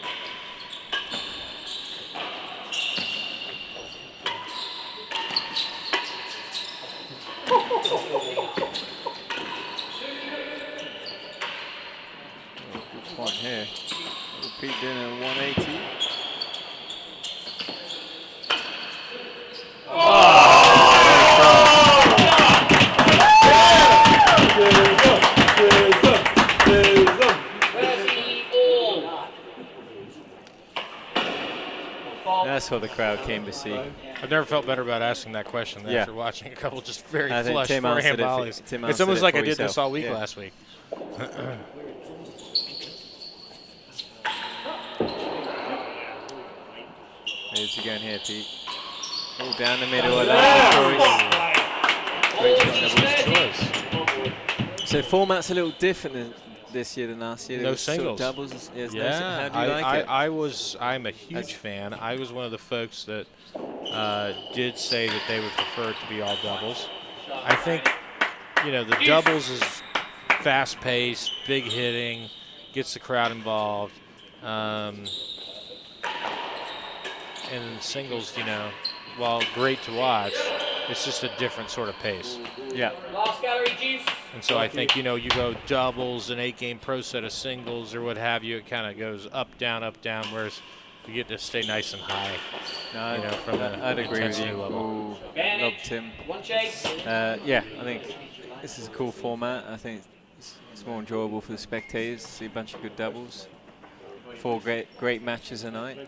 One here. Pete doing a 180. That's what the crowd came to see. I've never felt better about asking that question than after watching a couple just very flush Tim forehand volleys. It's almost like I did this all week last week. Where's he going here, Pete? Oh, down the middle. That's choice. So format's a little different this year than last year. No singles. Sort of doubles. Yes, yeah, how do you like it? I'm a huge fan. I was one of the folks that did say that they would prefer it to be all doubles. I think, the doubles is fast-paced, big hitting, gets the crowd involved. And singles, while great to watch, it's just a different sort of pace. Yeah. Last gallery, juice. And so I think, you go doubles, an 8-game pro set of singles or what have you, it kind of goes up, down, whereas you get to stay nice and high. No, from I'd agree with you. level. Love Tim. One chase. Yeah, I think this is a cool format. I think it's more enjoyable for the spectators to see a bunch of good doubles. 4 great matches a night.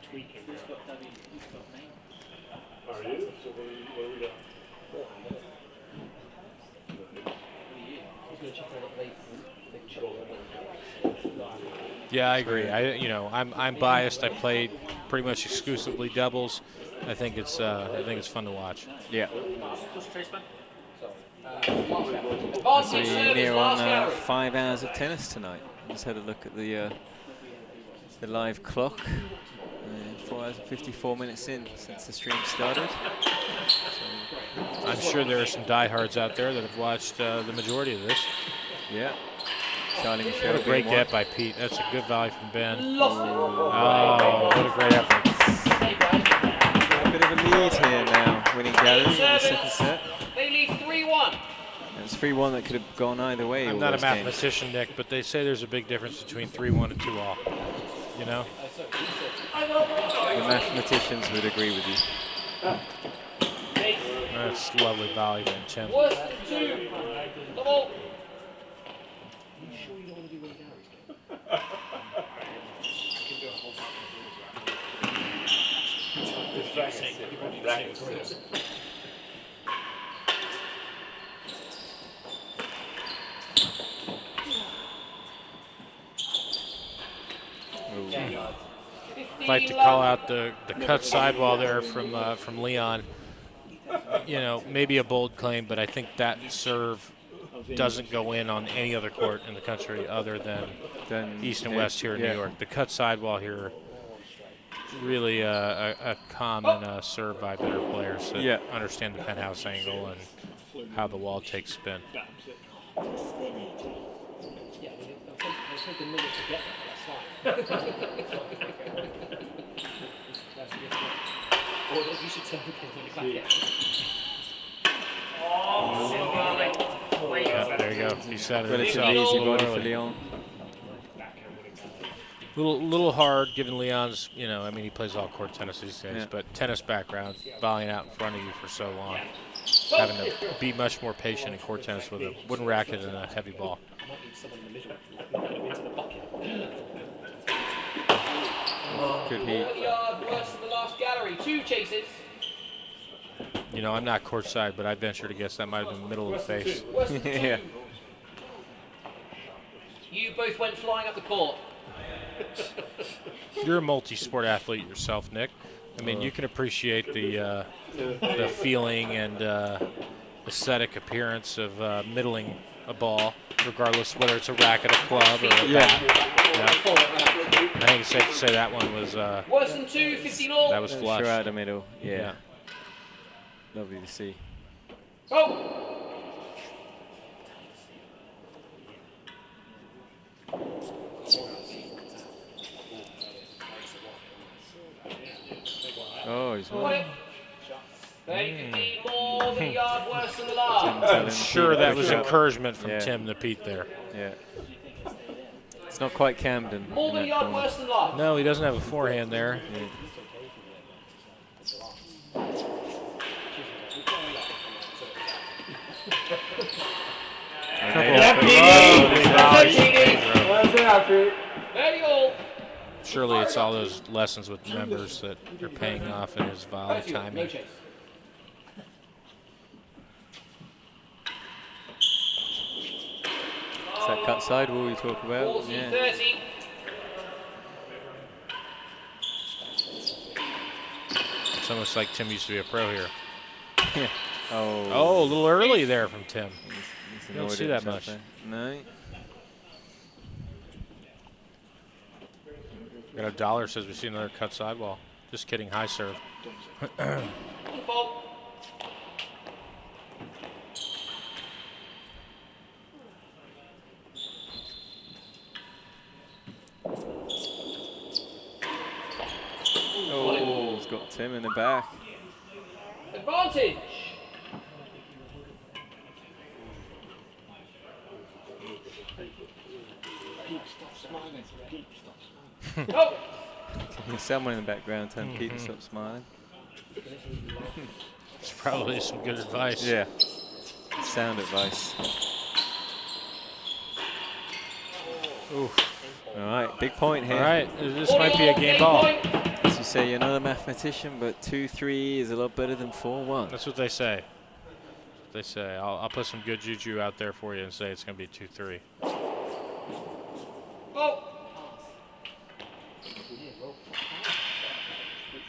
Yeah, I agree. I'm biased. I played pretty much exclusively doubles. I think it's fun to watch. Yeah. So we're near on 5 hours of tennis tonight. Just had a look at the live clock. 4 hours and 54 minutes in since the stream started. I'm sure there are some diehards out there that have watched the majority of this. Yeah. Charlie Michelle. What a great get by Pete. That's a good volley from Ben. Oh, what a great effort. A bit of a lead here now, winning gallery in the second set. They lead 3-1. It was 3-1 that could have gone either way. I'm all not a those games. mathematician, Nick, but they say there's a big difference between 3-1 and 2-all. You know? The mathematicians would agree with you. That's lovely volley from Tim. Worse than 2. Come on. I'd like to call out the cut sidewall there from Leon. You know, maybe a bold claim, but I think that serve doesn't go in on any other court in the country other than East and West here in New York. The cut sidewall here, really a common serve by better players that understand the penthouse angle and how the wall takes spin. Yeah, there you go. He said it Relatively himself. easy body for Leon. Little hard, given Leon's, you know, I mean, he plays all court tennis these days, but tennis background, volleying out in front of you for so long, having to be much more patient in court tennis with a wooden racket and a heavy ball. Good heat. Worse than the last gallery. 2 chases. You know, I'm not courtside, but I venture to guess that might have been middle of the face. Yeah. You both went flying up the court. You're a multi-sport athlete yourself, Nick. I mean, you can appreciate the feeling and aesthetic appearance of middling a ball, regardless whether it's a racket, a club, or a bat. Yeah. I think it's safe to say that one was worse than 2, 15-all. That was flush. Sure out the middle. Yeah. Lovely to see. Go. Oh, he's Got it. 15 more than a yard worse than the last. I'm sure that was encouragement from Tim the Pete there. Yeah. It's not quite Camden. More than a yard worse than last. No, he doesn't have a forehand there. Yeah. Surely it's all those lessons with members that are paying off in his volley timing. Is that cut sidewall you talk about? Yeah. 30. It's almost like Tim used to be a pro here. Yeah. Oh, a little early there from Tim. You don't see that much. No. Got a dollar says we see another cut sidewall. Just kidding, high serve. Oh, he's got Tim in the back. Advantage. Oh. There's someone in the background telling Pete to stop smiling. It's probably some good advice. Yeah. Sound advice. Ooh. All right, big point here. All right, this might be a game ball. As you say, you're not a mathematician, but 2-3 is a lot better than 4-1. That's what they say. They say. I'll put some good juju out there for you and say it's going to be 2-3. Oh.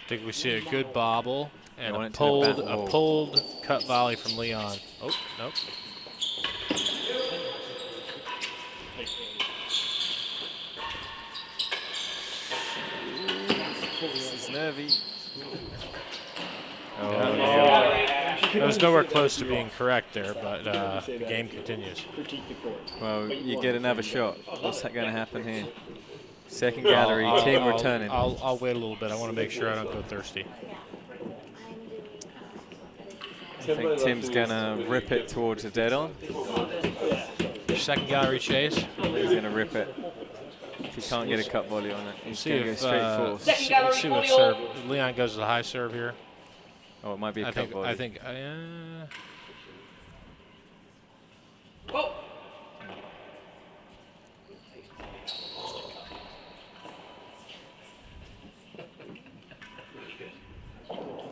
I think we see a good bobble and a pulled cut volley from Leon. Oh, nope. This is nervy. Oh, yeah. That was nowhere close to being correct there, but the game continues. Well, you get another shot. What's that going to happen here? Second gallery, team returning. I'll wait a little bit. I want to make sure I don't go thirsty. I think Tim's gonna rip it towards the dead on. Second gallery chase. He's gonna rip it. If he can't get a cut volley on it, he's gonna go straight force. Let's see what serve. Leon goes to the high serve here. Oh, it might be a cut volley. I think.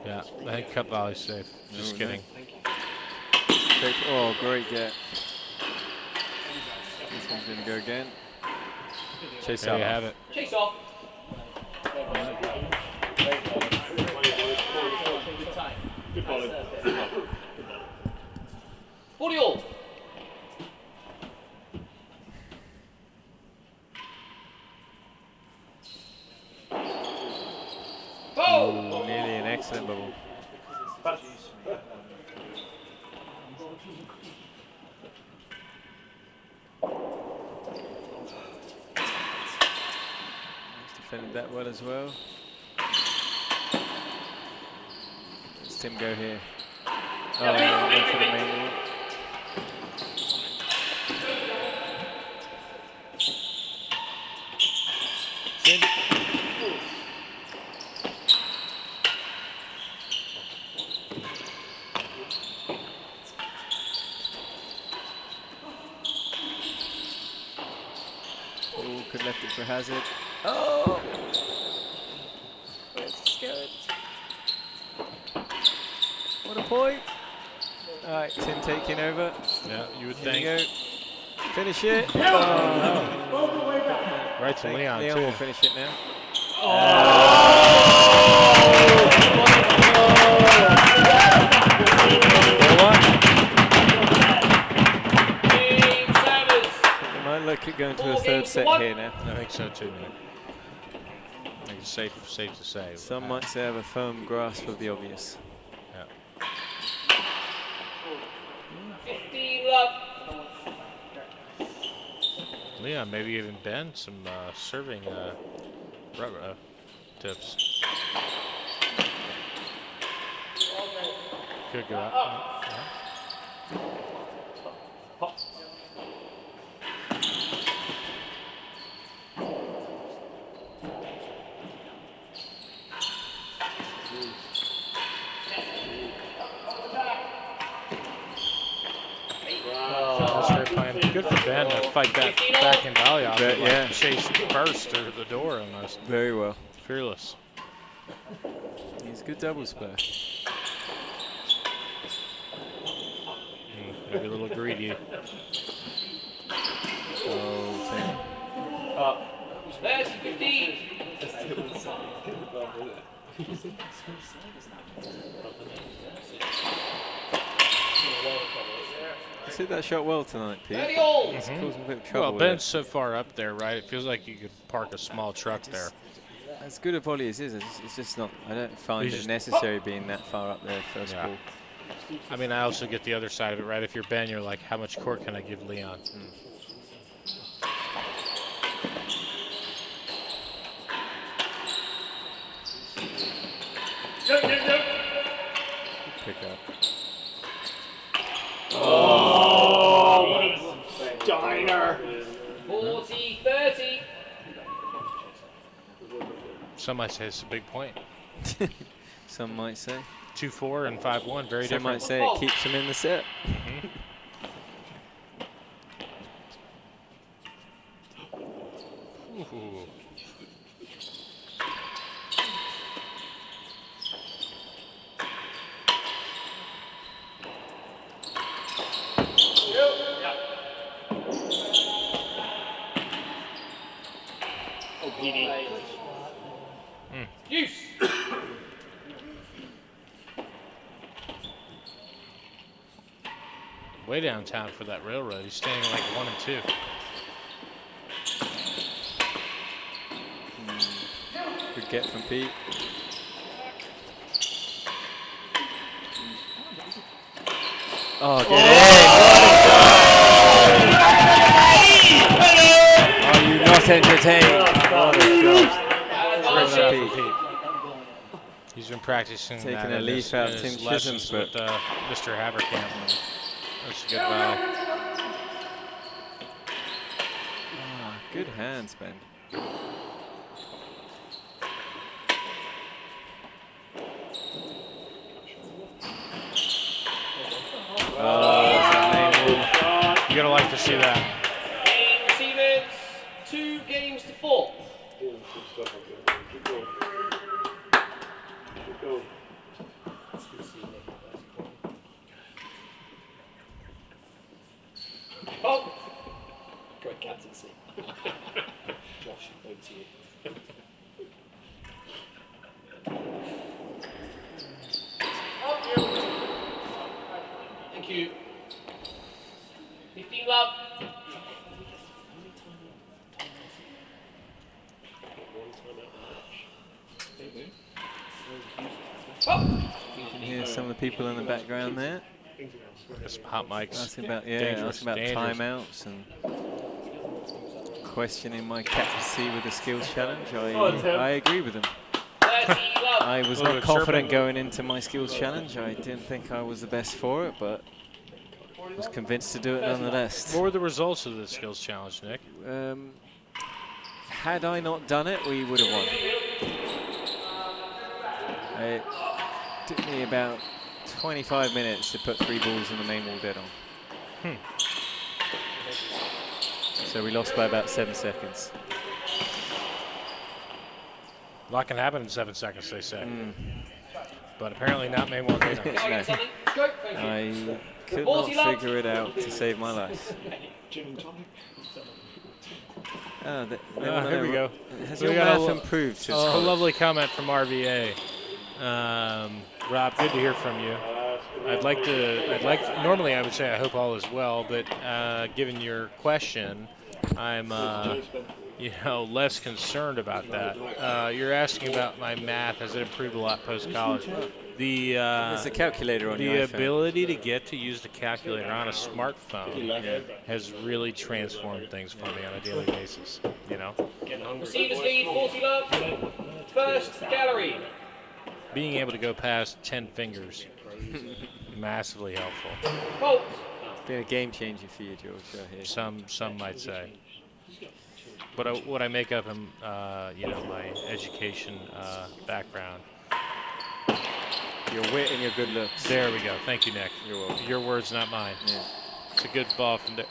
Yeah, I think cut volley's safe. Just kidding. Oh, great get. This one's gonna go again. Chase There out. you have it. Chase off. 40 all. Oh, nearly an excellent bubble. Defended that well as well. Let's Tim go here. Oh, went for the main wall. Tim. Oh, could left it for Hazard. Oh! Where's this going? What a point! All right, Tim taking over. Yeah, you would Here think. we go. Finish it. Oh. Right to Leon, Leon too. will finish it now. We might look at going to a third set here now. I think so too, man. I think it's safe to say. Some might say have a firm grasp of the obvious. Yeah. 15 love. Leon, maybe even Ben some serving tips. Could go out. Good for Ben to fight that backhand volley off. But, yeah. Chase first through the door almost. Very well. Fearless. He's a good doubles player. Maybe a little greedy. Oh, There's 15. He's hit that shot well tonight, Pete. It's causing a bit of trouble. Well, Ben's so far up there, right? It feels like you could park a small truck there. As good a volley as it is, it's just not. I don't find it necessary being that far up there first ball. I mean, I also get the other side of it, right? If you're Ben, you're like, how much court can I give Leon? Pick up. Oh, diner. 40-30. Some might say it's a big point. Some might say. 2-4 and 5-1, very Some different. might say it keeps him in the set. Ooh. Oh, PD. Use. Way downtown for that railroad. He's standing like 1 and 2. Good get from Pete. Oh, get in! Are you not entertained? What a shot. Great shot from Pete. He's been practicing Taking that a in leaf his, out in Tim his Chisholm's lessons book. with Mr. Haverkamp. That's a good volley. Good hands, Ben. You're gonna like to see that. Receivers, 2 games to 4. Oh, great captaincy. Josh, over to you. Thank you. 15 love. You can hear some of the people in the background there. Some hot mics. Asking about, Dangerous, asking about dangerous. timeouts and questioning my captaincy with the skills challenge. I agree with them. I was not confident going into my skills challenge. I didn't think I was the best for it, but was convinced to do it nonetheless. What were the results of the skills challenge, Nick? Had I not done it, we would have won. It took me about 25 minutes to put 3 balls in the main wall dead on. So we lost by about 7 seconds. A lot can happen in 7 seconds, they say. But apparently not main wall data. No. I could not figure it out to save my life. Here we go. Has We your got math a improved since a college? lovely comment from RVA. Rob, good to hear from you. Normally I would say I hope all is well, but given your question, I'm less concerned about that. You're asking about my math. Has it improved a lot post-college? There's a calculator on your The iPhone. ability to get to use the calculator on a smartphone has really transformed things for me on a daily basis. Receivers lead, 40 love. First gallery. Being able to go past 10 fingers, massively helpful. Bolt. Been a game changer for you, George. I hear. Some might say. But what I make up in my education background. Your wit and your good looks. There we go. Thank you, Nick. You're welcome. Your words, not mine. Yeah. It's a good ball from from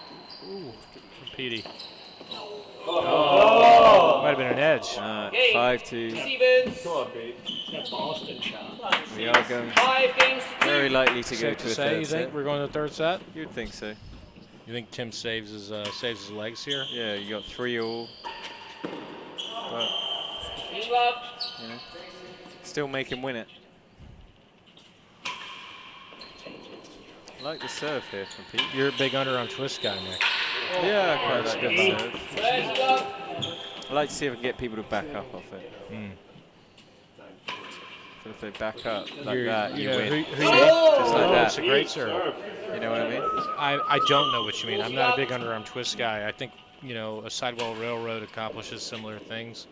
Petey. Oh. Might have been an edge. 5-2. Receivers. Come on, Pete. That Boston shot. We are going 5 games to 2. very likely to go Safe to to a say, third you think set. we're going to the third set? You'd think so. You think Tim saves his legs here? Yeah, you got 3 all. But, still make him win it. I like the serve here from Pete. You're a big underarm twist guy, Nick. Yeah, I quite That's like good the serve. I like to see if I can get people to back up off it. So if they back up like that, you win. Just like that. It's a great serve. You know what I mean? I don't know what you mean. I'm not a big underarm twist guy. I think, a sidewall railroad accomplishes similar things.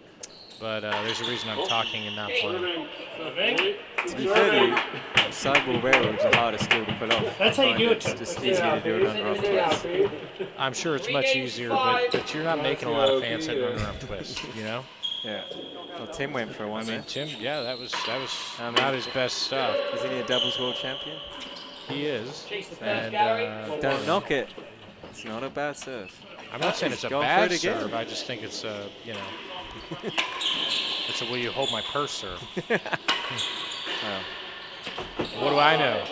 But there's a reason I'm talking and not playing. To be fair to you, sidewall railroad is the hardest skill to pull off. That's how you do it. It's just easier to do it underarm twist. I'm sure it's much easier, but you're not making a lot of fans at underarm twist, Yeah. Well, Tim went for one. I mean, Tim, yeah, that was I mean, not his best stuff. Isn't he a doubles world champion? He is. And Don't knock it. It's not a bad serve. I'm not saying it's a Going for bad it again. serve. I just think it's it's a will you hold my purse serve. What do I know?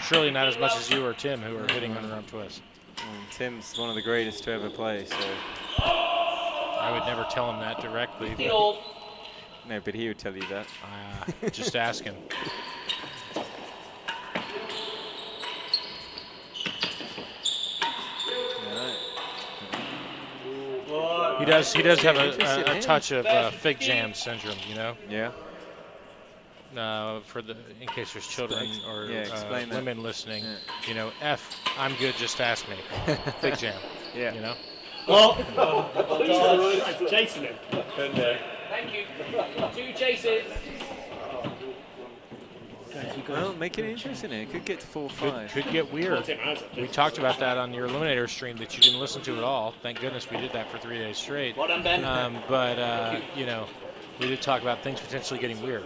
Surely not as much as you or Tim, who are hitting underarm twist. Tim's one of the greatest to ever play, so. I would never tell him that directly. But No, but he would tell you that. just ask him. He does have a touch of fig jam syndrome, Yeah. In case there's children or explain that. women listening, I'm good, just ask me. Fig jam. Yeah. Well, Jason. Thank you. 2 chases. Well, make it interesting here. Could get to 4-5. Could get weird. We talked about that on your Eliminator stream that you didn't listen to at all. Thank goodness we did that for 3 days straight. Well done, Ben. You know, we did talk about things potentially getting weird.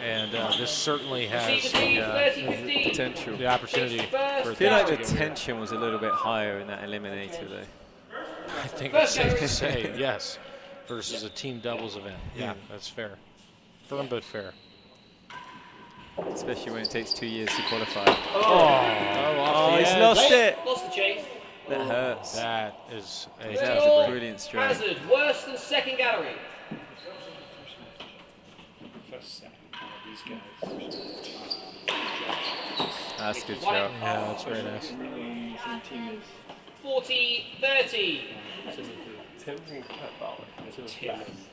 And this certainly has the potential. The opportunity for I feel like the tension was a little bit higher in that Eliminator, though. I think it's safe to say, yes, versus a team doubles event. Yeah, that's fair. Firm but fair. Especially when it takes 2 years to qualify. He's lost it. Lost the chase. That hurts. That is a brilliant strike. Hazard, worse than second gallery. That's a good shot. Yeah, that's very nice. 40-30. Tim can cut Bauer.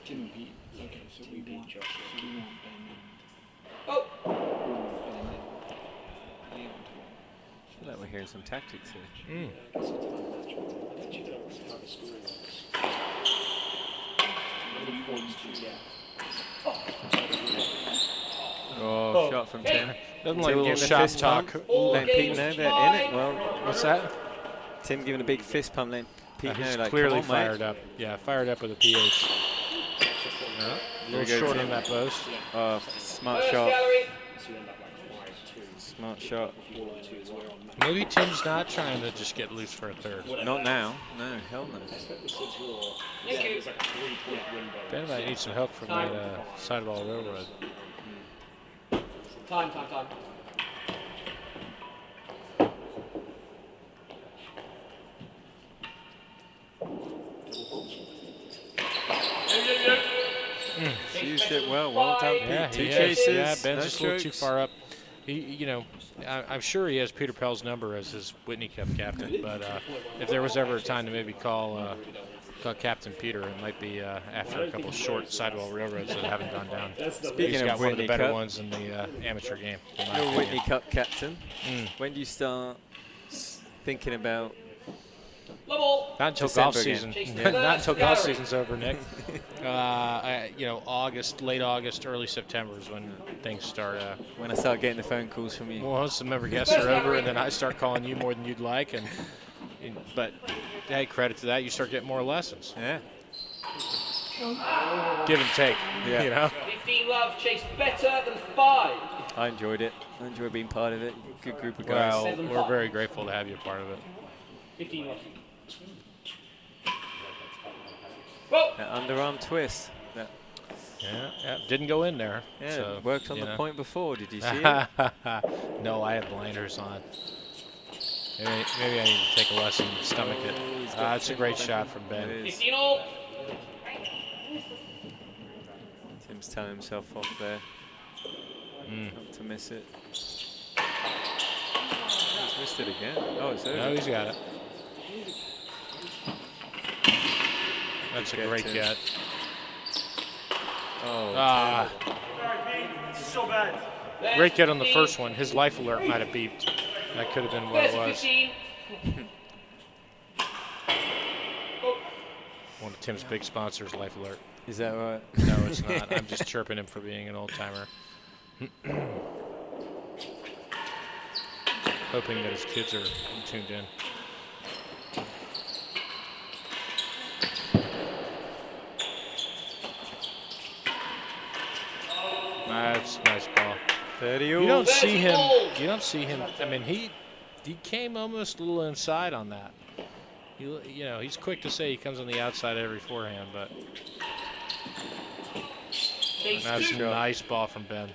Tim beat. Okay, so we beat Joshua. So we won't Oh. I feel like we're hearing some tactics here. Oh, shot from Tim. Doesn't like a little shot talk. Letting Pete know they're in it. Well, what's that? Tim giving a big fist pump, letting Pete know, He's like, clearly come on, fired mate. up. Yeah, fired up with a PH. A little short on that post. Oh, smart shot. Smart shot. Maybe Tim's not trying to just get loose for a third. Not now. No, hell no. Ben might need some help from that sidewall railroad. Time. Used it well. Well done, Pete. Yeah, Two chases. Yeah, Ben's no just a little too strokes. far up. I'm sure he has Peter Pell's number as his Whitney Cup captain, but if there was ever a time to maybe call Captain Peter, it might be after a couple short sidewall railroads that haven't gone down. Speaking He's got of one of the Whitney better Cup, ones in the amateur game. in my You're opinion. Whitney Cup captain. When do you start thinking about? Not until golf season. Not until golf season's over, Nick. Late August, early September is when things start. When I start getting the phone calls from you. Well, some member guests are over, and then I start calling you more than you'd like. But hey, credit to that, you start getting more lessons. Yeah. Give and take. Yeah. You know. 15 love, chase better than 5. I enjoyed it. I enjoyed being part of it. Good group of guys. Well, we're very grateful to have you a part of it. 15 love. That underarm twist. Yeah, didn't go in there. Yeah, so, worked on the point before. Did you see it? No, I had blinders on. Maybe I need to take a lesson and stomach it. It's a great shot from Ben. 15 all. Tim's telling himself off there. Not to miss it. He's missed it again. Oh, it's over. No, he's got it. That's a great get. Oh, so bad. Great get on the first one. His life alert might have beeped. That could have been what it was. One of Tim's big sponsors, Life Alert. Is that right? No, it's not. I'm just chirping him for being an old timer. Hoping that his kids are tuned in. That's a nice ball. 30. You don't see him. You don't see him. I mean, he came almost a little inside on that. He's quick to say he comes on the outside every forehand, but that's a nice ball from Ben.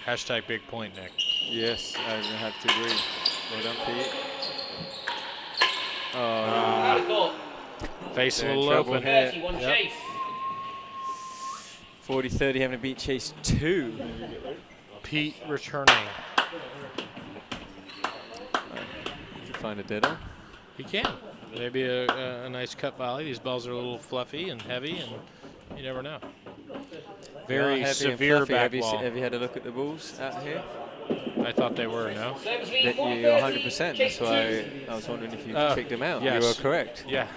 Hashtag big point, Nick. Yes, I have to agree. Well done, Pete. Face a little open. Here. 40-30 having to beat chase 2. Pete returning. He can find a ditto. He can. Maybe a nice cut volley. These balls are a little fluffy and heavy, and you never know. Very heavy severe and fluffy. back wall. Have you had a look at the balls out here? I thought they were, no? That you're 100%. That's why I was wondering if you kicked him out. Yes. You were correct. Yeah.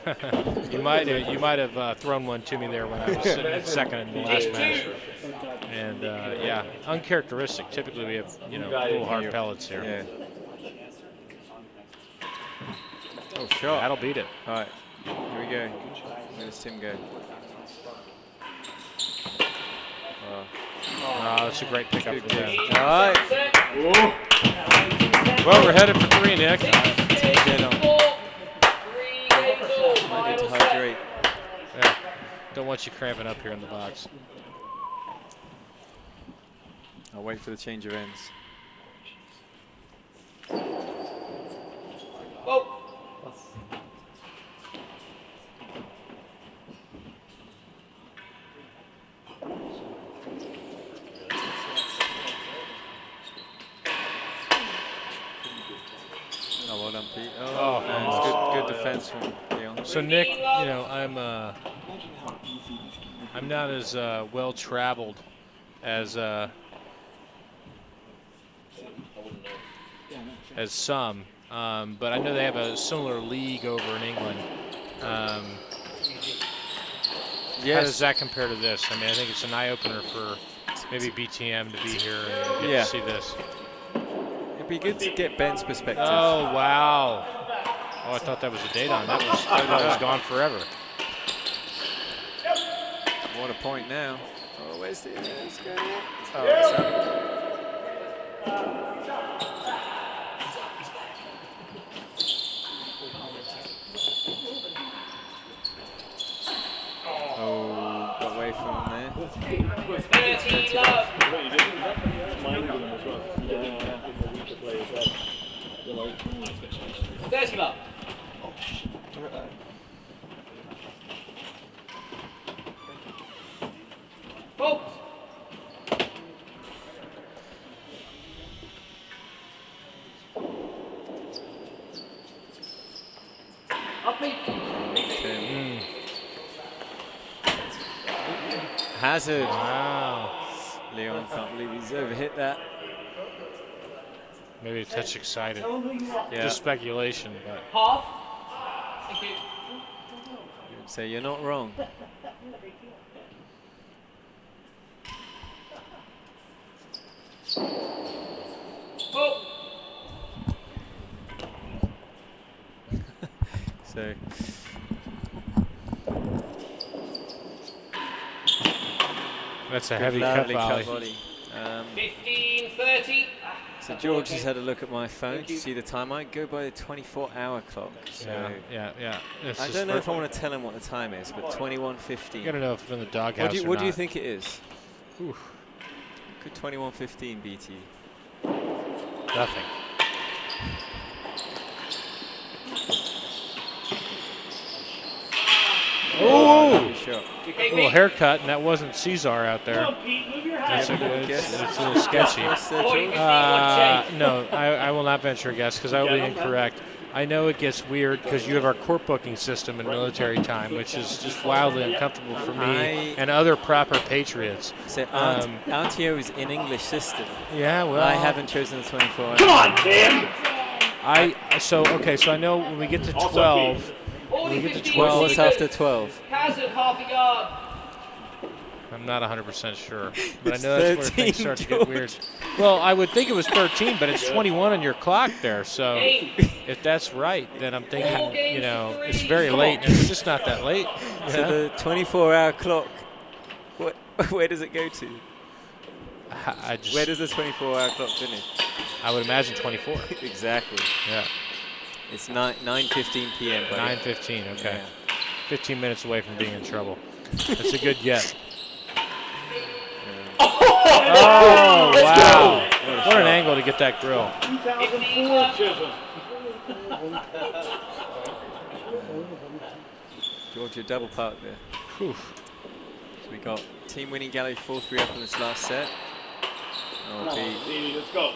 you might have thrown one to me there when I was sitting at second in the last match. And yeah, uncharacteristic. Typically we have little hard pellets here. Yeah. Oh, shot. That'll beat it. All right. Here we go. Where does Tim go? Oh, that's a great pickup from them. All right. Well, we're headed for 3, Nick. Take that on. Might need to hydrate. Yeah. Don't want you cramping up here in the box. I'll wait for the change of ends. Oh. Oh, well done, Pete. Oh, nice. Good defense from Leon. So Nick, I'm not as well traveled as some, but I know they have a similar league over in England. How does that compare to this? I mean, I think it's an eye-opener for maybe BTM to be here and get to see this. It'd be good to get Ben's perspective. Oh, wow. Oh, I thought that was a date on. That was gone forever. What a point now. Oh, where's the... Oh, got away from him there. 30 love. There's love. Folks. Hazard. Wow. Leon can't believe he's overhit that. Maybe a touch excited. Yeah. Just speculation, but. Half. Thank you. So you're not wrong. Oh. So. That's a heavy cut volley. 15:30. So George has had a look at my phone to see the time. I go by the 24-hour clock. So yeah. I don't know if I want to tell him what the time is, but 21:15. You gotta know if it's in the doghouse What do you think it is? Oof. Could 21:15 BT? Nothing. Oh! Little haircut, and that wasn't Cesar out there. That's a good. It's a little sketchy. No, I will not venture a guess because I will be incorrect. I know it gets weird because you have our court booking system in military time, which is just wildly uncomfortable for me and other proper patriots. So RTO is in English system. Yeah, well. I haven't chosen the 24 hours. Come on, Tim! So I know when we get to 12. When we get to 12. What's after 12? Hazard, half a yard. I'm not 100% sure, but I know that's where things start to get weird. Well, I would think it was 13, but it's 21 on your clock there. So if that's right, then I'm thinking, it's very late, and it's just not that late. So the 24-hour clock, where does it go to? Where does the 24-hour clock finish? I would imagine 24. Exactly. Yeah. It's 9:15 p.m. 9:15. Okay. Yeah. 15 minutes away from being in trouble. That's a good get. Oh, wow. What an angle to get that grill. 2004 Chisholm. Georgia double park there. Whew. So we got team winning gallery 4-3 up in this last set. Come on, Dee, let's go.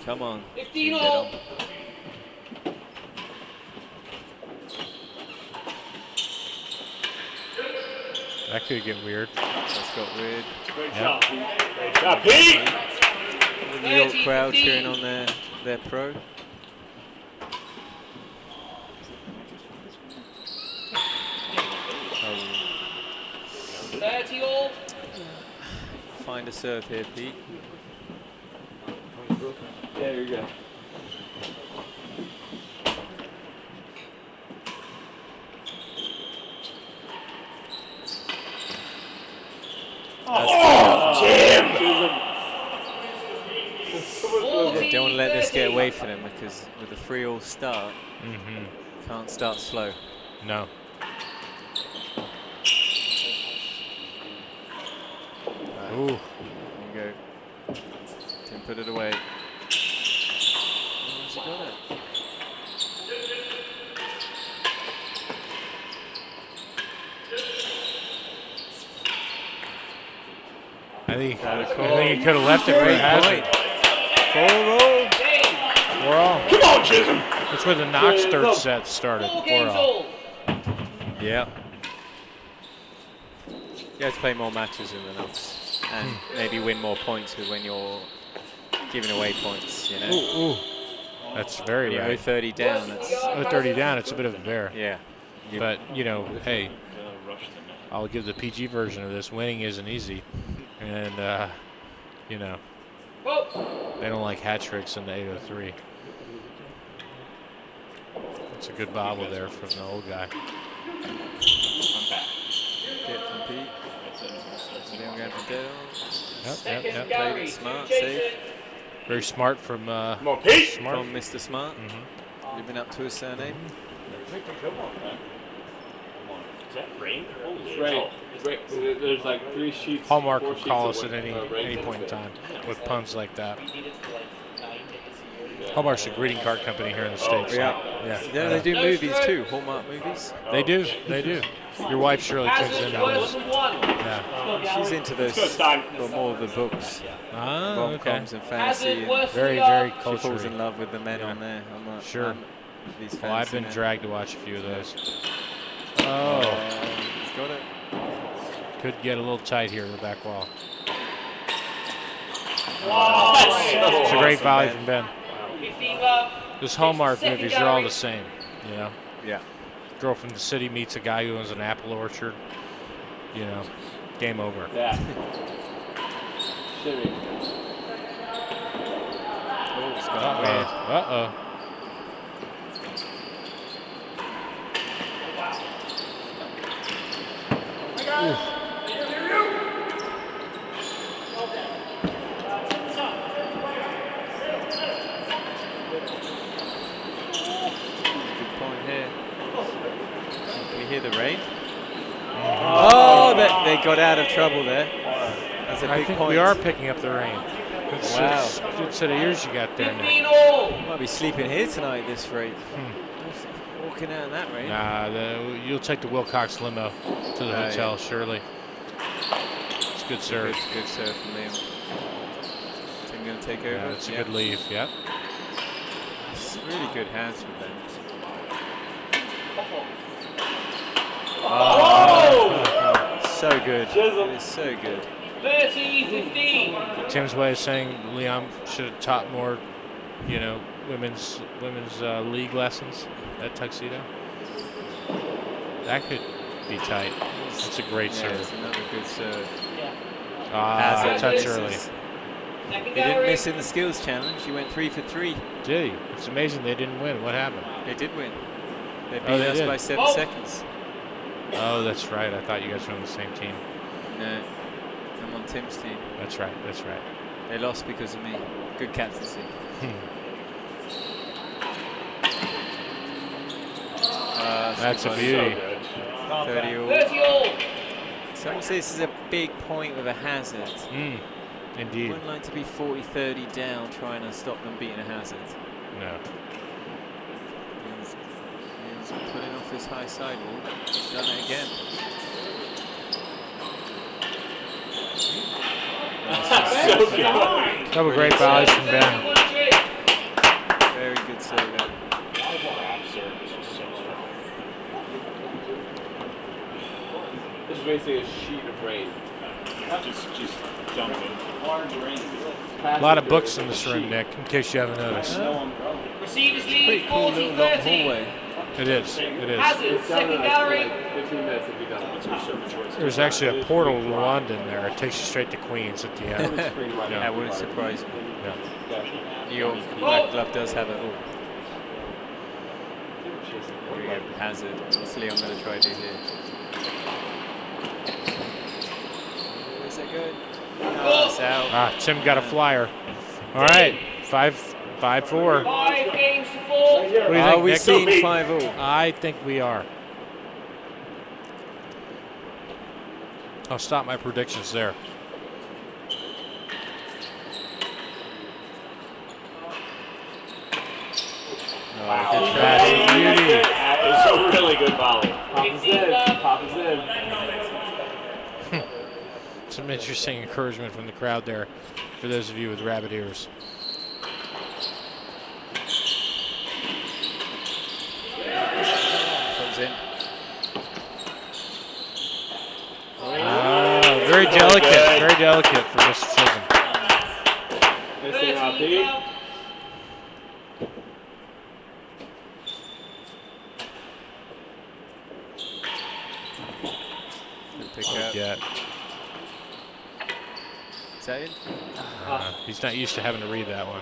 Come on. 15 all. That could get weird. That's got weird. Great job, Pete. Great job, Pete! the New York crowd cheering on their pro. Oh. 30 all. Find a serve here, Pete. There you go. Don't want to let this get away from them because with a 3-all start, can't start slow. No. Ooh. There you go. Tim put it away. Where's he got it? I think he could have left it for a hazard. 4-all. 4-all. Come on, Chisholm. That's where the Knox third set started. 4-all. Yeah. You have to play more matches in the Knox and maybe win more points when you're giving away points, you know? Ooh. That's very right. 30 down. That's 30 down, it's a bit of a bear. Yeah. But, you know, hey, I'll give the PG version of this. Winning isn't easy. And, you know, they don't like hat tricks in the 803. It's a good bobble there from the old guy. Get from Pete. Then going for Dale. Yep. Played it smart, safe. Very smart from From Mr. Smart. Living up to his surname. Is that rain? It's rain. There's like 3 sheets. Hallmark will call us at any point in time with puns like that. Hallmark's a greeting card company here in the States. Yeah, they do movies too, Hallmark movies. They do. Your wife Shirley tunes in on those. Yeah. She's into those, but more of the books. Rom-coms and fantasy. And very, very cultural. She falls in love with the men on there. Sure. Well, I've been dragged to watch a few of those. Oh. He's got it. Could get a little tight here in the back wall. It's a great volley from Ben. Those Hallmark movies are all the same, you know? Yeah. Girl from the city meets a guy who owns an apple orchard. You know, game over. Yeah. Shimmy. Uh-oh. Good point here. Can we hear the rain? Oh, they got out of trouble there. That's a big I think point. we are picking up the rain. Wow. Good set of ears you got there, Nick. Might be sleeping here tonight, this rate. Walking out in that rain. Nah, you'll take the Wilcox limo to the hotel, surely. It's a good serve. Good serve from Liam. Tim going to take over. Yeah, it's a good leave, yep. It's really good hands from them. Oh! So good. It is so good. 30-15. Tim's way of saying Liam should have taught more, you know, women's league lessons at Tuxedo. That could be tight. It's a great serve. It's another good serve. Touch early. He didn't miss in the skills challenge. He went 3 for 3. Did he? It's amazing they didn't win. What happened? They did win. They beat us by 7 seconds. Oh, that's right. I thought you guys were on the same team. No, I'm on Tim's team. That's right. That's right. They lost because of me. Good captaincy. That's a beauty. 30 all. 30 all. Someone says this is a big point with a hazard. Indeed. Wouldn't like to be 40-30 down trying to stop them beating a hazard. No. He's putting off his high sidewall. He's done it again. Couple great volleys from Ben. Very good serve. This is basically a sheet of rain. Just A lot of books in this room, Nick, in case you haven't noticed. Receivers Pretty lead cool little long 40-30. hallway. It is. It is. Hazard, second gallery. 15 minutes if you got it. There's actually a portal to London there. It takes you straight to Queens at the end. That wouldn't surprise me. Yeah. New York Black Glove does have it all. Here we go, Hazard. What's Leon going to try to do here? Where's that going? Oh, it's out. Ah, Tim got a flyer. All right, 5-4. 5 games to 4. What do you think, Are we Nick? seeing 5-all? I think we are. I'll stop my predictions there. That's a beauty. It's a really good volley. Pop is in. Pop is in. Some interesting encouragement from the crowd there for those of you with rabbit ears. Comes in. Very delicate. Very delicate for Mr. Chisholm. Missing out, Pete. Pick Good up. get. Is that in? He's not used to having to read that one.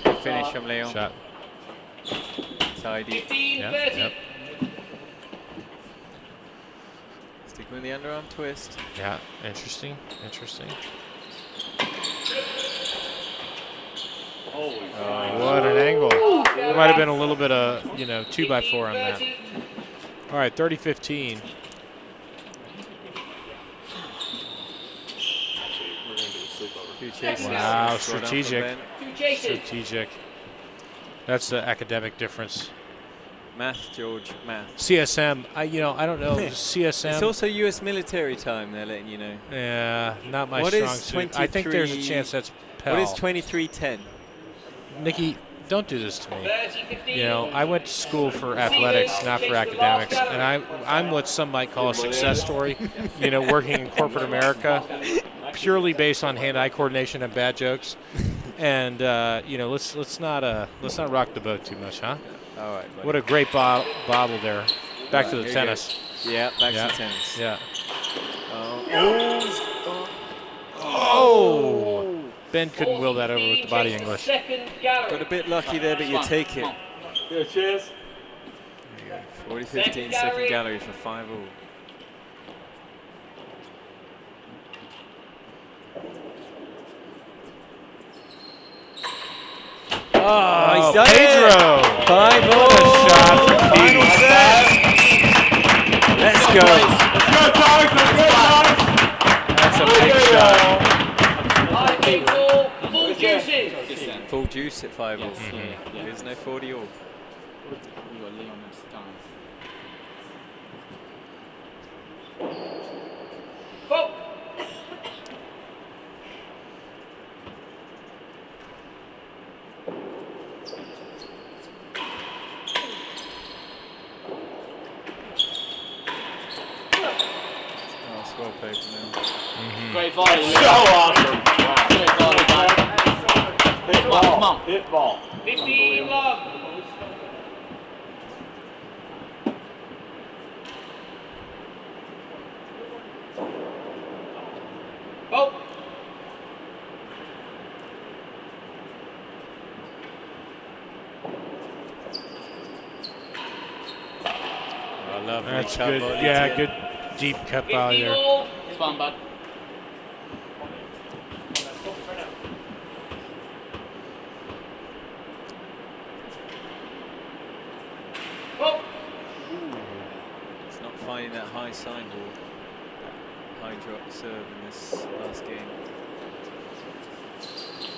Good finish from Leon. Shot. Tidy. 15-30. Yep. Stick with the underarm twist. Yeah. Interesting. Interesting. Oh, What an angle. There might have been a little bit of, 2x4 on that. All right, 30-15. Wow, strategic. Strategic. That's the academic difference. Math, George, math. CSM, I don't know. CSM. It's also U.S. military time, they're letting you know. Yeah, not my What strong is suit. I think there's a chance that's Pell. What is 2310? Nikki, don't do this to me. I went to school for athletics, not for academics, and I'm what some might call a success story. Working in corporate America, purely based on hand-eye coordination and bad jokes. And let's not rock the boat too much, huh? All right. Buddy. What a great bobble there. Back to the tennis. Yeah, back to the tennis. Yeah. Oh. Ben couldn't will that over with the body English. Got a bit lucky there, but you take it. Yeah, cheers. 40-15, second gallery for 5-all. Oh, he's done Pedro! It. 5-all. Shot for Final set. Let's go. That's a big shot. Full juices. Full juice at 5-all. There's no 40-all. Vote. Oh, it's well played for now. Great volley. So awesome. Great volley, man. Hit ball. Come on. Hit ball. 15 love. Vote. I love That's the good. volley Yeah, tip. good deep cut volley there. It's fun, bud. Vote. It's not finding that high sideboard, that high drop serve in this last game.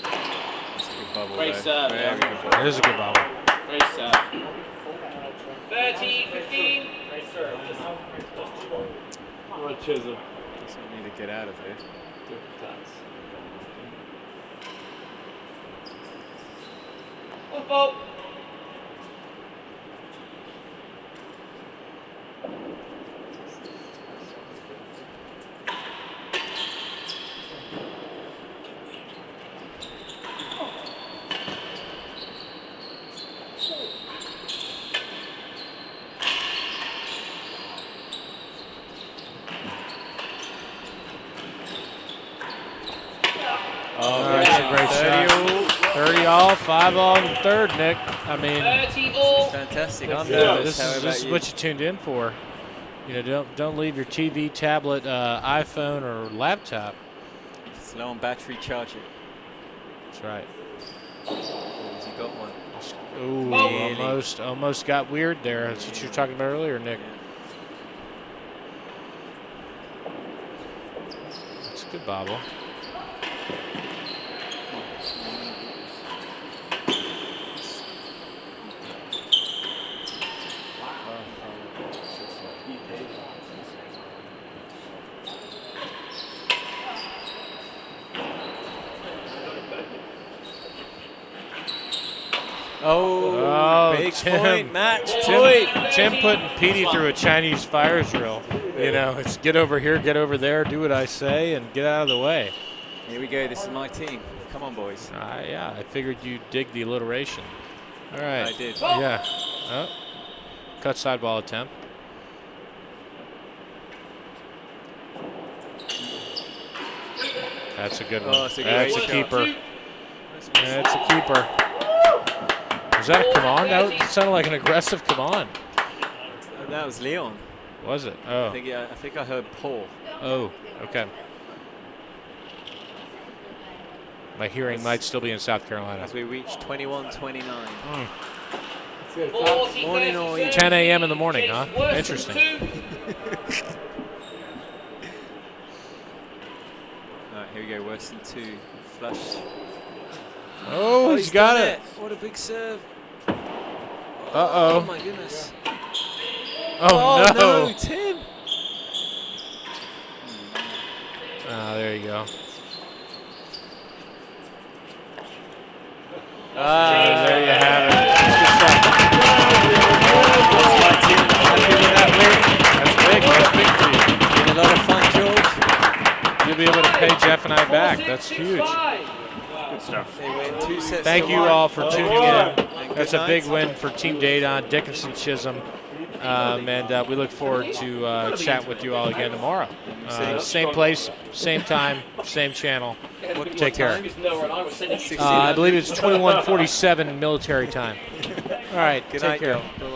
That's a good bubble. Great though. serve, Very yeah. good bubble. It is a good bobble. Great serve. 30-15. All right, Chisholm. That's what we need to get out of here. Vote. Oh, that's a great shot. 30 all, 5 all in the third, Nick. I mean, 30 all. Fantastic. I'm yeah, nervous. this is what you tuned in for. You know, don't leave your TV, tablet, iPhone, or laptop. Slow on battery, charge it. That's right. Has he got one? Ooh, Really? almost got weird there. That's what you were talking about earlier, Nick. That's a good bobble. Oh, big point, match point. Tim putting Petey through a Chinese fire drill. You know, it's get over here, get over there, do what I say, and get out of the way. Here we go. This is my team. Come on, boys. Yeah, I figured you'd dig the alliteration. All right. I did. Yeah. Oh. Cut side ball attempt. That's a good one. Oh, that's a That's a great shot. keeper. That's a keeper. Was that a come on? That sounded like an aggressive come on. That was Leon. Was it? Oh. I think I heard Paul. Oh, okay. My hearing might still be in South Carolina. As we reach 21:29. Morning all 10 a.m. in the morning, huh? Interesting. All right, here we go. Worse than 2. Flush. Oh, he's got it. What a big serve. Uh-oh. Oh, my goodness. Oh, no. Tim. Oh, there you go. There you have it. That's big. That's big for you. Been a lot of fun, George. You'll be able to pay Jeff and I back. That's huge. Good stuff. They win 2 sets. Thank to you 1. all for tuning in. And That's good a big night. win for Team Dayton, Dickinson Chisholm. And we look forward to chatting with you all again tomorrow. Same place, same time, same channel. Take care. I believe it's 21:47 military time. All right, Good take night, care. Bill.